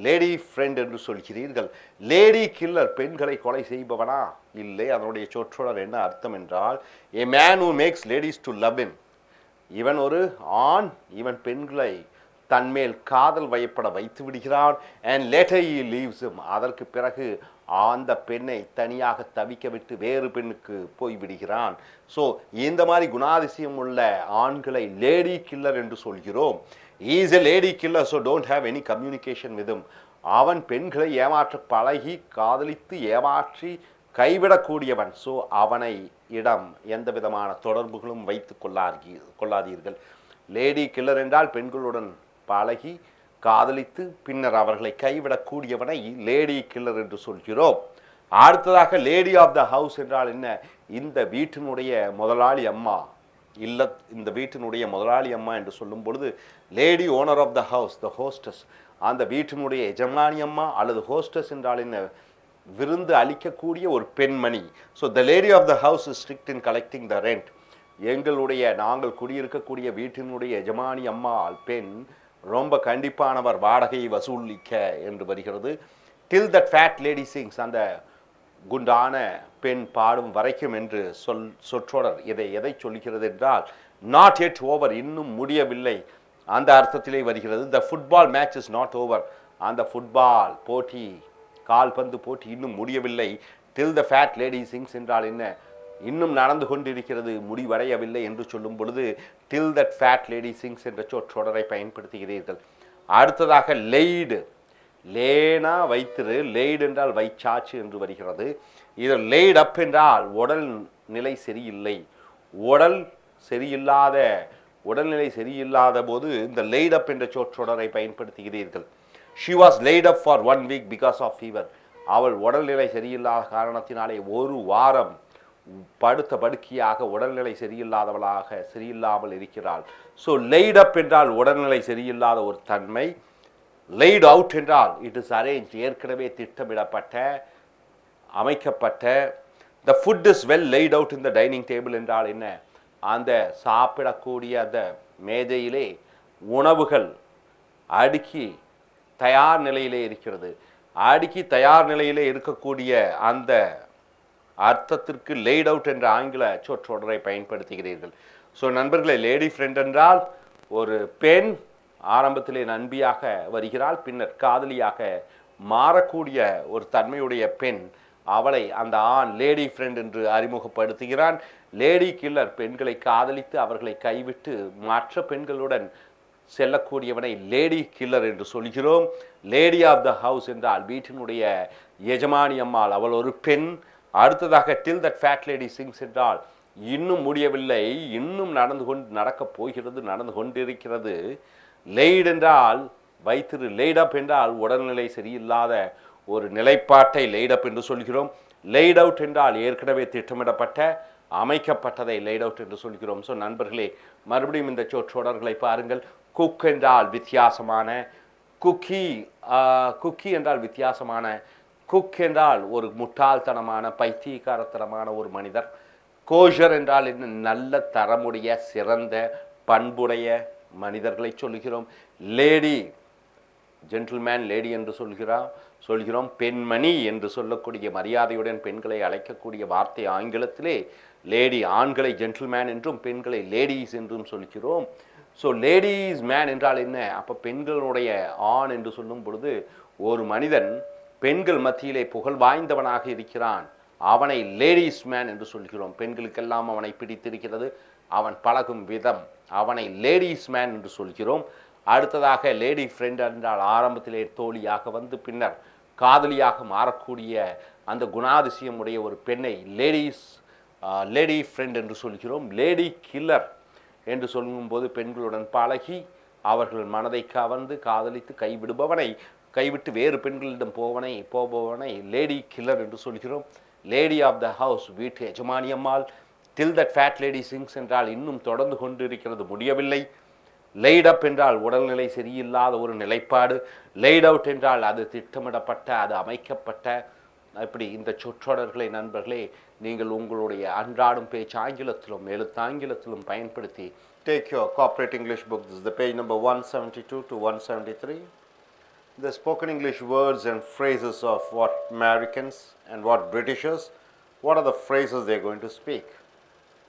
லேடி ஃப்ரெண்ட் என்று சொல்கிறீர்கள். லேடி கில்லர், பெண்களை கொலை செய்பவனா? இல்லை. அதனுடைய சொற்றொடர் என்ன அர்த்தம் என்றால் a man who makes ladies to love him. இவன் ஒரு ஆண், இவன் பெண்களை தன்மேல் காதல் வயப்பட வைத்து விடுகிறான். and later he leaves him. அதற்கு பிறகு அந்த பெண்ணை தனியாக தவிக்க விட்டு வேறு பெண்ணுக்கு போய்விடுகிறான். ஸோ இந்த மாதிரி குணாதிசயம் உள்ள ஆண்களை லேடி கில்லர் என்று சொல்கிறோம். Is a lady killer, so don't have any communication with him. அவன் பெண்களை ஏமாற்ற பழகி, காதலித்து ஏமாற்றி கைவிடக்கூடியவன். ஸோ அவனை இடம் எந்த விதமான தொடர்புகளும் வைத்து கொள்ளாதீர்கள். லேடி கில்லர் என்றால் பெண்களுடன் பழகி காதலித்து பின்னர் அவர்களை கைவிடக்கூடியவனை லேடி கில்லர் என்று சொல்கிறோம். அடுத்ததாக லேடி ஆஃப் த ஹவுஸ் என்றால் என்ன? இந்த வீட்டினுடைய முதலாளி அம்மா, இல்ல இந்த வீட்டினுடைய முதலாளி அம்மா என்று சொல்லும் பொழுது lady owner of the house, the hostess, அந்த வீட்டினுடைய எஜமானி அம்மா அல்லது ஹோஸ்டஸ் என்றால் என்ன, விருந்து அளிக்கக்கூடிய ஒரு பெண்மணி. So the lady of the house is strict in collecting the rent. நாங்கள் குடியிருக்கக்கூடிய வீட்டினுடைய எஜமானி அம்மாள் பெண் ரொம்ப கண்டிப்பானவர், வாடகையை வசூலிக்க என்று வருகிறது. டில் தட் ஃபேட் லேடி சிங்ஸ், அந்த குண்டான பெண் பாடும் வரைக்கும் என்று சொற்றொடர் எதை சொல்கிறது என்றால் நாட் yet ஓவர், இன்னும் முடியவில்லை, அந்த அர்த்தத்திலே வருகிறது. The football match is not over, அந்த ஃபுட்பால் போட்டி, கால்பந்து போட்டி இன்னும் முடியவில்லை. டில் த ஃபேட் லேடி சிங்ஸ் என்றால் என்ன, இன்னும் நடந்து கொண்டிருக்கிறது, முடிவடையவில்லை என்று சொல்லும் பொழுது டில் தட் ஃபேட் லேடி சிங்ஸ் என்ற சொற்றொடரை பயன்படுத்துகிறீர்கள். அடுத்ததாக லெய்டு, லேனா வைத்திரு, லெய்டு என்றால் வைச்சாச்சு என்று வருகிறது. இது லேட் அப் என்றால் உடல் நிலை சரியில்லை, உடல்நிலை சரியில்லாத போது இந்த லேட் அப் என்ற சொற்றொடரை பயன்படுத்துகிறீர்கள். She was laid up for 1 week because of fever, அவள் உடல்நிலை சரியில்லாத காரணத்தினாலே ஒரு வாரம் படுத்த படுக்கையாக உடல்நிலை சரியில்லாமல் இருக்கிறாள். ஸோ லேட் அப் என்றால் உடல்நிலை சரியில்லாத ஒரு தன்மை. லேட் அவுட் என்றால் இட் இஸ் அரேஞ்ச், ஏற்கனவே திட்டமிடப்பட்ட, அமைக்கப்பட்ட. The food is well late out in the dining table என்றால் என்ன, அந்த சாப்பிடக்கூடிய அந்த மேஜையிலே உணவுகள் அடுக்கி தயார் நிலையிலே இருக்கிறது. அடுக்கி தயார் நிலையிலே இருக்கக்கூடிய அந்த அர்த்தத்திற்கு லேட் அவுட் என்ற ஆங்கில சொற்றொடரை பயன்படுத்துகிறீர்கள். ஸோ நண்பர்களே, லேடி ஃப்ரெண்ட் என்றால் ஒரு பெண் ஆரம்பத்திலே நண்பியாக வருகிறாள், பின்னர் காதலியாக மாறக்கூடிய ஒரு தன்மையுடைய பெண், அவளை அந்த ஆண் லேடி ஃப்ரெண்ட் என்று அறிமுகப்படுத்துகிறான். லேடி கில்லர், பெண்களை காதலித்து அவர்களை கைவிட்டு மற்ற பெண்களுடன் செல்லக்கூடியவனை லேடி கில்லர் என்று சொல்கிறோம். லேடி ஆஃப் த ஹவுஸ் என்றால் வீட்டினுடைய எஜமானி அம்மாள், அவள் ஒரு பெண். அடுத்ததாக டில் தட் ஃபேட் லேடி சிங்ஸ் என்றால் இன்னும் முடியவில்லை, இன்னும் நடந்து கொண்டிருக்கிறது. லேட் என்றால் வைத்திரு, லேட் அப் என்றால் உடல்நிலை சரியில்லாத ஒரு நிலைப்பாட்டை லேட் அப் என்று சொல்கிறோம். லேட் அவுட் என்றால் ஏற்கனவே திட்டமிடப்பட்ட, அமைக்கப்பட்டதை லேட் அவுட் என்று சொல்கிறோம். ஸோ நண்பர்களே, மறுபடியும் இந்த சொற்றொடர்களை பாருங்கள். குக் என்றால் வித்தியாசமான, குக்கி என்றால் வித்தியாசமான, குக் என்றால் ஒரு முட்டாள்தனமான பைத்தியக்காரத்தனமான ஒரு மனிதர். கோஷர் என்றால் என்ன, நல்ல தரமுடைய சிறந்த பண்புடைய மனிதர்களை சொல்கிறோம். லேடி, ஜென்டில்மேன், லேடி என்று சொல்கிறோம். பெண்மணி என்று சொல்லக்கூடிய மரியாதையுடன் பெண்களை அழைக்கக்கூடிய வார்த்தை ஆங்கிலத்திலே லேடி. ஆண்களை ஜென்டில்மேன் என்றும் பெண்களை லேடிஸ் என்றும் சொல்கிறோம். ஸோ லேடிஸ் மேன் என்றால் என்ன, அப்போ பெண்களுடைய ஆண் என்று சொல்லும் பொழுது ஒரு மனிதன் பெண்கள் மத்தியிலே புகழ் வாய்ந்தவனாக இருக்கிறான், அவனை லேடிஸ் மேன் என்று சொல்கிறோம். பெண்களுக்கெல்லாம் அவனை பிடித்திருக்கிறது, அவன் பழகும் விதம், அவனை லேடிஸ் மேன் என்று சொல்கிறோம். அடுத்ததாக லேடி ஃப்ரெண்ட் என்றால் ஆரம்பத்திலே தோழியாக வந்து பின்னர் காதலியாக மாறக்கூடிய அந்த குணாதிசயம் உடைய ஒரு பெண்ணை லேடி ஃப்ரெண்ட் என்று சொல்கிறோம். லேடி கில்லர் என்று சொல்லும்போது பெண்களுடன் பழகி அவர்கள் மனதை கவர்ந்து காதலித்து கைவிட்டு வேறு பெண்களிடம் போபவனை லேடி கில்லர் என்று சொல்கிறோம். லேடி ஆஃப் த ஹவுஸ், வீட்டு எஜமானி அம்மாள். டில் தட் ஃபேட் லேடி சிங்ஸ் என்றால் இன்னும் தொடர்ந்து கொண்டிருக்கிறது, முடியவில்லை. லேட் அப் என்றால் உடல்நிலை சரியில்லாத ஒரு நிலைப்பாடு. லேட் அவுட் என்றால் அது திட்டமிடப்பட்ட, அது அமைக்கப்பட்ட. இப்படி இந்த சொற்றொடர்களை நண்பர்களே நீங்கள் உங்களுடைய அன்றாடும் பேச்சு ஆங்கிலத்திலும் எழுத்தாங்கிலத்திலும் பயன்படுத்தி take your corporate English book. This is the page number 172 to 173. The spoken English words and phrases of what Americans and what Britishers, what are the phrases they are going to speak,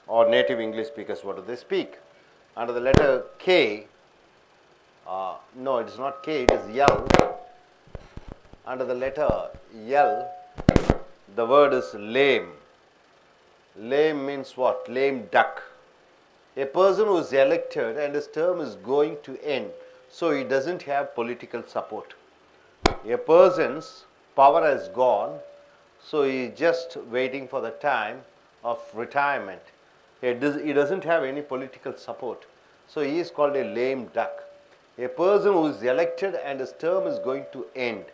or native English speakers, what do they speak? Under the letter K, no, it is not K, it is L. Under the letter L, the word is lame. Lame means what? Lame duck. A person who is elected and his term is going to end, so he doesn't have political support. A person's power has gone, so he is just waiting for the time of retirement. He doesn't have any political support, so he is called a lame duck. A person who is elected and his term is going to end.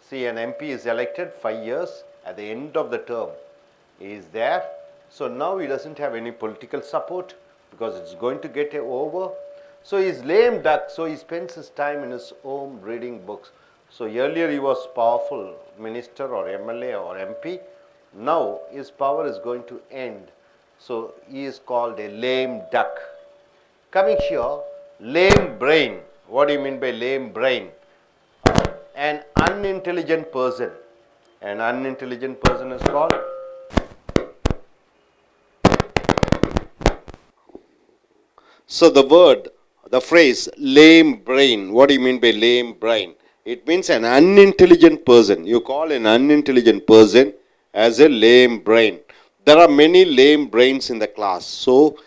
See, an MP is elected 5 years, at the end of the term he is there, so now he doesn't have any political support because it's going to get over. So he's lame duck, so he spends his time in his home reading books. So earlier he was powerful minister or MLA or MP. Now his power is going to end. So he is called a lame duck. Coming here, lame brain. What do you mean by lame brain? An unintelligent person. An unintelligent person is called So the phrase lame brain, what do you mean by lame brain? It means an unintelligent person. You call an unintelligent person as a lame brain. There are many lame brains in the class. So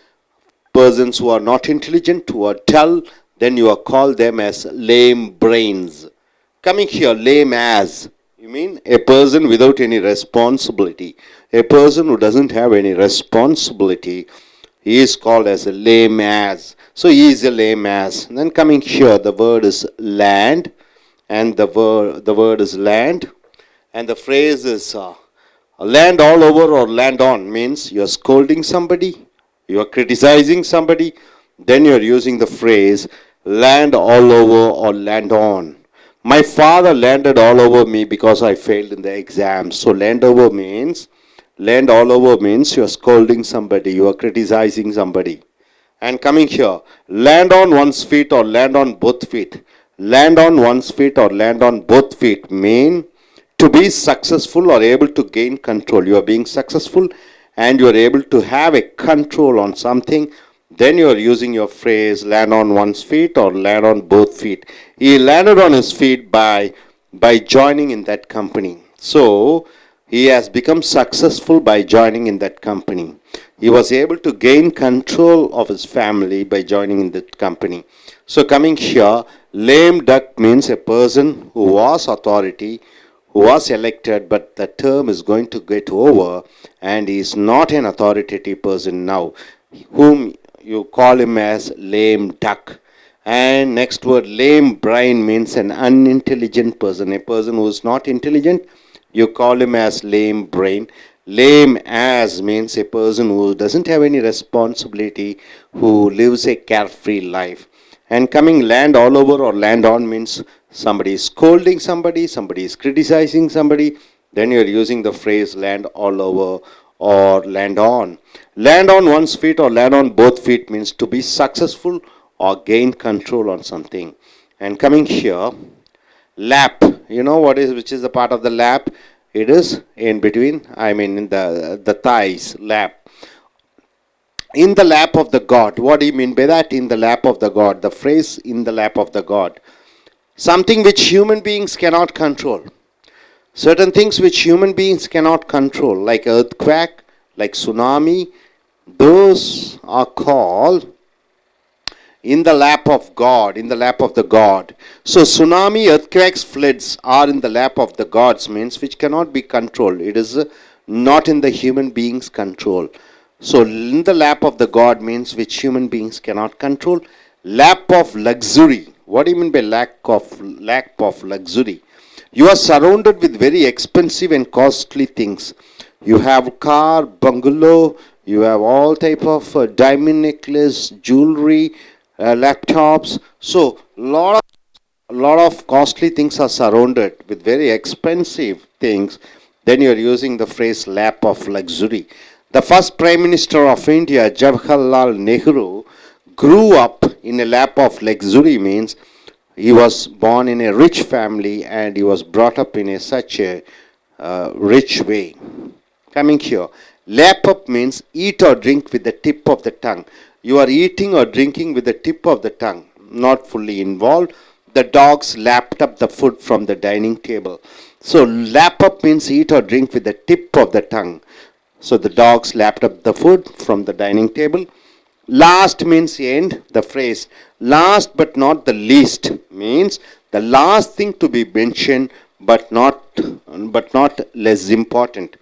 persons who are not intelligent, who are dull, then you are call them as lame brains. Coming here, lame as. You mean a person without any responsibility. A person who doesn't have any responsibility. He is called as a lame ass. So he is a lame ass. And then coming here, the word is land, and the word is land, and the phrase is land all over or land on means you are scolding somebody, you are criticizing somebody, then you are using the phrase land all over or land on. My father landed all over me because I failed in the exam. So land all over means you are scolding somebody, you are criticizing somebody. And coming here, land on one's feet or land on both feet. Land on one's feet or land on both feet mean to be successful or able to gain control. You are being successful and you are able to have a control on something. Then you are using your phrase land on one's feet or land on both feet. He landed on his feet by joining in that company. So he has become successful by joining in that company. He was able to gain control of his family by joining in that company. So coming here, lame duck means a person who was authority, who was elected, but the term is going to get over and he is not an authoritative person now, whom you call him as lame duck. And next word, lame brain means an unintelligent person, a person who is not intelligent. You call him as lame brain. Lame as means a person who doesn't have any responsibility, who lives a carefree life. And coming land all over or land on means somebody is scolding somebody, somebody is criticizing somebody. Then you're using the phrase land all over or land on. Land on one's feet or land on both feet means to be successful or gain control on something. And coming here, lap. You know which is the part of the lap? It is in between, in the thighs, lap. In the lap of the God. What do you mean by that? In the lap of the God. The phrase in the lap of the God. Something which human beings cannot control. Certain things which human beings cannot control, like earthquake, like tsunami, those are called in the lap of God, in the lap of the God. So tsunami, earthquakes, floods are in the lap of the gods means which cannot be controlled. It is not in the human being's control. So in the lap of the God means which human beings cannot control. Lap of luxury. What do you mean by lap of luxury? You are surrounded with very expensive and costly things. You have car, bungalow, you have all type of diamond necklace, jewelry, laptops. So lot of costly things are surrounded with very expensive things. Then you are using the phrase lap of luxury. The first Prime Minister of India, Jawaharlal Nehru, grew up in a lap of luxury means he was born in a rich family and he was brought up in such a rich way. Coming here, lap up means eat or drink with the tip of the tongue. You are eating or drinking with the tip of the tongue, not fully involved. The dogs lapped up the food from the dining table. So lap up means eat or drink with the tip of the tongue. So the dogs lapped up the food from the dining table. Last means end. The phrase last but not the least means the last thing to be mentioned but not less important.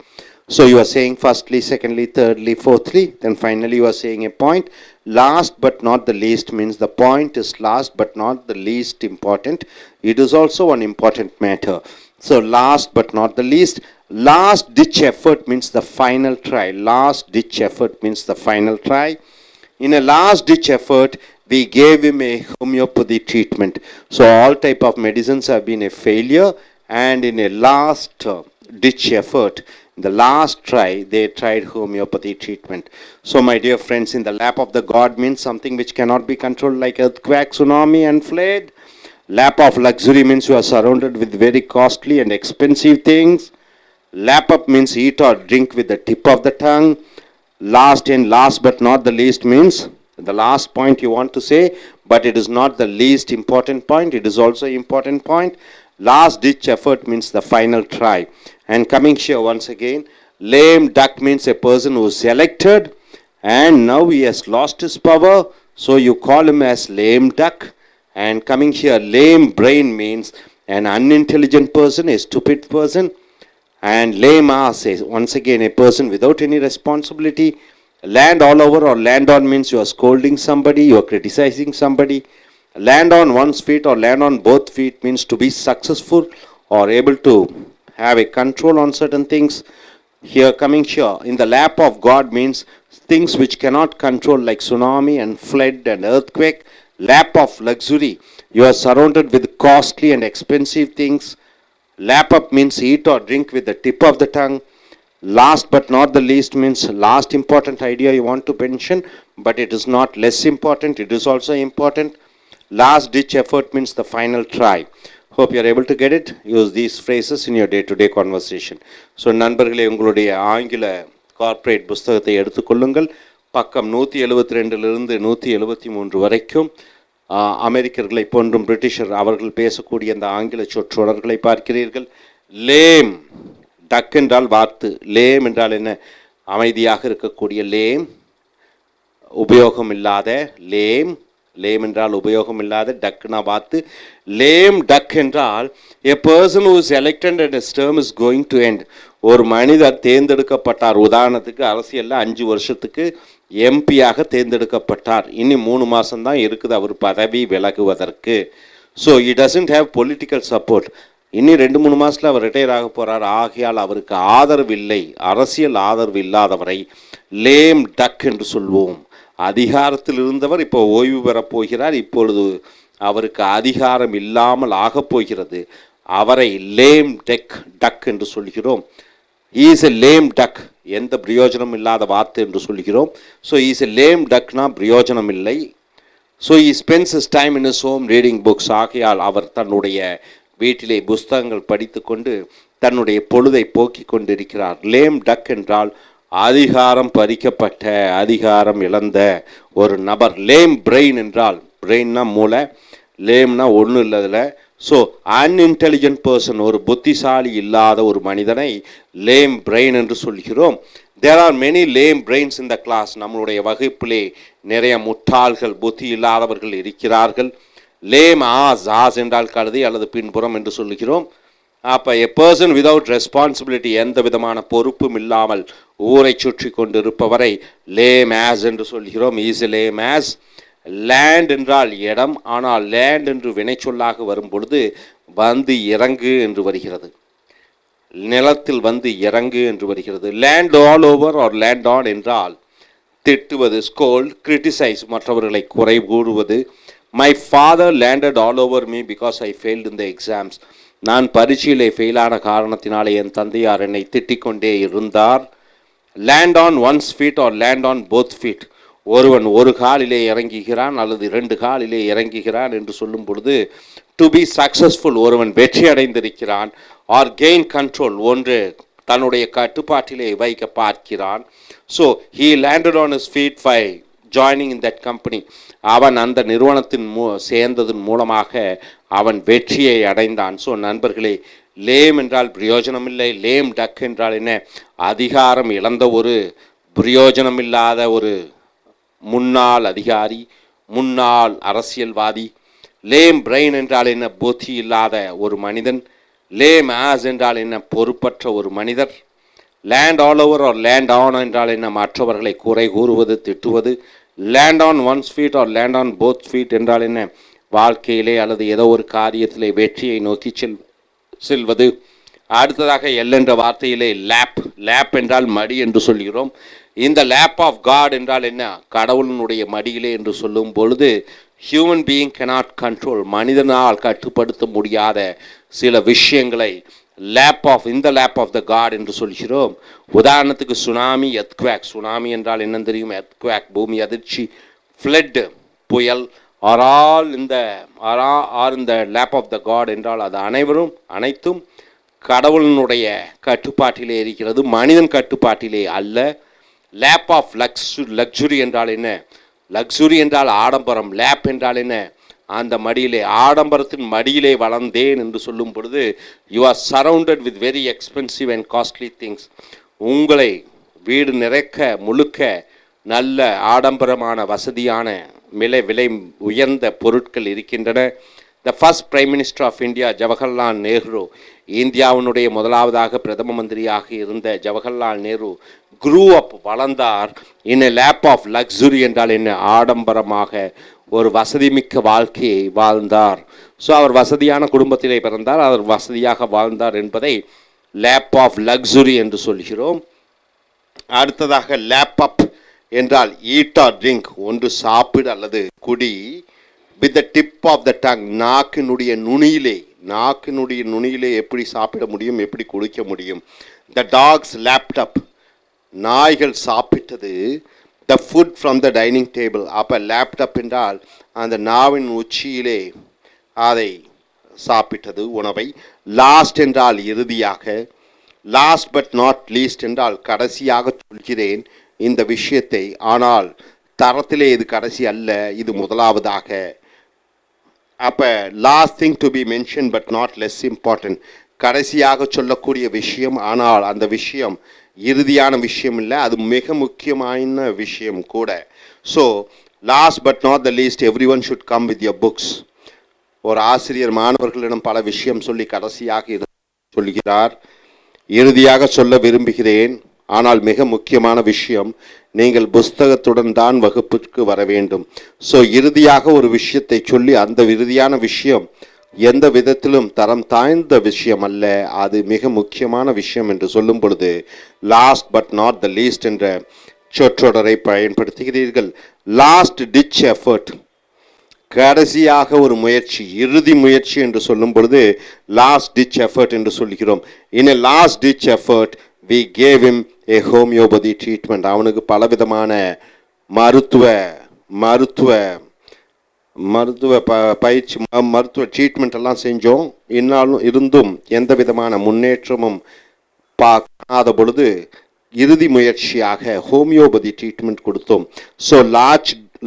So you are saying firstly, secondly, thirdly, fourthly, then finally you are saying a point. Last but not the least means the point is last but not the least important. It is also an important matter. So last but not the least. Last ditch effort means the final try. Last ditch effort means the final try. In a last ditch effort, we gave him a homeopathy treatment. So all type of medicines have been a failure, and in a last ditch effort, in the last try, they tried homeopathy treatment. So my dear friends, in the lap of the God means something which cannot be controlled, like earthquake, tsunami and flood. Lap of luxury means you are surrounded with very costly and expensive things. Lap up means eat or drink with the tip of the tongue. Last and last but not the least means the last point you want to say, but it is not the least important point, it is also important point. Last ditch effort means the final try. And coming here once again, lame duck means a person who is selected and now he has lost his power, so you call him as lame duck. And coming here, lame brain means an unintelligent person, a stupid person. And lame ass is once again a person without any responsibility. Land all over or land on means you are scolding somebody, you are criticizing somebody. Land on one's feet or land on both feet means to be successful or able to have a control on certain things. Here coming here, in the lap of God means things which cannot control, like tsunami and flood and earthquake. Lap of luxury, you are surrounded with costly and expensive things. Lap up means eat or drink with the tip of the tongue. Last but not the least means last important idea you want to mention, but it is not less important, it is also important. Last ditch effort means the final try. Hope you are able to get it. Use these phrases in your day-to-day conversation. So நண்பர்களே, உங்களுடைய ஆங்கில corporate புஸ்தகத்தை எடுத்துக்கொள்ளுங்கள். பக்கம் 172 173 வரைக்கும் அமெரிக்கர்களை போன்றும் Britisher அவர்கள் பேசக்கூடிய அந்த ஆங்கில சொற்றொடர்களை பார்க்கிறீர்கள். லேம், டக் என்றால் வாத்து. லேம் என்றால் என்ன? அமைதியாக இருக்கக்கூடிய லேம், உபயோகம் இல்லாத லேம். லேம் என்றால் உபயோகம் இல்லாத, டக்குனா வாத்து. லேம் டக் என்றால் a person who is elected and his term is going to end. ஒரு மனிதர் தேர்ந்தெடுக்கப்பட்டார். உதாரணத்துக்கு அரசியலில் 5 வருஷத்துக்கு எம்பியாக தேர்ந்தெடுக்கப்பட்டார். இனி 3 மாதம்தான் இருக்குது அவர் பதவி விலகுவதற்கு. So he doesn't have political support. இனி 2-3 மாதத்தில் அவர் ரிட்டையர் ஆக போகிறார். ஆகையால் அவருக்கு ஆதரவு இல்லை, அரசியல் ஆதரவு இல்லாதவரை லேம் டக் என்று சொல்வோம். அதிகாரத்தில் இருந்தவர் இப்போ ஓய்வு பெறப் போகிறார். இப்பொழுது அவருக்கு அதிகாரம் இல்லாமல் ஆகப் போகிறது. அவரை லேம் டக் என்று சொல்கிறோம். இஸ் எ லேம் டக், எந்த பிரயோஜனம் இல்லாத வார்த்தை என்று சொல்கிறோம். ஸோ இஸ் எ லேம் டக்னா பிரயோஜனம் இல்லை. So he spends his time in his home reading books. ஆகையால் அவர் தன்னுடைய வீட்டிலே புஸ்தகங்கள் படித்து கொண்டு தன்னுடைய பொழுதை போக்கி கொண்டிருக்கிறார். லேம் டக் என்றால் அதிகாரம் பறிக்கப்பட்ட, அதிகாரம் இழந்த ஒரு நபர். லேம் பிரெயின் என்றால், பிரெயின்னா மூளை, லேம்னா ஒன்றும் இல்லதில்ல. ஸோ அன்இன்டெலிஜென்ட் பர்சன், ஒரு புத்திசாலி இல்லாத ஒரு மனிதனை லேம் பிரெயின் என்று சொல்கிறோம். There are many lame brains in the class. நம்மளுடைய வகுப்பிலே நிறைய முட்டாள்கள், புத்தி இல்லாதவர்கள் இருக்கிறார்கள். லேம் ஆஸ் என்றால் கழுதை அல்லது பின்புறம் என்று சொல்கிறோம். அப்போ எ பர்சன் விதவுட் ரெஸ்பான்சிபிலிட்டி, எந்த விதமான பொறுப்பும் இல்லாமல் ஊரை சுற்றி கொண்டிருப்பவரை லேம் ஆஸ் என்று சொல்கிறோம். Is லேம் as. லேண்ட் என்றால் இடம், ஆனால் லேண்ட் என்று வினைச்சொல்லாக வரும் பொழுது வந்து இறங்கு என்று வருகிறது. நிலத்தில் வந்து இறங்கு என்று வருகிறது. Land all over or land on என்றால் திட்டுவது, ஸ்கோல்ட், கிரிட்டிசைஸ், மற்றவர்களை குறை கூறுவது. My father landed all over me because I failed in the exams. நான் பரீட்சையிலே ஃபெயிலான காரணத்தினாலே என் தந்தையார் என்னை திட்டிக்கொண்டே இருந்தார். Land on one's feet or land on both feet. ஒருவன் ஒரு காலிலே இறங்குகிறான் அல்லது 2 காலிலே இறங்குகிறான் என்று சொல்லும் பொழுது டு பி சக்ஸஸ்ஃபுல், ஒருவன் வெற்றி அடைந்திருக்கிறான். ஆர் கெயின் கண்ட்ரோல், ஒன்று தன்னுடைய கட்டுப்பாட்டிலே வைக்க பார்க்கிறான். So he landed on his feet by joining in that company. அவன் அந்த நிறுவனத்தின் சேர்ந்ததன் மூலமாக அவன் வெற்றியை அடைந்தான். ஸோ நண்பர்களே, லேம் என்றால் பிரயோஜனம் இல்லை. லேம் டக் என்றால் என்ன? அதிகாரம் இழந்த ஒரு பிரயோஜனம் இல்லாத ஒரு முன்னாள் அதிகாரி, முன்னாள் அரசியல்வாதி. லேம் பிரெயின் என்றால் என்ன? புத்தி இல்லாத ஒரு மனிதன். லேம் ஆஸ் என்றால் என்ன? பொறுப்பற்ற ஒரு மனிதர். Land all over or land on என்றால் என்ன? மற்றவர்களை குறை கூறுவது, திட்டுவது. Land on one's feet or land on both feet என்றால் என்ன? வாழ்க்கையிலே அல்லது ஏதோ ஒரு காரியத்திலே வெற்றியை நோக்கி செல்வது. அடுத்ததாக எல் என்ற வார்த்தையிலே லேப். லேப் என்றால் மடி என்று சொல்கிறோம். இந்த லேப் ஆஃப் காட் என்றால் என்ன? கடவுளினுடைய மடியிலே என்று சொல்லும் பொழுது ஹியூமன் பீயிங் கனாட் கண்ட்ரோல், மனிதனால் கட்டுப்படுத்த முடியாத சில விஷயங்களை இந்த லேப் ஆஃப் த காட் என்று சொல்கிறோம். உதாரணத்துக்கு சுனாமி, எர்த்குவேக். சுனாமி என்றால் என்ன தெரியும்? எர்த்குவேக், பூமி அதிர்ச்சி. ஃப்ளட், புயல். ஆர் இந்த லேப் ஆஃப் த காட் என்றால் அது அனைத்தும் கடவுளினுடைய கட்டுப்பாட்டிலே இருக்கிறது, மனிதன் கட்டுப்பாட்டிலே அல்ல. லேப் ஆஃப் லக்ஸுரி என்றால் என்ன? லக்ஸுரி என்றால் ஆடம்பரம். லேப் என்றால் என்ன? அந்த மடியிலே, ஆடம்பரத்தின் மடியிலே வளர்ந்தேன் என்று சொல்லும் பொழுது you are surrounded with very expensive and costly things. உங்களை வீடு முழுக்க நல்ல ஆடம்பரமான வசதியான விலை உயர்ந்த பொருட்கள் இருக்கின்றன. The first prime minister of India Jawaharlal Nehru, இந்தியாவினுடைய முதலாவதாக பிரதம மந்திரியாக இருந்த ஜவஹர்லால் நேரு grew up, வளர்ந்தார் in a lap of luxury என்றால் என்ன? ஆடம்பரமாக ஒரு வசதிமிக்க வாழ்க்கையை வாழ்ந்தார். ஸோ அவர் வசதியான குடும்பத்திலே பிறந்தார், அவர் வசதியாக வாழ்ந்தார் என்பதை லேப் ஆஃப் லக்ஸுரி என்று சொல்கிறோம். அடுத்ததாக லேப் அப் என்றால் ஈட் ஆர் ட்ரிங்க், ஒன்று சாப்பிடு அல்லது குடி. With the tip of the tongue, நாக்கினுடைய நுனியிலே எப்படி சாப்பிட முடியும், எப்படி குடிக்க முடியும். த டாக்ஸ் லேப்டப், நாய்கள் சாப்பிட்டது. The food from the dining table, அப்போ லேப்டப் என்றால் அந்த நாவின் உச்சியிலே அதை சாப்பிட்டது உணவை. லாஸ்ட் என்றால் இறுதியாக. லாஸ்ட் பட் நாட் லீஸ்ட் என்றால் கடைசியாக சொல்கிறேன் இந்த விஷயத்தை, ஆனால் தரத்திலே இது கடைசி அல்ல, இது முதலாவதாக. அப்போ last thing to be mention but not less important, கடைசியாக சொல்லக்கூடிய விஷயம், ஆனால் அந்த விஷயம் இறுதியான விஷயம் இல்லை, அது மிக முக்கியமான விஷயம் கூட. So last but not the least, every one should come with your books. ஒரு ஆசிரியர் மாணவர்களிடம் பல விஷயம் சொல்லி கடைசியாக சொல்கிறார், இறுதியாக சொல்ல விரும்புகிறேன், ஆனால் மிக முக்கியமான விஷயம், நீங்கள் புஸ்தகத்துடன் தான் வகுப்பிற்கு வர வேண்டும். ஸோ இறுதியாக ஒரு விஷயத்தை சொல்லி அந்த இறுதியான விஷயம் எந்த விதத்திலும் தரம் தாழ்ந்த விஷயம் அல்ல, அது மிக முக்கியமான விஷயம் என்று சொல்லும் பொழுது last but not the least என்ற சொற்றொடரை பயன்படுத்துகிறீர்கள். லாஸ்ட் டிச் எஃபர்ட், கடைசியாக ஒரு முயற்சி, இறுதி முயற்சி என்று சொல்லும் பொழுது லாஸ்ட் டிச் எஃபர்ட் என்று சொல்கிறோம். In a last ditch effort we gave him a homeopathy treatment. அவனுக்கு பலவிதமான மருத்துவ பயிற்சி, மருத்துவ ட்ரீட்மெண்ட் எல்லாம் செஞ்சோம். இருந்தும் எந்த விதமான முன்னேற்றமும் பார்க்காத பொழுது இறுதி முயற்சியாக ஹோமியோபதி ட்ரீட்மெண்ட் கொடுத்தோம். ஸோ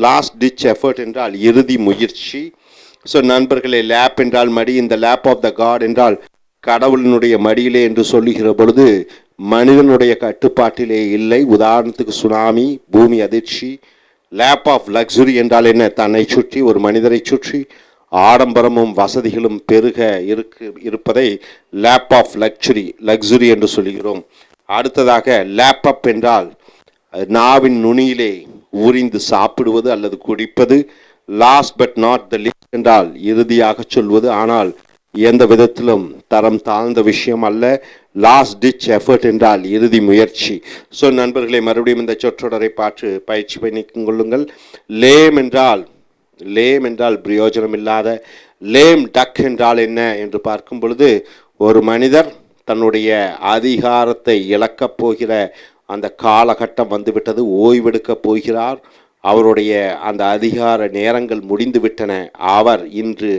லாஸ்ட் டிச் எஃபர்ட் என்றால் இறுதி முயற்சி. ஸோ நண்பர்களே, லேப் என்றால் மடி, இந்த லேப் ஆஃப் த காட் என்றால் கடவுளினுடைய மடியிலே என்று சொல்லுகிற பொழுது மனிதனுடைய கட்டுப்பாட்டிலே இல்லை. உதாரணத்துக்கு சுனாமி, பூமி அதிர்ச்சி. லேப் ஆஃப் லக்ஸுரி என்றால் என்ன? தன்னை சுற்றி, ஒரு மனிதரை சுற்றி ஆடம்பரமும் வசதிகளும் பெருக இருப்பதை லேப் ஆஃப் லக்ஸுரி என்று சொல்கிறோம். அடுத்ததாக லேப்பப் என்றால் நாவின் நுனியிலே ஊறிந்து சாப்பிடுவது அல்லது குடிப்பது. Last but not the least என்றால் இறுதியாக சொல்வது, ஆனால் எந்த விதத்திலும் தரம் தாழ்ந்த விஷயம் அல்ல. லாஸ்ட் டிச் எஃபர்ட் என்றால் இறுதி முயற்சி. ஸோ நண்பர்களே, மறுபடியும் இந்த சொற்றொடரை பயிற்சி பண்ணிக் கொள்ளுங்கள். லேம் என்றால் பிரயோஜனம் இல்லாத. லேம் டக் என்றால் என்ன என்று பார்க்கும் பொழுது, ஒரு மனிதர் தன்னுடைய அதிகாரத்தை இழக்கப் போகிற அந்த காலகட்டம் வந்துவிட்டது, ஓய்வெடுக்கப் போகிறார், அவருடைய அந்த அதிகார நேரங்கள் முடிந்துவிட்டன, அவர் இன்று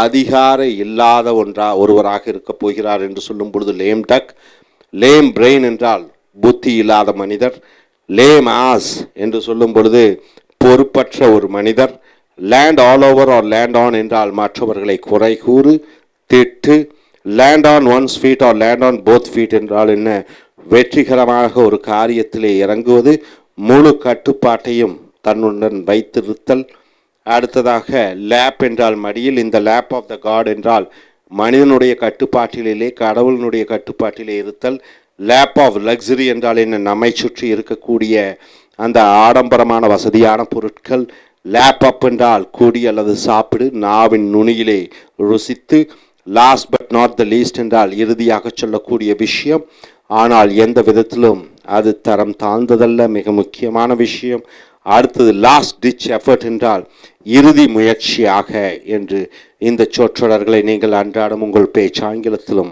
அதிகார இல்லாத ஒருவராக இருக்கப் போகிறார் என்று சொல்லும் பொழுது லேம் டக். லேம் பிரெயின் என்றால் புத்தி இல்லாத மனிதர். லேம் ஆஸ் என்று சொல்லும் பொழுது பொறுப்பற்ற ஒரு மனிதர். Land all over or land on என்றால் மற்றவர்களை குறை கூறு, திட்டு. Land on one's feet or land on both feet என்றால் என்ன? வெற்றிகரமாக ஒரு காரியத்திலே இறங்குவது, முழு கட்டுப்பாட்டையும் தன்னுடன் வைத்திருத்தல். அடுத்ததாக லேப் என்றால் மடியில், இந்த லேப் ஆஃப் த காட் என்றால் மனிதனுடைய கட்டுப்பாட்டிலே, கடவுளினுடைய கட்டுப்பாட்டிலே இருத்தல். லேப் ஆஃப் லக்ஸுரி என்றால் என்ன? நம்மை சுற்றி இருக்கக்கூடிய அந்த ஆடம்பரமான வசதியான பொருட்கள். லேப் அப் என்றால் கூடி அல்லது சாப்பிடு, நாவின் நுனியிலே ருசித்து. Last but not the least என்றால் இறுதியாக சொல்லக்கூடிய விஷயம், ஆனால் எந்த விதத்திலும் அது தரம் தாழ்ந்ததல்ல, மிக முக்கியமான விஷயம். அடுத்தது லாஸ்ட் டிச் எஃபர்ட் என்றால் இறுதி முயற்சியாக என்று. இந்த சொற்றொடர்களை நீங்கள் அன்றாடம் உங்கள் பேச்சாங்கிலத்திலும்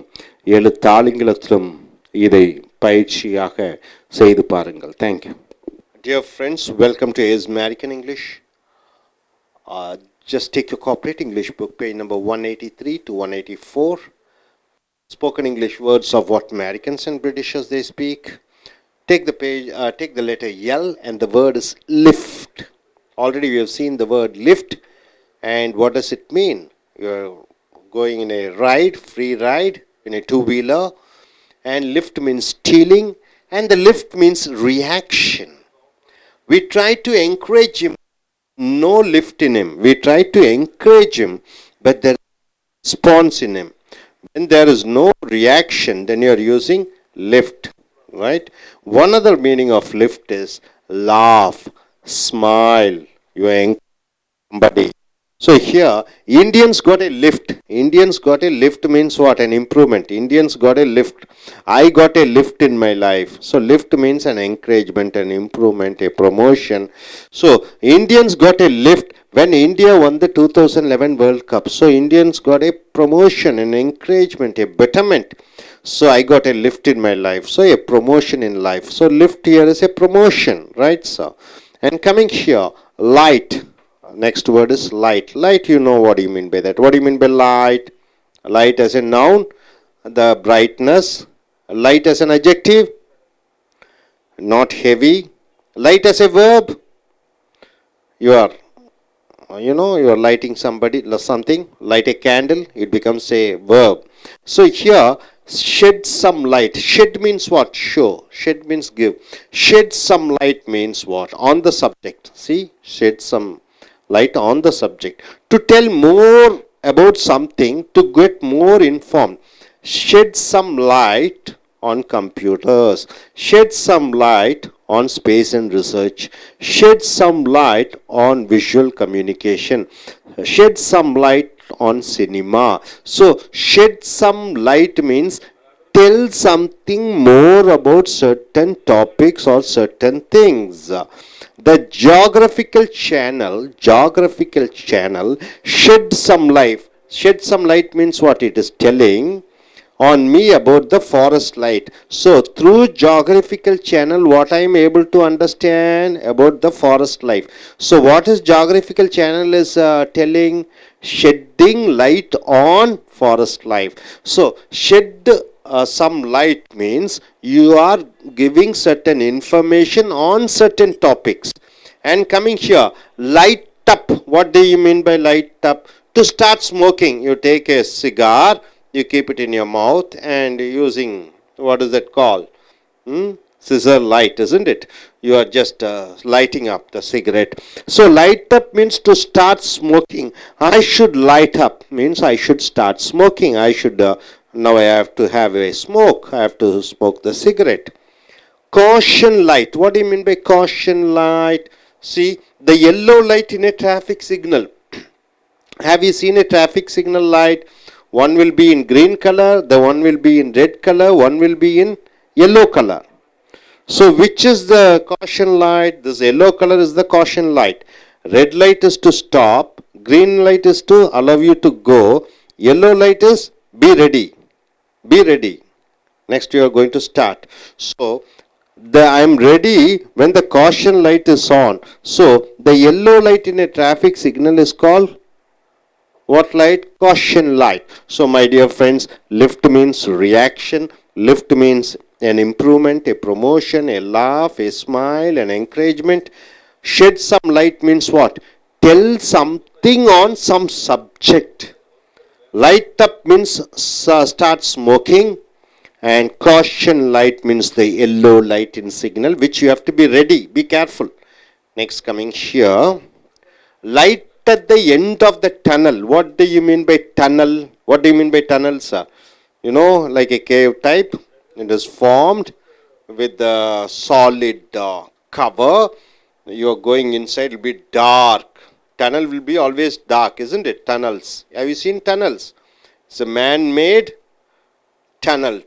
எழுத்தாங்கிலத்திலும் இதை பயிற்சியாக செய்து பாருங்கள். Thank you. Dear friends, welcome to AIS American English. Just take your corporate English book, page number 183 to 184. Spoken English words of what Americans and Britishers they speak. Take the page, take the letter L, and the word is lift. Already we have seen the word lift, and what does it mean? You're going in a ride, free ride, in a two-wheeler, and lift means stealing, and the lift means reaction. We try to encourage him, no lift in him. We try to encourage him, but there is response in him. When there is no reaction, then you are using lift, right? One other meaning of lift is laugh, smile. You are encouraging somebody. So here, Indians got a lift. Indians got a lift means what? An improvement. Indians got a lift. I got a lift in my life. So lift means an encouragement, an improvement, a promotion. So Indians got a lift when India won the 2011 World Cup. So Indians got a promotion, an encouragement, a betterment. So I got a lift in my life. So a promotion in life. So lift here is a promotion, right? So, and coming here, light. Next word is light. Light, you know what do you mean by that. What do you mean by light? Light as a noun, the brightness. Light as an adjective, not heavy. Light as a verb, you are lighting somebody, something. Light a candle, it becomes a verb. So here, shed some light. Shed means what? Show. Shed means give. Shed some light means what? On the subject. See, shed some light on the subject. To tell more about something, to get more informed. Shed some light on computers. Shed some light on space and research. Shed some light on visual communication. Shed some light on cinema. So shed some light means tell something more about certain topics or certain things. The geographical channel shed some light. Shed some light means what? It is telling on me about the forest light. So through geographical channel, what I am able to understand about the forest life. So what is geographical channel is telling? Shedding light on forest life. So shed some light means you are giving certain information on certain topics. And coming here, light up. What do you mean by light up? To start smoking, you take a cigar, you keep it in your mouth, and using, what is that called? Scissor light, isn't it? You are just lighting up the cigarette. So light up means to start smoking. I should light up means I should start smoking. I should, now I have to have a smoke. I have to smoke the cigarette. Caution light. What do you mean by caution light? See, the yellow light in a traffic signal. Have you seen a traffic signal light? One will be in green color, the one will be in red color, one will be in yellow color. So which is the caution light? This yellow color is the caution light. Red light is to stop, green light is to allow you to go, yellow light is be ready. Be ready. Next you are going to start. So I am ready when the caution light is on. So the yellow light in a traffic signal is called what light? Caution light. So my dear friends, lift means reaction. Lift means an improvement, a promotion, a laugh, a smile, an encouragement. Shed some light means what? Tell something on some subject. Light up means start smoking. And caution light means the yellow light in signal, which you have to be ready. Be careful. Next coming here. Light at the end of the tunnel. What do you mean by tunnel? What do you mean by tunnel, sir? You know, like a cave type. It is formed with the solid cover. You are going inside, it will be dark. Tunnel will be always dark, isn't it? Tunnels. Have you seen tunnels? It's a man-made tunnel.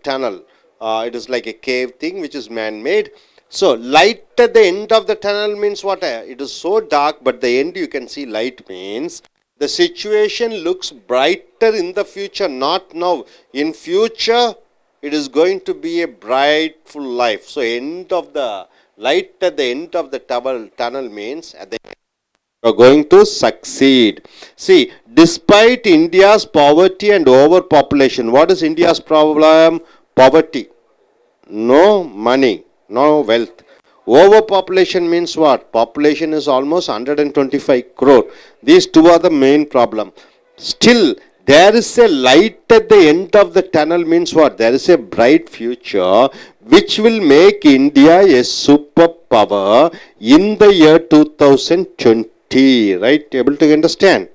It is like a cave thing which is man-made. So light at the end of the tunnel means what? It is so dark, but the end you can see light means the situation looks brighter in the future, not now. In future, it is going to be a brightful life. So end of the light at the end of the tunnel means at the end you are going to succeed. See, despite India's poverty and overpopulation, what is India's problem? Poverty. No money, no wealth. Overpopulation means what? Population is almost 125 crore. These two are the main problem. Still, there is a light at the end of the tunnel means what? There is a bright future which will make India a superpower in the year 2020. Right? Able to understand?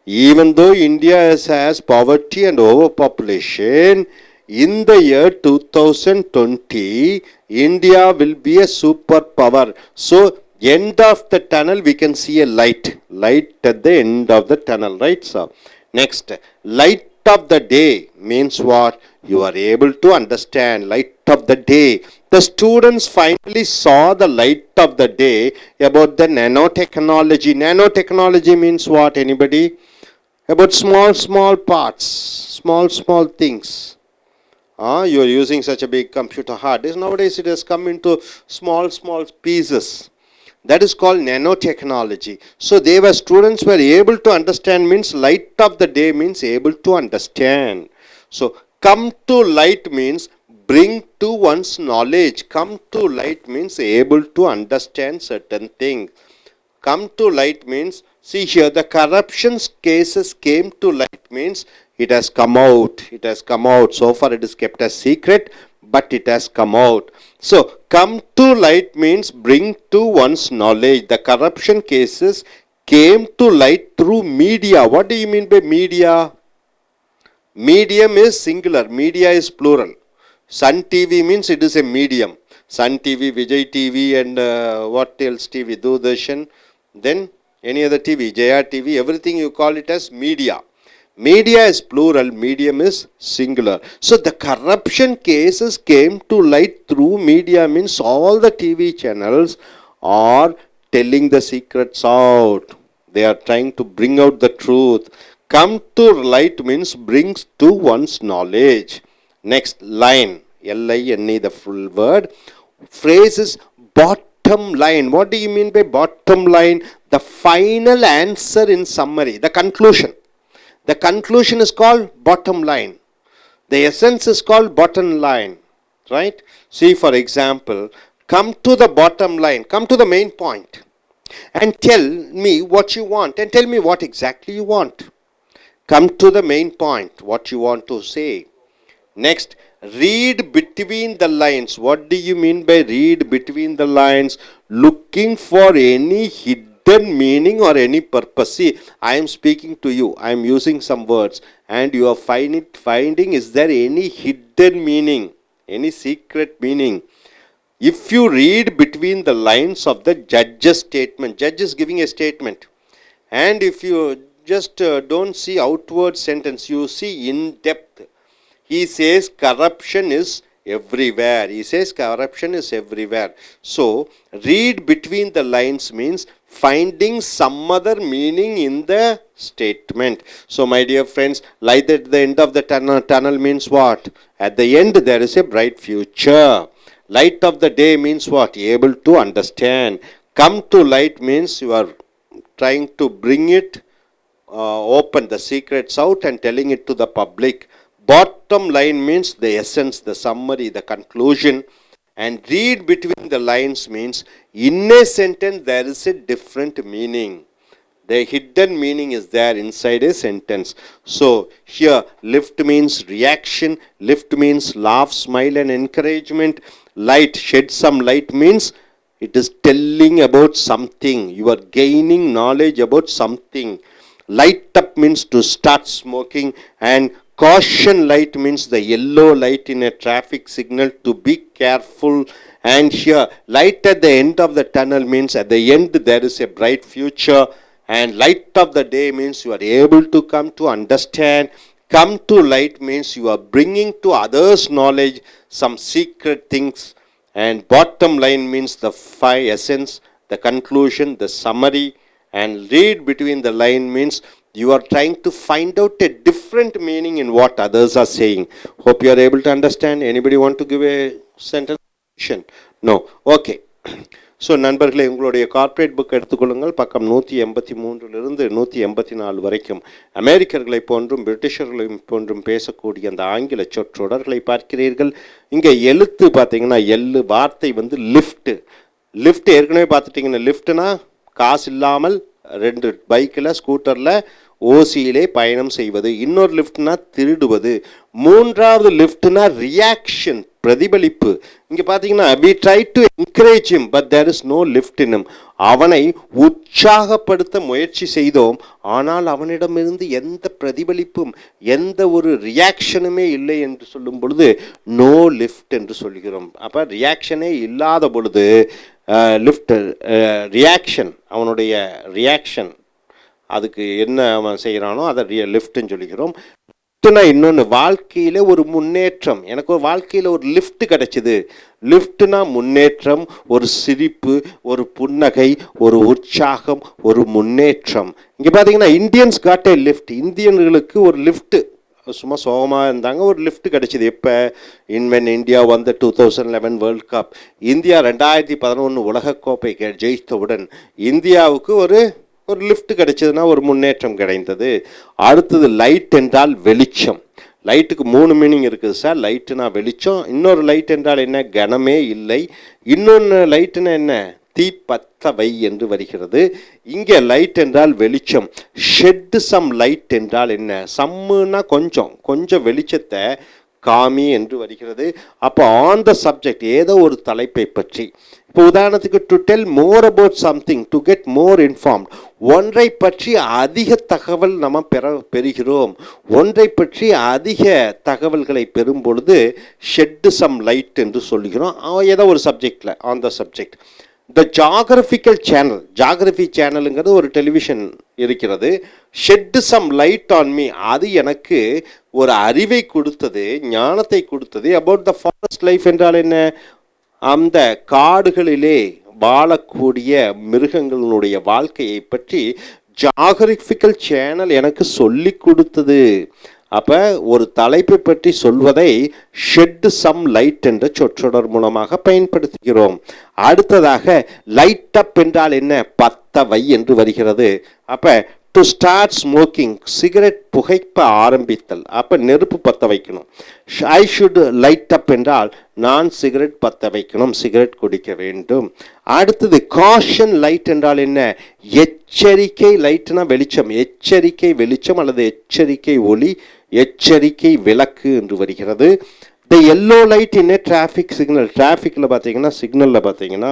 Even though India has poverty and overpopulation, in the year 2020, India will be a superpower. So, end of the tunnel, we can see a light. Light at the end of the tunnel, right, sir? Next, light of the day means what? You are able to understand. Light of the day. The students finally saw the light of the day about the nanotechnology. Nanotechnology means what? Anybody? About small parts, small things. You are using such a big computer hard disk. Nowadays it has come into small pieces. That is called nanotechnology. So students were able to understand means light of the day means able to understand. So come to light means bring to one's knowledge. Come to light means able to understand certain things. Come to light means, see here, the corruption cases came to light means it has come out. It has come out. So far it is kept as secret, but it has come out. So, come to light means bring to one's knowledge. The corruption cases came to light through media. What do you mean by media? Medium is singular. Media is plural. Sun TV means it is a medium. Sun TV, Vijay TV and what else TV? Doordarshan. Then any other TV, Jaya TV, everything you call it as media. Media is plural, medium is singular. So the corruption cases came to light through media means all the TV channels are telling the secrets out. They are trying to bring out the truth. Come to light means brings to one's knowledge. Next line, L-I-N-E, the full word. Phrase is bottom line. What do you mean by bottom line? The final answer in summary, the conclusion. The conclusion is called bottom line. The essence is called bottom line. Right? See, for example, come to the bottom line. Come to the main point. And tell me what you want. And tell me what exactly you want. Come to the main point. What you want to say. Next, read between the lines. What do you mean by read between the lines? Looking for any hidden meaning or any purpose. See, I am speaking to you. I am using some words and you are finding is there any hidden meaning, any secret meaning. If you read between the lines of the judge's statement, judge is giving a statement, and if you just don't see outward sentence, you see in depth. He says corruption is everywhere. He says corruption is everywhere. So, read between the lines means finding some other meaning in the statement. So, my dear friends, light at the end of the tunnel means what? At the end there is a bright future. Light of the day means what? Able to understand. Come to light means you are trying to bring it, open the secrets out and telling it to the public. Bottom line means the essence, the summary, the conclusion. And read between the lines means in a sentence there is a different meaning. The hidden meaning is there inside a sentence. So here lift means reaction, lift means laugh, smile and encouragement. Light, shed some light means it is telling about something. You are gaining knowledge about something. Light up means to start smoking, and caution light means the yellow light in a traffic signal to be careful. And here light at the end of the tunnel means at the end there is a bright future. And light of the day means you are able to come to understand. Come to light means you are bringing to others' knowledge some secret things, and bottom line means the essence, the conclusion, the summary, and read between the line means you are trying to find out a different meaning in what others are saying. Hope you are able to understand. Anybody want to give a sentence? No. Okay. So நண்பர்களே, உங்களுடைய corporate book எடுத்துக்கொள்ளுங்கள். பக்கம் 183 184 வரைக்கும் அமெரிக்கர்களை போன்றும் பிரிட்டிஷர்களை போன்றும் பேசக்கூடிய அந்த ஆங்கில சொற்றொடர்களை பார்க்கிறீர்கள். இங்கே எழுத்து பார்த்தீங்கன்னா வார்த்தை வந்து லிஃப்ட்டு. லிஃப்ட் ஏற்கனவே பார்த்துட்டிங்கன்னா, லிஃப்ட்னா காசு இல்லாமல் 2 பைக்கில் ஸ்கூட்டரில் ஓசியிலே பயணம் செய்வது. இன்னொரு லிஃப்ட்னா திருடுவது. மூன்றாவது லிஃப்ட்னா ரியாக்ஷன், பிரதிபலிப்பு. இங்கே பார்த்தீங்கன்னா we try to encourage him but there is no lift in him. அவனை உற்சாகப்படுத்த முயற்சி செய்தோம், ஆனால் அவனிடமிருந்து எந்த பிரதிபலிப்பும் எந்த ஒரு ரியாக்ஷனுமே இல்லை என்று சொல்லும் பொழுது நோ லிஃப்ட் என்று சொல்கிறோம். அப்போ ரியாக்ஷனே இல்லாத பொழுது லிஃப்ட், ரியாக்ஷன், அவனுடைய ரியாக்ஷன், அதுக்கு என்ன அவன் செய்கிறானோ அதை லிஃப்ட்னு சொல்லிக்கிறோம். இன்னொன்று, வாழ்க்கையில் ஒரு முன்னேற்றம். எனக்கு ஒரு வாழ்க்கையில் ஒரு லிஃப்ட் கிடைச்சிது. லிஃப்ட்னா முன்னேற்றம், ஒரு சிரிப்பு, ஒரு புன்னகை, ஒரு உற்சாகம், ஒரு முன்னேற்றம். இங்கே பார்த்தீங்கன்னா இந்தியன்ஸ் காட் ஏ லிஃப்ட். இந்தியன்களுக்கு ஒரு லிஃப்ட்டு, சும்மா சோகமாக இருந்தாங்க, ஒரு லிஃப்ட் கிடைச்சிது. எப்போ? when இந்தியா வந்த 2011 வேர்ல்ட் கப். இந்தியா 2011 உலகக்கோப்பை ஜெயித்தவுடன் இந்தியாவுக்கு ஒரு லிஃப்ட் கிடைச்சதுன்னா ஒரு முன்னேற்றம் கிடைத்தது. அடுத்தது லைட் என்றால் வெளிச்சம். லைட்டுக்கு 3 மீனிங் இருக்குது சார். லைட்டுனா வெளிச்சம். இன்னொரு லைட் என்றால் என்ன? கனமே இல்லை. இன்னொன்று லைட்டுனா என்ன? தீ பத்த வை என்று வருகிறது. இங்கே லைட் என்றால் வெளிச்சம். ஷெட் சம் லைட் என்றால் என்ன? சம்முன்னா கொஞ்சம் வெளிச்சத்தை காமி என்று வருகிறது. அப்போ ஆன் த சப்ஜெக்ட், ஏதோ ஒரு தலைப்பை பற்றி. இப்போ உதாரணத்துக்கு to tell more about something, to get more informed. ஒன்றை பற்றி அதிக தகவல் நம்ம பெறுகிறோம். ஒன்றை பற்றி அதிக தகவல்களை பெறும் பொழுது ஷெட் சம் லைட் என்று சொல்கிறோம். ஏதோ ஒரு சப்ஜெக்டில், on the subject. The geographical channel, geography சேனலுங்கிறது ஒரு டெலிவிஷன் இருக்கிறது. Shed some light on me, அது எனக்கு ஒரு அறிவை கொடுத்தது, ஞானத்தை கொடுத்தது. அபவுட் த ஃபாரஸ்ட் லைஃப் என்றால் என்ன? அந்த காடுகளிலே வாழக்கூடிய மிருகங்களுடைய வாழ்க்கையை பற்றி ஜாகிரபிக்கல் சேனல் எனக்கு சொல்லி கொடுத்தது. அப்போ ஒரு தலைப்பை பற்றி சொல்வதை ஷெட் சம் லைட் என்ற சொற்றொடர் மூலமாக பயன்படுத்துகிறோம். அடுத்ததாக லைட் அப் என்றால் என்ன? பத்த வை என்று வருகிறது. அப்போ டு ஸ்டார்ட் ஸ்மோக்கிங், சிகரெட் புகைப்ப ஆரம்பித்தல். அப்போ நெருப்பு பற்ற வைக்கணும். ஐ ஷுட் லைட் அப் என்றால் நான் சிகரெட் பற்ற வைக்கணும், சிகரெட் குடிக்க வேண்டும். அடுத்தது காஷன் லைட் என்றால் என்ன? எச்சரிக்கை. லைட்னா வெளிச்சம், எச்சரிக்கை வெளிச்சம் அல்லது எச்சரிக்கை ஒளி, எச்சரிக்கை விளக்கு என்று வருகிறது. The yellow light in a traffic signal. டிராஃபிக்கில் பார்த்தீங்கன்னா, சிக்னலில் பார்த்தீங்கன்னா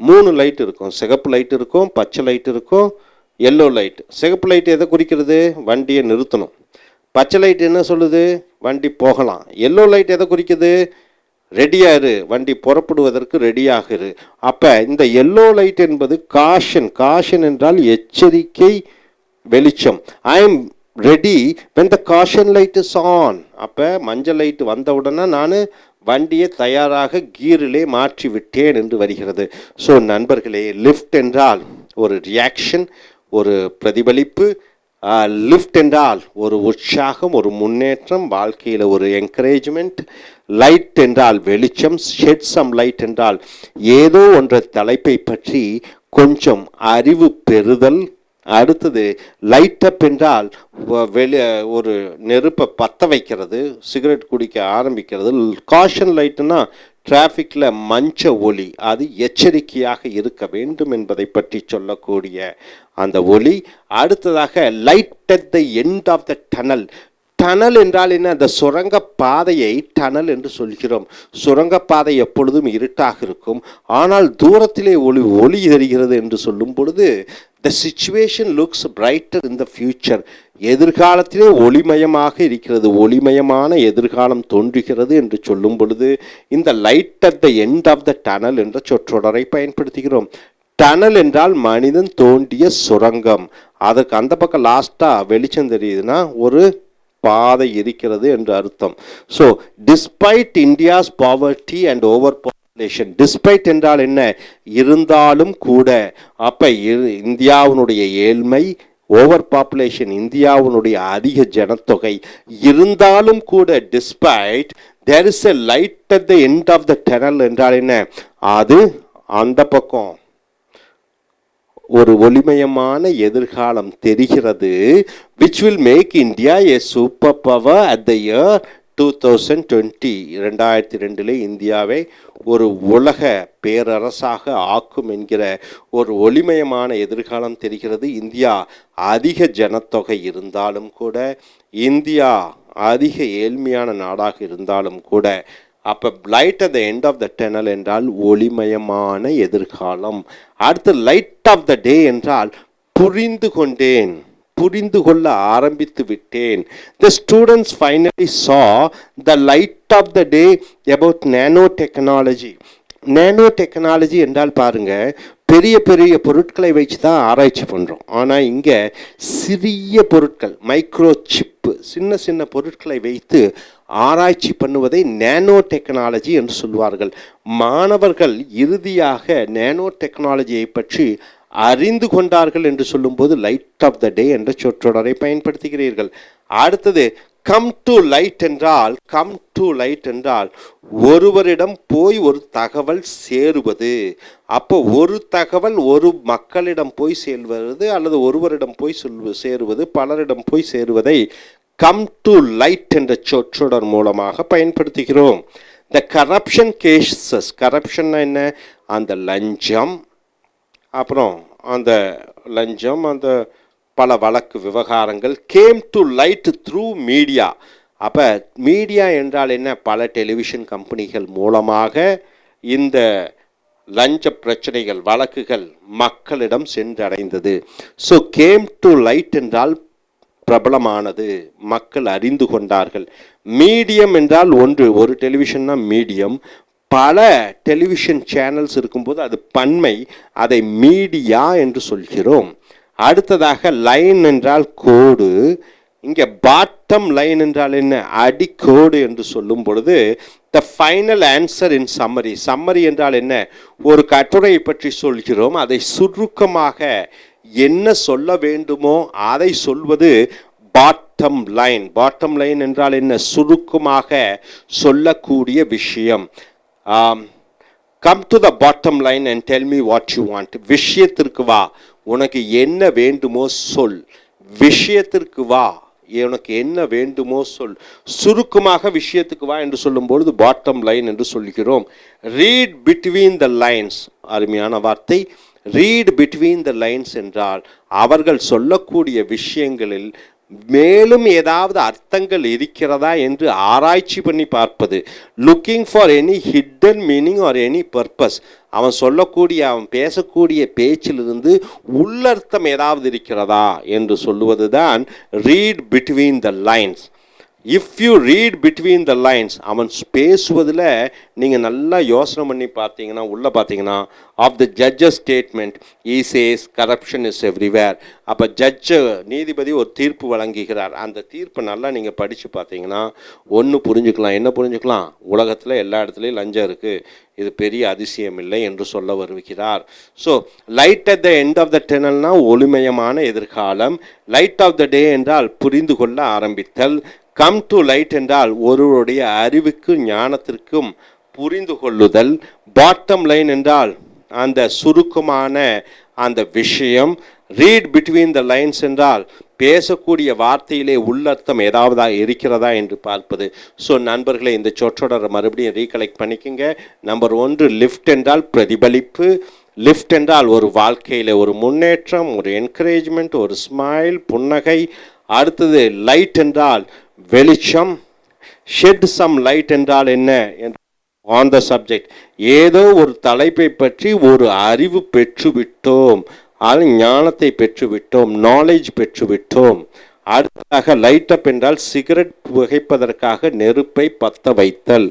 3 லைட் இருக்கும். சிகப்பு லைட் இருக்கும், பச்சை லைட் இருக்கும், எல்லோ லைட். சிகப்பு லைட் எதை குறிக்கிறது? வண்டியை நிறுத்தணும். பச்சை லைட் என்ன சொல்லுது? வண்டி போகலாம். எல்லோ லைட் எதை குறிக்குது? ரெடியாரு, வண்டி புறப்படுவதற்கு ரெடியாக இரு. அப்போ இந்த எல்லோ லைட் என்பது காஷன். காஷன் என்றால் எச்சரிக்கை வெளிச்சம். I am ready when the caution light is on. அப்போ மஞ்சள் லைட் வந்தவுடனே நான் வண்டியை தயாராக கீரிலே மாற்றி விட்டேன் என்று வருகிறது. ஸோ நண்பர்களே, லிஃப்ட் என்றால் ஒரு ரியாக்ஷன், ஒரு பிரதிபலிப்பு. லிஃப்ட் என்றால் ஒரு உற்சாகம், ஒரு முன்னேற்றம், வாழ்க்கையில் ஒரு என்கரேஜ்மெண்ட். லைட் என்றால் வெளிச்சம். ஷெட் சம் லைட் என்றால் ஏதோ ஒன்ற தலைப்பை பற்றி கொஞ்சம் அறிவு பெறுதல். அடுத்தது லைட் அப் என்றால் ஒரு நெருப்பை பற்ற வைக்கிறது, சிகரெட் குடிக்க ஆரம்பிக்கிறது. காஷன் லைட்டுன்னா டிராஃபிக்கில் மஞ்ச ஒளி, அது எச்சரிக்கையாக இருக்க வேண்டும் என்பதை பற்றி சொல்லக்கூடிய அந்த ஒளி. அடுத்ததாக light at the end of the tunnel. Tunnel என்றால் என்ன? அந்த சுரங்க பாதையை டனல் என்று சொல்கிறோம். சுரங்கப்பாதை எப்பொழுதும் இருட்டாக இருக்கும், ஆனால் தூரத்திலே ஒளி தெரிகிறது என்று சொல்லும் பொழுது the situation looks brighter in the future. எதிர்காலத்திலே ஒளிமயமாக இருக்கிறது, ஒளிமயமான எதிர்காலம் தோன்றுகிறது என்று சொல்லும் பொழுது இந்த light at the end of the tunnel என்ற சொற்றொடரை பயன்படுத்துகிறோம். டனல் என்றால் மனிதன் தோண்டிய சுரங்கம். அதற்கு அந்த பக்கம் லாஸ்ட்டாக வெளிச்சம் தெரியுதுன்னா ஒரு பாதை இருக்கிறது என்று அர்த்தம். So despite India's poverty and over population, despite என்றால் என்ன, இருந்தாலும் கூட. அப்ப இந்தியாவினுடைய ஏழ்மை, ஓவர் பாப்புலேஷன் இந்தியாவினுடைய அதிக ஜனத்தொகை இருந்தாலும் கூட, despite there is a light at the end of the tunnel என்றால் என்ன, அது அந்த பக்கம் ஒரு ஒளிமயமான எதிர்காலம் தெரிகிறது. which will make India a super power at the year 2020. 2002 இந்தியாவை ஒரு உலக பேரரசாக ஆக்கும் என்கிற ஒரு ஒளிமயமான எதிர்காலம் தெரிகிறது. இந்தியா அதிக ஜனத்தொகை இருந்தாலும் கூட, இந்தியா அதிக ஏழ்மையான நாடாக இருந்தாலும் கூட. அப்போ light at the end of the tunnel என்றால் ஒளிமயமான எதிர்காலம். அடுத்து லைட் ஆஃப் த டே என்றால் புரிந்து கொண்டேன், புரிந்து கொள்ள ஆரம்பித்து விட்டேன். The students finally saw the light of the day about nanotechnology. Nano technology என்றால் பாருங்க, பெரிய பெரிய பொருட்களை வச்சு தான் ஆராய்ச்சி பண்ணுறோம். ஆனால் இங்கே சிறிய பொருட்கள், மைக்ரோ சிப்பு, சின்ன சின்ன பொருட்களை வைத்து ஆராய்ச்சி பண்ணுவதை நேனோ டெக்னாலஜி என்று சொல்வார்கள். மாணவர்கள் இறுதியாக நேனோ டெக்னாலஜியை பற்றி அறிந்து கொண்டார்கள் என்று சொல்லும்போது லைட் ஆஃப் த டே என்ற சொற்றொடரை பயன்படுத்துகிறீர்கள். அடுத்தது கம் டு லைட் என்றால், கம் டு லைட் என்றால் ஒருவரிடம் போய் ஒரு தகவல் சேருவது. அப்போ ஒரு தகவல் ஒரு மக்களிடம் போய் சேர்வது அல்லது ஒருவரிடம் போய் சேருவது, பலரிடம் போய் சேருவதை கம் டு லைட் என்ற சொற்றொடர் மூலமாக பயன்படுத்துகிறோம். த கரப்ஷன் கேசஸ், கரப்ஷன் என்ன, அந்த லஞ்சம், அப்புறம் அந்த லஞ்சம், அந்த பல வழக்கு விவகாரங்கள் came to light through media. அப்போ மீடியா என்றால் என்ன, பல டெலிவிஷன் கம்பெனிகள் மூலமாக இந்த லஞ்ச பிரச்சனைகள், வழக்குகள் மக்களிடம் சென்றடைந்தது. ஸோ கேம் டு லைட் என்றால் பிரபலமானது, மக்கள் அறிந்து கொண்டார்கள். மீடியம் என்றால் ஒன்று, ஒரு டெலிவிஷன்னா மீடியம், பல டெலிவிஷன் சேனல்ஸ் இருக்கும்போது அது பன்மை, அதை மீடியா என்று சொல்கிறோம். அடுத்ததாக லைன் என்றால் கோடு. இங்கே பாட்டம் லைன் என்றால் என்ன, அடிக்கோடு என்று சொல்லும் பொழுது the final answer in summary. Summary என்றால் என்ன, ஒரு கட்டுரையை பற்றி சொல்கிறோம், அதை சுருக்கமாக என்ன சொல்ல வேண்டுமோ அதை சொல்வது பாட்டம் லைன். பாட்டம் லைன் என்றால் என்ன, சுருக்கமாக சொல்லக்கூடிய விஷயம். Come to the bottom line and tell me what you want. விஷயத்திற்கு வா, உனக்கு என்ன வேண்டுமோ சொல். விஷயத்திற்கு வா, உனக்கு என்ன வேண்டுமோ சொல். சுருக்கமாக விஷயத்துக்கு வா என்று சொல்லும்பொழுது பாட்டம் லைன் என்று சொல்கிறோம். ரீட் பிட்வீன் த லைன்ஸ், அருமையான வார்த்தை. ரீட் பிட்வீன் த லைன்ஸ் என்றால் அவர்கள் சொல்லக்கூடிய விஷயங்களில் மேலும் ஏதாவது அர்த்தங்கள் இருக்கிறதா என்று ஆராய்ச்சி பண்ணி பார்ப்பது. Looking for any hidden meaning or any purpose. அவன் சொல்லக்கூடிய, அவன் பேசக்கூடிய பேச்சிலிருந்து உள்ளர்த்தம் ஏதாவது இருக்கிறதா என்று சொல்லுவது தான் read between the lines. If you read between the lines, அவன் பேசுவதில் நீங்கள் நல்லா யோசனை பண்ணி பார்த்தீங்கன்னா, உள்ளே பார்த்தீங்கன்னா, of the judge's statement he says corruption is everywhere. அப்போ ஜட்ஜு, நீதிபதி ஒரு தீர்ப்பு வழங்குகிறார். அந்த தீர்ப்பை நல்லா நீங்கள் படித்து பார்த்தீங்கன்னா ஒன்று புரிஞ்சுக்கலாம். என்ன புரிஞ்சுக்கலாம், உலகத்தில் எல்லா இடத்துலையும் லஞ்சம் இருக்குது, இது பெரிய அதிசயம் இல்லை என்று சொல்ல வருகிறார். So light at the end of the டனல்னா ஒளிமயமான எதிர்காலம். லைட் ஆஃப் த டே என்றால் புரிந்து கொள்ள ஆரம்பித்தல். கம் டு லைட் என்றால் ஒருவருடைய அறிவுக்கு, ஞானத்திற்கும் புரிந்து கொள்ளுதல். பாட்டம் லைன் என்றால் அந்த சுருக்கமான அந்த விஷயம். ரீட் பிட்வீன் த லைன்ஸ் என்றால் பேசக்கூடிய வார்த்தையிலே உள்ளர்த்தம் ஏதாவது இருக்கிறதா என்று பார்ப்பது. ஸோ நண்பர்களே, இந்த சொற்றொடரை மறுபடியும் ரீகலெக்ட் பண்ணிக்கோங்க. நம்பர் 1, லிஃப்ட் என்றால் பிரதிபலிப்பு. லிஃப்ட் என்றால் ஒரு வாழ்க்கையில் ஒரு முன்னேற்றம், ஒரு என்கரேஜ்மெண்ட், ஒரு ஸ்மைல், புன்னகை. அடுத்தது லைட் என்றால் வெளிச்சம். ஷெட் சம் லைட் என்றால் என்ன, ஆன் த சப்ஜெக்ட், ஏதோ ஒரு தலைப்பை பற்றி ஒரு அறிவு பெற்றுவிட்டோம், அது ஞானத்தை பெற்றுவிட்டோம், நாலேஜ் பெற்றுவிட்டோம். அடுத்ததாக லைட் அப் என்றால் சிகரெட் புகைப்பதற்காக நெருப்பை பற்ற வைத்தல்.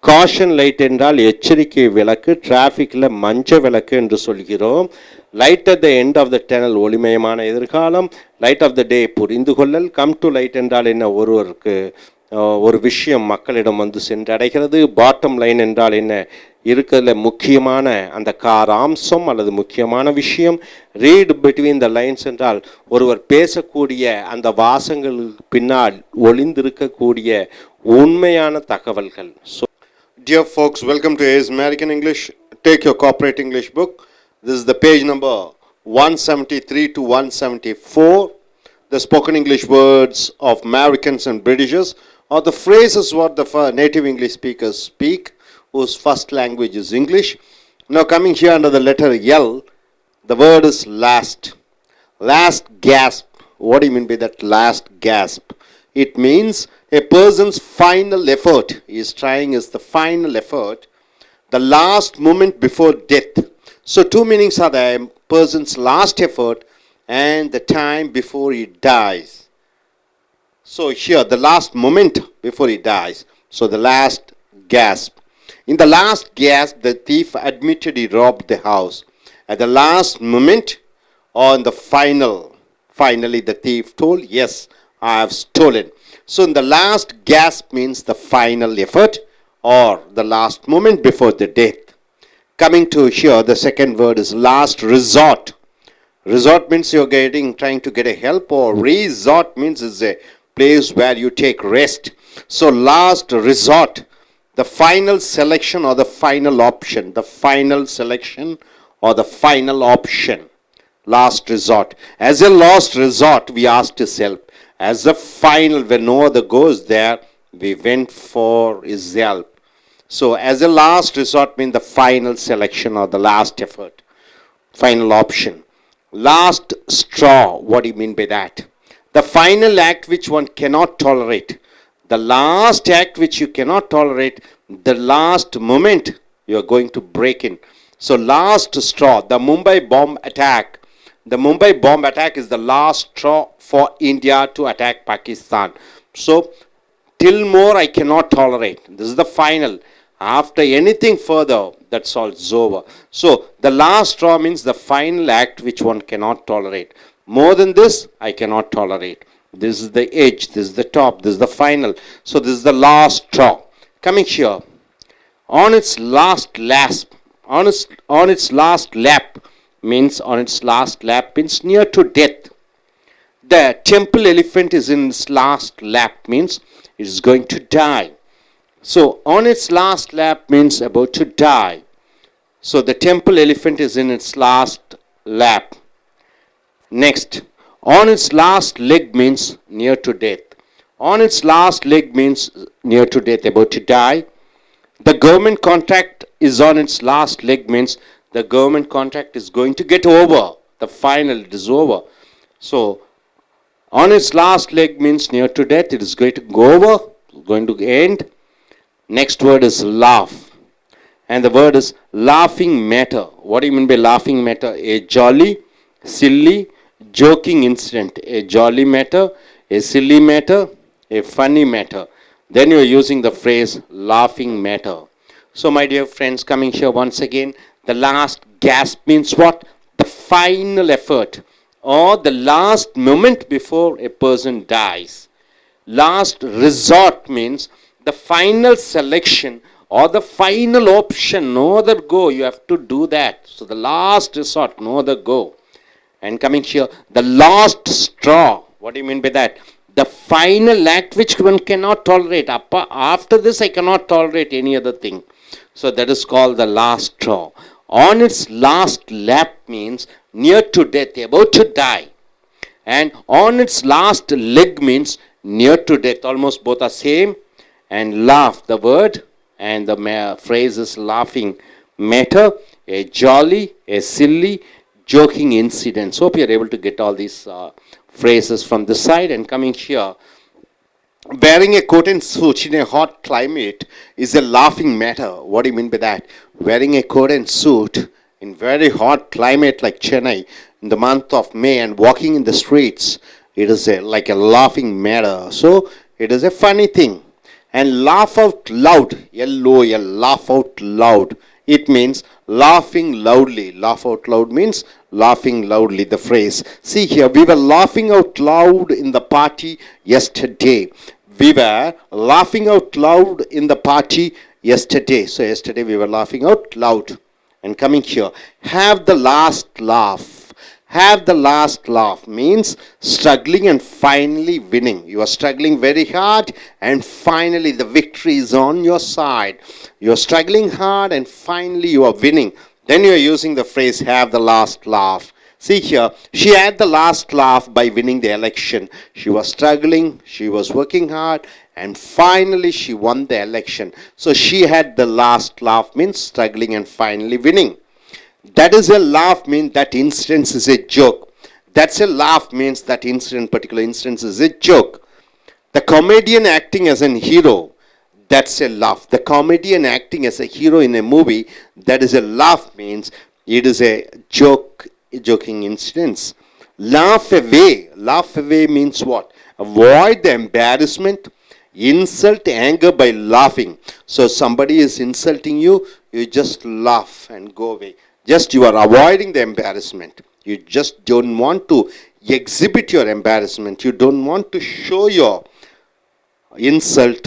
காஷன் லைட் என்றால் எச்சரிக்கை விளக்கு, டிராஃபிக்கில் மஞ்ச விளக்கு என்று சொல்கிறோம். Light at the end of the tunnel ஒளிமயமான எதிர்காலம். லைட் ஆஃப் த டே புரிந்து கொள்ளல். கம் டு லைட் என்றால் என்ன, ஒருவருக்கு ஒரு விஷயம் மக்களிடம் வந்து சென்றடைகிறது. பாட்டம் லைன் என்றால் என்ன, இருக்கிறதுல முக்கியமான அந்த காராம்சம் அல்லது முக்கியமான விஷயம். ரீட் பிட்வீன் த லைன்ஸ் என்றால் ஒருவர் பேசக்கூடிய அந்த வாசங்களுக்கு பின்னால் ஒளிந்திருக்கக்கூடிய உண்மையான தகவல்கள். So Dear folks, welcome to AIS American English. Take your corporate English book. This is the page number 173 to 174. The spoken English words of Americans and Britishers, or the phrases what the native English speakers speak, whose first language is English. Now coming here under the letter L, the word is last. Last gasp. What do you mean by that last gasp? It means a person's final effort. He is trying is the final effort, the last moment before death. So two meanings are there: a person's last effort and the time before he dies. So here the last moment before he dies. So the last gasp. In the last gasp, the thief admitted he robbed the house. At the last moment, or in the finally the thief told, yes, I have stolen. So in the last gasp means the final effort or the last moment before the death. Coming to here, the second word is last resort. Resort means you're trying to get a help, or resort means it's a place where you take rest. So last resort, the final selection or the final option, the final selection or the final option. Last resort. As a last resort, we asked his help. As the final, when no other goes there, we went for his help. So as a last resort means the final selection or the last effort, final option. Last straw, what do you mean by that? The final act which one cannot tolerate. The last act which you cannot tolerate, the last moment you are going to break in. So last straw, the Mumbai bomb attack. The Mumbai bomb attack is the last straw for India to attack Pakistan. So till more I cannot tolerate. This is the final. After anything further, that's all, it's over. So the last straw means the final act which one cannot tolerate. More than this, I cannot tolerate. This is the edge, this is the top, this is the final. So this is the last straw. Coming here, on its last lasp, on its last lap means near to death. The temple elephant is in its last lap means it is going to die. So on its last lap means about to die. So the temple elephant is in its last lap. Next, on its last leg means near to death. On its last leg means near to death, about to die. The government contract is on its last leg means the government contract is going to get over. The final, it is over. So on its last leg means near to death, it is going to go over, going to end. Next word is laugh. And the word is laughing matter. What do you mean by laughing matter? A jolly, silly, joking incident. A jolly matter, a silly matter, a funny matter. Then you are using the phrase laughing matter. So my dear friends, coming here once again, the last gasp means what? The final effort or the last moment before a person dies. Last resort means the final selection or the final option, no other go, you have to do that. So the last resort, no other go. And coming here, the last straw, what do you mean by that? The final act which one cannot tolerate. After this I cannot tolerate any other thing. So that is called the last straw. On its last lap means near to death, about to die. And on its last leg means near to death, almost both are same. And laugh, the word and the phrase is laughing matter, a jolly, a silly, joking incidents. Hope you are able to get all these phrases from this side. And coming here, wearing a coat and suit in a hot climate is a laughing matter. What do you mean by that? Wearing a coat and suit in very hot climate like Chennai in the month of May and walking in the streets, it is like a laughing matter. So it is a funny thing. And laugh out loud, L-O-L, laugh out loud. It means laughing loudly. Laugh out loud means laughing loudly, the phrase. See here, we were laughing out loud in the party yesterday. We were laughing out loud in the party yesterday. So yesterday we were laughing out loud. And coming here, have the last laugh. Have the last laugh means struggling and finally winning. You are struggling very hard and finally the victory is on your side. You are struggling hard and finally you are winning. Then you are using the phrase have the last laugh. See here, she had the last laugh by winning the election. She was struggling, she was working hard, and finally she won the election. So she had the last laugh means struggling and finally winning. That is a laugh means that instance is a joke. That's a laugh means that incident, particular instance is a joke. The comedian acting as an hero, that's a laugh. The comedian acting as a hero in a movie, that is a laugh means it is a joking instance. Laugh away means what? Avoid the embarrassment, insult, anger by laughing. So somebody is insulting you, you just laugh and go away. Just you are avoiding the embarrassment. You just don't want to exhibit your embarrassment. You don't want to show your insult,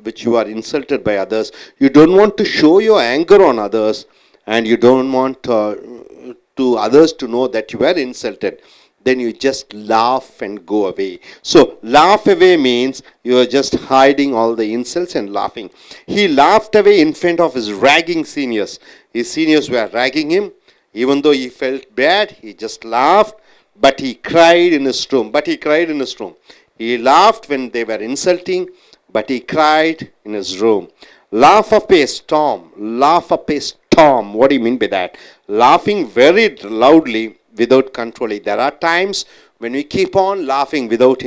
which you are insulted by others. You don't want to show your anger on others, and you don't want to others to know that you were insulted. Then you just laugh and go away. So laugh away means you are just hiding all the insults and laughing. He laughed away in front of his ragging seniors. His seniors were ragging him. Even though he felt bad, he just laughed. But he cried in his room. He laughed when they were insulting, but he cried in his room. Laugh up a storm. What do you mean by that? Laughing very loudly without controlling. There are times when we keep on laughing without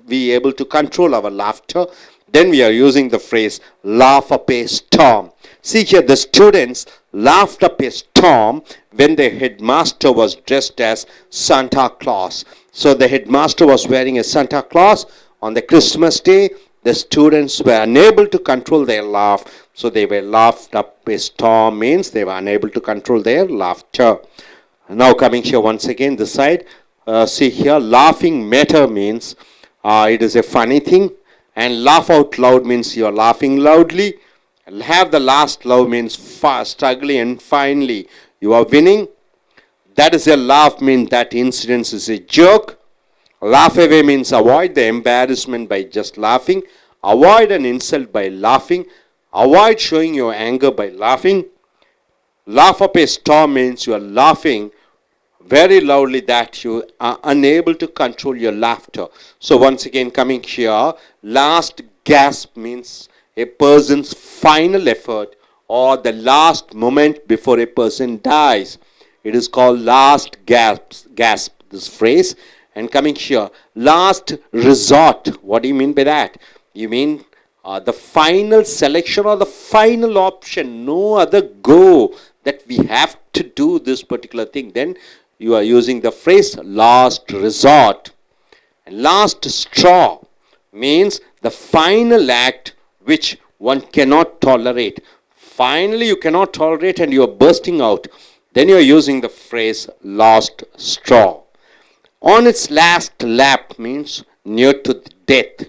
we able to control our laughter. Then we are using the phrase laugh up a storm. See here, the students laughed up a storm when the headmaster was dressed as Santa Claus. So the headmaster was wearing a Santa Claus on the Christmas day. The students were unable to control their laugh. So they were laughed up a storm means they were unable to control their laughter. Now coming here once again this side. See here, laughing matter means it is a funny thing. And laugh out loud means you are laughing loudly. Have the last laugh means struggling and finally you are winning. That is a laugh means that incident is a joke. Laugh away means avoid the embarrassment by just laughing. Avoid an insult by laughing. Avoid showing your anger by laughing. Laugh up a storm means you are laughing very loudly that you are unable to control your laughter. So once again coming here, last gasp means a person's final effort or the last moment before a person dies. It is called last gasp, this phrase. And coming here, last resort. What do you mean by that? You mean the final selection or the final option, no other go, that we have to do this particular thing. Then you are using the phrase last resort. And last straw means the final act which one cannot tolerate. Finally you cannot tolerate and you are bursting out. Then you are using the phrase last straw. On its last lap means near to death.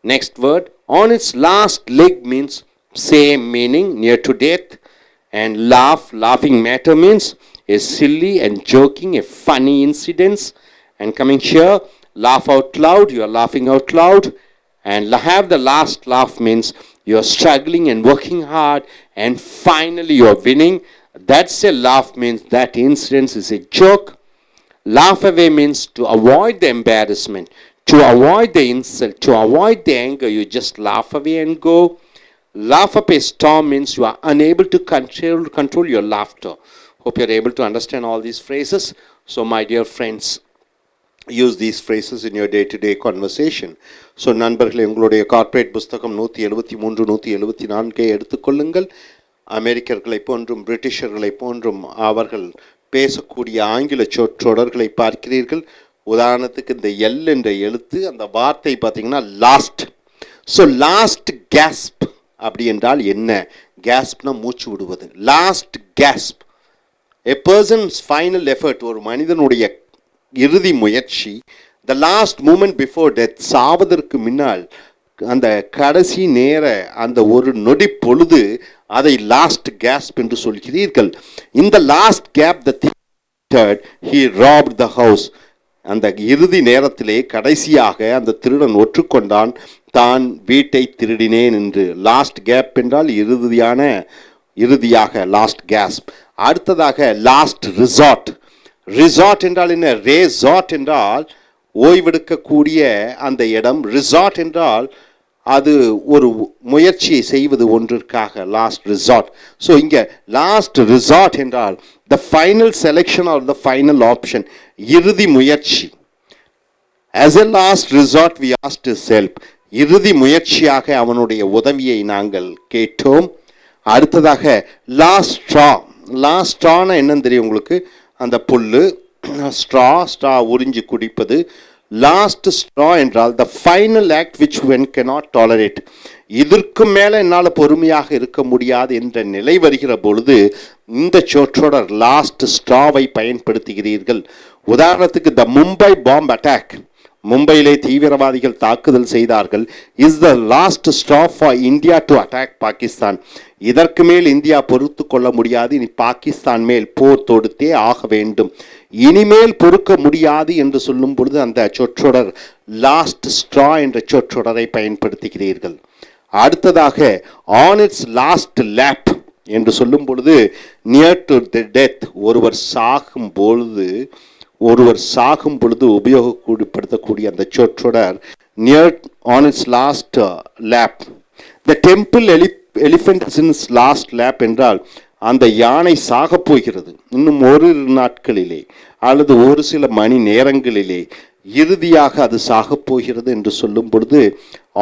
Next word, on its last leg means same meaning, near to death. And laughing matter means a silly and joking, a funny incident. And coming here, laugh out loud, you are laughing out loud. And have the last laugh means you are struggling and working hard and finally you are winning. That's a laugh means that incident is a joke. Laugh away means to avoid the embarrassment, to avoid the insult, to avoid the anger. You just laugh away and go. Laugh up a storm means you are unable to control your laughter. Hope you are able to understand all these phrases. So my dear friends, use these phrases in your day-to-day conversation. So நண்பர்களே, உங்களுடைய corporate புஸ்தகம் 173 174 எடுத்துக்கொள்ளுங்கள். அமெரிக்கர்களை போன்றும் பிரிட்டிஷர்களை போன்றும் அவர்கள் பேசக்கூடிய ஆங்கில சொற்றொடர்களை பார்க்கிறீர்கள். உதாரணத்துக்கு இந்த எல் என்ற எழுத்து, அந்த வார்த்தை பார்த்தீங்கன்னா லாஸ்ட். ஸோ லாஸ்ட் கேஸ்ப் அப்படி என்றால் என்ன? கேஸ்ப்னா மூச்சு விடுவது. Last gasp, a person's final effort, ஒரு மனிதனுடைய இறுதி முயற்சி. The last moment before death, சாவதற்கு முன்னால் அந்த கடைசி நேர அந்த ஒரு நொடி பொழுது, அதை லாஸ்ட் கேஸ்ப் என்று சொல்கிறீர்கள். இந்த last gasp the thief he robbed the house. அந்த இறுதி நேரத்திலே கடைசியாக அந்த திருடன் ஒற்றுக்கொண்டான், தான் வீட்டை திருடினேன் என்று. லாஸ்ட் கேப் என்றால் இறுதியாக லாஸ்ட் கேஸ்ப். அடுத்ததாக லாஸ்ட் ரிசார்ட். ரிசார்ட் என்றால் என்ன? ரேசார்ட் என்றால் ஓய்வெடுக்கக்கூடிய அந்த இடம். ரிசார்ட் என்றால் அது ஒரு முயற்சியை செய்வது ஒன்றிற்காக, லாஸ்ட் ரிசார்ட். ஸோ இங்கே லாஸ்ட் ரிசார்ட் என்றால் the final selection or the final option, இறுதி முயற்சி. As a last resort we asked his help, இறுதி முயற்சியாக அவனுடைய உதவியை நாங்கள் கேட்டோம். அடுத்ததாக லாஸ்ட் ஸ்ட்ரா. லாஸ்ட் ஸ்ட்ரானா என்னன்னு தெரியும் உங்களுக்கு? அந்த புல்லு, ஸ்ட்ரா உறிஞ்சி குடிப்பது. லாஸ்ட் ஸ்ட்ரா என்றால் the final act which when cannot tolerate, இதற்கு மேலே என்னால் பொறுமையாக இருக்க முடியாது என்ற நிலை வருகிற பொழுது இந்த சொற்றொடர் லாஸ்ட் ஸ்ட்ராவை பயன்படுத்துகிறீர்கள். உதாரணத்துக்கு த மும்பை பாம்ப் அட்டாக், மும்பையிலே தீவிரவாதிகள் தாக்குதல் செய்தார்கள். Is the last straw for India to attack Pakistan, இதற்கு மேல் இந்தியா பொறுத்து கொள்ள முடியாது, இனி பாகிஸ்தான் மேல் போர் தொடுத்தே ஆக வேண்டும், இனிமேல் பொறுக்க முடியாது என்று சொல்லும் பொழுது அந்த சொற்றொடர் லாஸ்ட் ஸ்ட்ரா என்ற சொற்றொடரை பயன்படுத்துகிறீர்கள். அடுத்ததாக ஆன் இட்ஸ் லாஸ்ட் லேப் என்று சொல்லும் பொழுது நியர் டு தி டெத், ஒருவர் சாகும் பொழுது உபயோகப்படுத்தக்கூடிய அந்த சொற்றொடர் near on it's last lab. The temple elephant is in it's last lab என்றால் அந்த யானை சாகப் போகிறது, இன்னும் ஒரு நாட்களிலே அல்லது ஒரு சில மணி நேரங்களிலே இறுதியாக அது சாகப் போகிறது என்று சொல்லும் பொழுது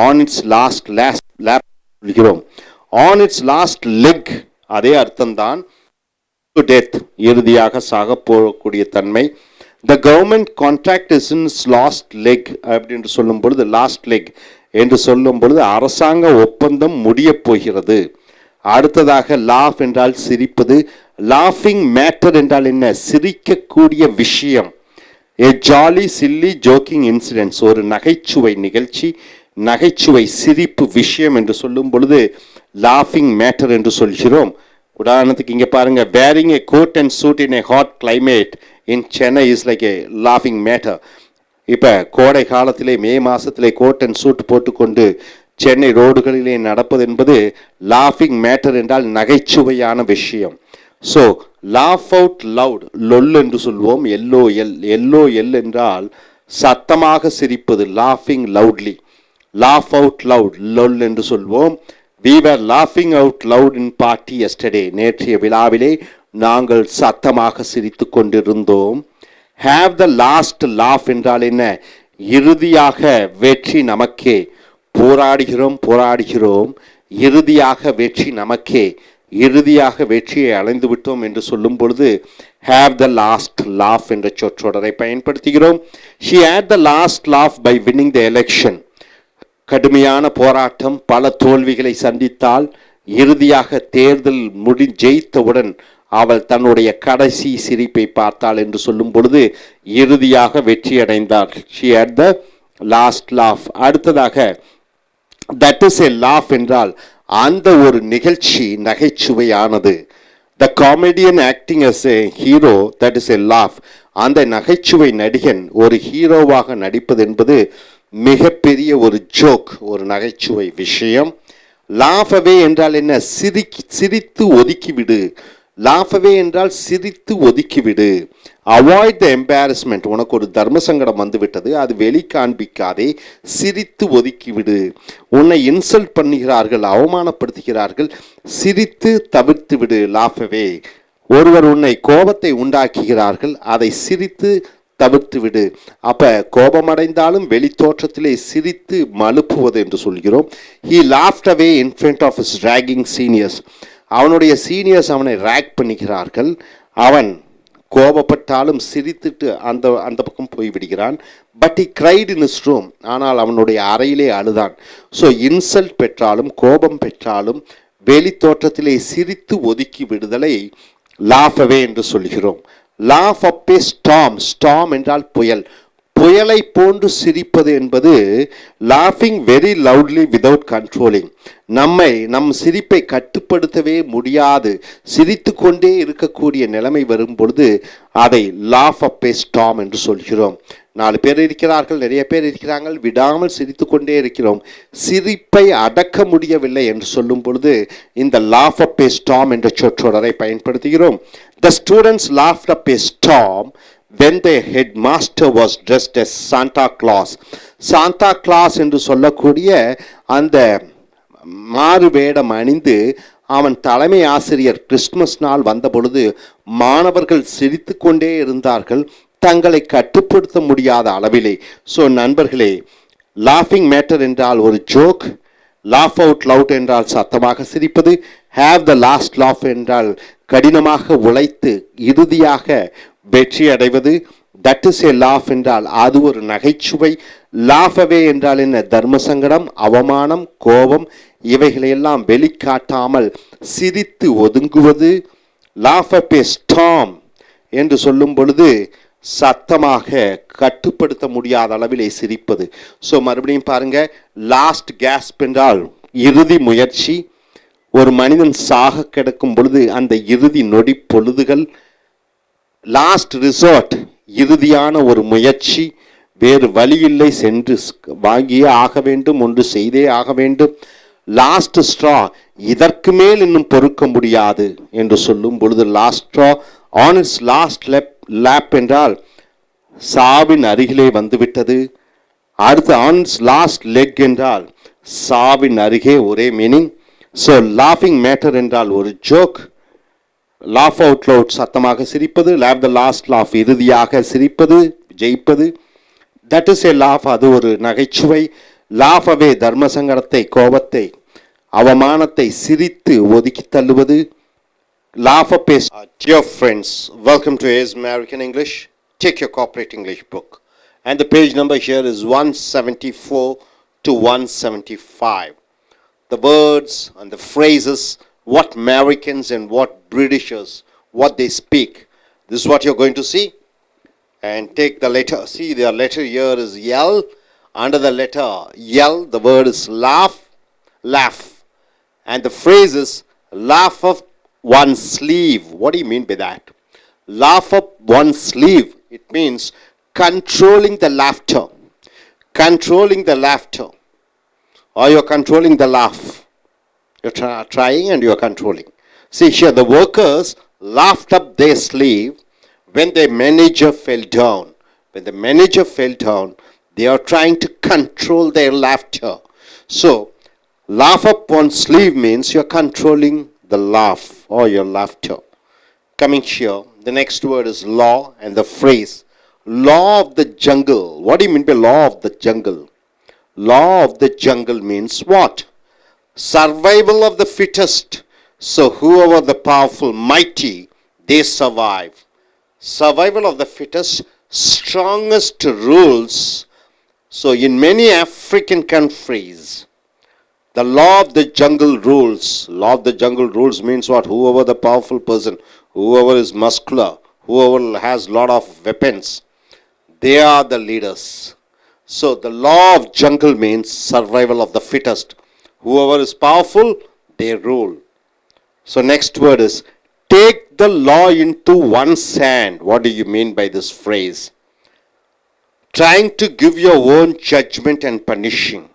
ஆன் இட்ஸ் லாஸ்ட் லேப் சொல்கிறோம். ஆன் இட்ஸ் லாஸ்ட் லெக், அதே அர்த்தம்தான், டு டெத், இறுதியாக சாகப் போகக்கூடிய தன்மை. The government contract is in it's last leg அப்படின்னு சொல்லும் பொழுது, லாஸ்ட் லெக் என்று சொல்லும் பொழுது அரசாங்க ஒப்பந்தம் முடியப் போகிறது. அடுத்ததாக லாஃப் என்றால் சிரிப்பது. லாஃபிங் மேட்டர் என்றால் என்ன? சிரிக்கக்கூடிய விஷயம். ஏ ஜாலி சில்லி ஜோக்கிங் இன்சிடென்ட்ஸ், ஒரு நகைச்சுவை நிகழ்ச்சி, நகைச்சுவை சிரிப்பு விஷயம் என்று சொல்லும் பொழுது லாஃபிங் மேட்டர் என்று சொல்கிறோம். உதாரணத்துக்கு இங்கே பாருங்க, wearing a coat and suit in a hot climate in Chennai is like a லாஃபிங் மேட்டர். இப்போ கோடை காலத்திலே மே மாதத்திலே கோட் அண்ட் சூட் போட்டுக்கொண்டு சென்னை ரோடுகளிலே நடப்பது என்பது லாஃபிங் மேட்டர் என்றால் நகைச்சுவையான விஷயம். ஸோ லாஃப் அவுட் லவுட், லொல் என்று சொல்வோம். எல் என்றால் சத்தமாக சிரிப்பது, லாஃபிங் லவுட்லி. லாஃப் அவுட் லவுட், லொல் என்று சொல்வோம். we were laughing out loud in party yesterday, நேற்றைய விழாவிலே நாங்கள் சத்தமாக சிரித்து கொண்டிருந்தோம். have the last laugh என்றால் என்ன? இறுதியாக வெற்றி நமக்கே, போராடுகிறோம், இறுதியாக வெற்றி நமக்கே, இறுதியாக வெற்றியை அடைந்து விட்டோம் என்று சொல்லும் பொழுது have the last laugh என்ற சொற்றொடரை பயன்படுத்துகிறோம். she had the last laugh by winning the election. கடுமையான போராட்டம், பல தோல்விகளை சந்தித்தால் இறுதியாக தேர்தல் ஜெயித்தவுடன் அவள் தன்னுடைய கடைசி சிரிப்பை பார்த்தாள் என்று சொல்லும் பொழுது இறுதியாக வெற்றி அடைந்தாள். she had the last laugh. அடுத்ததாக that is a laugh என்றால் அந்த ஒரு நிகழ்ச்சி நகைச்சுவையானது. the comedian acting as a hero, that is a laugh. அந்த நகைச்சுவை நடிகன் ஒரு ஹீரோவாக நடிப்பது என்பது மிகப்பெரிய ஒரு ஜோக், ஒரு நகைச்சுவை விஷயம். லாஃப் அவே என்றால் என்ன? சிரித்து ஒதுக்கிவிடு. லாஃப் அவே என்றால் சிரித்து ஒதுக்கிவிடு. அவாய்ட் த எம்பாரஸ்மெண்ட், உனக்கு ஒரு தர்ம சங்கடம் வந்துவிட்டது, அது வெளி காண்பிக்காதே, சிரித்து ஒதுக்கிவிடு. உன்னை இன்சல்ட் பண்ணுகிறார்கள், அவமானப்படுத்துகிறார்கள், சிரித்து தவிர்த்து விடு. லாஃப் அவே. ஒருவர் உன்னை கோபத்தை உண்டாக்குகிறார்கள், அதை சிரித்து தவிர்த்து விடு. அப்ப கோபமடைந்தாலும் வெளி தோற்றத்திலே சிரித்து மழுப்புவது என்று சொல்கிறோம். he laughed away in front of his ragging seniors. அவனுடைய சீனியர்ஸ் அவனை ரேக் பண்ணுகிறார்கள், அவன் கோபப்பட்டாலும் சிரித்துட்டு அந்த அந்த பக்கம் போய்விடுகிறான். But he cried in his room. ஆனால் அவனுடைய அறையிலே அழுதான். ஸோ இன்சல்ட் பெற்றாலும் கோபம் பெற்றாலும் வெளி தோற்றத்திலே சிரித்து ஒதுக்கி விடுதலை laugh away என்று சொல்கிறோம். laugh up a storm. storm என்றால் புயல். புயலை போன்று சிரிப்பது என்பது laughing very loudly without controlling. நம் சிரிப்பை கட்டுப்படுத்தவே முடியாது, சிரித்து கொண்டே இருக்கக்கூடிய நிலைமை வரும் பொழுது அதை laugh up a storm என்று சொல்கிறோம். 4 பேர் இருக்கிறார்கள், நிறைய பேர் இருக்கிறார்கள், விடாமல் சிரித்து கொண்டே இருக்கிறோம், சிரிப்பை அடக்க முடியவில்லை என்று சொல்லும் பொழுது இந்த laugh up a storm என்ற சொற்றொடரை பயன்படுத்துகிறோம். The students laughed up a storm when the headmaster was dressed as Santa Claus. Santa Claus என்று சொல்லக்கூடிய அந்த மாறு வேடம் அணிந்து அவன் தலைமை ஆசிரியர் கிறிஸ்துமஸ் நாள் வந்த பொழுது மாணவர்கள் சிரித்து கொண்டே இருந்தார்கள், தங்களை கட்டுப்படுத்த முடியாத அளவிலே. ஸோ நண்பர்களே, லாஃபிங் மேட்டர் என்றால் ஒரு ஜோக், laugh out loud என்றால் சத்தமாக சிரிப்பது, have the last laugh என்றால் கடினமாக உழைத்து இறுதியாக வெற்றி அடைவது, தட் இஸ் ஏ laugh என்றால் அது ஒரு நகைச்சுவை. laugh away என்றால் என்ன? தர்ம சங்கடம், அவமானம், கோபம் இவைகளையெல்லாம் வெளிக்காட்டாமல் சிரித்து ஒதுங்குவது. laugh up a storm என்று சொல்லும் பொழுது சத்தமாக கட்டுப்படுத்த முடியாத அளவிலே சிரிப்பது. ஸோ மறுபடியும் பாருங்க, லாஸ்ட் கேஸ்ப் என்றால் இறுதி முயற்சி. ஒரு மனிதன் சாக கிடக்கும் பொழுது அந்த இறுதி நொடி பொழுதுகள். லாஸ்ட் ரிசார்ட் இறுதியான ஒரு முயற்சி, வேறு வழியில்லை, சென்று வாங்கியே ஆக வேண்டும், ஒன்று செய்தே ஆக வேண்டும். லாஸ்ட் ஸ்ட்ரா, இதற்கு மேல் இன்னும் பொறுக்க முடியாது என்று சொல்லும் பொழுது last straw. On it's last lab என்றால் சாவின் அருகிலே வந்துவிட்டது. அடுத்து ஆன் இட்ஸ் லாஸ்ட் லெக் என்றால் சாவின் அருகே, ஒரே மீனிங். ஸோ லாஃபிங் மேட்டர் என்றால் ஒரு ஜோக், laugh out loud சத்தமாக சிரிப்பது, laugh the last laugh இறுதியாக சிரிப்பது, ஜெயிப்பது, that is a laugh, அது ஒரு நகைச்சுவை. laugh away தர்ம சங்கடத்தை, கோபத்தை, அவமானத்தை சிரித்து ஒதுக்கி தள்ளுவது. laugh up a dear friends, welcome to AS American English. Take your corporate English book and the page number here is 174 to 175. The words and the phrases, what Americans and what Britishers, what they speak. This is what you're going to see. And take the letter. See, the letter here is L. Under the letter L, the word is laugh, laugh. And the phrase is laugh up one's sleeve. What do you mean by that? Laugh up one's sleeve. It means controlling the laughter. Controlling the laughter. Or you're controlling the laugh. You're trying and you're controlling. See here, the workers laughed up their sleeve when their manager fell down. When the manager fell down, they are trying to control their laughter. So, laugh up one's sleeve means you're controlling the laugh or your laughter. Coming here, the next word is law and the phrase, law of the jungle. What do you mean by law of the jungle? Law of the jungle means what? Survival of the fittest. So whoever the powerful, mighty, they survive. Survival of the fittest, strongest rules. So in many African countries, the law of the jungle rules. Law of the jungle rules means what? Whoever the powerful person, whoever is muscular, whoever has lot of weapons, they are the leaders. So the law of jungle means survival of the fittest. Whoever is powerful, they rule. So next word is take the law into one's hand. What do you mean by this phrase? Trying to give your own judgment and punishing.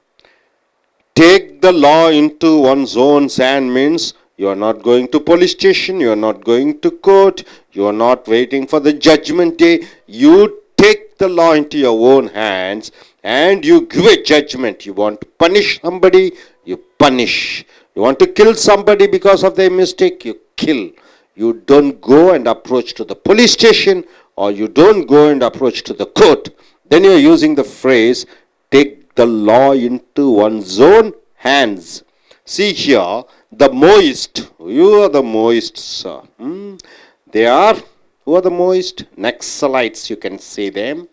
Take the law into one's own hand means you are not going to police station, you are not going to court, you are not waiting for the judgment day. You take the law into your own hands and you give a judgment. You want to punish somebody, you punish. You want to kill somebody because of their mistake, you kill. You don't go and approach to the police station or you don't go and approach to the court. Then you are using the phrase take the law into one's own hands. See here, the moist. You are the moists. They are Who are the Maoist? Naxalites, you can say them.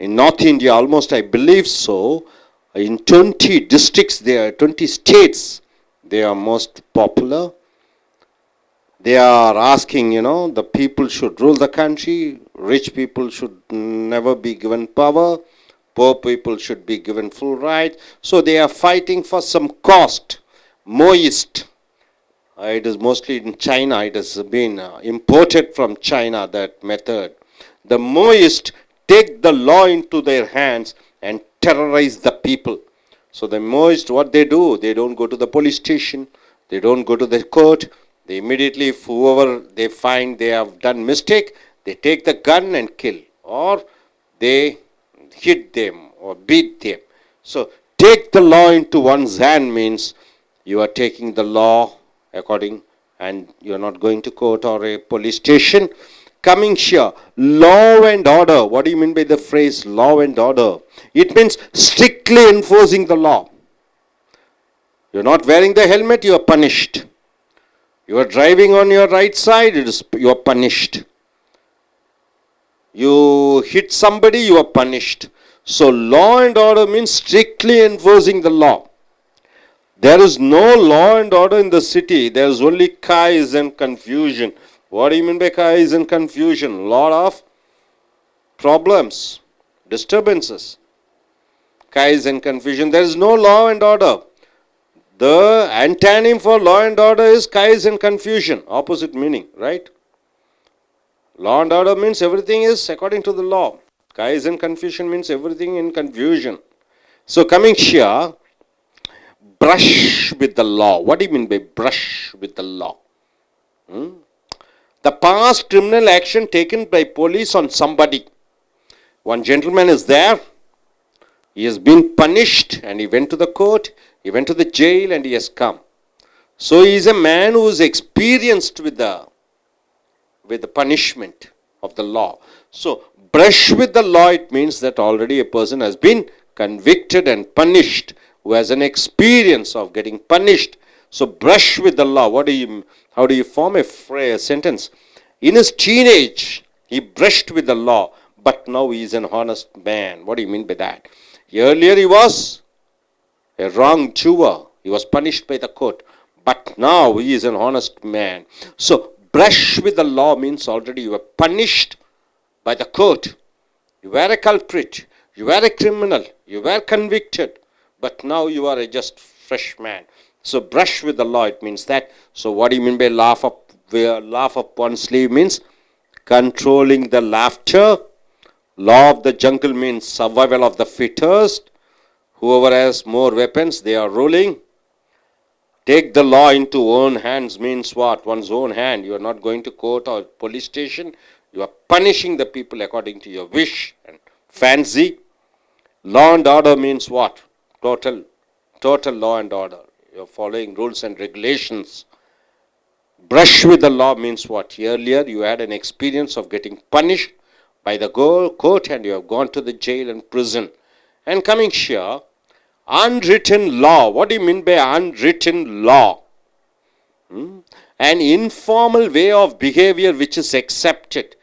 In North India, almost I believe so, in 20 districts there, 20 states, they are most popular. They are asking, the people should rule the country, rich people should never be given power, poor people should be given full right. So they are fighting for some cost. Maoist. It is mostly in China. It has been imported from China, that method. The Maoists take the law into their hands and terrorize the people. So the Maoists, what they do, they don't go to the police station, they don't go to the court. They immediately, if whoever they find they have done mistake, they take the gun and kill, or they hit them or beat them. So take the law into one's hand means you are taking the law according, and you are not going to court or a police station. Coming here, law and order. What do you mean by the phrase law and order? It means strictly enforcing the law. You are not wearing the helmet, you are punished. You are driving on your right side, you are punished. You hit somebody, you are punished. So law and order means strictly enforcing the law. There is no law and order in the city. There is only chaos and confusion. What do you mean by chaos and confusion? Lot of problems, disturbances. Chaos and confusion. There is no law and order. The antonym for law and order is chaos and confusion. Opposite meaning, right? Law and order means everything is according to the law. Chaos and confusion means everything in confusion. So coming here, brush with the law. What do you mean by brush with the law? The past criminal action taken by police on somebody. One gentleman is there. He has been punished and he went to the court. He went to the jail and he has come. So he is a man who is experienced with the punishment of the law. So brush with the law, it means that already a person has been convicted and punished, who has an experience of getting punished. So brush with the law. How do you form a sentence? In his teenage, he brushed with the law, but now he is an honest man. What do you mean by that? Earlier he was a wrongdoer. He was punished by the court. But now he is an honest man. So brush with the law means already you were punished by the court. You were a culprit. You were a criminal. You were convicted. But now you are a just fresh man. So brush with the law, it means that. So what do you mean by laugh up one's sleeve means controlling the laughter. Law of the jungle means survival of the fittest. Whoever has more weapons, they are ruling. Take the law into own hands means what? One's own hand. You are not going to court or police station. You are punishing the people according to your wish and fancy. Law and order means what? Total law and order. You are following rules and regulations. Brush with the law means what? Earlier you had an experience of getting punished by the court and you have gone to the jail and prison. And coming here, unwritten law. What do you mean by unwritten law? An informal way of behavior which is accepted.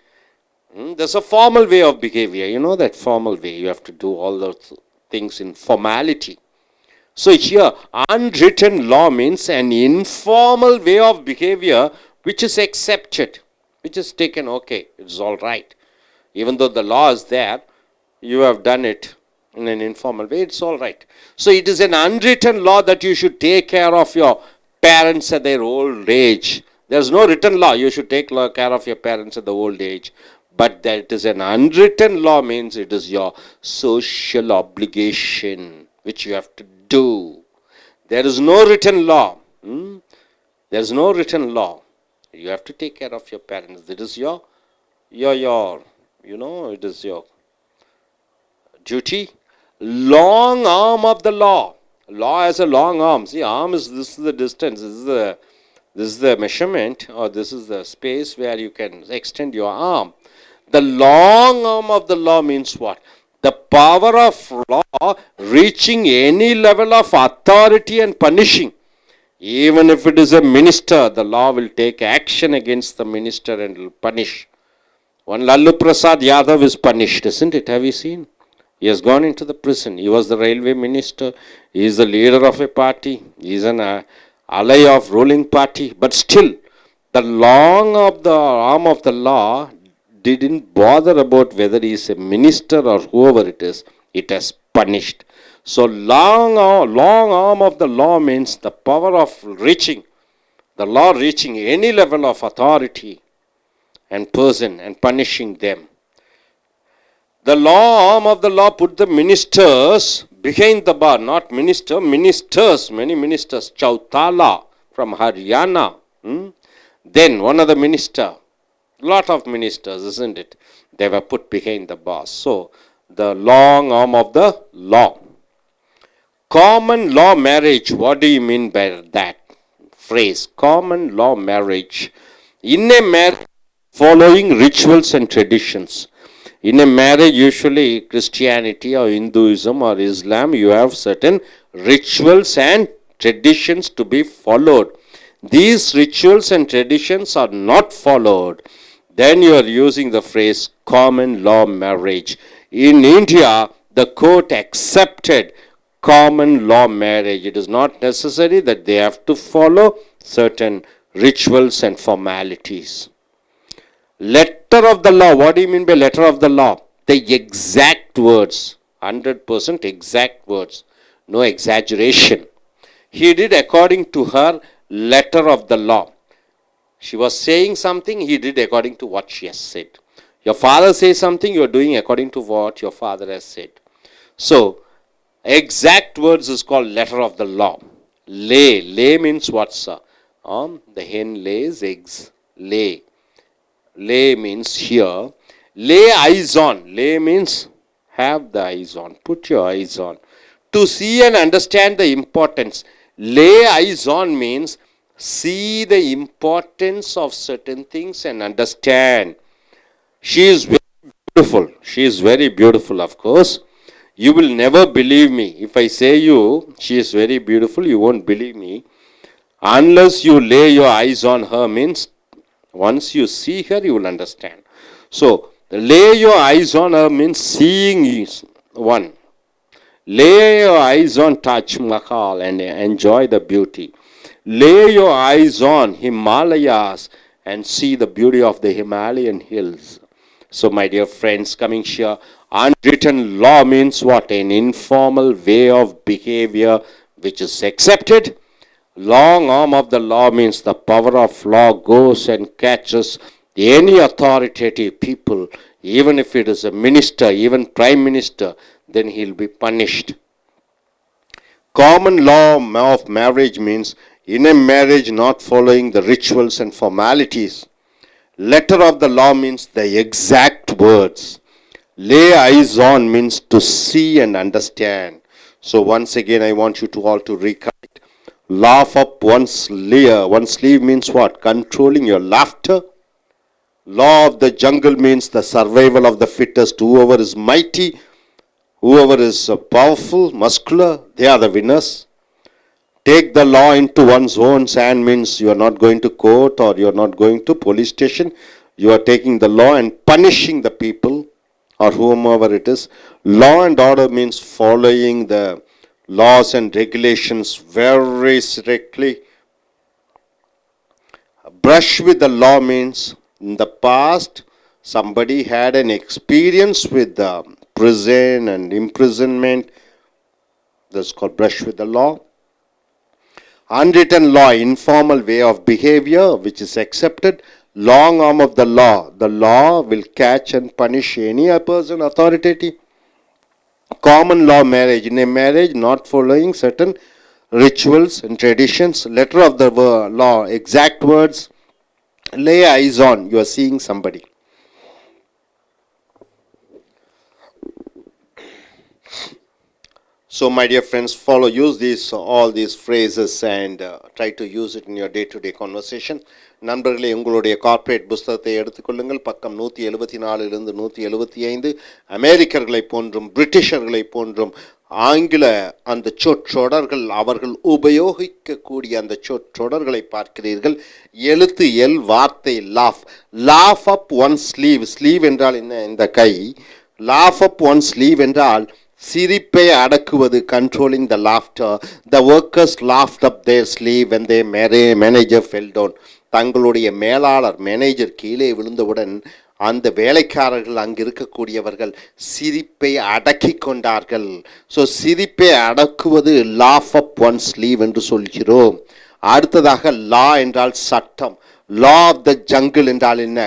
There's a formal way of behavior. You know that formal way. You have to do all those things in formality. So here, unwritten law means an informal way of behavior which is accepted, which is taken, okay, it's all right. Even though the law is there, you have done it in an informal way, it's all right. So it is an unwritten law that you should take care of your parents at their old age. There's no written law, you should take care of your parents at the old age. But that is an unwritten law means it is your social obligation which you have to do. There is no written law. There is no written law. You have to take care of your parents. It is your it is your duty. Long arm of the law. Law has a long arm. See, arm is, this is the distance. This is the measurement, or this is the space where you can extend your arm. The long arm of the law means what? The power of law reaching any level of authority and punishing. Even if it is a minister, the law will take action against the minister and will punish. One Lalu Prasad Yadav is punished, isn't it? Have you seen? He has gone into the prison. He was the railway minister. He is the leader of a party. He is an ally of ruling party. But still, the long of the arm of the law didn't bother about whether he is a minister or whoever it is. It has punished. So long arm of the law means the power of reaching, the law reaching any level of authority and person and punishing them. The law arm of the law put the ministers behind the bar, not ministers, many ministers. Chautala from Haryana. Then one other minister, lot of ministers, isn't it? They were put behind the bars. So the long arm of the law. Common law marriage, what do you mean by that phrase? Common law marriage. In a marriage, following rituals and traditions. In a marriage, usually Christianity or Hinduism or Islam, you have certain rituals and traditions to be followed. These rituals and traditions are not followed, then you are using the phrase common law marriage. In India, the court accepted common law marriage. It is not necessary that they have to follow certain rituals and formalities. Letter of the law. What do you mean by letter of the law? The exact words. 100% exact words. No exaggeration. He did according to her letter of the law. She was saying something, he did according to what she has said. Your father says something, you are doing according to what your father has said. So, exact words is called letter of the law. Lay. Lay means what, sir? The hen lays eggs. Lay. Lay means here. Lay eyes on. Lay means have the eyes on. Put your eyes on. To see and understand the importance. Lay eyes on means see the importance of certain things and understand. She is very beautiful. She is very beautiful, of course. You will never believe me. If I say you, she is very beautiful, you won't believe me. Unless you lay your eyes on her means, once you see her, you will understand. So, lay your eyes on her means seeing is one. Lay your eyes on Taj Mahal and enjoy the beauty. Lay your eyes on Himalayas and see the beauty of the Himalayan hills. So, my dear friends, coming here, unwritten law means what? An informal way of behavior which is accepted. Long arm of the law means the power of law goes and catches any authoritative people, even if it is a minister, even prime minister, then he will be punished. Common law of marriage means in a marriage not following the rituals and formalities. Letter of the law means the exact words. Lay eyes on means to see and understand. So once again I want you to all to recite. Laugh up one's sleeve means what? Controlling your laughter. Law of the jungle means the survival of the fittest. Whoever is mighty, whoever is powerful, muscular, they are the winners. Take the law into one's own hand means you are not going to court or you are not going to police station. You are taking the law and punishing the people or whomever it is. Law and order means following the laws and regulations very strictly. Brush with the law means in the past somebody had an experience with prison and imprisonment. That's called brush with the law. Unwritten law, informal way of behavior which is accepted. Long arm of the law will catch and punish any person authoritative. Common law marriage, in a marriage not following certain rituals and traditions. Letter of the law, exact words. Lay eyes on, you are seeing somebody. So my dear friends, use all these phrases and try to use it in your day-to-day conversation. நண்பர்களே, உங்களுடைய corporate புஸ்தகத்தை எடுத்துக்கொள்ளுங்கள். பக்கம் 174 இலிருந்து 175. அமெரிக்கர்களைப் போன்றும் பிரிட்டிஷர்களைப் போன்றும் ஆங்கில அந்த சொற்றொடர்கள் அவர்கள் உபயோகிக்கக்கூடிய அந்த சொற்றொடர்களை பார்க்கிறீர்கள். எழுத்து எல், வார்த்தை laugh. Laugh up one's sleeve. Sleeve என்றால் என்ன? இந்த கை. லாஃப் அப் ஒன் ஸ்லீவ் என்றால் சிரிப்பை அடக்குவது, controlling the laughter. The workers laughed up their sleeve when their manager fell down. தங்களுடைய மேலாளர் மேனேஜர் கீழே விழுந்தவுடன் அந்த வேலைக்காரர்கள் அங்கு இருக்கக்கூடியவர்கள் சிரிப்பை அடக்கி கொண்டார்கள். ஸோ சிரிப்பை அடக்குவது லாஃப் அப் ஒன் ஸ்லீவ் என்று சொல்கிறோம். அடுத்ததாக லா என்றால் சட்டம். லா ஆஃப் த ஜங்கிள் என்றால் என்ன?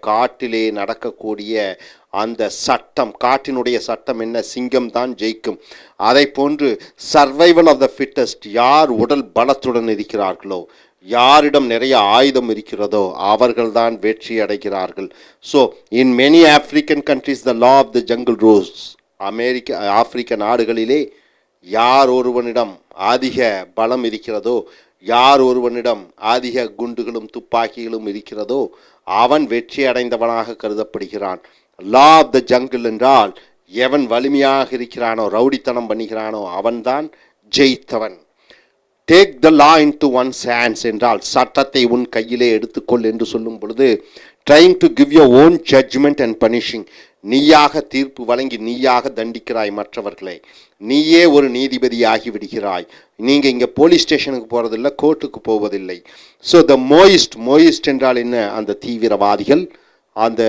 காட்டிலே நடக்கக்கூடிய அந்த சட்டம். காட்டினுடைய சட்டம் என்ன? சிங்கம் தான் ஜெயிக்கும். அதை போன்று சர்வைவல் ஆஃப் த ஃபிட்டஸ்ட். யார் உடல் பலத்துடன் இருக்கிறார்களோ, யாரிடம் நிறைய ஆயுதம் இருக்கிறதோ அவர்கள்தான் வெற்றி அடைகிறார்கள். So in many African countries the law of the jungle rules. ஆப்பிரிக்க நாடுகளிலே யார் ஒருவனிடம் அதிக பலம் இருக்கிறதோ, யார் ஒருவனிடம் அதிக குண்டுகளும் துப்பாக்கிகளும் இருக்கிறதோ அவன் வெற்றி அடைந்தவனாக கருதப்படுகிறான். லா ஆஃப் த ஜங்கிள் என்றால் எவன் வலிமையாக இருக்கிறானோ, ரவுடித்தனம் பண்ணுகிறானோ அவன்தான் ஜெயித்தவன். Take the law into one's hands என்றால் சட்டத்தை உன் கையிலே எடுத்துக்கொள் என்று சொல்லும் பொழுது trying to give your own judgement and punishing. நீயாக தீர்ப்பு வழங்கி நீயாக தண்டிக்கிறாய் மற்றவர்களை. நீயே ஒரு நீதிபதி ஆகிவிடுகிறாய். நீங்கள் இங்கே போலீஸ் ஸ்டேஷனுக்கு போகிறதில்லை, கோர்ட்டுக்கு போவதில்லை. ஸோ த மோயிஸ்ட் என்றால் என்ன? அந்த தீவிரவாதிகள் அந்த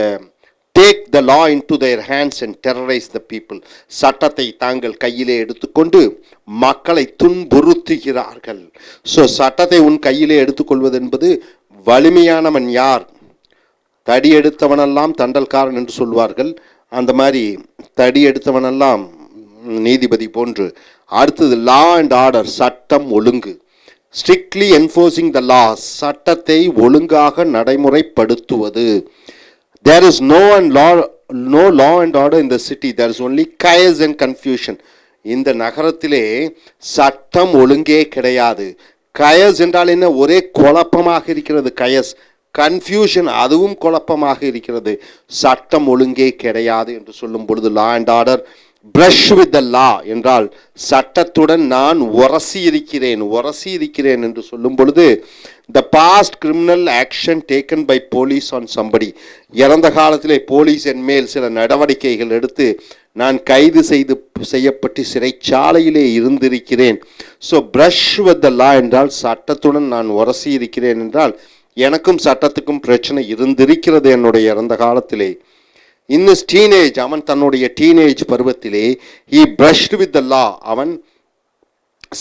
take the law in to their hands and terrorise the people. சட்டத்தை தாங்கள் கையிலே எடுத்துக்கொண்டு மக்களை துன்புறுத்துகிறார்கள். ஸோ சட்டத்தை உன் கையிலே எடுத்துக்கொள்வது என்பது வலிமையானவன் யார்? தடி எடுத்தவனெல்லாம் தண்டல்காரன் என்று சொல்வார்கள். அந்த மாதிரி தடி எடுத்தவனெல்லாம் நீதிபதி போன்று. அடுத்தது லா அண்ட் ஆர்டர், சட்டம் ஒழுங்கு. ஸ்ட்ரிக்ட்லி என்ஃபோர்சிங் த லா, சட்டத்தை ஒழுங்காக நடைமுறைப்படுத்துவது. There is no law and order in the city. There is only chaos and confusion. இந்த நகரத்திலே சட்டம் ஒழுங்கே கிடையாது. கயஸ் என்றால் என்ன? ஒரே குழப்பமாக இருக்கிறது. கயஸ், கன்ஃபியூஷன், அதுவும் குழப்பமாக இருக்கிறது. சட்டம் ஒழுங்கே கிடையாது என்று சொல்லும் பொழுது law and order. Brush with the law என்றால் சட்டத்துடன் நான் உரசி இருக்கிறேன் என்று சொல்லும் பொழுது the past criminal action taken by police on somebody. இறந்த காலத்திலே போலீஸ் என் மேல் சில நடவடிக்கைகள் எடுத்து நான் கைது செய்யப்பட்டு சிறைச்சாலையிலே இருந்திருக்கிறேன். So brush with the law என்றால் சட்டத்துடன் நான் உரசி இருக்கிறேன் என்றால் எனக்கும் சட்டத்துக்கும் பிரச்சனை இருந்திருக்கிறது என்னுடைய இறந்த காலத்திலே. In his teenage, அவன் தன்னுடைய டீனேஜ் பருவத்திலே he brushed with the law. அவன்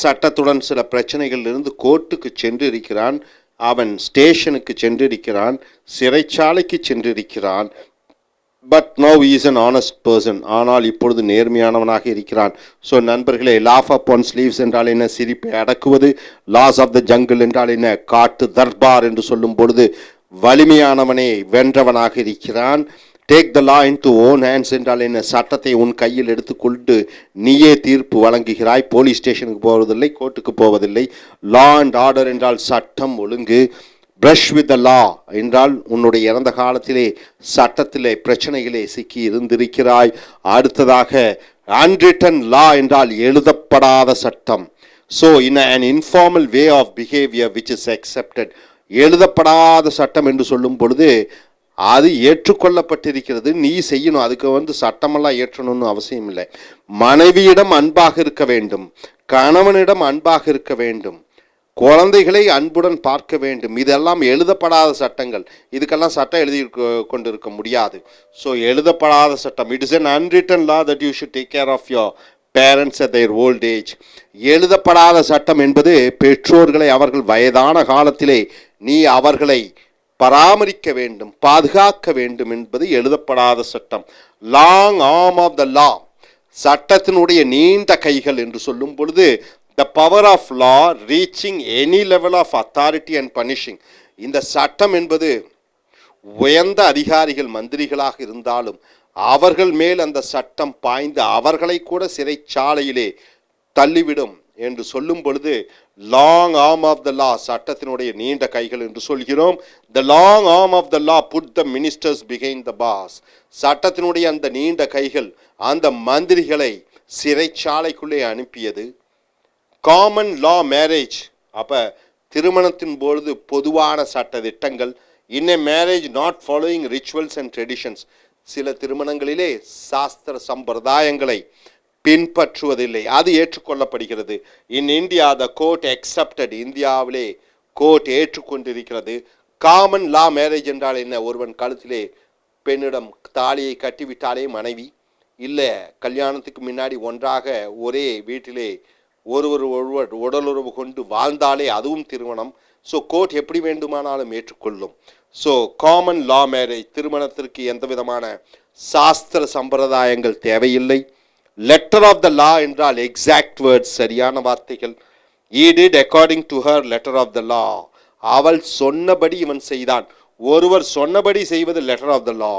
சட்டத்துடன் சில பிரச்சனைகளிலிருந்து கோர்ட்டுக்கு சென்றிருக்கிறான், அவன் ஸ்டேஷனுக்கு சென்றிருக்கிறான், சிறைச்சாலைக்கு சென்றிருக்கிறான். But no is an honest person. ஆனால் இப்பொழுது நேர்மையானவனாக இருக்கிறான். ஸோ நண்பர்களே, லாஃப் அப் ஒன் ஸ்லீவ்ஸ் என்றால் என்ன? சிரிப்பை அடக்குவது. லாஸ் ஆஃப் த ஜங்கிள் என்றால் என்ன? காட்டு தர்பார் என்று சொல்லும் பொழுது வலிமையானவனே வென்றவனாக இருக்கிறான். Take the law in to own hands என்றால் என்ன? சட்டத்தை உன் கையில் எடுத்துக்கொண்டு நீயே தீர்ப்பு வழங்குகிறாய். போலீஸ் ஸ்டேஷனுக்கு போவதில்லை, கோர்ட்டுக்கு போவதில்லை. லா அண்ட் ஆர்டர் என்றால் சட்டம் ஒழுங்கு. பிரஷ் வித் த லா என்றால் உன்னுடைய இறந்த காலத்திலே சட்டத்திலே பிரச்சனைகளே சிக்கி இருந்திருக்கிறாய். அடுத்ததாக அன்ரிட்டன் லா என்றால் எழுதப்படாத சட்டம். So in an informal way of behaviour which is accepted. எழுதப்படாத சட்டம் என்று சொல்லும் பொழுது அது ஏற்றுக்கொள்ளப்பட்டிருக்கிறது, நீ செய்யணும். அதுக்கு சட்டமெல்லாம் ஏற்றணும்னு அவசியம் இல்லை. மனைவியிடம் அன்பாக இருக்க வேண்டும், கணவனிடம் அன்பாக இருக்க வேண்டும், குழந்தைகளை அன்புடன் பார்க்க வேண்டும். இதெல்லாம் எழுதப்படாத சட்டங்கள். இதுக்கெல்லாம் சட்டம் எழுதி கொண்டிருக்க முடியாது. ஸோ எழுதப்படாத சட்டம். It is an unwritten law that you should take care of your parents at their old age. எழுதப்படாத சட்டம் என்பது பெற்றோர்களை அவர்கள் வயதான காலத்திலே நீ அவர்களை பராமரிக்க வேண்டும், பாதுகாக்க வேண்டும் என்பது எழுதப்படாத சட்டம். Long arm of the law, சட்டத்தினுடைய நீண்ட கைகள் என்று சொல்லும் பொழுது the power of law reaching any level of authority and punishing. இந்த சட்டம் என்பது உயர்ந்த அதிகாரிகள் மந்திரிகளாக இருந்தாலும் அவர்கள் மேல் அந்த சட்டம் பாய்ந்து அவர்களை கூட சிறைச்சாலையிலே தள்ளிவிடும் என்று சொல்லும் பொழுது long arm of the law, சட்டத்தினுடைய நீண்ட கைகள் என்று சொல்கிறோம். The long arm of the law put the ministers behind the bars. சட்டத்தினுடைய அந்த நீண்ட கைகள் அந்த மந்திரிகளை சிறைச்சாலைக்குள்ளே அனுப்பியது. காமன் லா மேரேஜ், அப்போ திருமணத்தின் பொழுது பொதுவான சட்ட திட்டங்கள். In a marriage not following rituals and traditions, சில திருமணங்களிலே சாஸ்திர சம்பிரதாயங்களை பின்பற்றுவதில்லை, அது ஏற்றுக்கொள்ளப்படுகிறது. In India the court accepted, இந்தியாவிலே கோர்ட் ஏற்றுக்கொண்டிருக்கிறது. காமன் லா மேரேஜ் என்றால் என்ன? ஒருவன் கழுத்திலே பெண்ணிடம் தாலியை கட்டிவிட்டாலே மனைவி, இல்லை கல்யாணத்துக்கு முன்னாடி ஒன்றாக ஒரே வீட்டிலே ஒருவர் உடலுறவு கொண்டு வாழ்ந்தாலே அதுவும் திருமணம். ஸோ கோர்ட் எப்படி வேண்டுமானாலும் ஏற்றுக்கொள்ளும். ஸோ காமன் லா மேரேஜ், திருமணத்திற்கு எந்த விதமான சாஸ்திர சம்பிரதாயங்கள் தேவையில்லை. லெட்டர் ஆஃப் த லா என்றால் எக்ஸாக்ட் வேர்ட்ஸ், சரியான வார்த்தைகள். He did according to her letter of the law, அவள் சொன்னபடி இவன் செய்தான். ஒருவர் சொன்னபடி செய்வது லெட்டர் ஆஃப் த லா.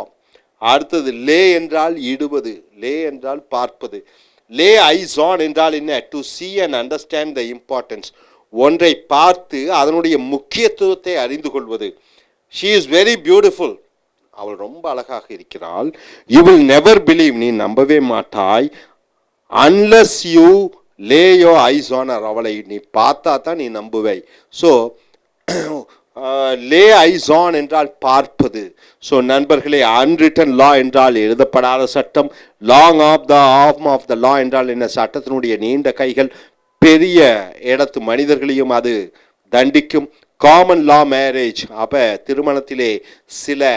அடுத்தது லே என்றால் இடுவது, லே என்றால் பார்ப்பது. லே ஐஸ் ஆன் என்றால் என்ன? To see and understand the importance, ஒன்றை பார்த்து அதனுடைய முக்கியத்துவத்தை அறிந்து கொள்வது. She is very beautiful, அவள் ரொம்ப அழகாக இருக்கிறாள். You will never believe, நீ நம்பவே மாட்டாய். Unless you lay your eyes on her, அவளை நீ பார்த்தா தான் நீ நம்புவை. ஸோ லே ஐஸ் ஆன் என்றால் பார்ப்பது. ஸோ நண்பர்களே, அன்ரிட்டன் லா என்றால் எழுதப்படாத சட்டம். Long of the arm of the law என்றால் என்ன? சட்டத்தினுடைய நீண்ட கைகள் பெரிய இடத்து மனிதர்களையும் அது தண்டிக்கும். காமன் லா மேரேஜ், அப்போ திருமணத்திலே சில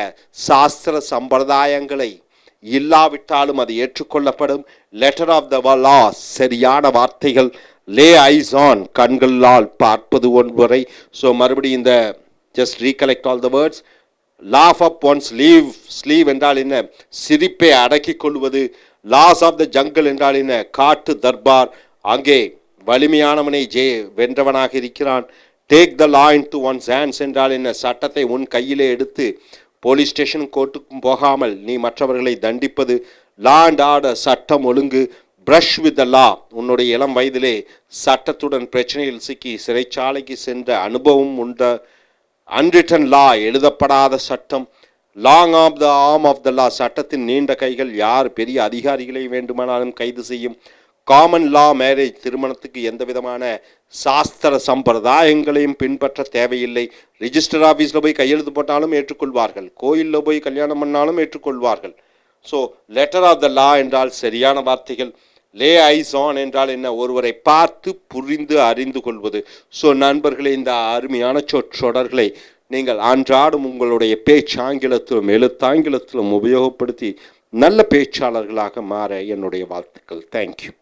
சாஸ்திர சம்பிரதாயங்களை இல்லாவிட்டாலும் அது ஏற்றுக்கொள்ளப்படும். லெட்டர் ஆஃப் த லா, சரியான வார்த்தைகள். லே ஐஸ் ஆன், கண்களால் பார்ப்பது ஒன்றை. ஸோ மறுபடியும் இந்த just recollect all the words. Laugh up one's sleeve என்றால் என்ன? சிரிப்பை அடக்கிக் கொள்வது. லாஸ் ஆஃப் த ஜங்கல் என்றால் என்ன? காட்டு தர்பார், அங்கே வலிமையானவனை வென்றவனாக இருக்கிறான். Take the law into one's hands என்றால் என்ன? சட்டத்தை உன் கையிலே எடுத்து போலீஸ் ஸ்டேஷன் கோர்ட்டுக்கும் போகாமல் நீ மற்றவர்களை தண்டிப்பது. லா அண்ட் ஆர்டர், சட்டம் ஒழுங்கு. பிரஷ் வித் த லா, உன்னுடைய இளம் வயதிலே சட்டத்துடன் பிரச்சனையில் சிக்கி சிறைச்சாலைக்கு சென்ற அனுபவம் உண்ட. அன்ரிட்டன் லா, எழுதப்படாத சட்டம். Long of the arm of the law, சட்டத்தின் நீண்ட கைகள் யார் பெரிய அதிகாரிகளை வேண்டுமானாலும் கைது செய்யும். காமன் லா மேரேஜ், திருமணத்துக்கு எந்த விதமான சாஸ்திர சம்பிரதாயங்களையும் பின்பற்ற தேவையில்லை. ரிஜிஸ்டர் ஆஃபீஸில் போய் கையெழுத்து போட்டாலும் ஏற்றுக்கொள்வார்கள், கோயிலில் போய் கல்யாணம் பண்ணாலும் ஏற்றுக்கொள்வார்கள். So letter of the law என்றால் சரியான வார்த்தைகள். லே ஐஸ் ஆன் என்றால் என்ன? ஒருவரை பார்த்து புரிந்து அறிந்து கொள்வது. ஸோ நண்பர்களே, இந்த அருமையான சொற்றொடர்களை நீங்கள் அன்றாடும் உங்களுடைய பேச்சாங்கிலத்திலும் எழுத்தாங்கிலத்திலும் உபயோகப்படுத்தி நல்ல பேச்சாளர்களாக மாற என்னுடைய வாழ்த்துக்கள். தேங்க்யூ.